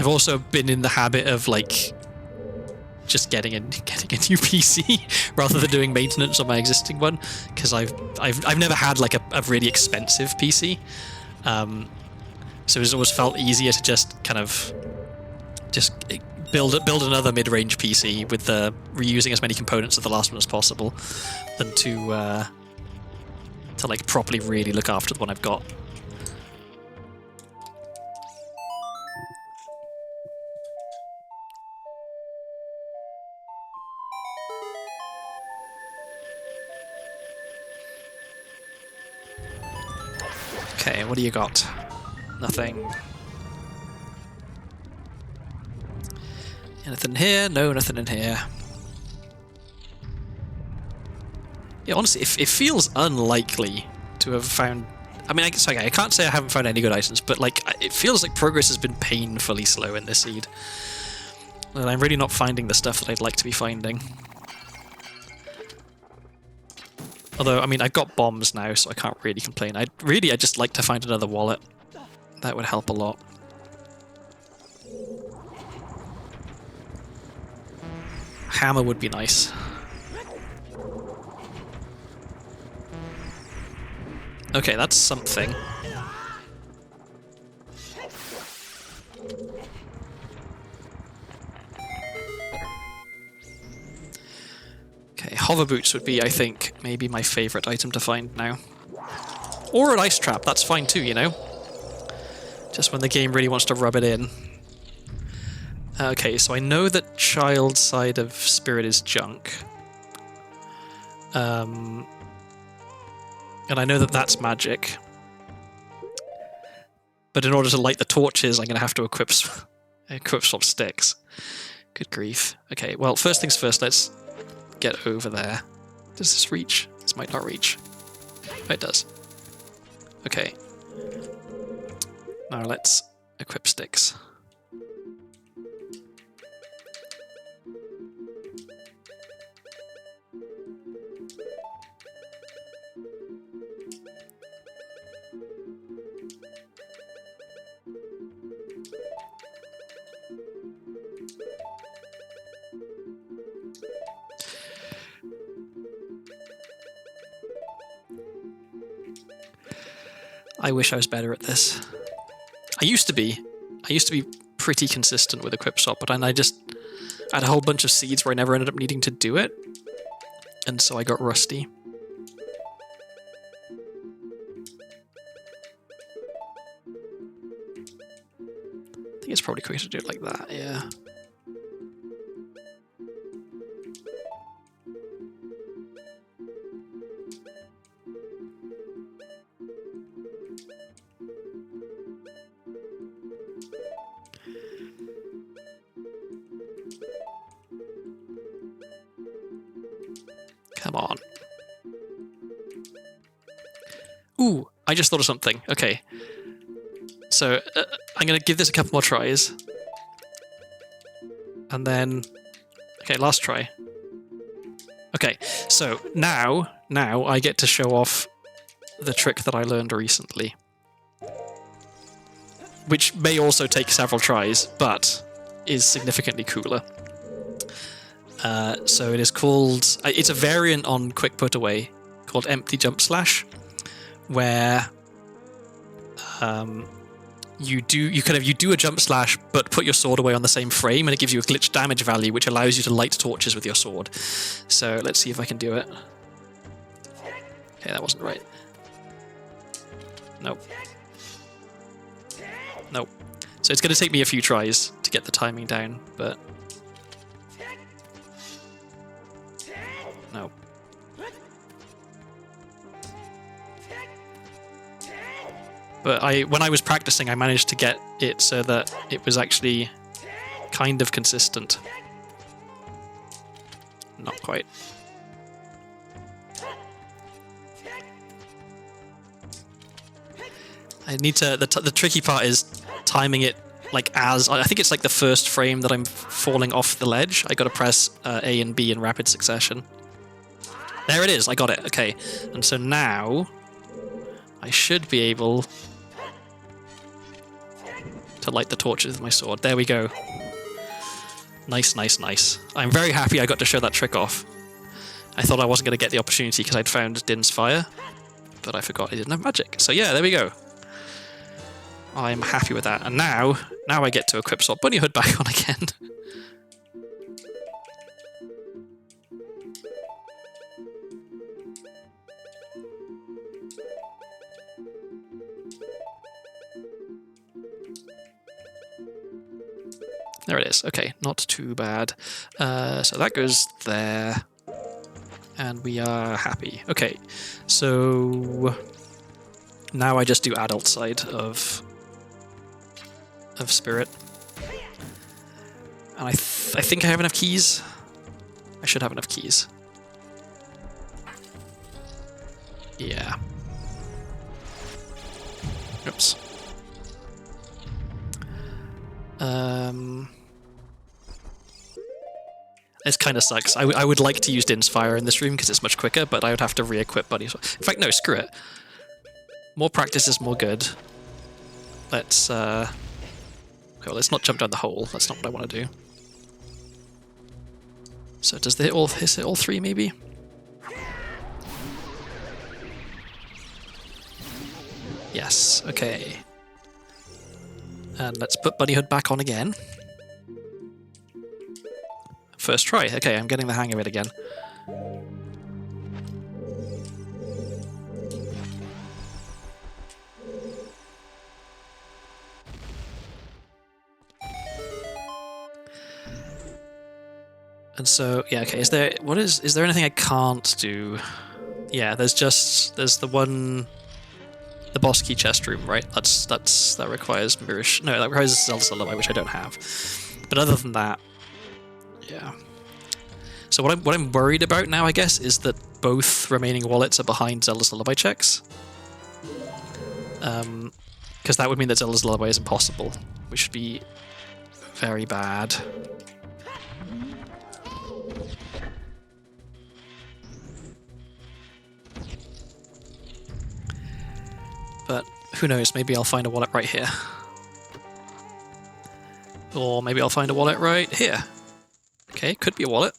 Speaker 1: also been in the habit of like just getting a new PC rather than doing maintenance on my existing one because I've never had like a really expensive PC, so it's always felt easier to just kind of just build another mid-range PC with reusing as many components of the last one as possible than to like properly really look after the one I've got. Okay, what do you got? Nothing. Anything in here? No, nothing in here. Yeah, honestly, it feels unlikely to have found... I mean, I can't say I haven't found any good items, but like it feels like progress has been painfully slow in this seed. And I'm really not finding the stuff that I'd like to be finding. Although, I mean, I've got bombs now, so I can't really complain. I'd just like to find another wallet. That would help a lot. Hammer would be nice. Okay, that's something. Okay, hover boots would be, I think, maybe my favourite item to find now. Or an ice trap, that's fine too, you know? Just when the game really wants to rub it in. Okay, so I know that child side of spirit is junk. And I know that that's magic. But in order to light the torches, I'm going to have to equip swap sticks. Good grief. Okay, well, first things first, let's get over there. Does this reach? This might not reach. Oh, it does. Okay. Now let's equip sticks. I wish I was better at this. I used to be pretty consistent with equip swap, but then I had a whole bunch of seeds where I never ended up needing to do it, and so I got rusty. I think it's probably quicker to do it like that, yeah. Come on. Ooh, I just thought of something. Okay. So, I'm going to give this a couple more tries. And then... Okay, last try. Okay, so now I get to show off the trick that I learned recently. Which may also take several tries, but is significantly cooler. So it is called... It's a variant on Quick Put Away called Empty Jump Slash, where you do a jump slash but put your sword away on the same frame, and it gives you a glitch damage value which allows you to light torches with your sword. So let's see if I can do it. Okay, that wasn't right. Nope. Nope. So it's going to take me a few tries to get the timing down, but... No. But when I was practicing, I managed to get it so that it was actually kind of consistent. Not quite. I need to... The tricky part is timing it like as... I think it's like the first frame that I'm falling off the ledge. I got to press A and B in rapid succession. There it is, I got it, okay. And so now, I should be able to light the torches with my sword. There we go. Nice, nice, nice. I'm very happy I got to show that trick off. I thought I wasn't going to get the opportunity because I'd found Din's Fire, but I forgot I didn't have magic. So yeah, there we go. I'm happy with that. And now I get to equip Sword Bunny Hood back on again. There it is. Okay, not too bad. So that goes there. And we are happy. Okay, so now I just do adult side of spirit. And I think I have enough keys. I should have enough keys. Yeah. Oops. It kind of sucks. I would like to use Din's Fire in this room because it's much quicker, but I would have to re-equip Buddy's. In fact, no, screw it. More practice is more good. Let's okay, well, let's not jump down the hole. That's not what I want to do. So does they all hit all three maybe? Yes, okay. And let's put Bunny Hood back on again. First try. Okay, I'm getting the hang of it again. And so, yeah, okay, is there anything I can't do? Yeah, there's the boss key chest room, right? That requires Mirish. No, that requires Zelda's Lullaby, which I don't have. But other than that, yeah. So what I'm worried about now, I guess, is that both remaining wallets are behind Zelda's Lullaby checks. Because that would mean that Zelda's Lullaby is impossible, which would be very bad. But who knows, maybe I'll find a wallet right here. Or maybe I'll find a wallet right here. Okay, could be a wallet.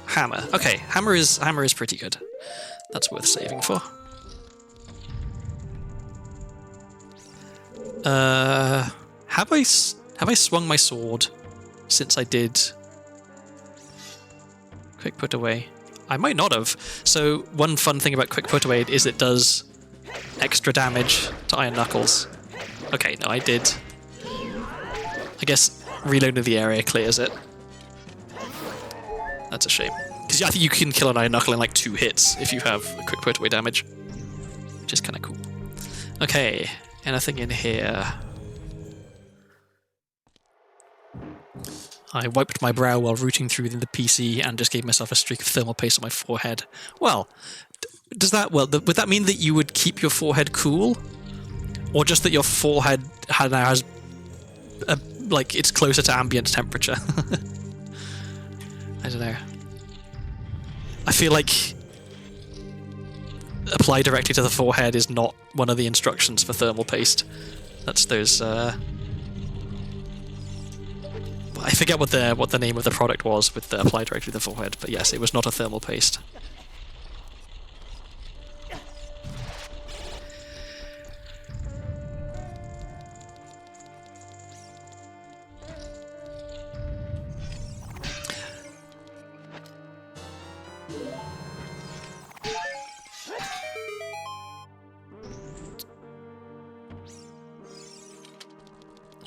Speaker 1: Hammer. Okay, hammer is pretty good. That's worth saving for. Have I swung my sword since I did quick put away? I might not have. So one fun thing about quick put away is it does extra damage to Iron Knuckles. Okay, no, I did. I guess reloading the area clears it. That's a shame. Because I think you can kill an Iron Knuckle in like 2 hits if you have quick put away damage. Which is kind of cool. Okay, anything in here? I wiped my brow while rooting through the PC and just gave myself a streak of thermal paste on my forehead. Well, would that mean that you would keep your forehead cool? Or just that your forehead now has, like, it's closer to ambient temperature? I don't know. I feel like apply directly to the forehead is not one of the instructions for thermal paste. That's those, I forget what the name of the product was with the apply directly to the forehead, but yes, it was not a thermal paste.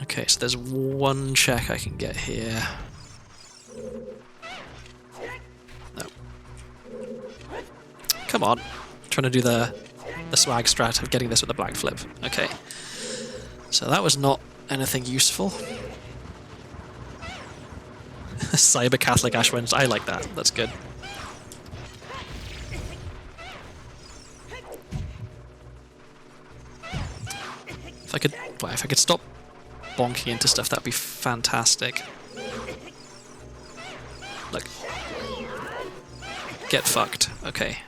Speaker 1: Okay, so there's one check I can get here. No. Come on. I'm trying to do the swag strat of getting this with the black flip. Okay. So that was not anything useful. Cyber Catholic Ash Wednesday. I like that. That's good. If I could stop bonking into stuff, that'd be fantastic. Look. Get fucked. Okay.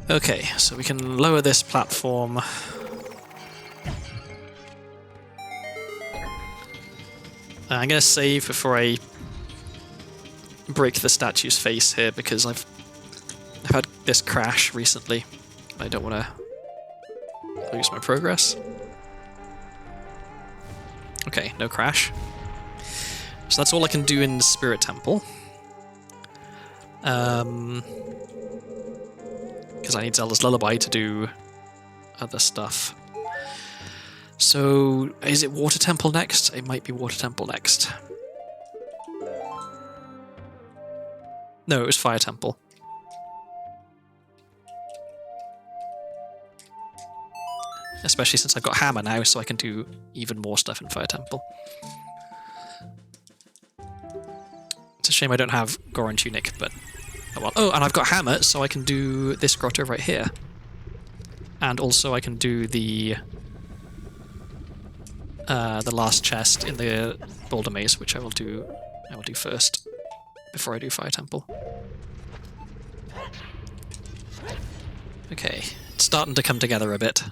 Speaker 1: Okay, so we can lower this platform. I'm gonna save before I break the statue's face here because I've had this crash recently. I don't want to lose my progress. Okay, no crash. So that's all I can do in the Spirit Temple. Because I need Zelda's Lullaby to do other stuff. So, is it Water Temple next? It might be Water Temple next. No, it was Fire Temple. Especially since I've got Hammer now, so I can do even more stuff in Fire Temple. shame I don't have Goron Tunic, but oh well. Oh, and I've got Hammer, so I can do this grotto right here. And also I can do the last chest in the Boulder Maze, which I will do first, before I do Fire Temple. Okay, it's starting to come together a bit.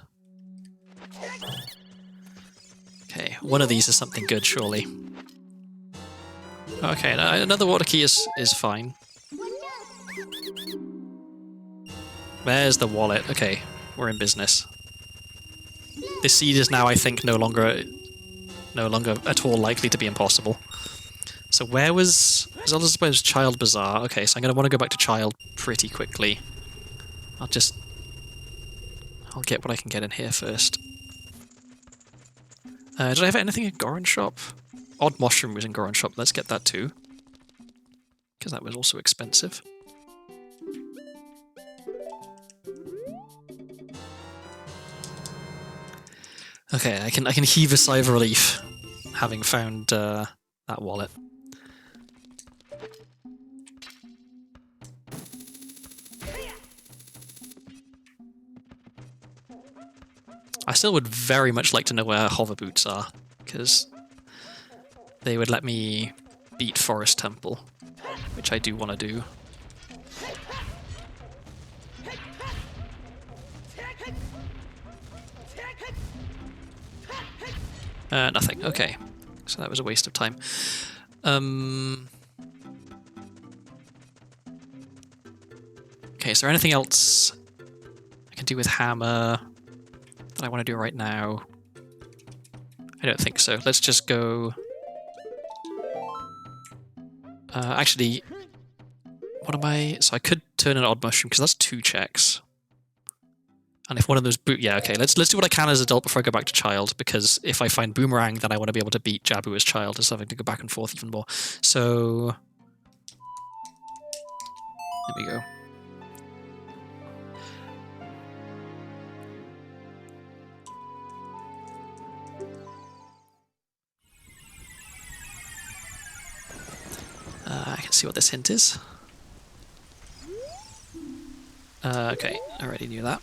Speaker 1: Okay, one of these is something good, surely. Okay, another water key is fine. There's the wallet. Okay, we're in business. This seed is now, I think, no longer at all likely to be impossible. So where was Zelda's Child Bazaar? Okay, so I'm going to want to go back to Child pretty quickly. I'll get what I can get in here first. Did I have anything in Goron Shop? Odd Mushroom was in Goron Shop. Let's get that too, because that was also expensive. Okay, I can heave a sigh of relief, having found that wallet. I still would very much like to know where hover boots are, because they would let me beat Forest Temple, which I do want to do. Nothing. Okay. So that was a waste of time. Okay, is there anything else I can do with Hammer that I want to do right now? I don't think so. Let's just go... actually, what am I... So I could turn an Odd Mushroom, because that's 2 checks. And if one of those yeah, okay, let's do what I can as adult before I go back to Child, because if I find Boomerang, then I want to be able to beat Jabu as Child, instead of having to go back and forth even more. So... there we go. I can see what this hint is. Okay, I already knew that.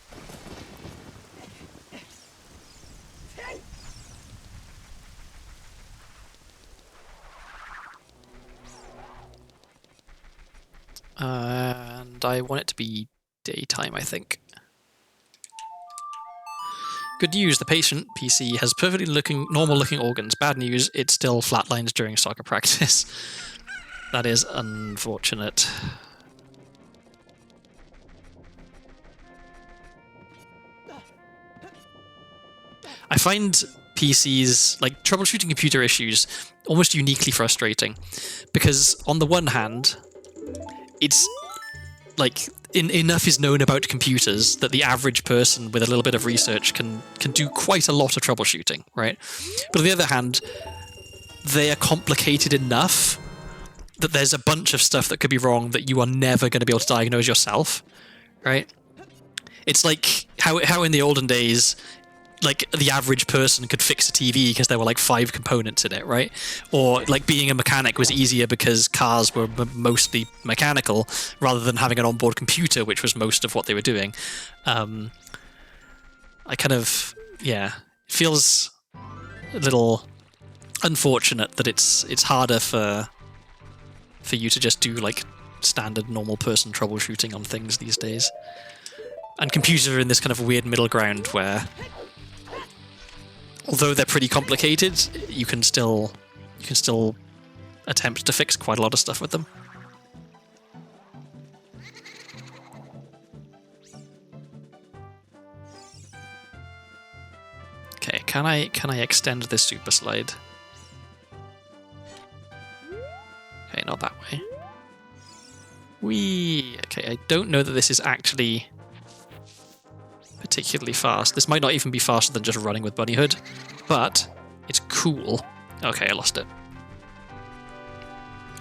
Speaker 1: And I want it to be daytime, I think. Good news, the patient PC has perfectly normal-looking organs. Bad news, it still flatlines during soccer practice. That is unfortunate. I find PCs, like troubleshooting computer issues, almost uniquely frustrating. Because on the one hand, it's like enough is known about computers that the average person with a little bit of research can do quite a lot of troubleshooting, right? But on the other hand, they are complicated enough that there's a bunch of stuff that could be wrong that you are never going to be able to diagnose yourself, right? It's like how in the olden days, like the average person could fix a TV because there were like 5 components in it, right? Or like being a mechanic was easier because cars were mostly mechanical rather than having an onboard computer, which was most of what they were doing. I kind of, yeah, it feels a little unfortunate that it's harder for you to just do like standard normal person troubleshooting on things these days. And computers are in this kind of weird middle ground where, although they're pretty complicated, you can still attempt to fix quite a lot of stuff with them. Okay, can I extend this super slide? Okay, not that way. Whee! Okay, I don't know that this is actually particularly fast. This might not even be faster than just running with Bunny Hood, but it's cool. Okay, I lost it.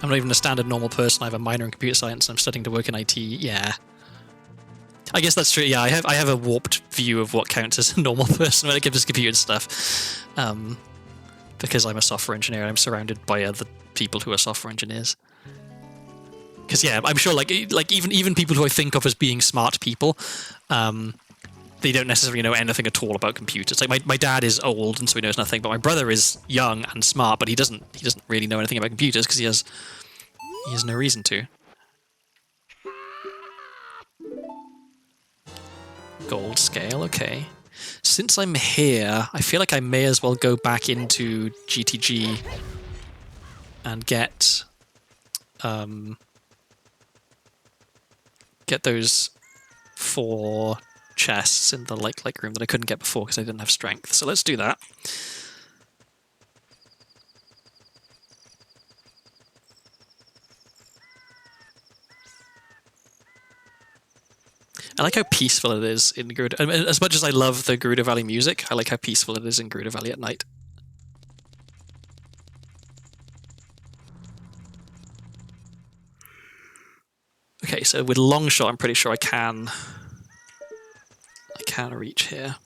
Speaker 1: I'm not even a standard normal person. I have a minor in computer science and I'm studying to work in IT. Yeah. I guess that's true. Yeah, I have a warped view of what counts as a normal person when it comes to computer stuff. Because I'm a software engineer and I'm surrounded by other people who are software engineers. Because yeah, I'm sure like even people who I think of as being smart people, they don't necessarily know anything at all about computers. Like my dad is old and so he knows nothing, but my brother is young and smart, but he doesn't really know anything about computers because he has no reason to. Gold scale, okay. Since I'm here, I feel like I may as well go back into GTG and get those 4 chests in the like room that I couldn't get before because I didn't have strength. So let's do that. I like how peaceful it is in Gerudo. I mean, as much as I love the Gerudo Valley music, I like how peaceful it is in Gerudo Valley at night. Okay, so with long shot, I'm pretty sure I can reach here.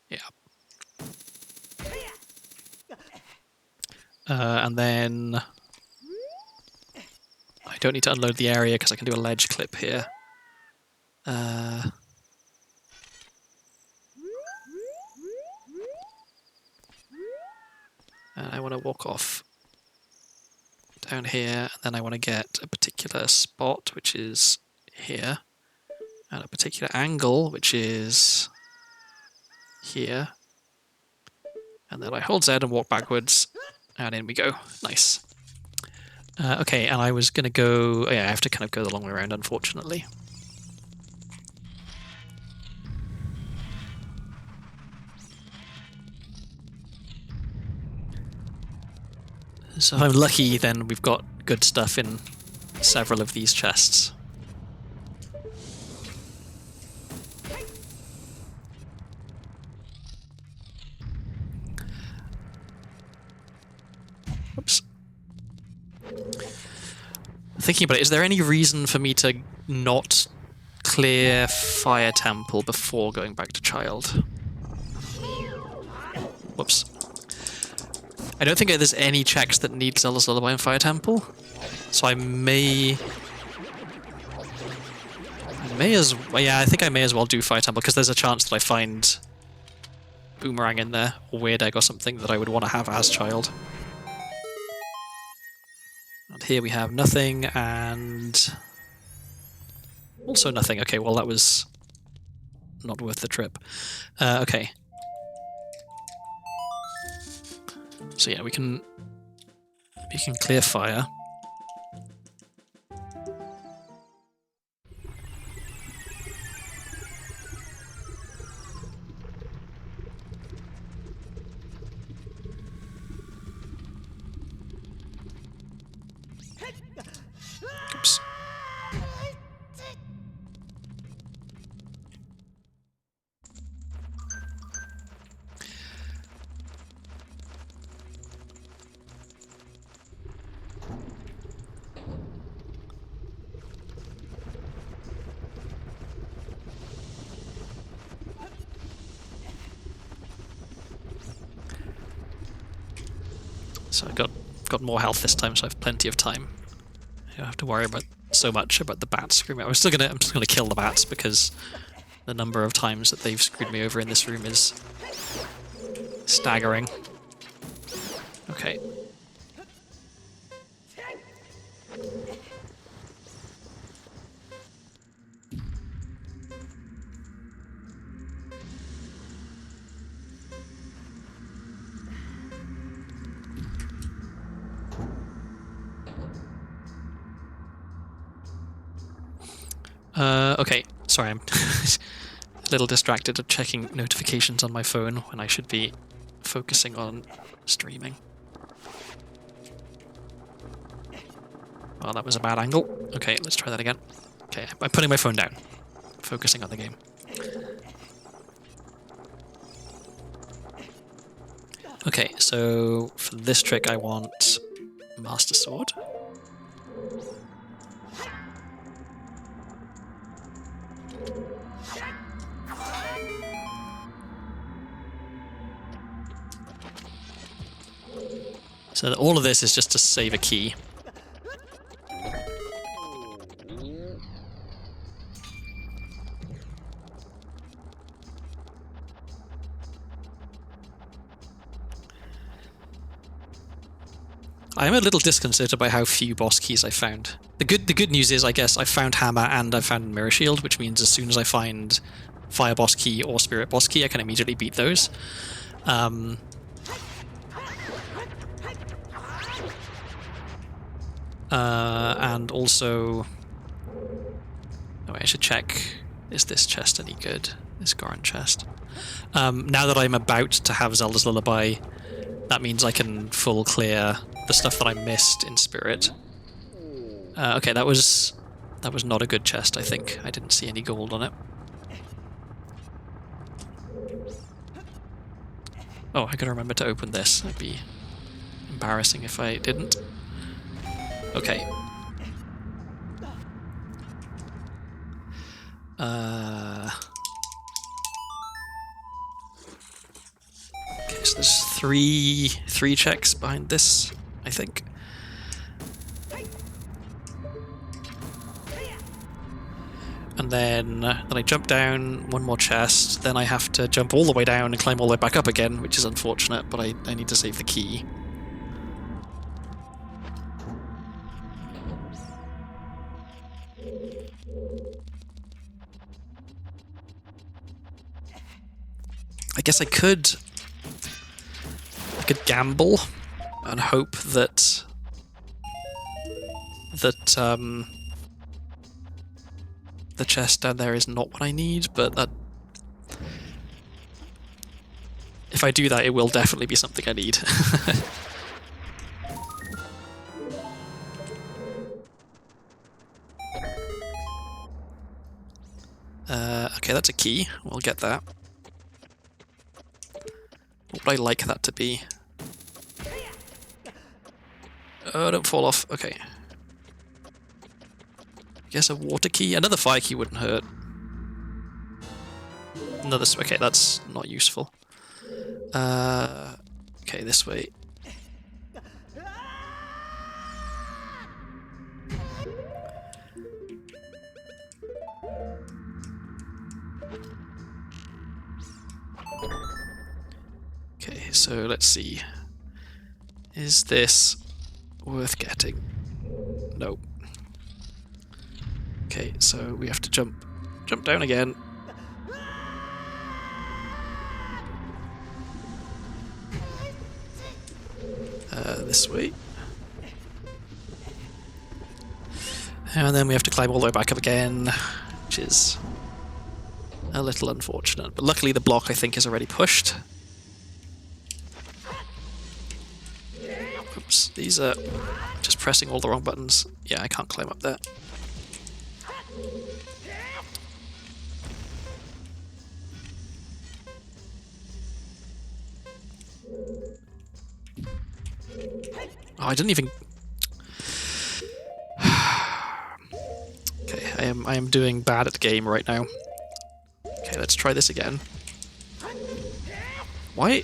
Speaker 1: Yeah. And then I don't need to unload the area because I can do a ledge clip here. And I want to walk off down here, and then I want to get a particular spot, which is here, and a particular angle, which is here. And then I hold Z and walk backwards, and in we go. Nice. Okay, and I was going to go... Oh yeah, I have to kind of go the long way around, unfortunately. So if I'm lucky, then we've got good stuff in several of these chests. Oops. Thinking about it, is there any reason for me to not clear Fire Temple before going back to Child? Whoops. I don't think there's any checks that need Zelda's Lullaby and Fire Temple, so I may as well, yeah, I think I may as well do Fire Temple because there's a chance that I find Boomerang in there or Weird Egg or something that I would want to have as Child. And here we have nothing and also nothing. Okay, well that was not worth the trip. Okay. So yeah, we can clear fire. Oops. So I got more health this time, so I have plenty of time. I don't have to worry about so much about the bats screwing me. I'm just gonna kill the bats because the number of times that they've screwed me over in this room is staggering. Okay. Okay, sorry, I'm a little distracted of checking notifications on my phone when I should be focusing on streaming. Well, that was a bad angle. Okay, let's try that again. Okay, I'm putting my phone down, focusing on the game. Okay, so for this trick I want Master Sword. So all of this is just to save a key. I am a little disconcerted by how few boss keys I found. The good news is, I guess, I found Hammer and I found Mirror Shield, which means as soon as I find Fire Boss Key or Spirit Boss Key, I can immediately beat those. And also... Oh, I should check, is this chest any good? This Goron chest. Now that I'm about to have Zelda's Lullaby, that means I can full clear the stuff that I missed in Spirit. Okay, that was not a good chest, I think. I didn't see any gold on it. Oh, I gotta remember to open this. That'd be embarrassing if I didn't. Okay. Okay, so there's three checks behind this, I think. And then I jump down, one more chest, then I have to jump all the way down and climb all the way back up again, which is unfortunate, but I need to save the key. I guess I could gamble and hope that the chest down there is not what I need, but that if I do that, it will definitely be something I need. Okay, that's a key. We'll get that. What would I like that to be? Oh, don't fall off. Okay. I guess a water key? Another fire key wouldn't hurt. Another... Okay, that's not useful. Okay, this way. Okay, so let's see. Is this worth getting? No. Okay, so we have to jump down again. This way. And then we have to climb all the way back up again, which is a little unfortunate. But luckily the block, I think, is already pushed. Oops, these are just pressing all the wrong buttons. Yeah, I can't climb up there. Oh, I didn't even... Okay, I am doing bad at the game right now. Okay, let's try this again. Why?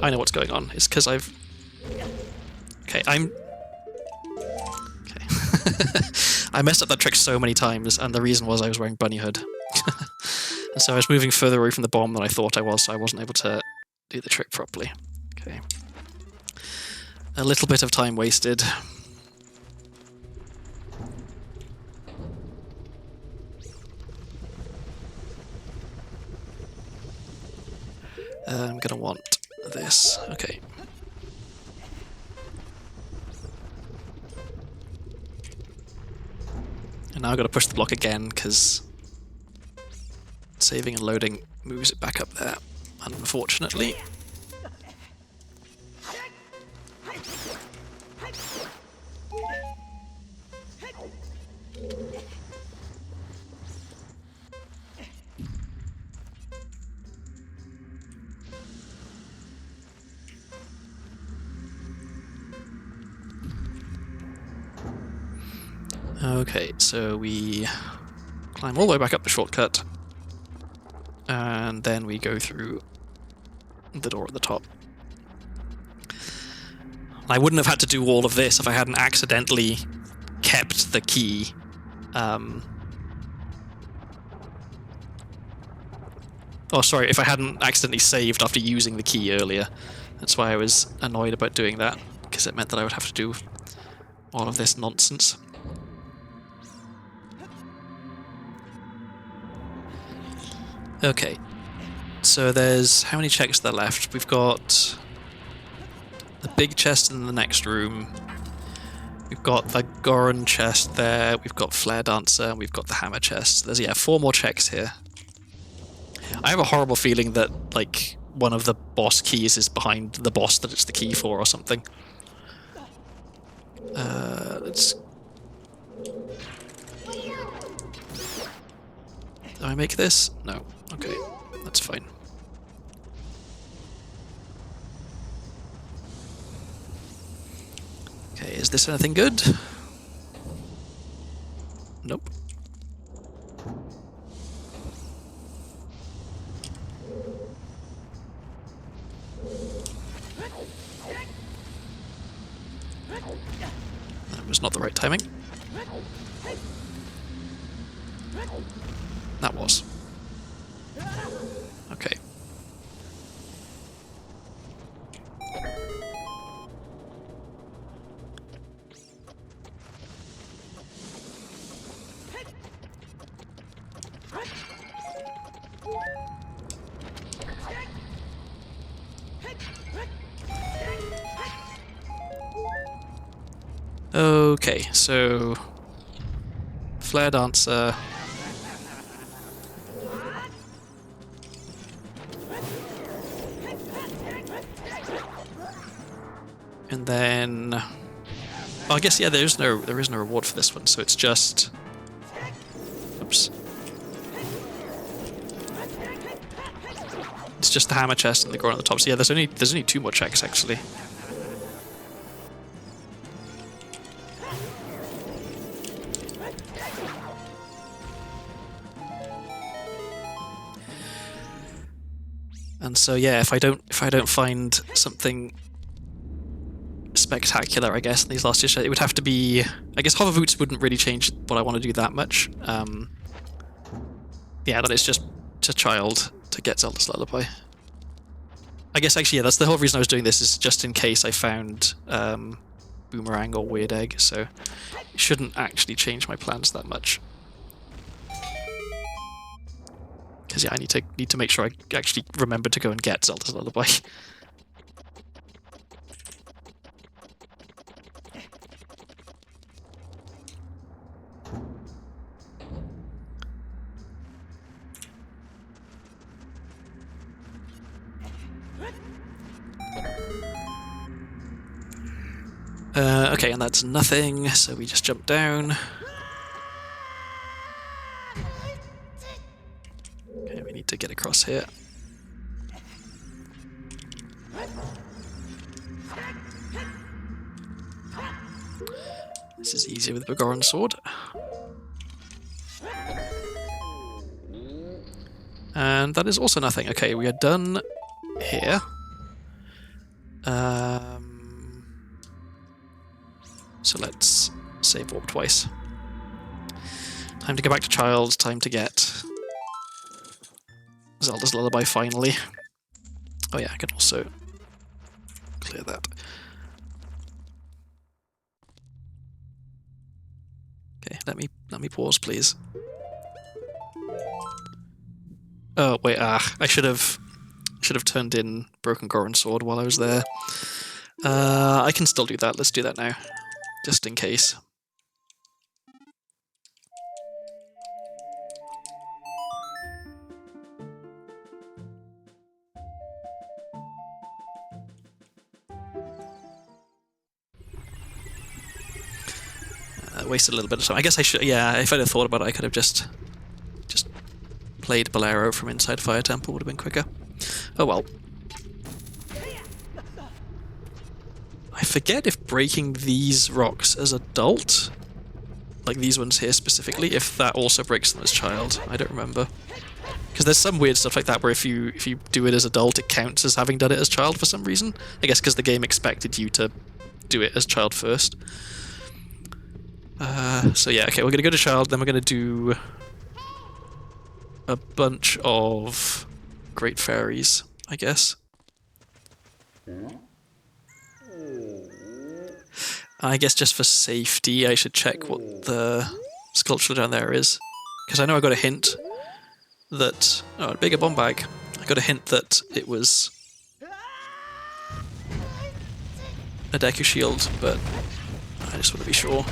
Speaker 1: I know what's going on. It's because I've... Okay, I'm... Okay. I messed up that trick so many times, and the reason was I was wearing bunny hood. And so I was moving further away from the bomb than I thought I was, so I wasn't able to do the trick properly. Okay. A little bit of time wasted. I'm gonna want this. Okay. And now I've got to push the block again, because saving and loading moves it back up there, unfortunately. Okay, so we climb all the way back up the shortcut, and then we go through the door at the top. I wouldn't have had to do all of this if I hadn't accidentally kept the key. Oh, sorry, if I hadn't accidentally saved after using the key earlier. That's why I was annoyed about doing that, because it meant that I would have to do all of this nonsense. Okay, so there's... how many checks are there left? We've got the big chest in the next room. We've got the Goron chest there, we've got Flare Dancer, and we've got the Hammer chest. There's, yeah, 4 more checks here. I have a horrible feeling that, like, one of the boss keys is behind the boss that it's the key for or something. Let's... do I make this? No. Okay, that's fine. Okay, is this anything good? Nope. That was not the right timing. That was. Okay. Okay, so Flare Dancer. And then, well, I guess, yeah, there is no reward for this one, so it's just, oops, it's just the Hammer chest and the Goron at the top. So yeah, there's only 2 more checks actually. And so yeah, if I don't find something spectacular, I guess, in these last 2 shots, it would have to be... I guess Hover Boots wouldn't really change what I want to do that much. Yeah, that it's just a child to get Zelda's Lullaby. I guess actually, yeah, that's the whole reason I was doing this, is just in case I found Boomerang or Weird Egg, so it shouldn't actually change my plans that much. Because yeah, I need to make sure I actually remember to go and get Zelda's Lullaby. Okay, and that's nothing, so we just jump down. Okay, we need to get across here. This is easier with the Goron sword. And that is also nothing. Okay, we are done here. So let's save warp twice. Time to go back to Child, time to get Zelda's Lullaby finally. Oh yeah, I can also clear that. Okay, let me pause, please. Oh wait, I should have turned in Broken Goron Sword while I was there. I can still do that. Let's do that now, just in case. Wasted a little bit of time. I guess I should. Yeah, if I'd have thought about it, I could have just played Bolero from inside Fire Temple. Would have been quicker. Oh well. I forget if breaking these rocks as adult, like these ones here specifically, if that also breaks them as child. I don't remember. Because there's some weird stuff like that where if you do it as adult, it counts as having done it as child for some reason. I guess because the game expected you to do it as child first. So yeah, okay, we're gonna go to child, then we're gonna do a bunch of great fairies, I guess. I guess just for safety, I should check what the sculpture down there is. Because I know I got a hint that... Oh, a bigger bomb bag. I got a hint that it was a Deku Shield, but I just want to be sure.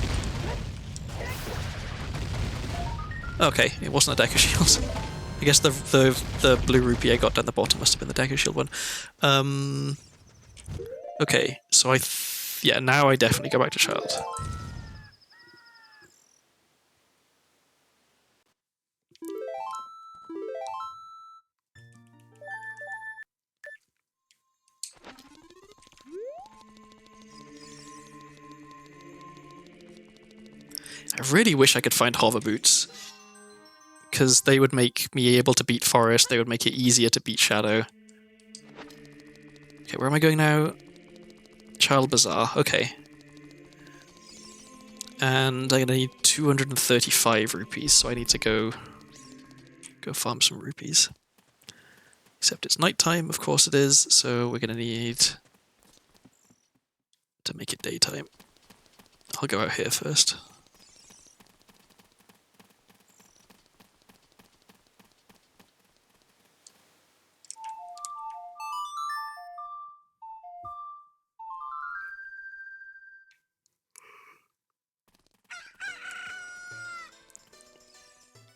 Speaker 1: Okay, it wasn't a Deku Shield. I guess the blue rupee I got down the bottom must have been the Deku Shield one. Okay, so yeah, now I definitely go back to Child. I really wish I could find hover boots, because they would make me able to beat Forest, they would make it easier to beat Shadow. Okay, where am I going now? Child Bazaar, okay. And I'm gonna need 235 rupees, so I need to go farm some rupees. Except it's nighttime, of course it is, so we're gonna need to make it daytime. I'll go out here first.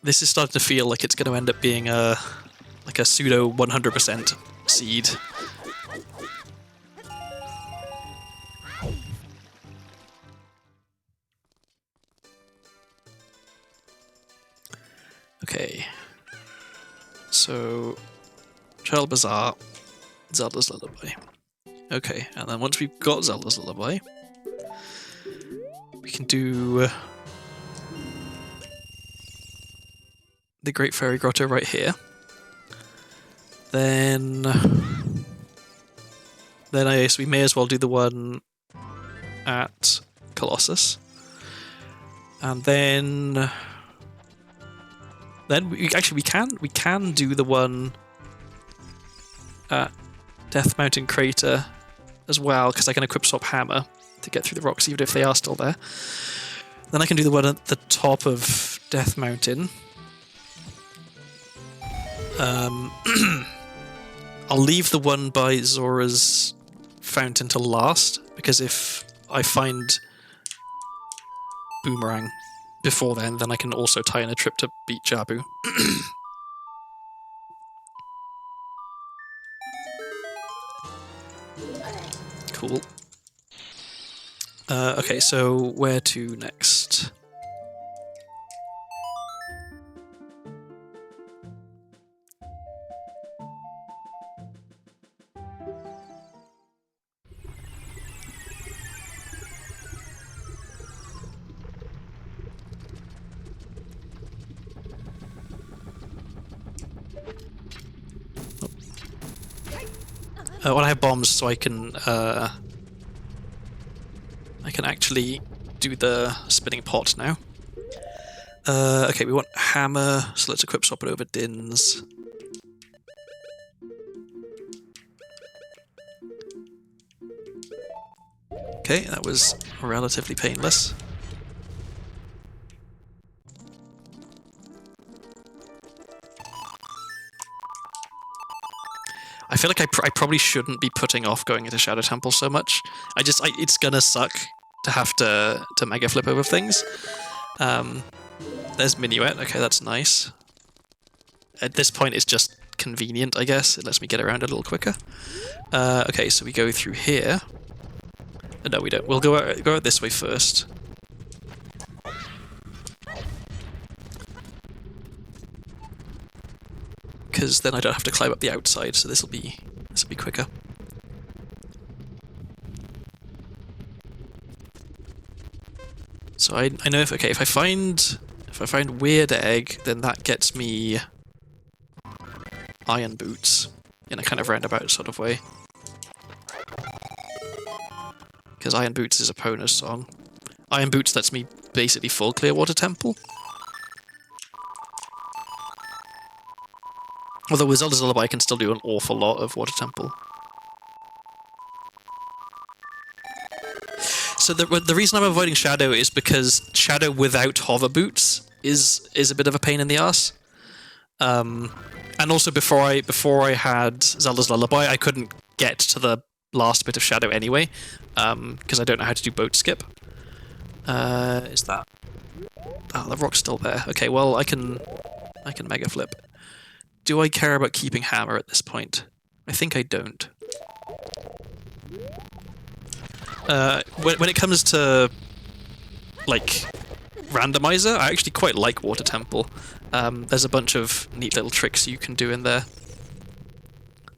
Speaker 1: This is starting to feel like it's going to end up being a pseudo 100% seed. Okay. So, Child Bazaar, Zelda's Lullaby. Okay, and then once we've got Zelda's Lullaby, we can do the Great Fairy Grotto right here. Then I guess we may as well do the one at Colossus. And then we can do the one at Death Mountain Crater as well, because I can equip swap Hammer to get through the rocks even if they are still there. Then I can do the one at the top of Death Mountain. I'll leave the one by Zora's fountain till last, because if I find Boomerang before then I can also tie in a trip to beat Jabu. Cool. Okay, so where to next? Well, I have bombs, so I can actually do the spinning pot now. Okay, we want Hammer, so let's equip swap it over Din's. Okay, that was relatively painless. I feel like I probably shouldn't be putting off going into Shadow Temple so much. It's gonna suck to have to mega flip over things. There's Minuet. Okay, that's nice. At this point, it's just convenient, I guess. It lets me get around a little quicker. Okay, so we go through here. No, we don't. We'll go out this way first. Because then I don't have to climb up the outside, so this will be quicker. So I know if I find Weird Egg, then that gets me Iron Boots in a kind of roundabout sort of way. Because Iron Boots is Epona's song. Iron Boots lets me basically full clear Water Temple. Although with Zelda's Lullaby I can still do an awful lot of Water Temple. So the reason I'm avoiding Shadow is because Shadow without hover boots is a bit of a pain in the ass. And also before I had Zelda's Lullaby, I couldn't get to the last bit of Shadow anyway, because I don't know how to do boat skip. Is that? Oh, the rock's still there. Okay, well I can mega flip. Do I care about keeping hammer at this point? I think I don't. When it comes to like Randomizer, I actually quite like Water Temple. There's a bunch of neat little tricks you can do in there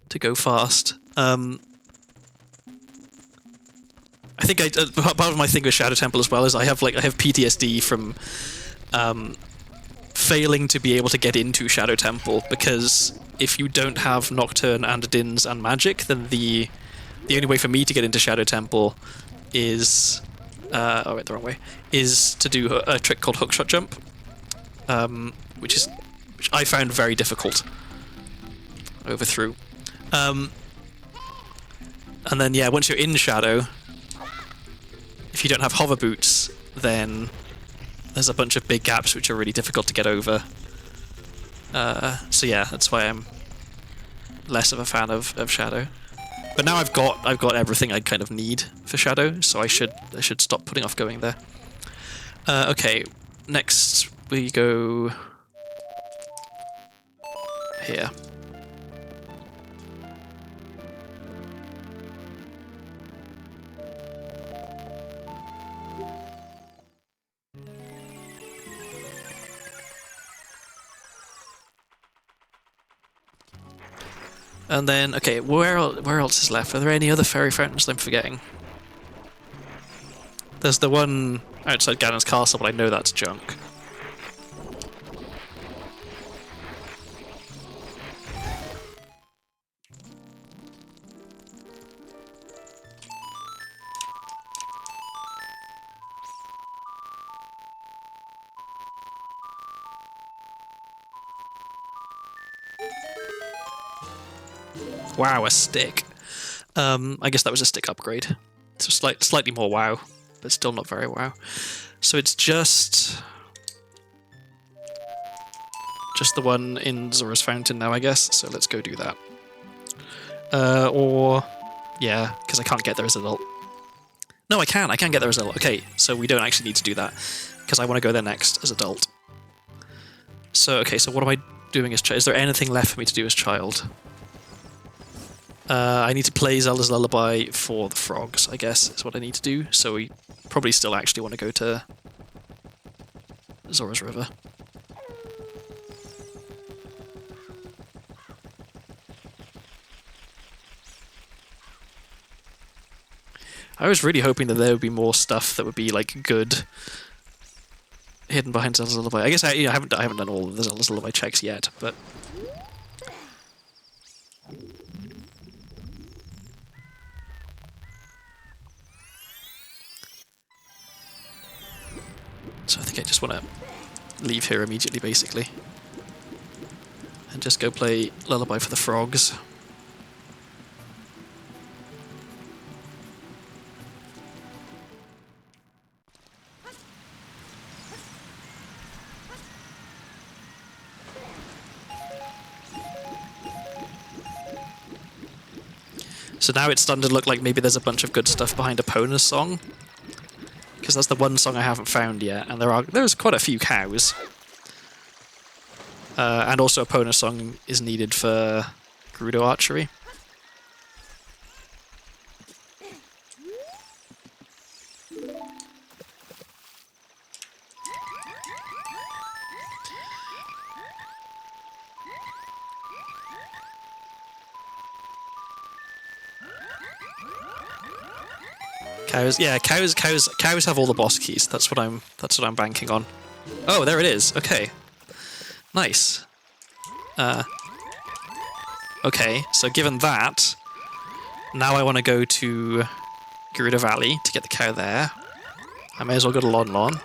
Speaker 1: to go fast. I think part of my thing with Shadow Temple as well is I have PTSD from failing to be able to get into Shadow Temple, because if you don't have Nocturne and Dins and Magic, then the only way for me to get into Shadow Temple is oh wait, the wrong way, is to do a trick called Hookshot Jump, which I found very difficult overthrough. And then yeah, once you're in Shadow, if you don't have hover boots, then there's a bunch of big gaps which are really difficult to get over. So yeah, that's why I'm less of a fan of Shadow. But now I've got everything I kind of need for Shadow, so I should stop putting off going there. Okay, next we go here. And then, okay, where else is left? Are there any other fairy fountains that I'm forgetting? There's the one outside Ganon's castle, but I know that's junk. Wow, a stick. I guess that was a stick upgrade. So slightly more WoW, but still not very WoW. So it's just the one in Zora's Fountain now, I guess. So let's go do that. Or yeah, because I can't get there as an adult. No, I can get there as an adult. Okay, so we don't actually need to do that because I want to go there next as adult. So okay, so what am I doing as child? Is there anything left for me to do as child? I need to play Zelda's Lullaby for the frogs, I guess, is what I need to do. So we probably still actually want to go to Zora's River. I was really hoping that there would be more stuff that would be like good hidden behind Zelda's Lullaby. I guess I haven't done all of the Zelda's Lullaby checks yet, but so I think I just want to leave here immediately, basically, and just go play Lullaby for the Frogs. So now it's starting to look like maybe there's a bunch of good stuff behind Epona's song, because that's the one song I haven't found yet, and there's quite a few cows. And also Epona's song is needed for Gerudo archery. Cows, yeah, cows have all the boss keys. That's what I'm banking on. Oh, there it is. Okay, nice. Okay, so given that, now I want to go to Gerudo Valley to get the cow there. I may as well go to Lon Lon.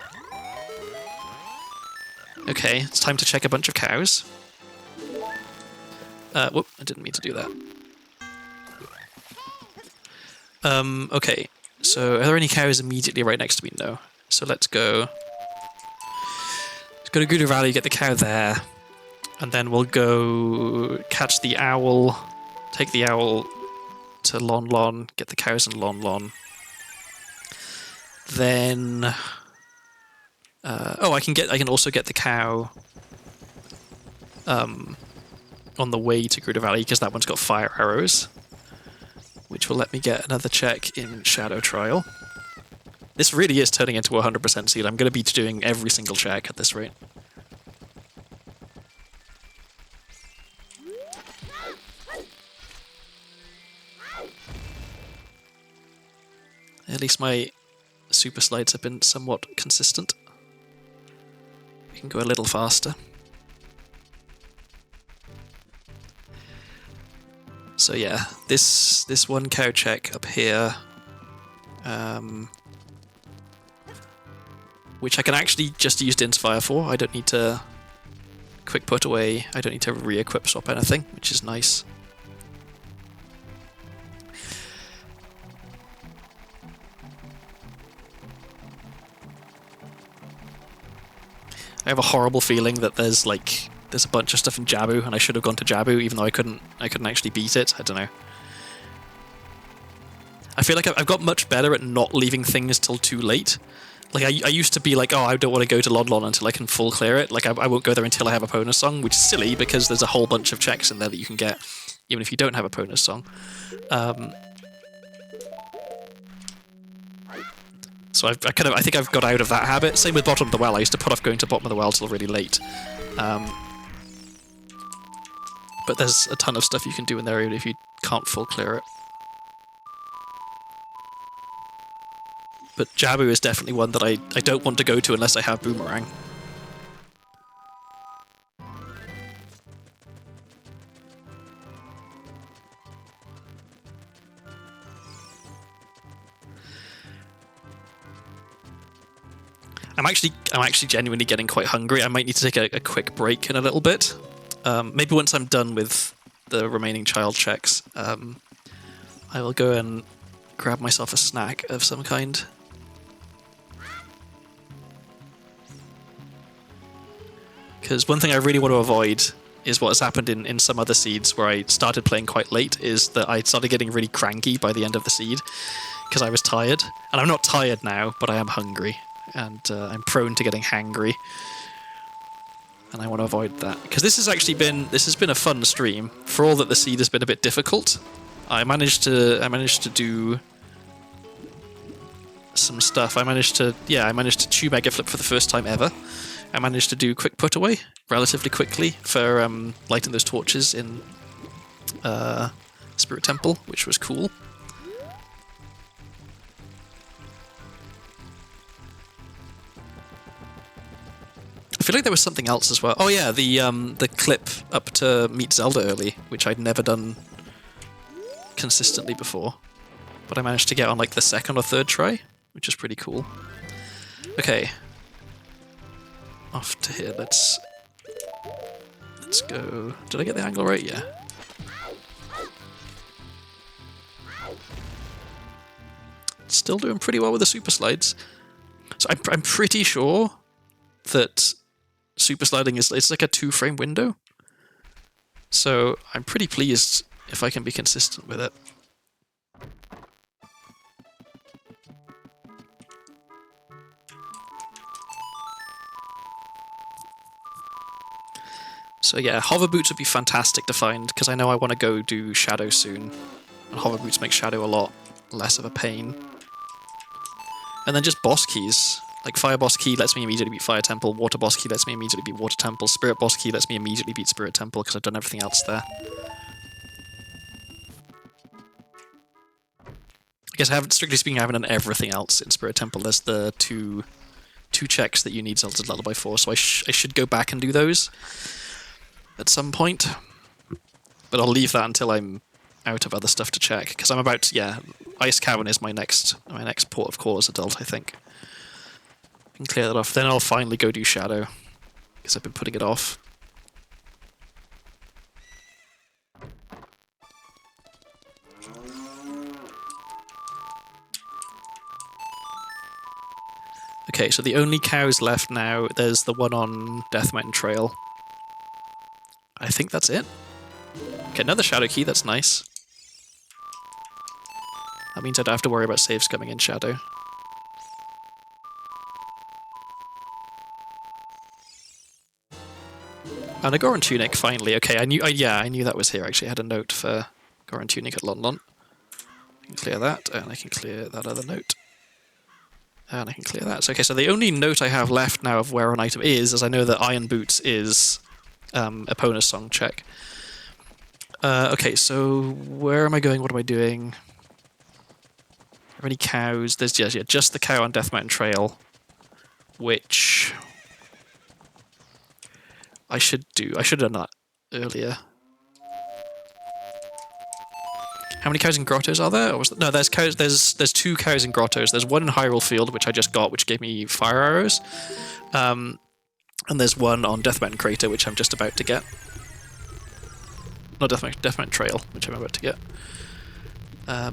Speaker 1: Okay, it's time to check a bunch of cows. Whoop, I didn't mean to do that. Okay, So, are there any cows immediately right next to me? No. So let's go. Let's go to Guda Valley, get the cow there. And then we'll go catch the owl, take the owl to Lon Lon, get the cows in Lon Lon. Then... I can also get the cow on the way to Gruda Valley, because that one's got fire arrows, which will let me get another check in Shadow Trial. This really is turning into a 100% seed. I'm going to be doing every single check at this rate. At least my super slides have been somewhat consistent. We can go a little faster. So yeah, this one cow check up here, which I can actually just use Dinspire for. I don't need to quick put away. I don't need to re-equip swap anything, which is nice. I have a horrible feeling that there's a bunch of stuff in Jabu, and I should have gone to Jabu, even though I couldn't actually beat it. I don't know. I feel like I've got much better at not leaving things till too late. Like, I used to be like, oh, I don't want to go to Lon Lon until I can full clear it. Like, I won't go there until I have a Pona song, which is silly, because there's a whole bunch of checks in there that you can get, even if you don't have a Pona song. So I think I've got out of that habit. Same with Bottom of the Well. I used to put off going to Bottom of the Well till really late. But there's a ton of stuff you can do in there even if you can't full clear it. But Jabu is definitely one that I don't want to go to unless I have Boomerang. I'm actually genuinely getting quite hungry. I might need to take a quick break in a little bit. Maybe once I'm done with the remaining child checks, I will go and grab myself a snack of some kind. Because one thing I really want to avoid is what has happened in some other seeds where I started playing quite late, is that I started getting really cranky by the end of the seed because I was tired. And I'm not tired now, but I am hungry. And I'm prone to getting hangry. And I want to avoid that. Because this has been a fun stream. For all that the seed has been a bit difficult, I managed to do some stuff. I managed to chew Mega Flip for the first time ever. I managed to do quick put away relatively quickly for lighting those torches in Spirit Temple, which was cool. I feel like there was something else as well. Oh yeah, the clip up to meet Zelda early, which I'd never done consistently before, but I managed to get on like the second or third try, which is pretty cool. Okay. Off to here, let's go. Did I get the angle right? Yeah. Still doing pretty well with the super slides. So I'm pretty sure that super sliding it's like a 2-frame window. So I'm pretty pleased if I can be consistent with it. So yeah, hover boots would be fantastic to find, because I know I want to go do Shadow soon. And hover boots make Shadow a lot less of a pain. And then just boss keys. Like Fire Boss Key lets me immediately beat Fire Temple, Water Boss Key lets me immediately beat Water Temple, Spirit Boss Key lets me immediately beat Spirit Temple, because I've done everything else there. I guess strictly speaking, I haven't done everything else in Spirit Temple. There's the two checks that you need Zelda's Lullaby for, so I should go back and do those at some point. But I'll leave that until I'm out of other stuff to check, because I'm about to, yeah, Ice Cavern is my next port of call as adult, I think. I can clear that off. Then I'll finally go do Shadow, because I've been putting it off. Okay, so the only cows left now, there's the one on Death Mountain Trail. I think that's it. Okay, another shadow key, that's nice. That means I don't have to worry about saves coming in shadow. And a Goron Tunic, finally. Okay, I knew that was here, actually. I had a note for Goron Tunic at Lon Lon. I can clear that, and I can clear that other note. And I can clear that. So, okay, so the only note I have left now of where an item is I know that Iron Boots is Epona's song check. Okay, so where am I going? What am I doing? Are there any cows? There's just the cow on Death Mountain Trail, which I should do. I should have done that earlier. How many cows in grottos are there? No, there's cows. There's 2 cows in grottos. There's one in Hyrule Field, which I just got, which gave me fire arrows, and there's one on Death Mountain Crater, which I'm just about to get. Not Death Mountain Trail, which I'm about to get. I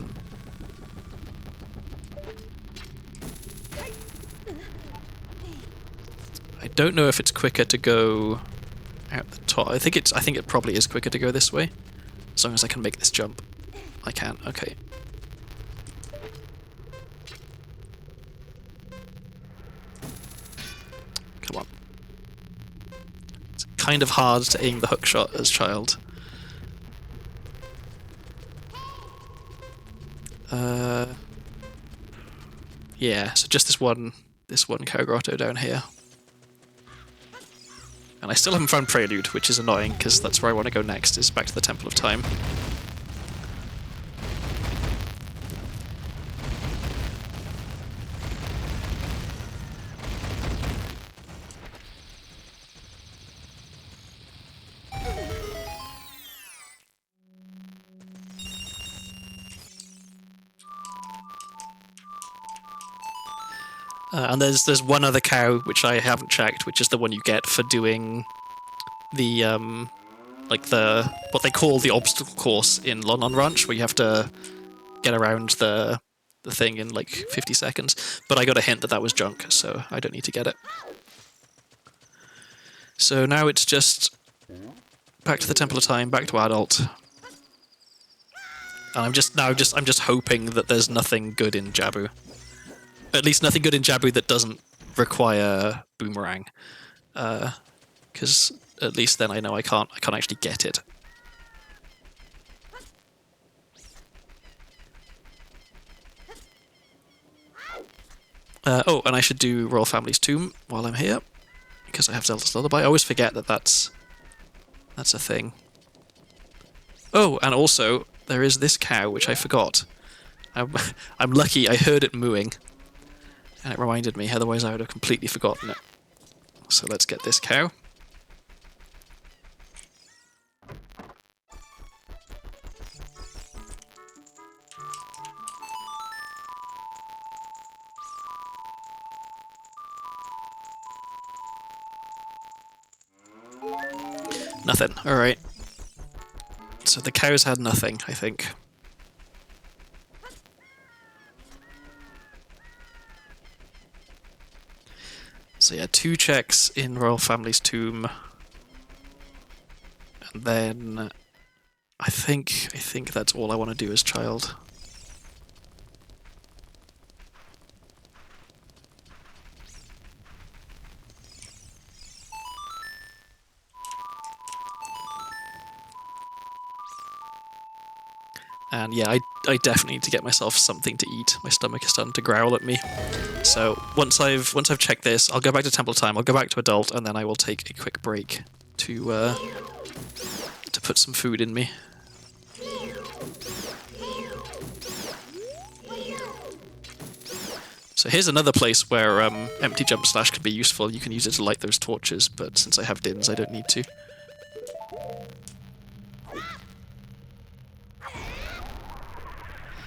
Speaker 1: don't know if it's quicker to go out the top. I think it probably is quicker to go this way, as long as I can make this jump. I can. Okay. Come on. It's kind of hard to aim the hookshot as child. Yeah, so just this one cow grotto down here. And I still haven't found Prelude, which is annoying, because that's where I want to go next, is back to the Temple of Time. And there's one other cow which I haven't checked, which is the one you get for doing the what they call the obstacle course in Lon Lon Ranch, where you have to get around the thing in like 50 seconds. But I got a hint that that was junk, so I don't need to get it. So now it's just back to the Temple of Time, back to adult. And I'm just hoping that there's nothing good in Jabu. At least nothing good in Jabu that doesn't require Boomerang, because at least then I know I can't actually get it. Oh, and I should do Royal Family's Tomb while I'm here, because I have Zelda's Lullaby. I always forget that that's a thing. Oh, and also there is this cow which I forgot. I'm lucky I heard it mooing. And it reminded me, otherwise I would have completely forgotten it. So let's get this cow. Nothing, alright. So the cows had nothing, I think. So yeah, 2 checks in Royal Family's Tomb, and then I think that's all I want to do as child. And yeah, I definitely need to get myself something to eat. My stomach is starting to growl at me. So once I've checked this, I'll go back to Temple Time, I'll go back to Adult, and then I will take a quick break to put some food in me. So here's another place where empty jump slash could be useful. You can use it to light those torches, but since I have Dins, I don't need to.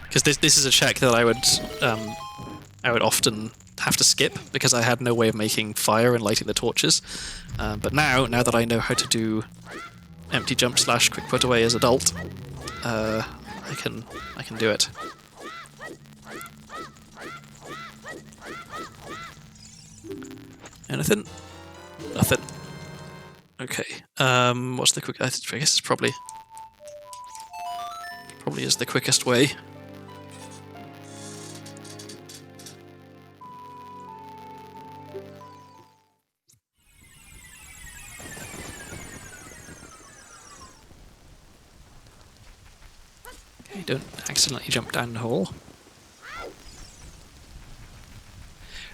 Speaker 1: Because this is a check that I would often have to skip because I had no way of making fire and lighting the torches. But now that I know how to do empty jump slash quick put away as Adult, I can do it. Anything? Nothing. Okay. What's the quick? I guess it's probably is the quickest way. Okay, don't accidentally jump down the hole.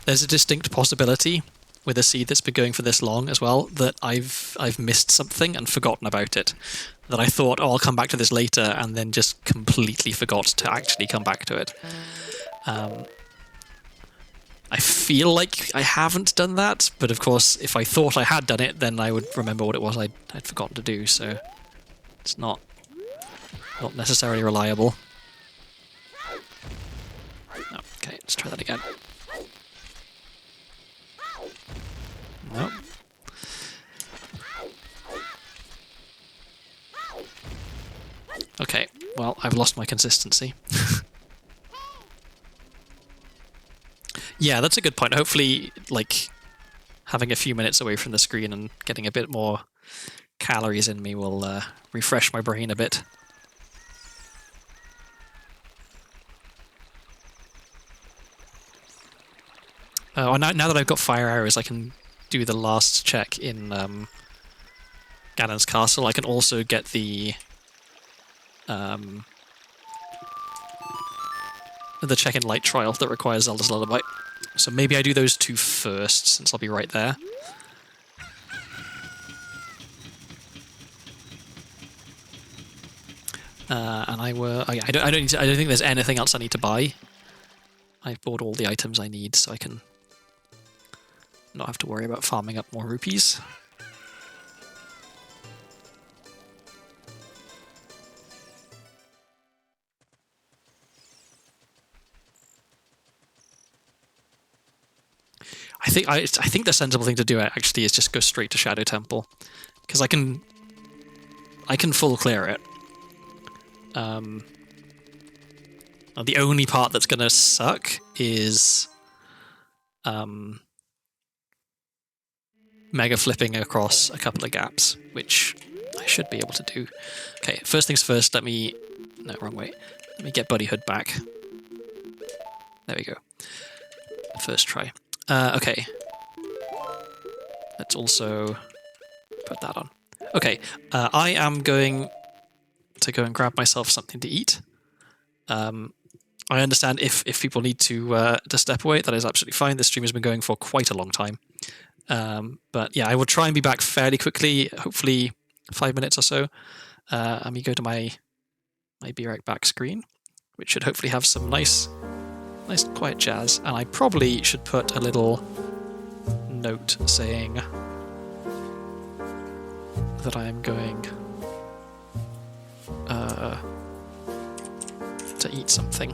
Speaker 1: There's a distinct possibility with a seed that's been going for this long as well that I've missed something and forgotten about it. That I thought, oh, I'll come back to this later, and then just completely forgot to actually come back to it. I feel like I haven't done that, but of course, if I thought I had done it, then I would remember what it was I'd forgotten to do, so it's not necessarily reliable. Oh, okay, let's try that again. No. Okay, well, I've lost my consistency. Yeah, that's a good point. Hopefully, like, having a few minutes away from the screen and getting a bit more calories in me will refresh my brain a bit. Oh, now that I've got fire arrows, I can do the last check in Ganon's castle. I can also get the check in light trial that requires Zelda's Lullaby. So maybe I do those two first, since I'll be right there. And I don't think there's anything else I need to buy. I've bought all the items I need, so I can not have to worry about farming up more rupees. I think the sensible thing to do actually is just go straight to Shadow Temple, because I can full clear it. The only part that's gonna suck is mega flipping across a couple of gaps, which I should be able to do. Okay, first things first. No, wrong way. Let me get Buddy Hood back. There we go. First try. Okay. Let's also put that on. Okay, I am going to go and grab myself something to eat. I understand if people need to step away, that is absolutely fine. This stream has been going for quite a long time. But yeah, I will try and be back fairly quickly, hopefully 5 minutes or so. Let me go to my Be Right Back screen, which should hopefully have some nice quiet jazz. And I probably should put a little note saying that I am going to eat something.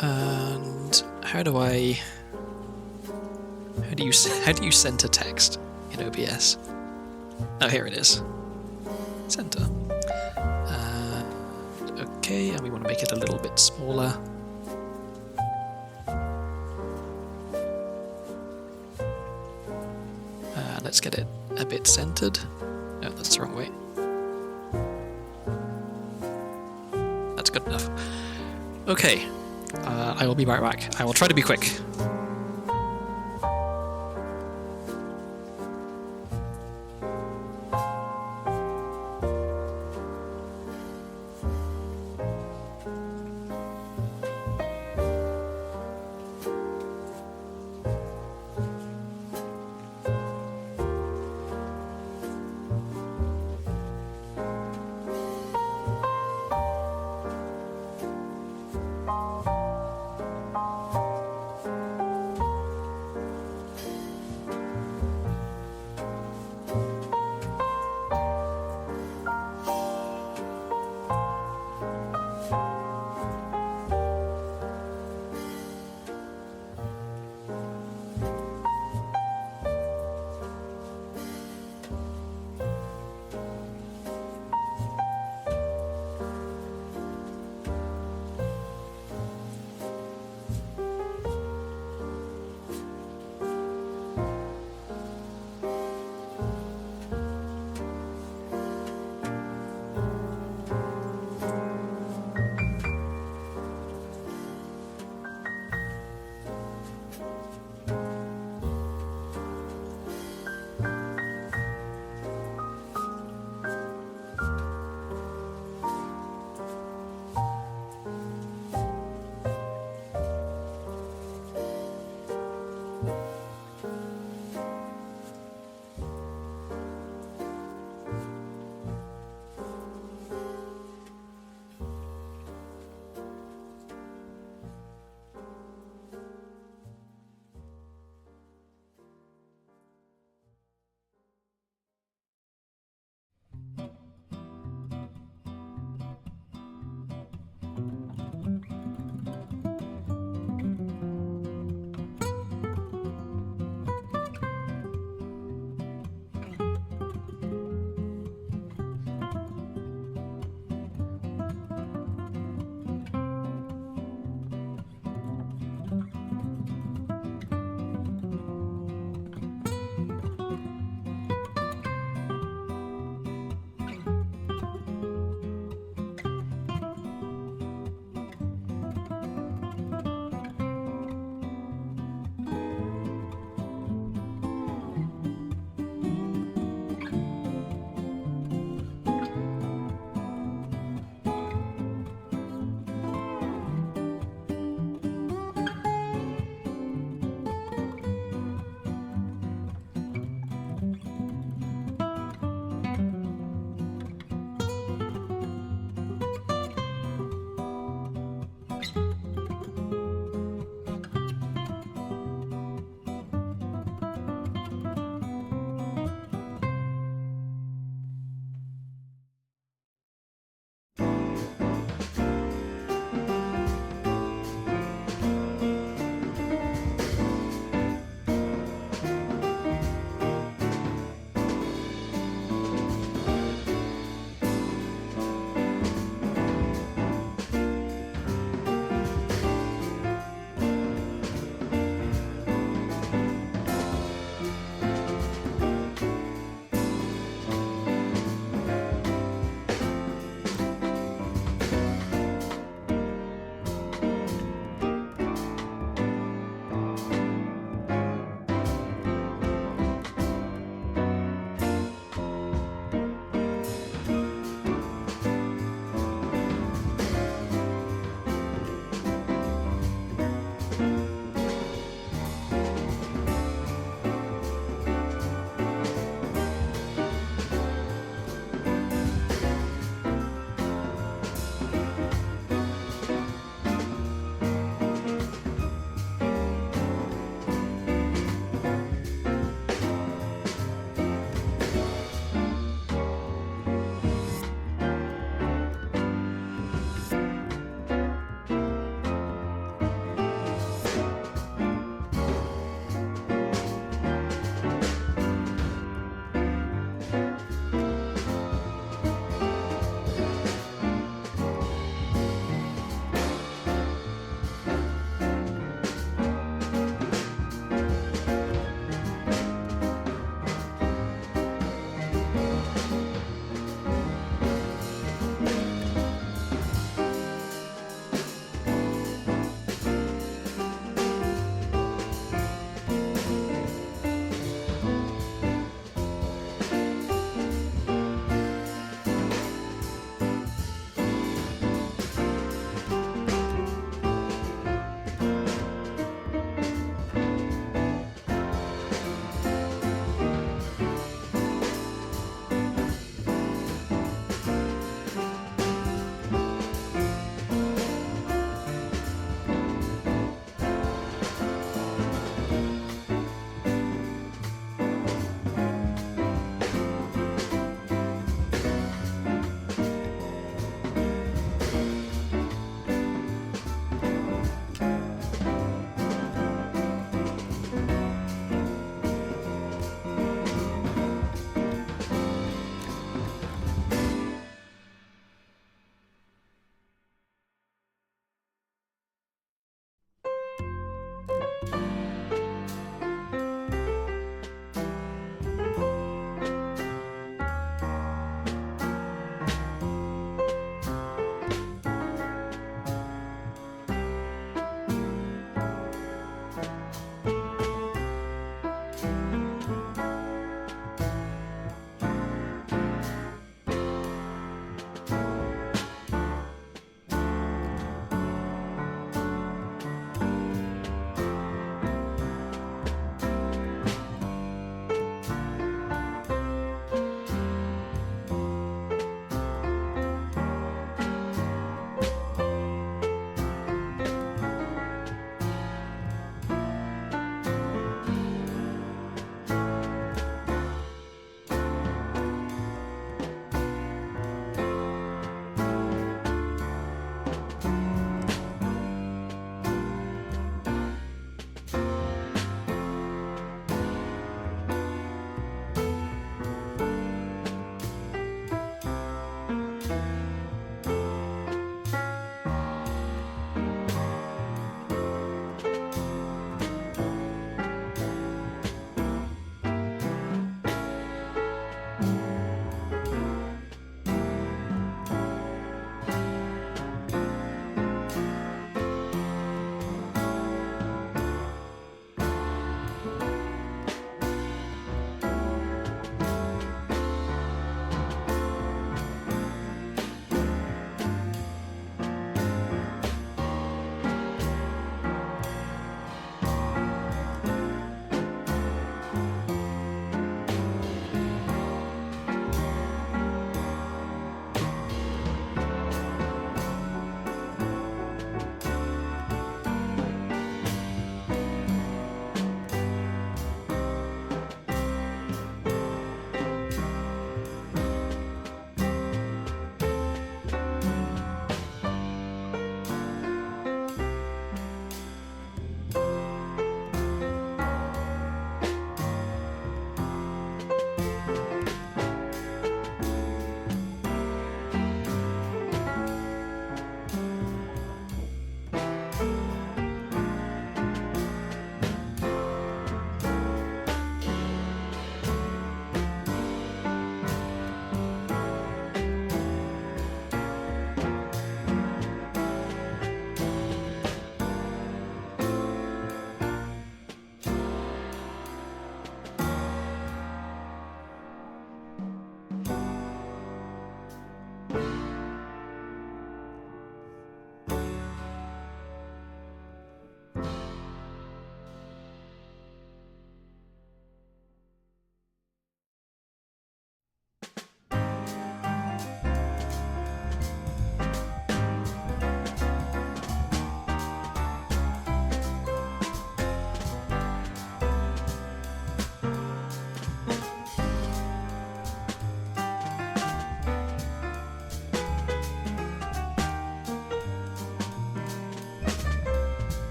Speaker 1: And how do you center text in OBS? Oh, here it is. Center. Okay, and we want to make it a little bit smaller. Let's get it a bit centered. No, that's the wrong way. That's good enough. Okay, I will be right back. I will try to be quick.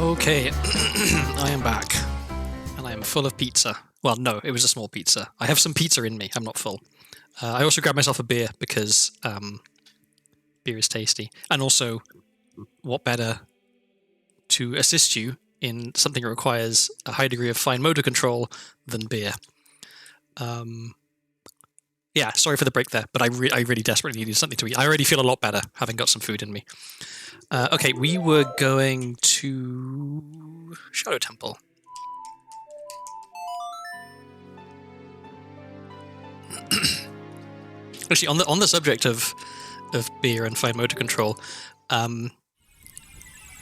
Speaker 1: Okay, I am back, and I am full of pizza. Well, no, it was a small pizza. I have some pizza in me. I'm not full. I also grabbed myself a beer because beer is tasty, and also, what better to assist you in something that requires a high degree of fine motor control than beer? Yeah, sorry for the break there, but I really desperately needed something to eat. I already feel a lot better having got some food in me. Okay, we were going to Shadow Temple. Actually, on the subject of beer and fine motor control,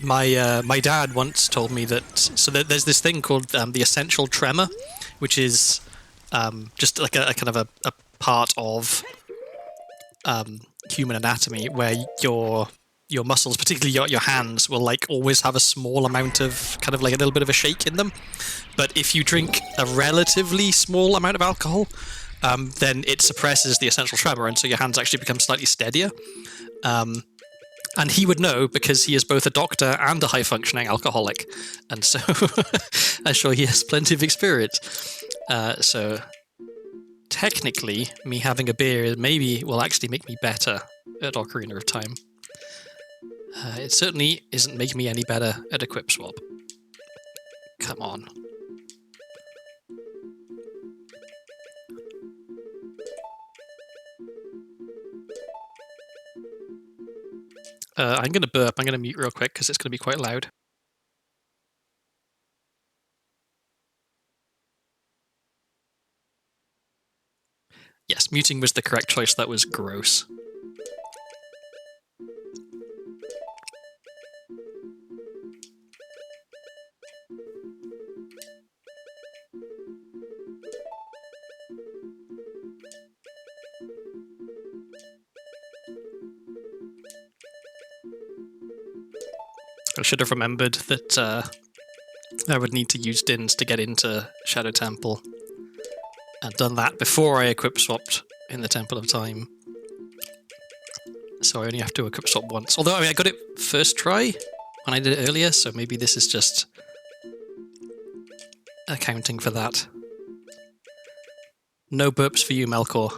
Speaker 1: my dad once told me that there's this thing called the essential tremor, which is just like a kind of a part of human anatomy where your muscles, particularly your hands, will like always have a small amount of kind of like a little bit of a shake in them. But if you drink a relatively small amount of alcohol, then it suppresses the essential tremor, and so your hands actually become slightly steadier. And he would know because he is both a doctor and a high-functioning alcoholic, and so I'm sure he has plenty of experience. So technically, me having a beer maybe will actually make me better at Ocarina of Time. It certainly isn't making me any better at Equip Swap. Come on. I'm going to burp. I'm going to mute real quick because it's going to be quite loud. Yes, muting was the correct choice. That was gross. I should have remembered that I would need to use Dins to get into Shadow Temple. I'd done that before I equip swapped in the Temple of Time. So I only have to equip swap once. Although, I mean, I got it first try when I did it earlier, so maybe this is just accounting for that. No burps for you, Melkor.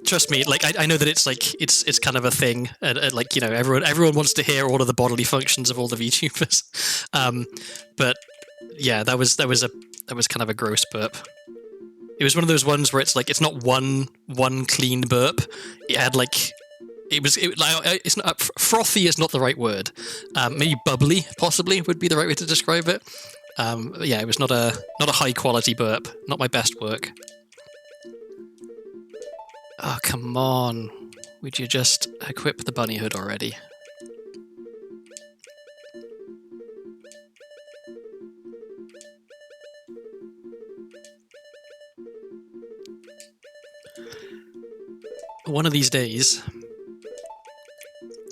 Speaker 1: Trust me, like I know that it's like it's kind of a thing, like, you know, everyone wants to hear all of the bodily functions of all the VTubers, but yeah, that was kind of a gross burp. It was one of those ones where it's like it's not one clean burp. It had like it's not frothy is not the right word. Maybe bubbly possibly would be the right way to describe it. Yeah, it was not a high quality burp. Not my best work. Oh, come on. Would you just equip the bunny hood already? One of these days,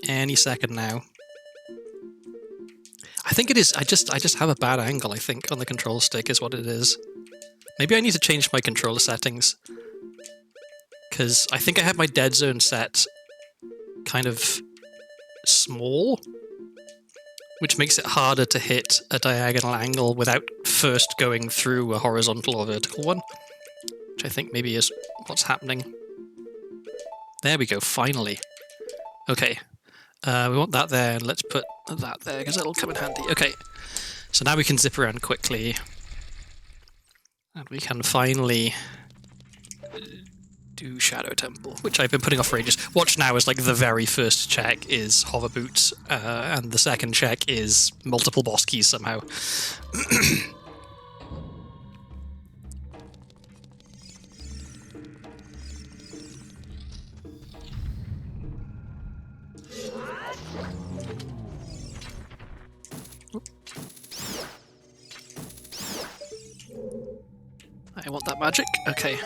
Speaker 1: any second now. I think it is. I just have a bad angle, I think, on the control stick is what it is. Maybe I need to change my controller settings. Because I think I have my dead zone set kind of small, which makes it harder to hit a diagonal angle without first going through a horizontal or vertical one, which I think maybe is what's happening. There we go, finally. Okay, we want that there, and let's put that there, because it'll come in handy. Okay, so now we can zip around quickly, and we can finally do Shadow Temple, which I've been putting off for ages. Watch now is like the very first check is hover boots, and the second check is multiple boss keys somehow. I want that magic. Okay.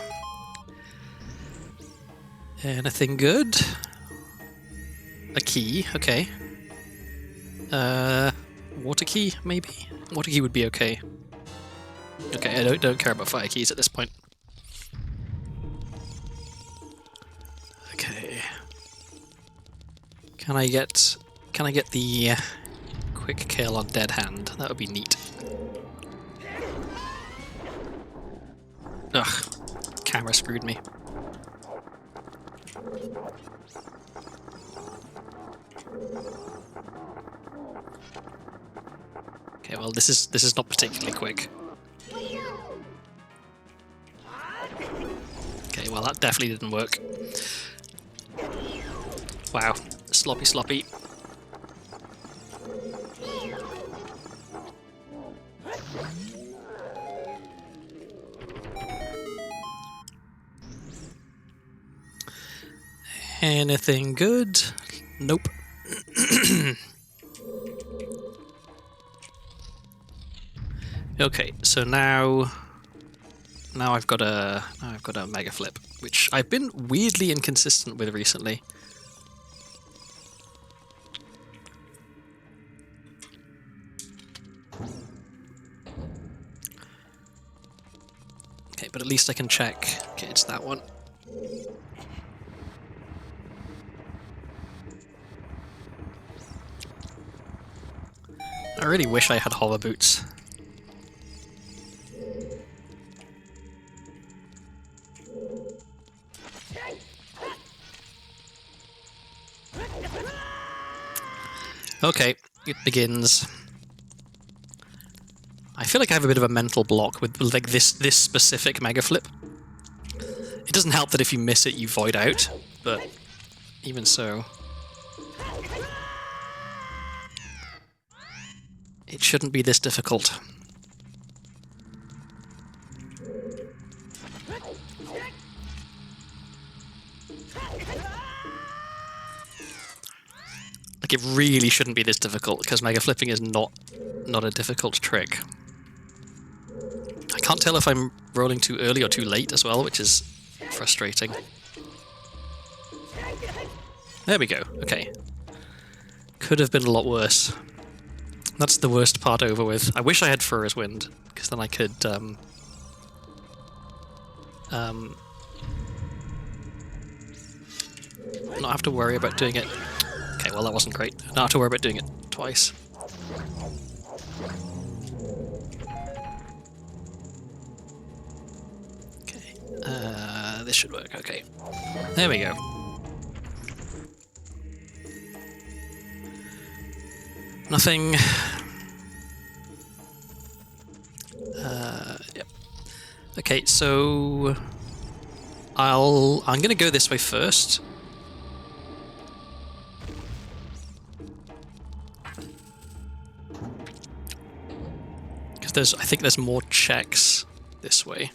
Speaker 1: Anything good? A key, okay. Water key, maybe? Water key would be okay. Okay, I don't care about fire keys at this point. Okay. Can I get the quick kill on dead hand. That would be neat. Ugh, camera screwed me. Okay, well this is not particularly quick. Okay, well that definitely didn't work. Wow, sloppy sloppy. Anything good? Nope. Okay, so now I've got a mega flip, which I've been weirdly inconsistent with recently. Okay, but at least I can check. Okay, it's that one. I really wish I had hover boots. Okay, it begins. I feel like I have a bit of a mental block with like this specific mega flip. It doesn't help that if you miss it, you void out, but even so, it shouldn't be this difficult. Like, it really shouldn't be this difficult, because mega flipping is not a difficult trick. I can't tell if I'm rolling too early or too late as well, which is frustrating. There we go, okay. Could have been a lot worse. That's the worst part over with. I wish I had Furor's Wind, because then I could not have to worry about doing it. Okay, well that wasn't great. Not have to worry about doing it twice. Okay, this should work. Okay, there we go. Nothing. Yep. Okay, so I'm gonna go this way first. Because I think there's more checks this way.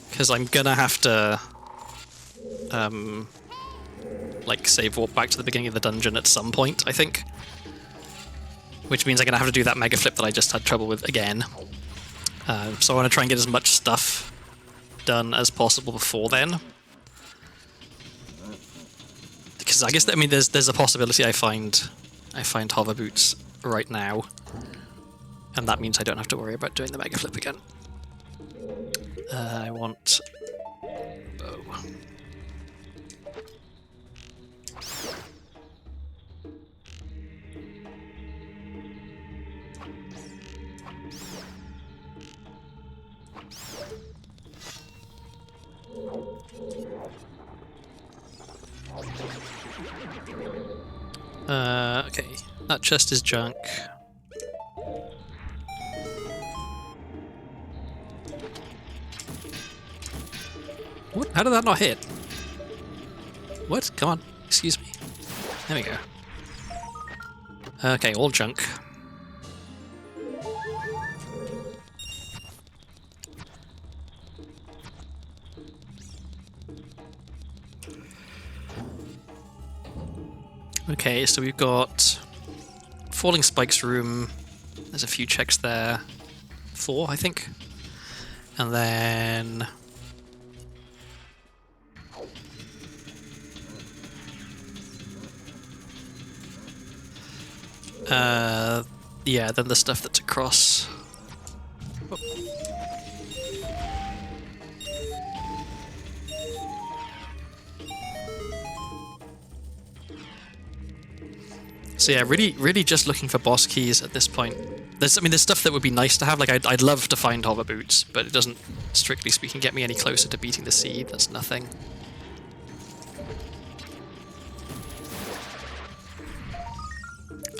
Speaker 1: Because I'm gonna have to, like, save warp back to the beginning of the dungeon at some point, I think. Which means I'm gonna have to do that mega flip that I just had trouble with again. So I want to try and get as much stuff done as possible before then. Because I guess, I mean, there's a possibility I find hover boots right now. And that means I don't have to worry about doing the mega flip again. I want bow. Okay, that chest is junk. What? How did that not hit? What? Come on. Excuse me. There we go. Okay, all junk. Okay, so we've got Falling Spikes room. There's a few checks there. 4, I think. And then yeah, then the stuff that's across. So yeah, really just looking for boss keys at this point. There's stuff that would be nice to have. Like I'd love to find hover boots, but it doesn't, strictly speaking, get me any closer to beating the seed. That's nothing.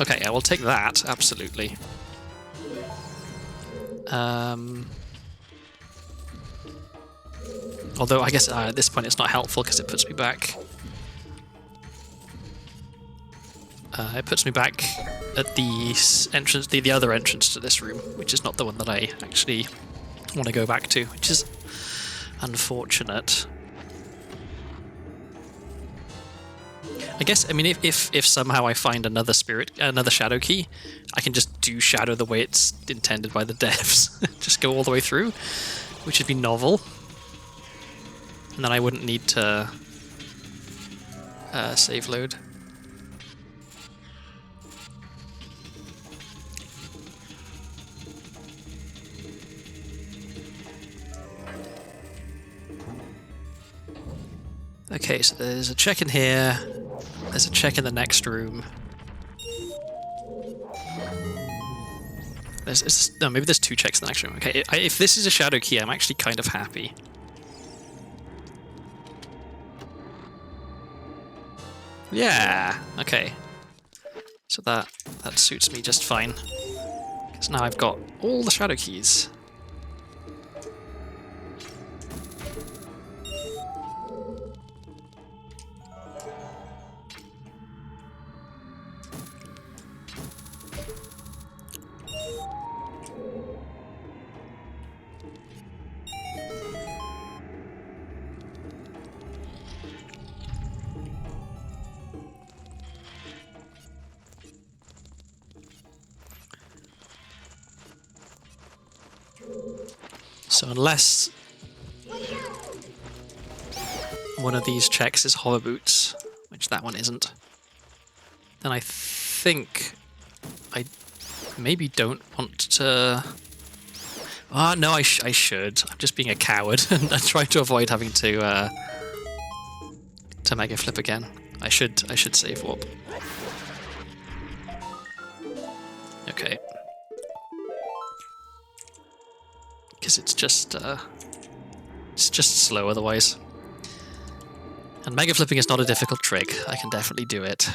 Speaker 1: Okay, yeah, we'll take that, absolutely. Although I guess at this point it's not helpful because it puts me back. It puts me back at the entrance, the other entrance to this room, which is not the one that I actually want to go back to, which is unfortunate. I guess, I mean, if somehow I find another shadow key, I can just do shadow the way it's intended by the devs. Just go all the way through, which would be novel. And then I wouldn't need to save load. Okay, so there's a check in here. There's a check in the next room. No, maybe there's 2 checks in the next room. Okay, if this is a shadow key, I'm actually kind of happy. Yeah, okay. So that suits me just fine. Because now I've got all the shadow keys. So unless one of these checks is hover boots, which that one isn't, then I think I maybe don't want to... no, I should. I'm just being a coward and I'm trying to avoid having to mega flip again. I should save warp. Okay. Because it's just slow otherwise. And mega flipping is not a difficult trick. I can definitely do it.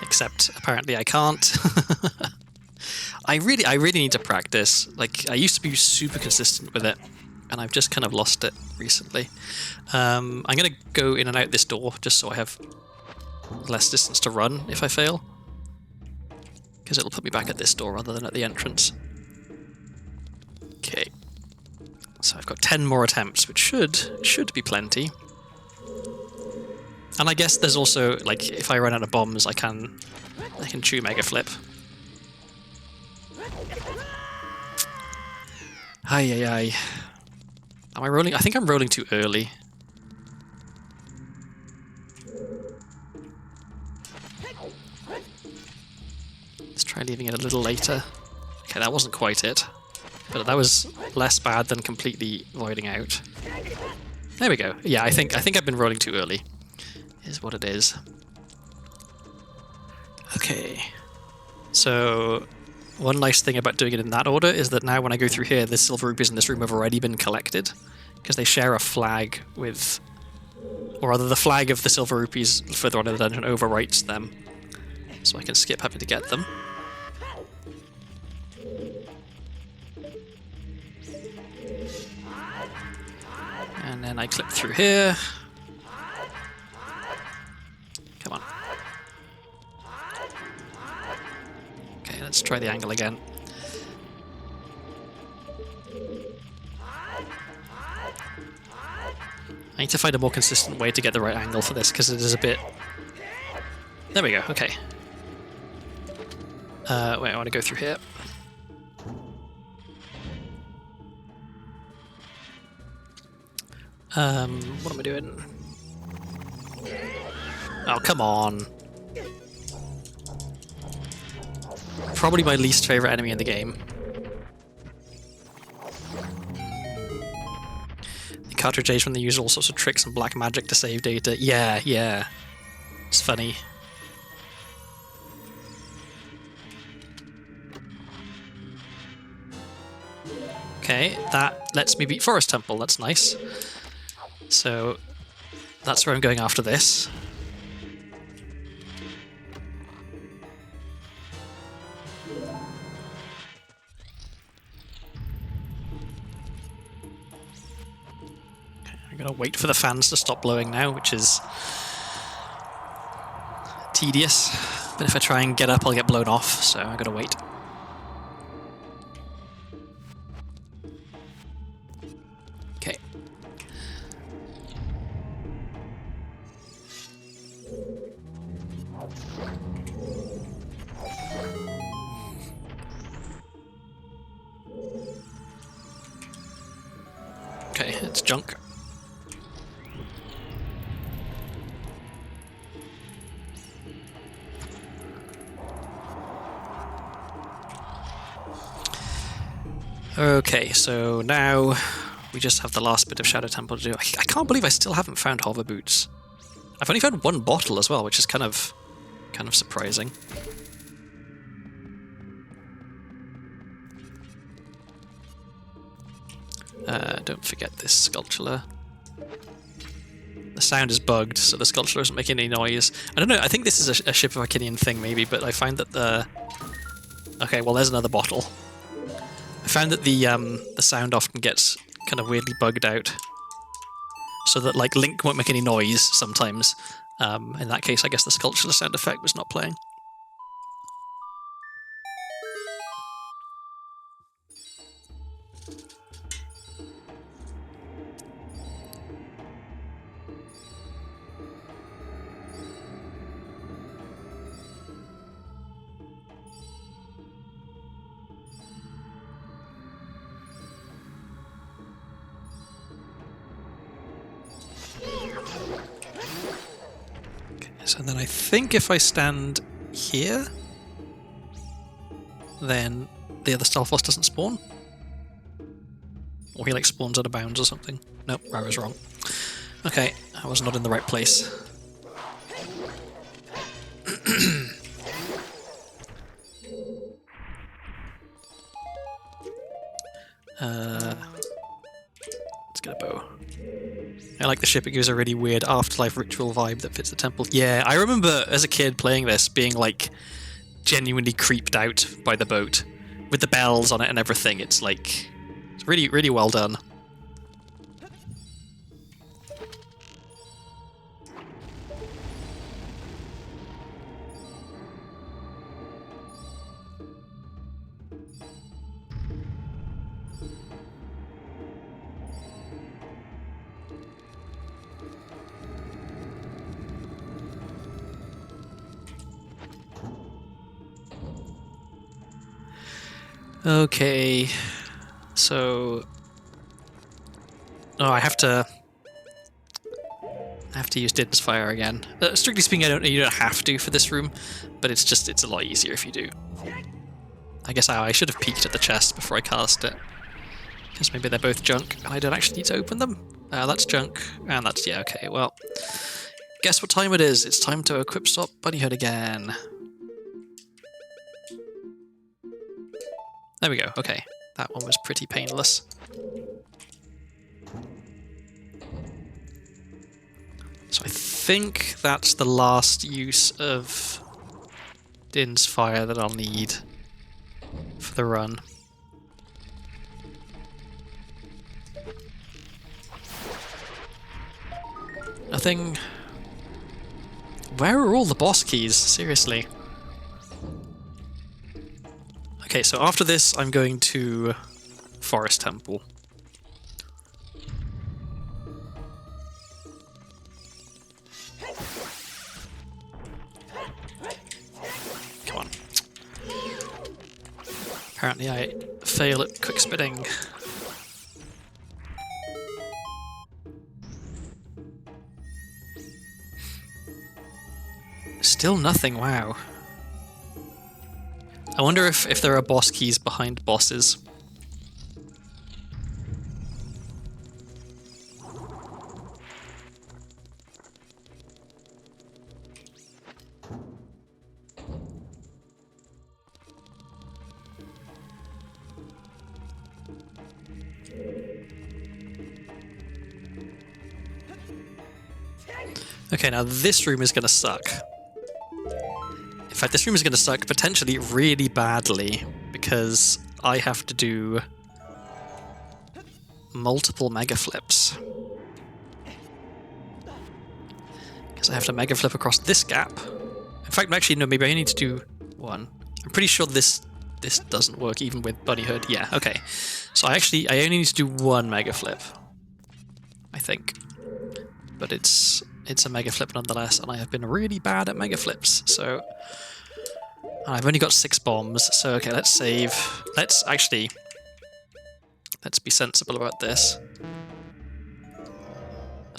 Speaker 1: Except apparently I can't. I really need to practice. Like, I used to be super consistent with it, and I've just kind of lost it recently. I'm gonna go in and out this door just so I have less distance to run if I fail, because it'll put me back at this door rather than at the entrance. Okay, so I've got 10 more attempts, which should be plenty. And I guess there's also, like, if I run out of bombs, I can chew mega flip. Ay. Am I rolling? I think I'm rolling too early. Let's try leaving it a little later. Okay, that wasn't quite it, but that was less bad than completely voiding out. There we go. Yeah, I think I've been rolling too early, is what it is. Okay, so one nice thing about doing it in that order is that now when I go through here, the silver rupees in this room have already been collected, because they share a flag with, or rather the flag of the silver rupees further on in the dungeon overwrites them, so I can skip having to get them. And then I clip through here. Come on. Okay, let's try the angle again. I need to find a more consistent way to get the right angle for this, because it is a bit... There we go, okay. Wait, I want to go through here. What am I doing? Oh, come on. Probably my least favorite enemy in the game. The cartridge age when they use all sorts of tricks and black magic to save data. Yeah, yeah. It's funny. Okay, that lets me beat Forest Temple. That's nice. So that's where I'm going after this. Okay, I'm gonna wait for the fans to stop blowing now, which is tedious. But if I try and get up, I'll get blown off, so I gotta wait. Okay. Okay, it's junk. Okay, so now we just have the last bit of Shadow Temple to do. I can't believe I still haven't found hover boots. I've only found one bottle as well, which is kind of surprising. Don't forget this sculpture. The sound is bugged, so the sculpture doesn't make any noise. I don't know, I think this is a Ship of Arcinian thing maybe, but I find that the... Okay, well there's another bottle. I found that the sound often gets kind of weirdly bugged out. So that like Link won't make any noise sometimes. In that case, I guess the sculpture sound effect was not playing. So then I think if I stand here, then the other Stalfos doesn't spawn. Or he like spawns out of bounds or something. Nope, I was wrong. Okay, I was not in the right place. Let's get a bow. I like the ship, it gives a really weird afterlife ritual vibe that fits the temple. Yeah, I remember as a kid playing this being like genuinely creeped out by the boat with the bells on it and everything. It's like, it's really, really well done. Okay, so I have to use Din's Fire again. Strictly speaking, you don't have to for this room, but it's a lot easier if you do. I guess I should have peeked at the chest before I cast it, because maybe they're both junk and I don't actually need to open them. That's junk, and that's, yeah, okay, well, guess what time it is? It's time to equip Stop Bunnyhood again. There we go, okay. That one was pretty painless. So I think that's the last use of Din's Fire that I'll need for the run. Nothing... Where are all the boss keys? Seriously. Okay, so after this, I'm going to Forest Temple. Come on. Apparently I fail at quick spitting. Still nothing, wow. I wonder if there are boss keys behind bosses. Okay, now this room is going to suck. In fact, this room is going to suck potentially really badly because I have to do multiple mega flips. Because I have to mega flip across this gap. In fact, actually, no, maybe I need to do one. I'm pretty sure this doesn't work even with Bunny Hood. Yeah, okay. So I only need to do one mega flip, I think. But it's a mega flip nonetheless, and I have been really bad at mega flips, so I've only got 6 bombs, so okay, let's save. Let's be sensible about this.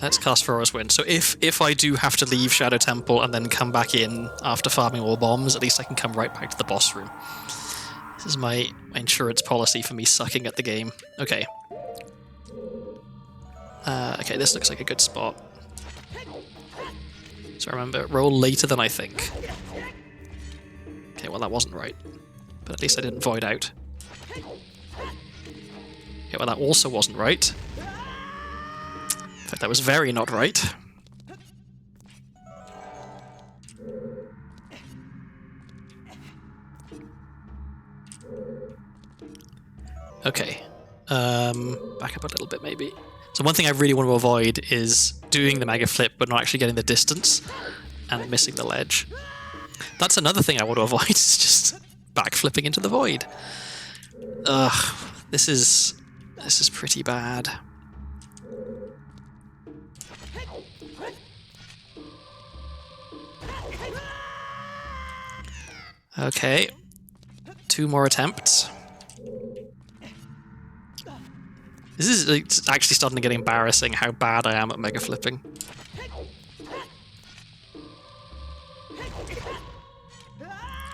Speaker 1: Let's cast Furrow's Wind. So if I do have to leave Shadow Temple and then come back in after farming all bombs, at least I can come right back to the boss room. This is my insurance policy for me sucking at the game. Okay. Okay, this looks like a good spot. So remember, roll later than I think. Okay, well that wasn't right. But at least I didn't void out. Okay, well that also wasn't right. In fact, that was very not right. Okay. Back up a little bit maybe. So one thing I really want to avoid is doing the mega flip but not actually getting the distance and missing the ledge. That's another thing I want to avoid, is just backflipping into the void. Ugh, this is pretty bad. Okay, 2 more attempts. This is it's actually starting to get embarrassing how bad I am at mega flipping.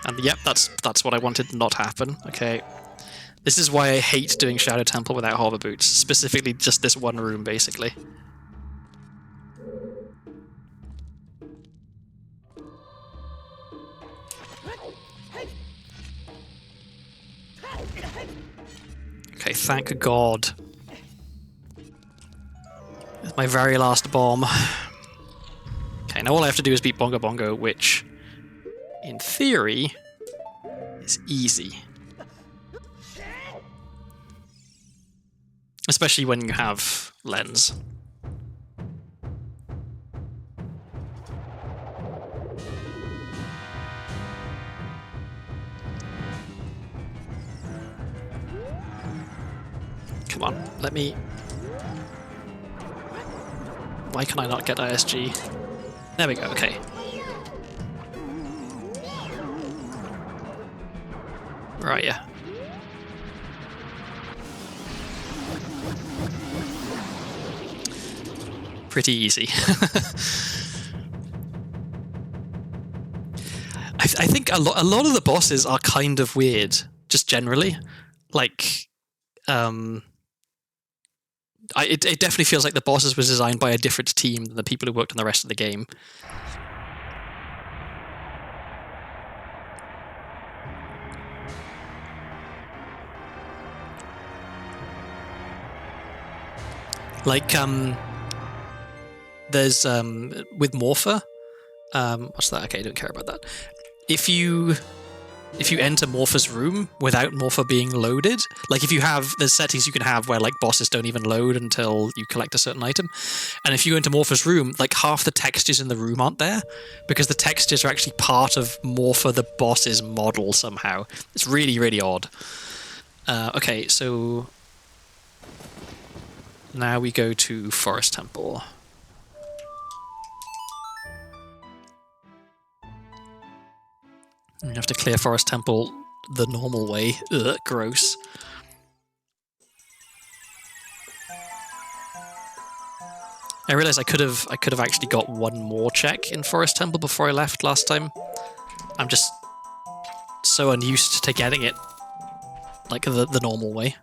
Speaker 1: And yep, that's what I wanted to not happen. Okay. This is why I hate doing Shadow Temple without hover boots. Specifically just this one room, basically. Okay, thank God. It's my very last bomb. Okay, now all I have to do is beat Bongo Bongo, which, in theory, is easy. Especially when you have lens. Come on, let me... Why can I not get ISG? There we go, okay. Right, yeah. Pretty easy. I think a lot of the bosses are kind of weird, just generally. Like, it definitely feels like the bosses was designed by a different team than the people who worked on the rest of the game. Like, there's, with Morpher, what's that? Okay, I don't care about that. If you enter Morpher's room without Morpher being loaded, like if you have, there's settings you can have where like bosses don't even load until you collect a certain item. And if you go into Morpher's room, like half the textures in the room aren't there because the textures are actually part of Morpher the boss's model somehow. It's really, really odd. Okay, so now we go to Forest Temple. You have to clear Forest Temple the normal way. Ugh, gross. I realized I could have actually got one more check in Forest Temple before I left last time. I'm just so unused to getting it like the normal way.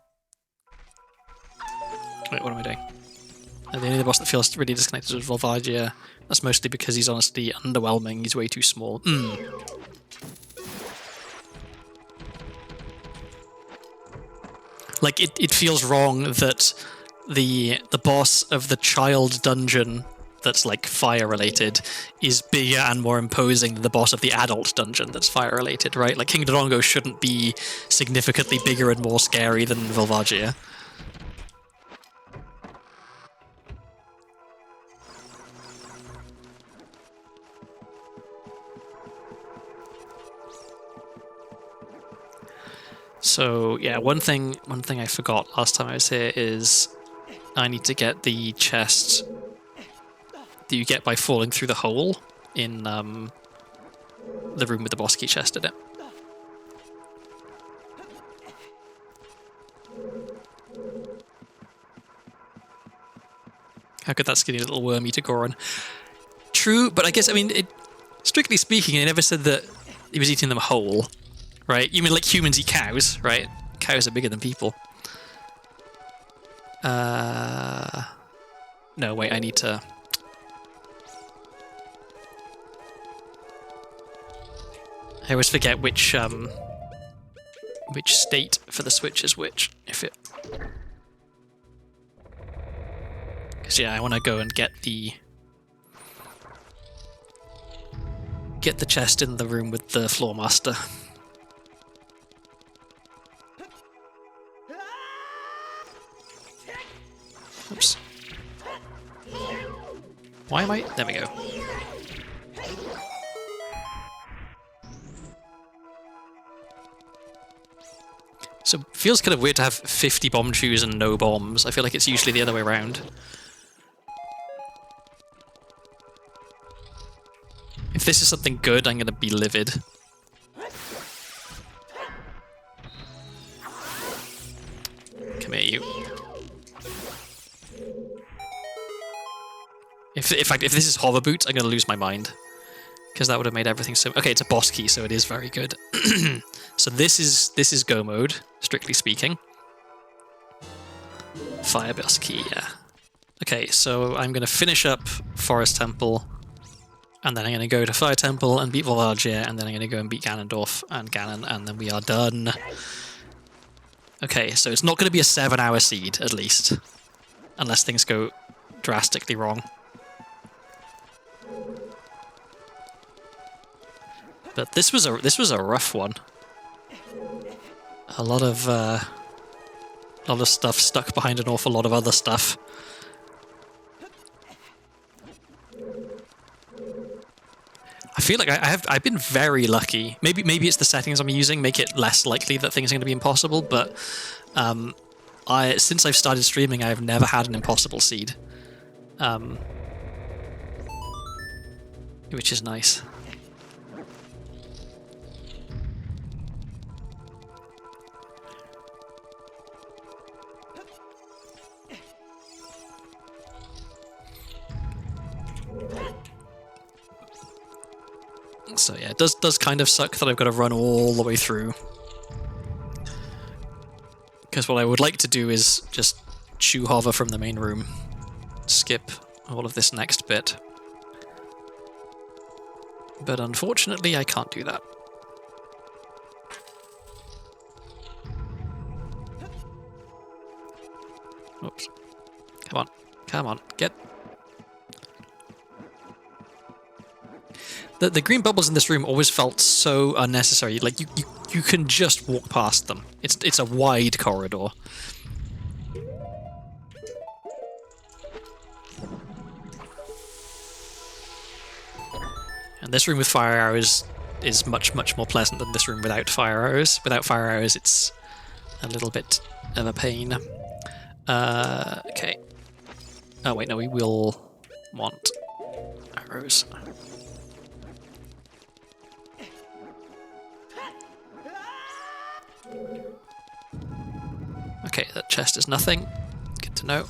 Speaker 1: Wait, what am I doing? The only boss that feels really disconnected is Volvagia. That's mostly because he's honestly underwhelming. He's way too small. Like, it feels wrong that the boss of the child dungeon that's, like, fire-related is bigger and more imposing than the boss of the adult dungeon that's fire-related, right? Like, King Dodongo shouldn't be significantly bigger and more scary than Volvagia. So yeah, one thing I forgot last time I was here is I need to get the chest that you get by falling through the hole in the room with the boss key chest in it. How could that skinny little worm eat a Goron? True, but I guess, I mean, strictly speaking, it never said that he was eating them whole. Right? You mean like humans eat cows, right? Cows are bigger than people. No, wait, I need to... I always forget which state for the Switch is which. If it... Because yeah, I want to go and get the chest in the room with the Floor Master. Oops. Why am I... There we go. So, it feels kind of weird to have 50 bomb shoes and no bombs. I feel like it's usually the other way around. If this is something good, I'm going to be livid. Come here, you. In fact, if this is hover boots, I'm going to lose my mind. Because that would have made everything so... Okay, it's a boss key, so it is very good. So this is go mode, strictly speaking. Fire boss key, yeah. Okay, so I'm going to finish up Forest Temple, and then I'm going to go to Fire Temple and beat Volvagia, and then I'm going to go and beat Ganondorf and Ganon, and then we are done. Okay, so it's not going to be a 7-hour seed, at least. Unless things go drastically wrong. But this was a rough one. A lot of stuff stuck behind an awful lot of other stuff. I feel like I've been very lucky. Maybe it's the settings I'm using make it less likely that things are going to be impossible. But since I've started streaming, I've never had an impossible seed, which is nice. So yeah, it does kind of suck that I've got to run all the way through. Because what I would like to do is just chew hover from the main room. Skip all of this next bit. But unfortunately, I can't do that. Oops. Come on. Come on. Get... The green bubbles in this room always felt so unnecessary. Like, you can just walk past them. It's a wide corridor. And this room with fire arrows is much, much more pleasant than this room without fire arrows. Without fire arrows, it's a little bit of a pain. Okay. Oh wait, no, we will want arrows. Okay, that chest is nothing. Good to know.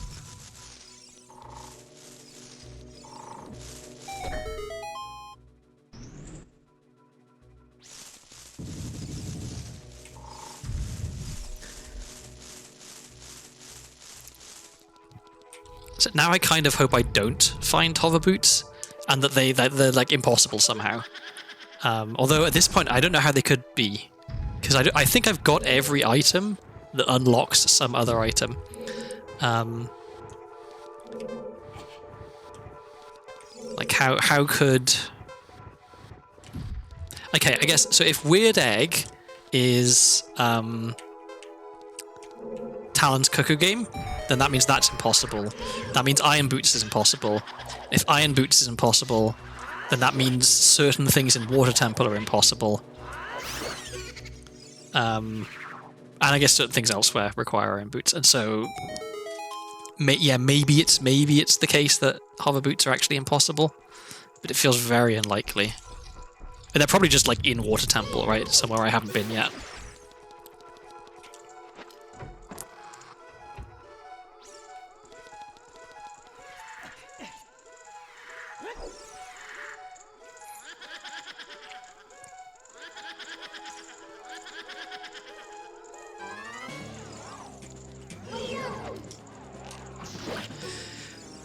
Speaker 1: So now I kind of hope I don't find hover boots, and that they're like impossible somehow. Although at this point I don't know how they could be, because I think I've got every item that unlocks some other item. Like how could... Okay, I guess, so if Weird Egg is Talon's Cuckoo Game, then that means that's impossible. That means Iron Boots is impossible. If Iron Boots is impossible, then that means certain things in Water Temple are impossible. And I guess certain things elsewhere require Iron Boots, and so... maybe it's the case that hover boots are actually impossible, but it feels very unlikely. And they're probably just like in Water Temple, right? Somewhere I haven't been yet.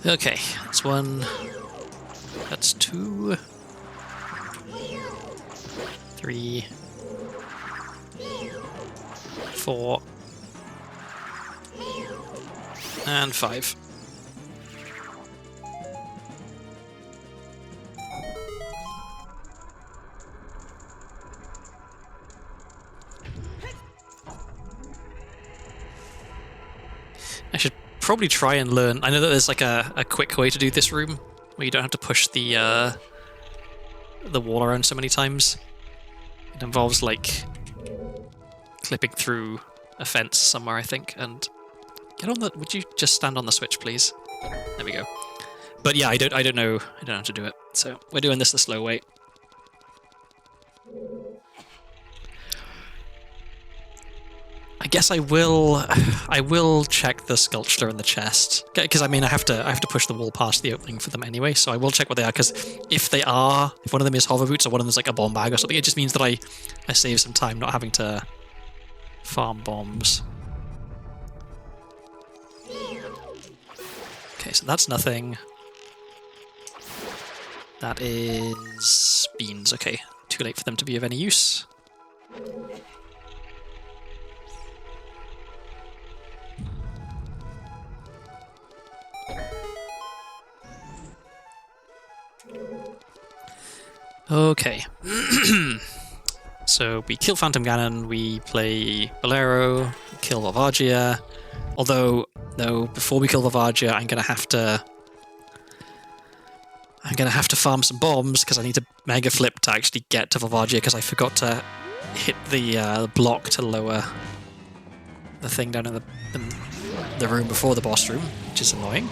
Speaker 1: Okay, that's one. That's two. 3. 4. And 5. I should probably try and learn. I know that there's like a quick way to do this room where you don't have to push the wall around so many times. It involves like clipping through a fence somewhere, I think, and get on the... Would you just stand on the switch, please? There we go. But yeah, I don't know how to do it. So we're doing this the slow way. I guess I will check the sculpture in the chest, because I mean I have to push the wall past the opening for them anyway. So I will check what they are, because if one of them is hover boots or one of them is like a bomb bag or something, it just means that I save some time not having to farm bombs. Okay, so that's nothing. That is beans. Okay, too late for them to be of any use. Okay. So we kill Phantom Ganon, we play Bolero, kill Varvagia. Although, no, before we kill Varvagia, I'm gonna have to farm some bombs, because I need to Mega Flip to actually get to Varvagia, because I forgot to hit the block to lower the thing down in the room before the boss room, which is annoying.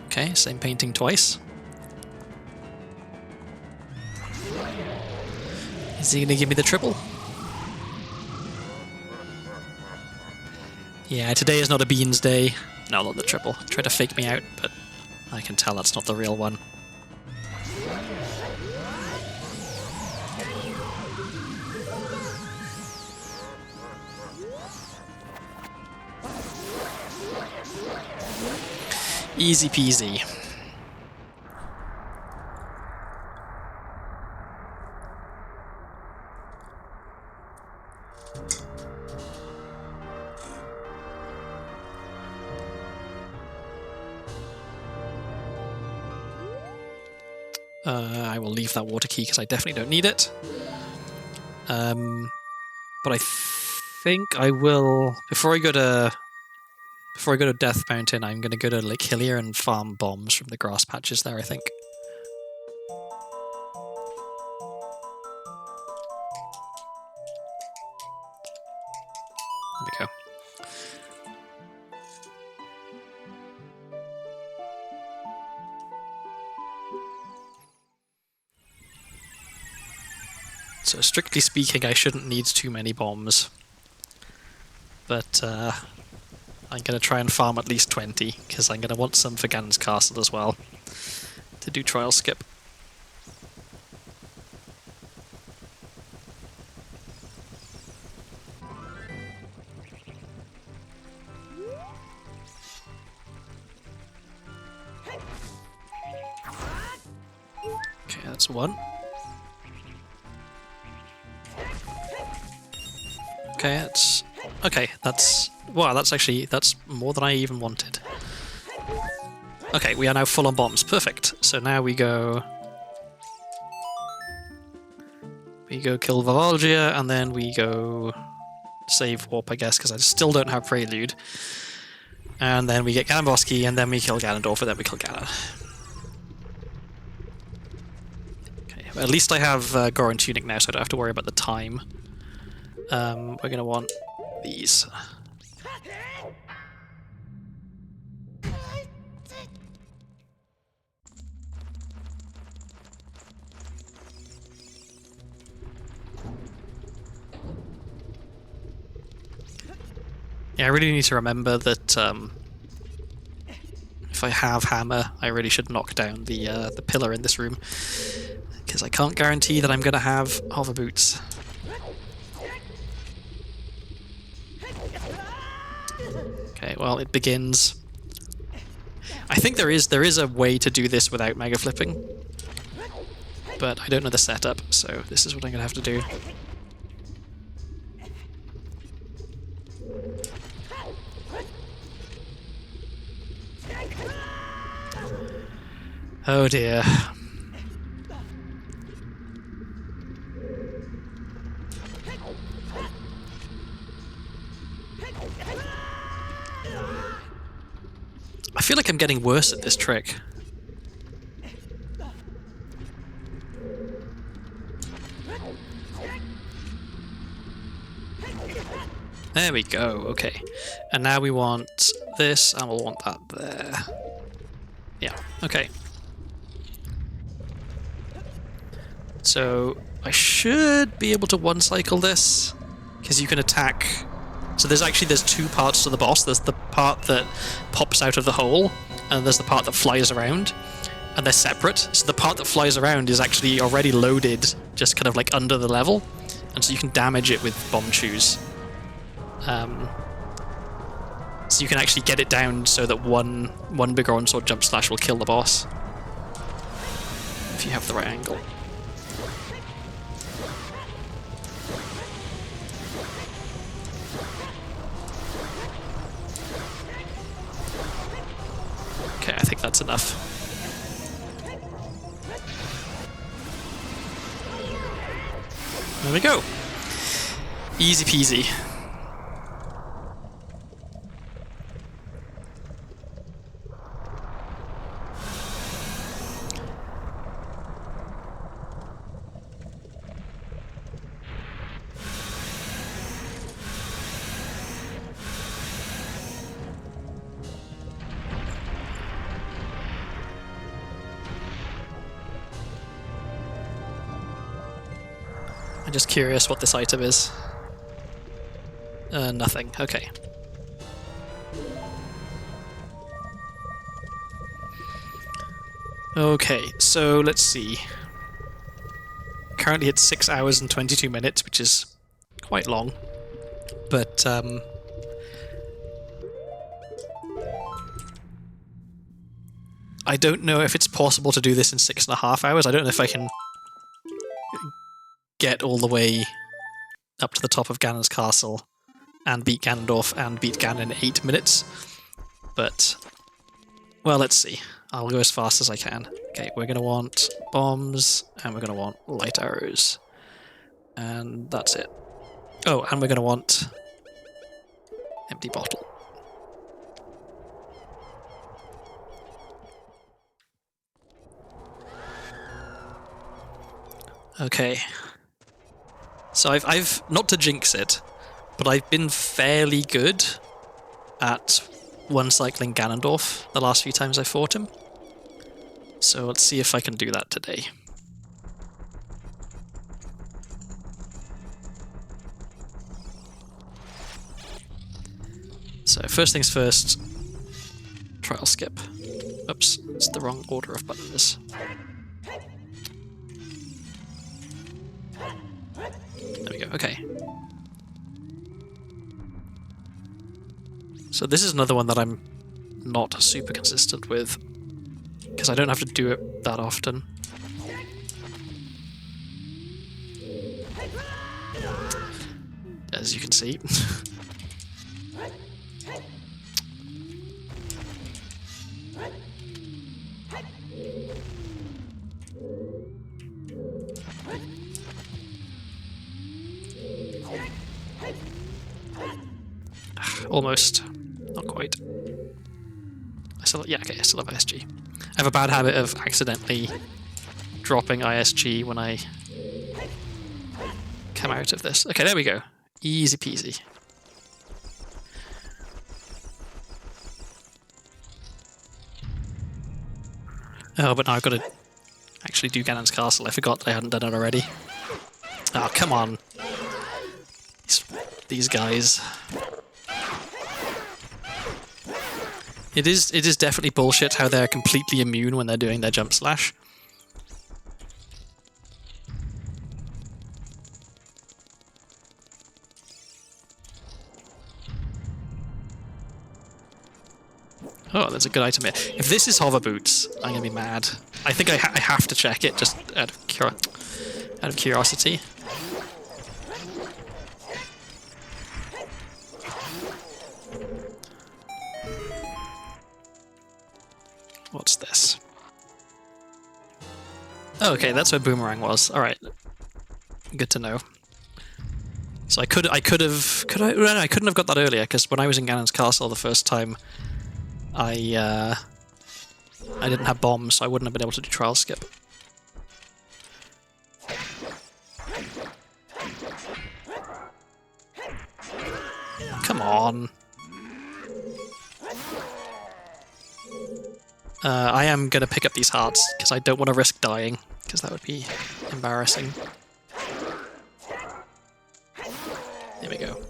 Speaker 1: Okay, same painting twice. Is he gonna give me the triple? Yeah, today is not a beans day. No, not the triple. Try to fake me out, but I can tell that's not the real one. Easy peasy. I will leave that water key because I definitely don't need it. But I think I will, before I go to Death Mountain, I'm going to go to Lake Hillier and farm bombs from the grass patches there, I think. There we go. So strictly speaking, I shouldn't need too many bombs. But I'm going to try and farm at least 20, because I'm going to want some for Ganon's Castle as well, to do trial skip. That's one. Okay, that's... Okay, that's... Wow, that's more than I even wanted. Okay, we are now full on bombs. Perfect. So now we go... We go kill Varalgia, and then we go... Save Warp, I guess, because I still don't have Prelude. And then we get Ganonboski, and then we kill Ganondorf, and then we kill Ganon. Okay, well, at least I have Goron Tunic now, so I don't have to worry about the time. We're going to want these. Yeah, I really need to remember that if I have Hammer, I really should knock down the pillar in this room, because I can't guarantee that I'm going to have Hover Boots. Okay, well, it begins. I think there is a way to do this without Mega Flipping, but I don't know the setup, so this is what I'm going to have to do. Oh dear. I feel like I'm getting worse at this trick. There we go, okay. And now we want this, and we'll want that there. Yeah, okay. So I should be able to one-cycle this, because you can attack... So there's two parts to the boss. There's the part that pops out of the hole, and there's the part that flies around, and they're separate. So the part that flies around is actually already loaded, just kind of like under the level, and so you can damage it with bomb chews. So you can actually get it down so that one big orange sword jump slash will kill the boss, if you have the right angle. Okay, I think that's enough. There we go. Easy peasy. I'm just curious what this item is. Nothing. Okay. Okay, so let's see. Currently it's 6 hours and 22 minutes, which is quite long. But, I don't know if it's possible to do this in 6.5 hours. I don't know if I can get all the way up to the top of Ganon's castle and beat Ganondorf and beat Ganon in 8 minutes. But, well, let's see. I'll go as fast as I can. Okay, we're going to want bombs, and we're going to want light arrows. And that's it. Oh, and we're going to want empty bottle. Okay. So I've not to jinx it, but I've been fairly good at one-cycling Ganondorf the last few times I fought him. So let's see if I can do that today. So first things first, trial skip. Oops, it's the wrong order of buttons. There we go, okay. So this is another one that I'm not super consistent with, because I don't have to do it that often. as you can see. Almost. Not quite. I still have ISG. I have a bad habit of accidentally dropping ISG when I come out of this. Okay, there we go. Easy peasy. Oh, but now I've got to actually do Ganon's Castle. I forgot I hadn't done it already. Oh, come on. These guys. It is definitely bullshit how they're completely immune when they're doing their jump slash. Oh, there's a good item here. If this is hover boots, I'm gonna be mad. I think I have to check it just out of curiosity. What's this? Oh, okay, that's where Boomerang was. All right, good to know. So I couldn't have got that earlier because when I was in Ganon's Castle the first time, I didn't have bombs, so I wouldn't have been able to do trial skip. Come on. I am going to pick up these hearts, because I don't want to risk dying, because that would be embarrassing. There we go.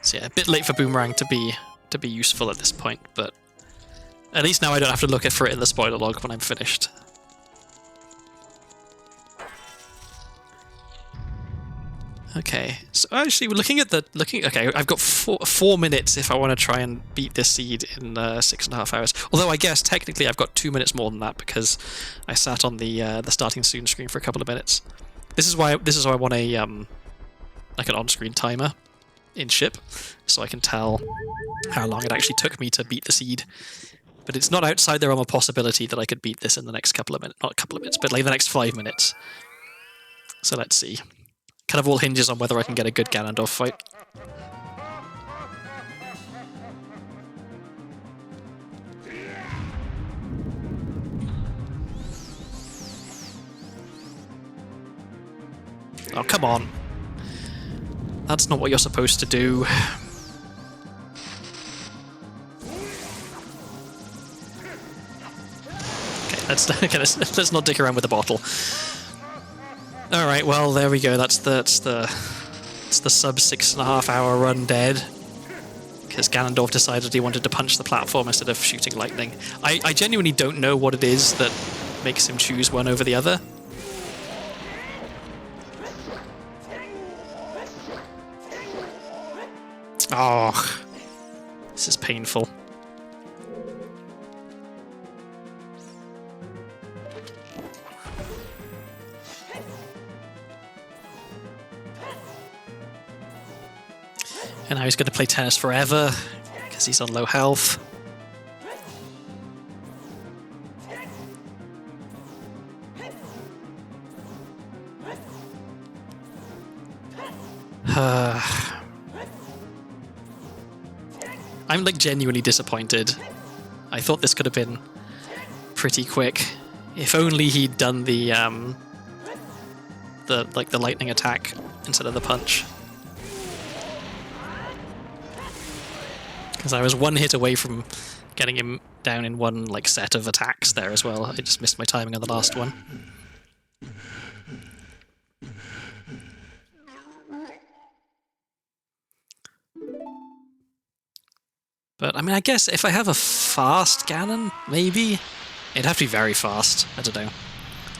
Speaker 1: So yeah, a bit late for Boomerang to be useful at this point, but at least now I don't have to look for it in the spoiler log when I'm finished. Okay, so actually we're looking. Okay, I've got 4 minutes if I want to try and beat this seed in 6.5 hours. Although I guess technically I've got 2 minutes more than that because I sat on the starting soon screen for a couple of minutes. This is why I want a like an on-screen timer in ship, so I can tell how long it actually took me to beat the seed. But it's not outside the realm of possibility that I could beat this in the next couple of minutes. Not a couple of minutes, but like the next 5 minutes. So let's see. Kind of all hinges on whether I can get a good Ganondorf fight. Oh, come on. That's not what you're supposed to do. Okay, let's not dick around with the bottle. All right, well there we go. That's the sub 6.5 hour run dead because Ganondorf decided he wanted to punch the platform instead of shooting lightning. I genuinely don't know what it is that makes him choose one over the other. Oh, this is painful. And now he's going to play tennis forever, because he's on low health. I'm like genuinely disappointed. I thought this could have been pretty quick. If only he'd done the lightning attack instead of the punch. Because I was one hit away from getting him down in one like set of attacks there as well. I just missed my timing on the last one. But I mean, I guess if I have a fast Ganon, maybe it'd have to be very fast. I don't know.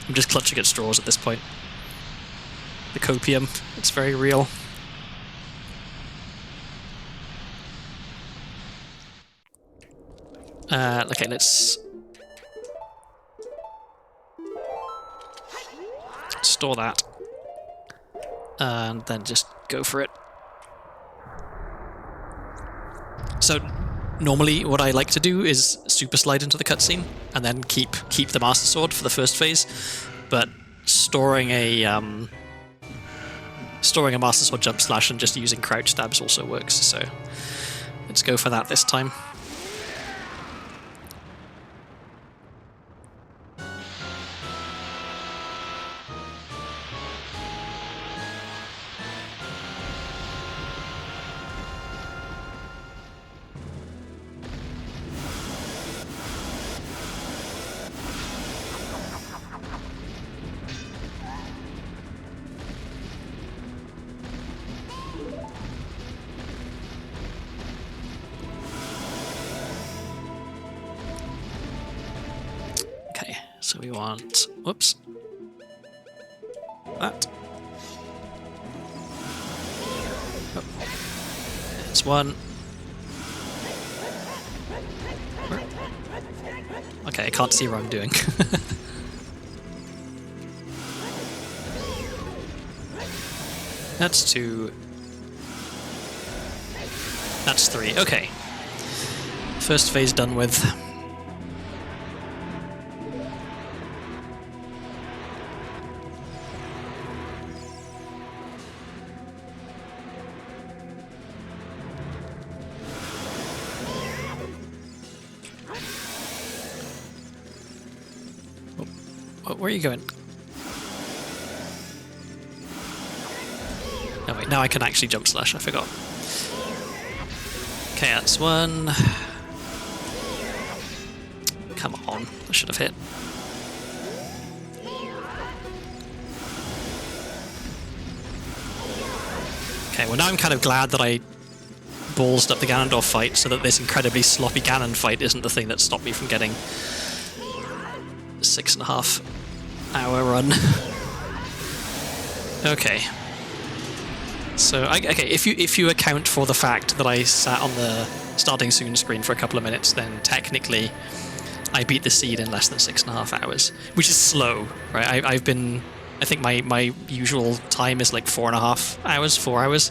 Speaker 1: I'm just clutching at straws at this point. The copium, it's very real. Okay, let's store that. and then just go for it. So normally what I like to do is super slide into the cutscene and then keep the Master Sword for the first phase, but storing a Master Sword jump slash and just using crouch stabs also works, so let's go for that this time. So we want, whoops, that. Oh. There's one. Okay, I can't see what I'm doing. That's 2. That's 3. Okay. First phase done with. Where are you going? Oh wait, now I can actually jump slash, I forgot. Okay, that's 1. Come on, I should have hit. Okay, well now I'm kind of glad that I ballsed up the Ganondorf fight so that this incredibly sloppy Ganon fight isn't the thing that stopped me from getting 6.5 hour run. Okay. So, okay, if you account for the fact that I sat on the starting soon screen for a couple of minutes, then technically I beat the seed in less than 6.5 hours, which is slow, right? I think my usual time is like 4.5 hours, 4 hours.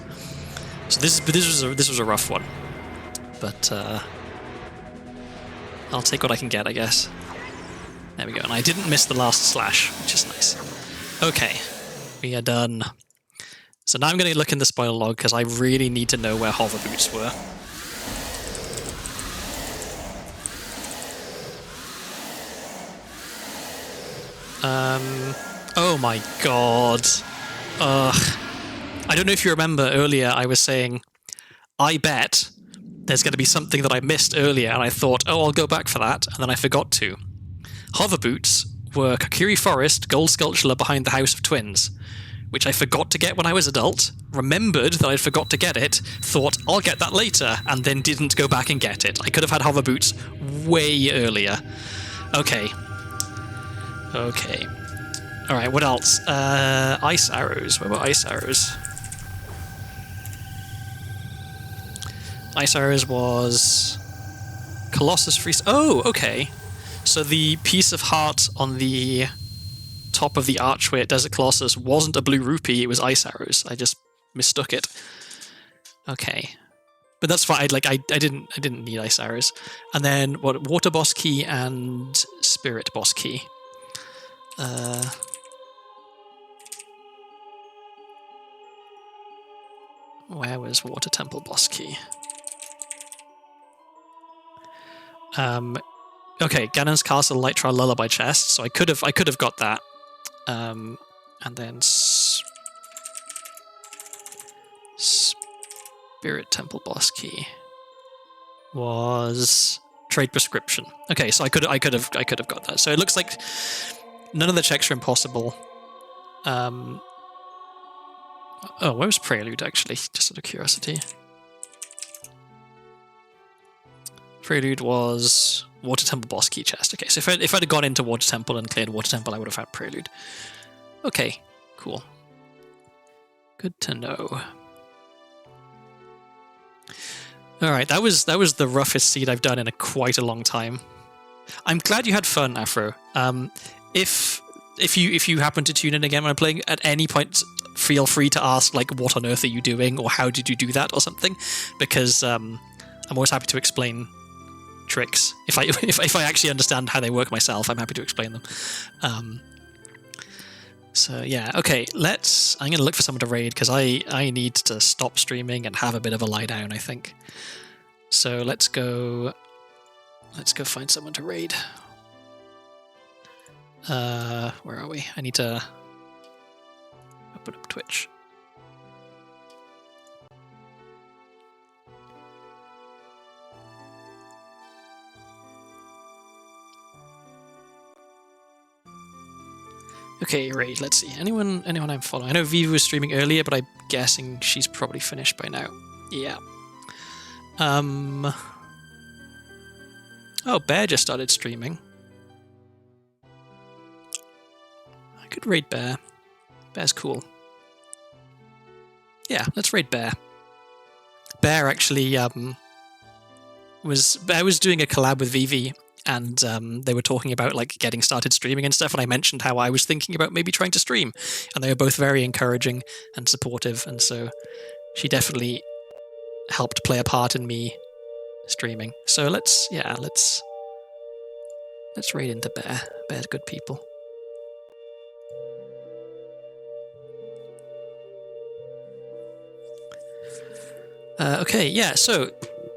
Speaker 1: So this was a rough one, but I'll take what I can get, I guess. There we go, and I didn't miss the last slash, which is nice. Okay, we are done. So now I'm going to look in the spoiler log, because I really need to know where hover boots were. Oh my god. Ugh. I don't know if you remember earlier I was saying, I bet there's going to be something that I missed earlier, and I thought, oh, I'll go back for that, and then I forgot to. Hover boots were Kokiri Forest gold sculpture behind the House of Twins, which I forgot to get when I was adult, remembered that I'd forgot to get it, thought I'll get that later, and then didn't go back and get it. I could have had hover boots way earlier. Okay. Okay. Alright, what else? Ice arrows. Where were ice arrows? Ice arrows was Colossus Freeze. Oh, okay. So the piece of heart on the top of the archway at Desert Colossus wasn't a blue rupee, it was ice arrows. I just mistook it. Okay. But that's fine. I didn't need ice arrows. And then what, water boss key and spirit boss key. Where was water temple boss key? Okay, Ganon's Castle Light Trial Lullaby chest. So I could have got that. And then Spirit Temple boss key was trade prescription. Okay, so I could have got that. So it looks like none of the checks are impossible. Oh, where was Prelude actually? Just out of curiosity. Prelude was Water Temple boss key chest. Okay, so if I'd have gone into Water Temple and cleared Water Temple, I would have had Prelude. Okay, cool. Good to know. All right, that was the roughest seed I've done in quite a long time. I'm glad you had fun, Afro. If you happen to tune in again when I'm playing at any point, feel free to ask, like, what on earth are you doing, or how did you do that, or something, because I'm always happy to explain tricks. If I actually understand how they work myself, I'm happy to explain them. So yeah, okay, I'm gonna look for someone to raid, because I need to stop streaming and have a bit of a lie down, I think. So let's go find someone to raid. Where are we? I need to open up Twitch. Okay, raid. Let's see. Anyone I'm following? I know Viva was streaming earlier, but I'm guessing she's probably finished by now. Yeah. Oh, Bear just started streaming. I could raid Bear. Bear's cool. Yeah, let's raid Bear. Bear actually was doing a collab with Vivi, and they were talking about like getting started streaming and stuff, and I mentioned how I was thinking about maybe trying to stream, and they were both very encouraging and supportive, and so she definitely helped play a part in me streaming. So let's raid into Bear. Bear's good people. Okay, yeah, so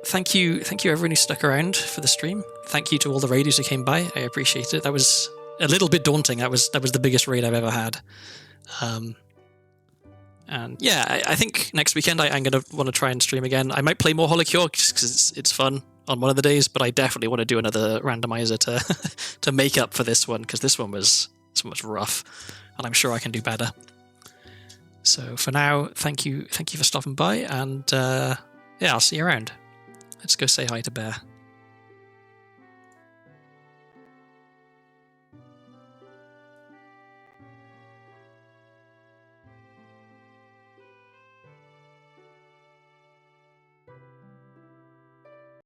Speaker 1: thank you everyone who stuck around for the stream. Thank you to all the raiders who came by. I appreciate it. That was a little bit daunting. That was the biggest raid I've ever had. And yeah, I think next weekend I'm going to want to try and stream again. I might play more Holocure because it's fun on one of the days, but I definitely want to do another randomizer to make up for this one, because this one was rough, and I'm sure I can do better. So for now, thank you for stopping by, and yeah, I'll see you around. Let's go say hi to Bear.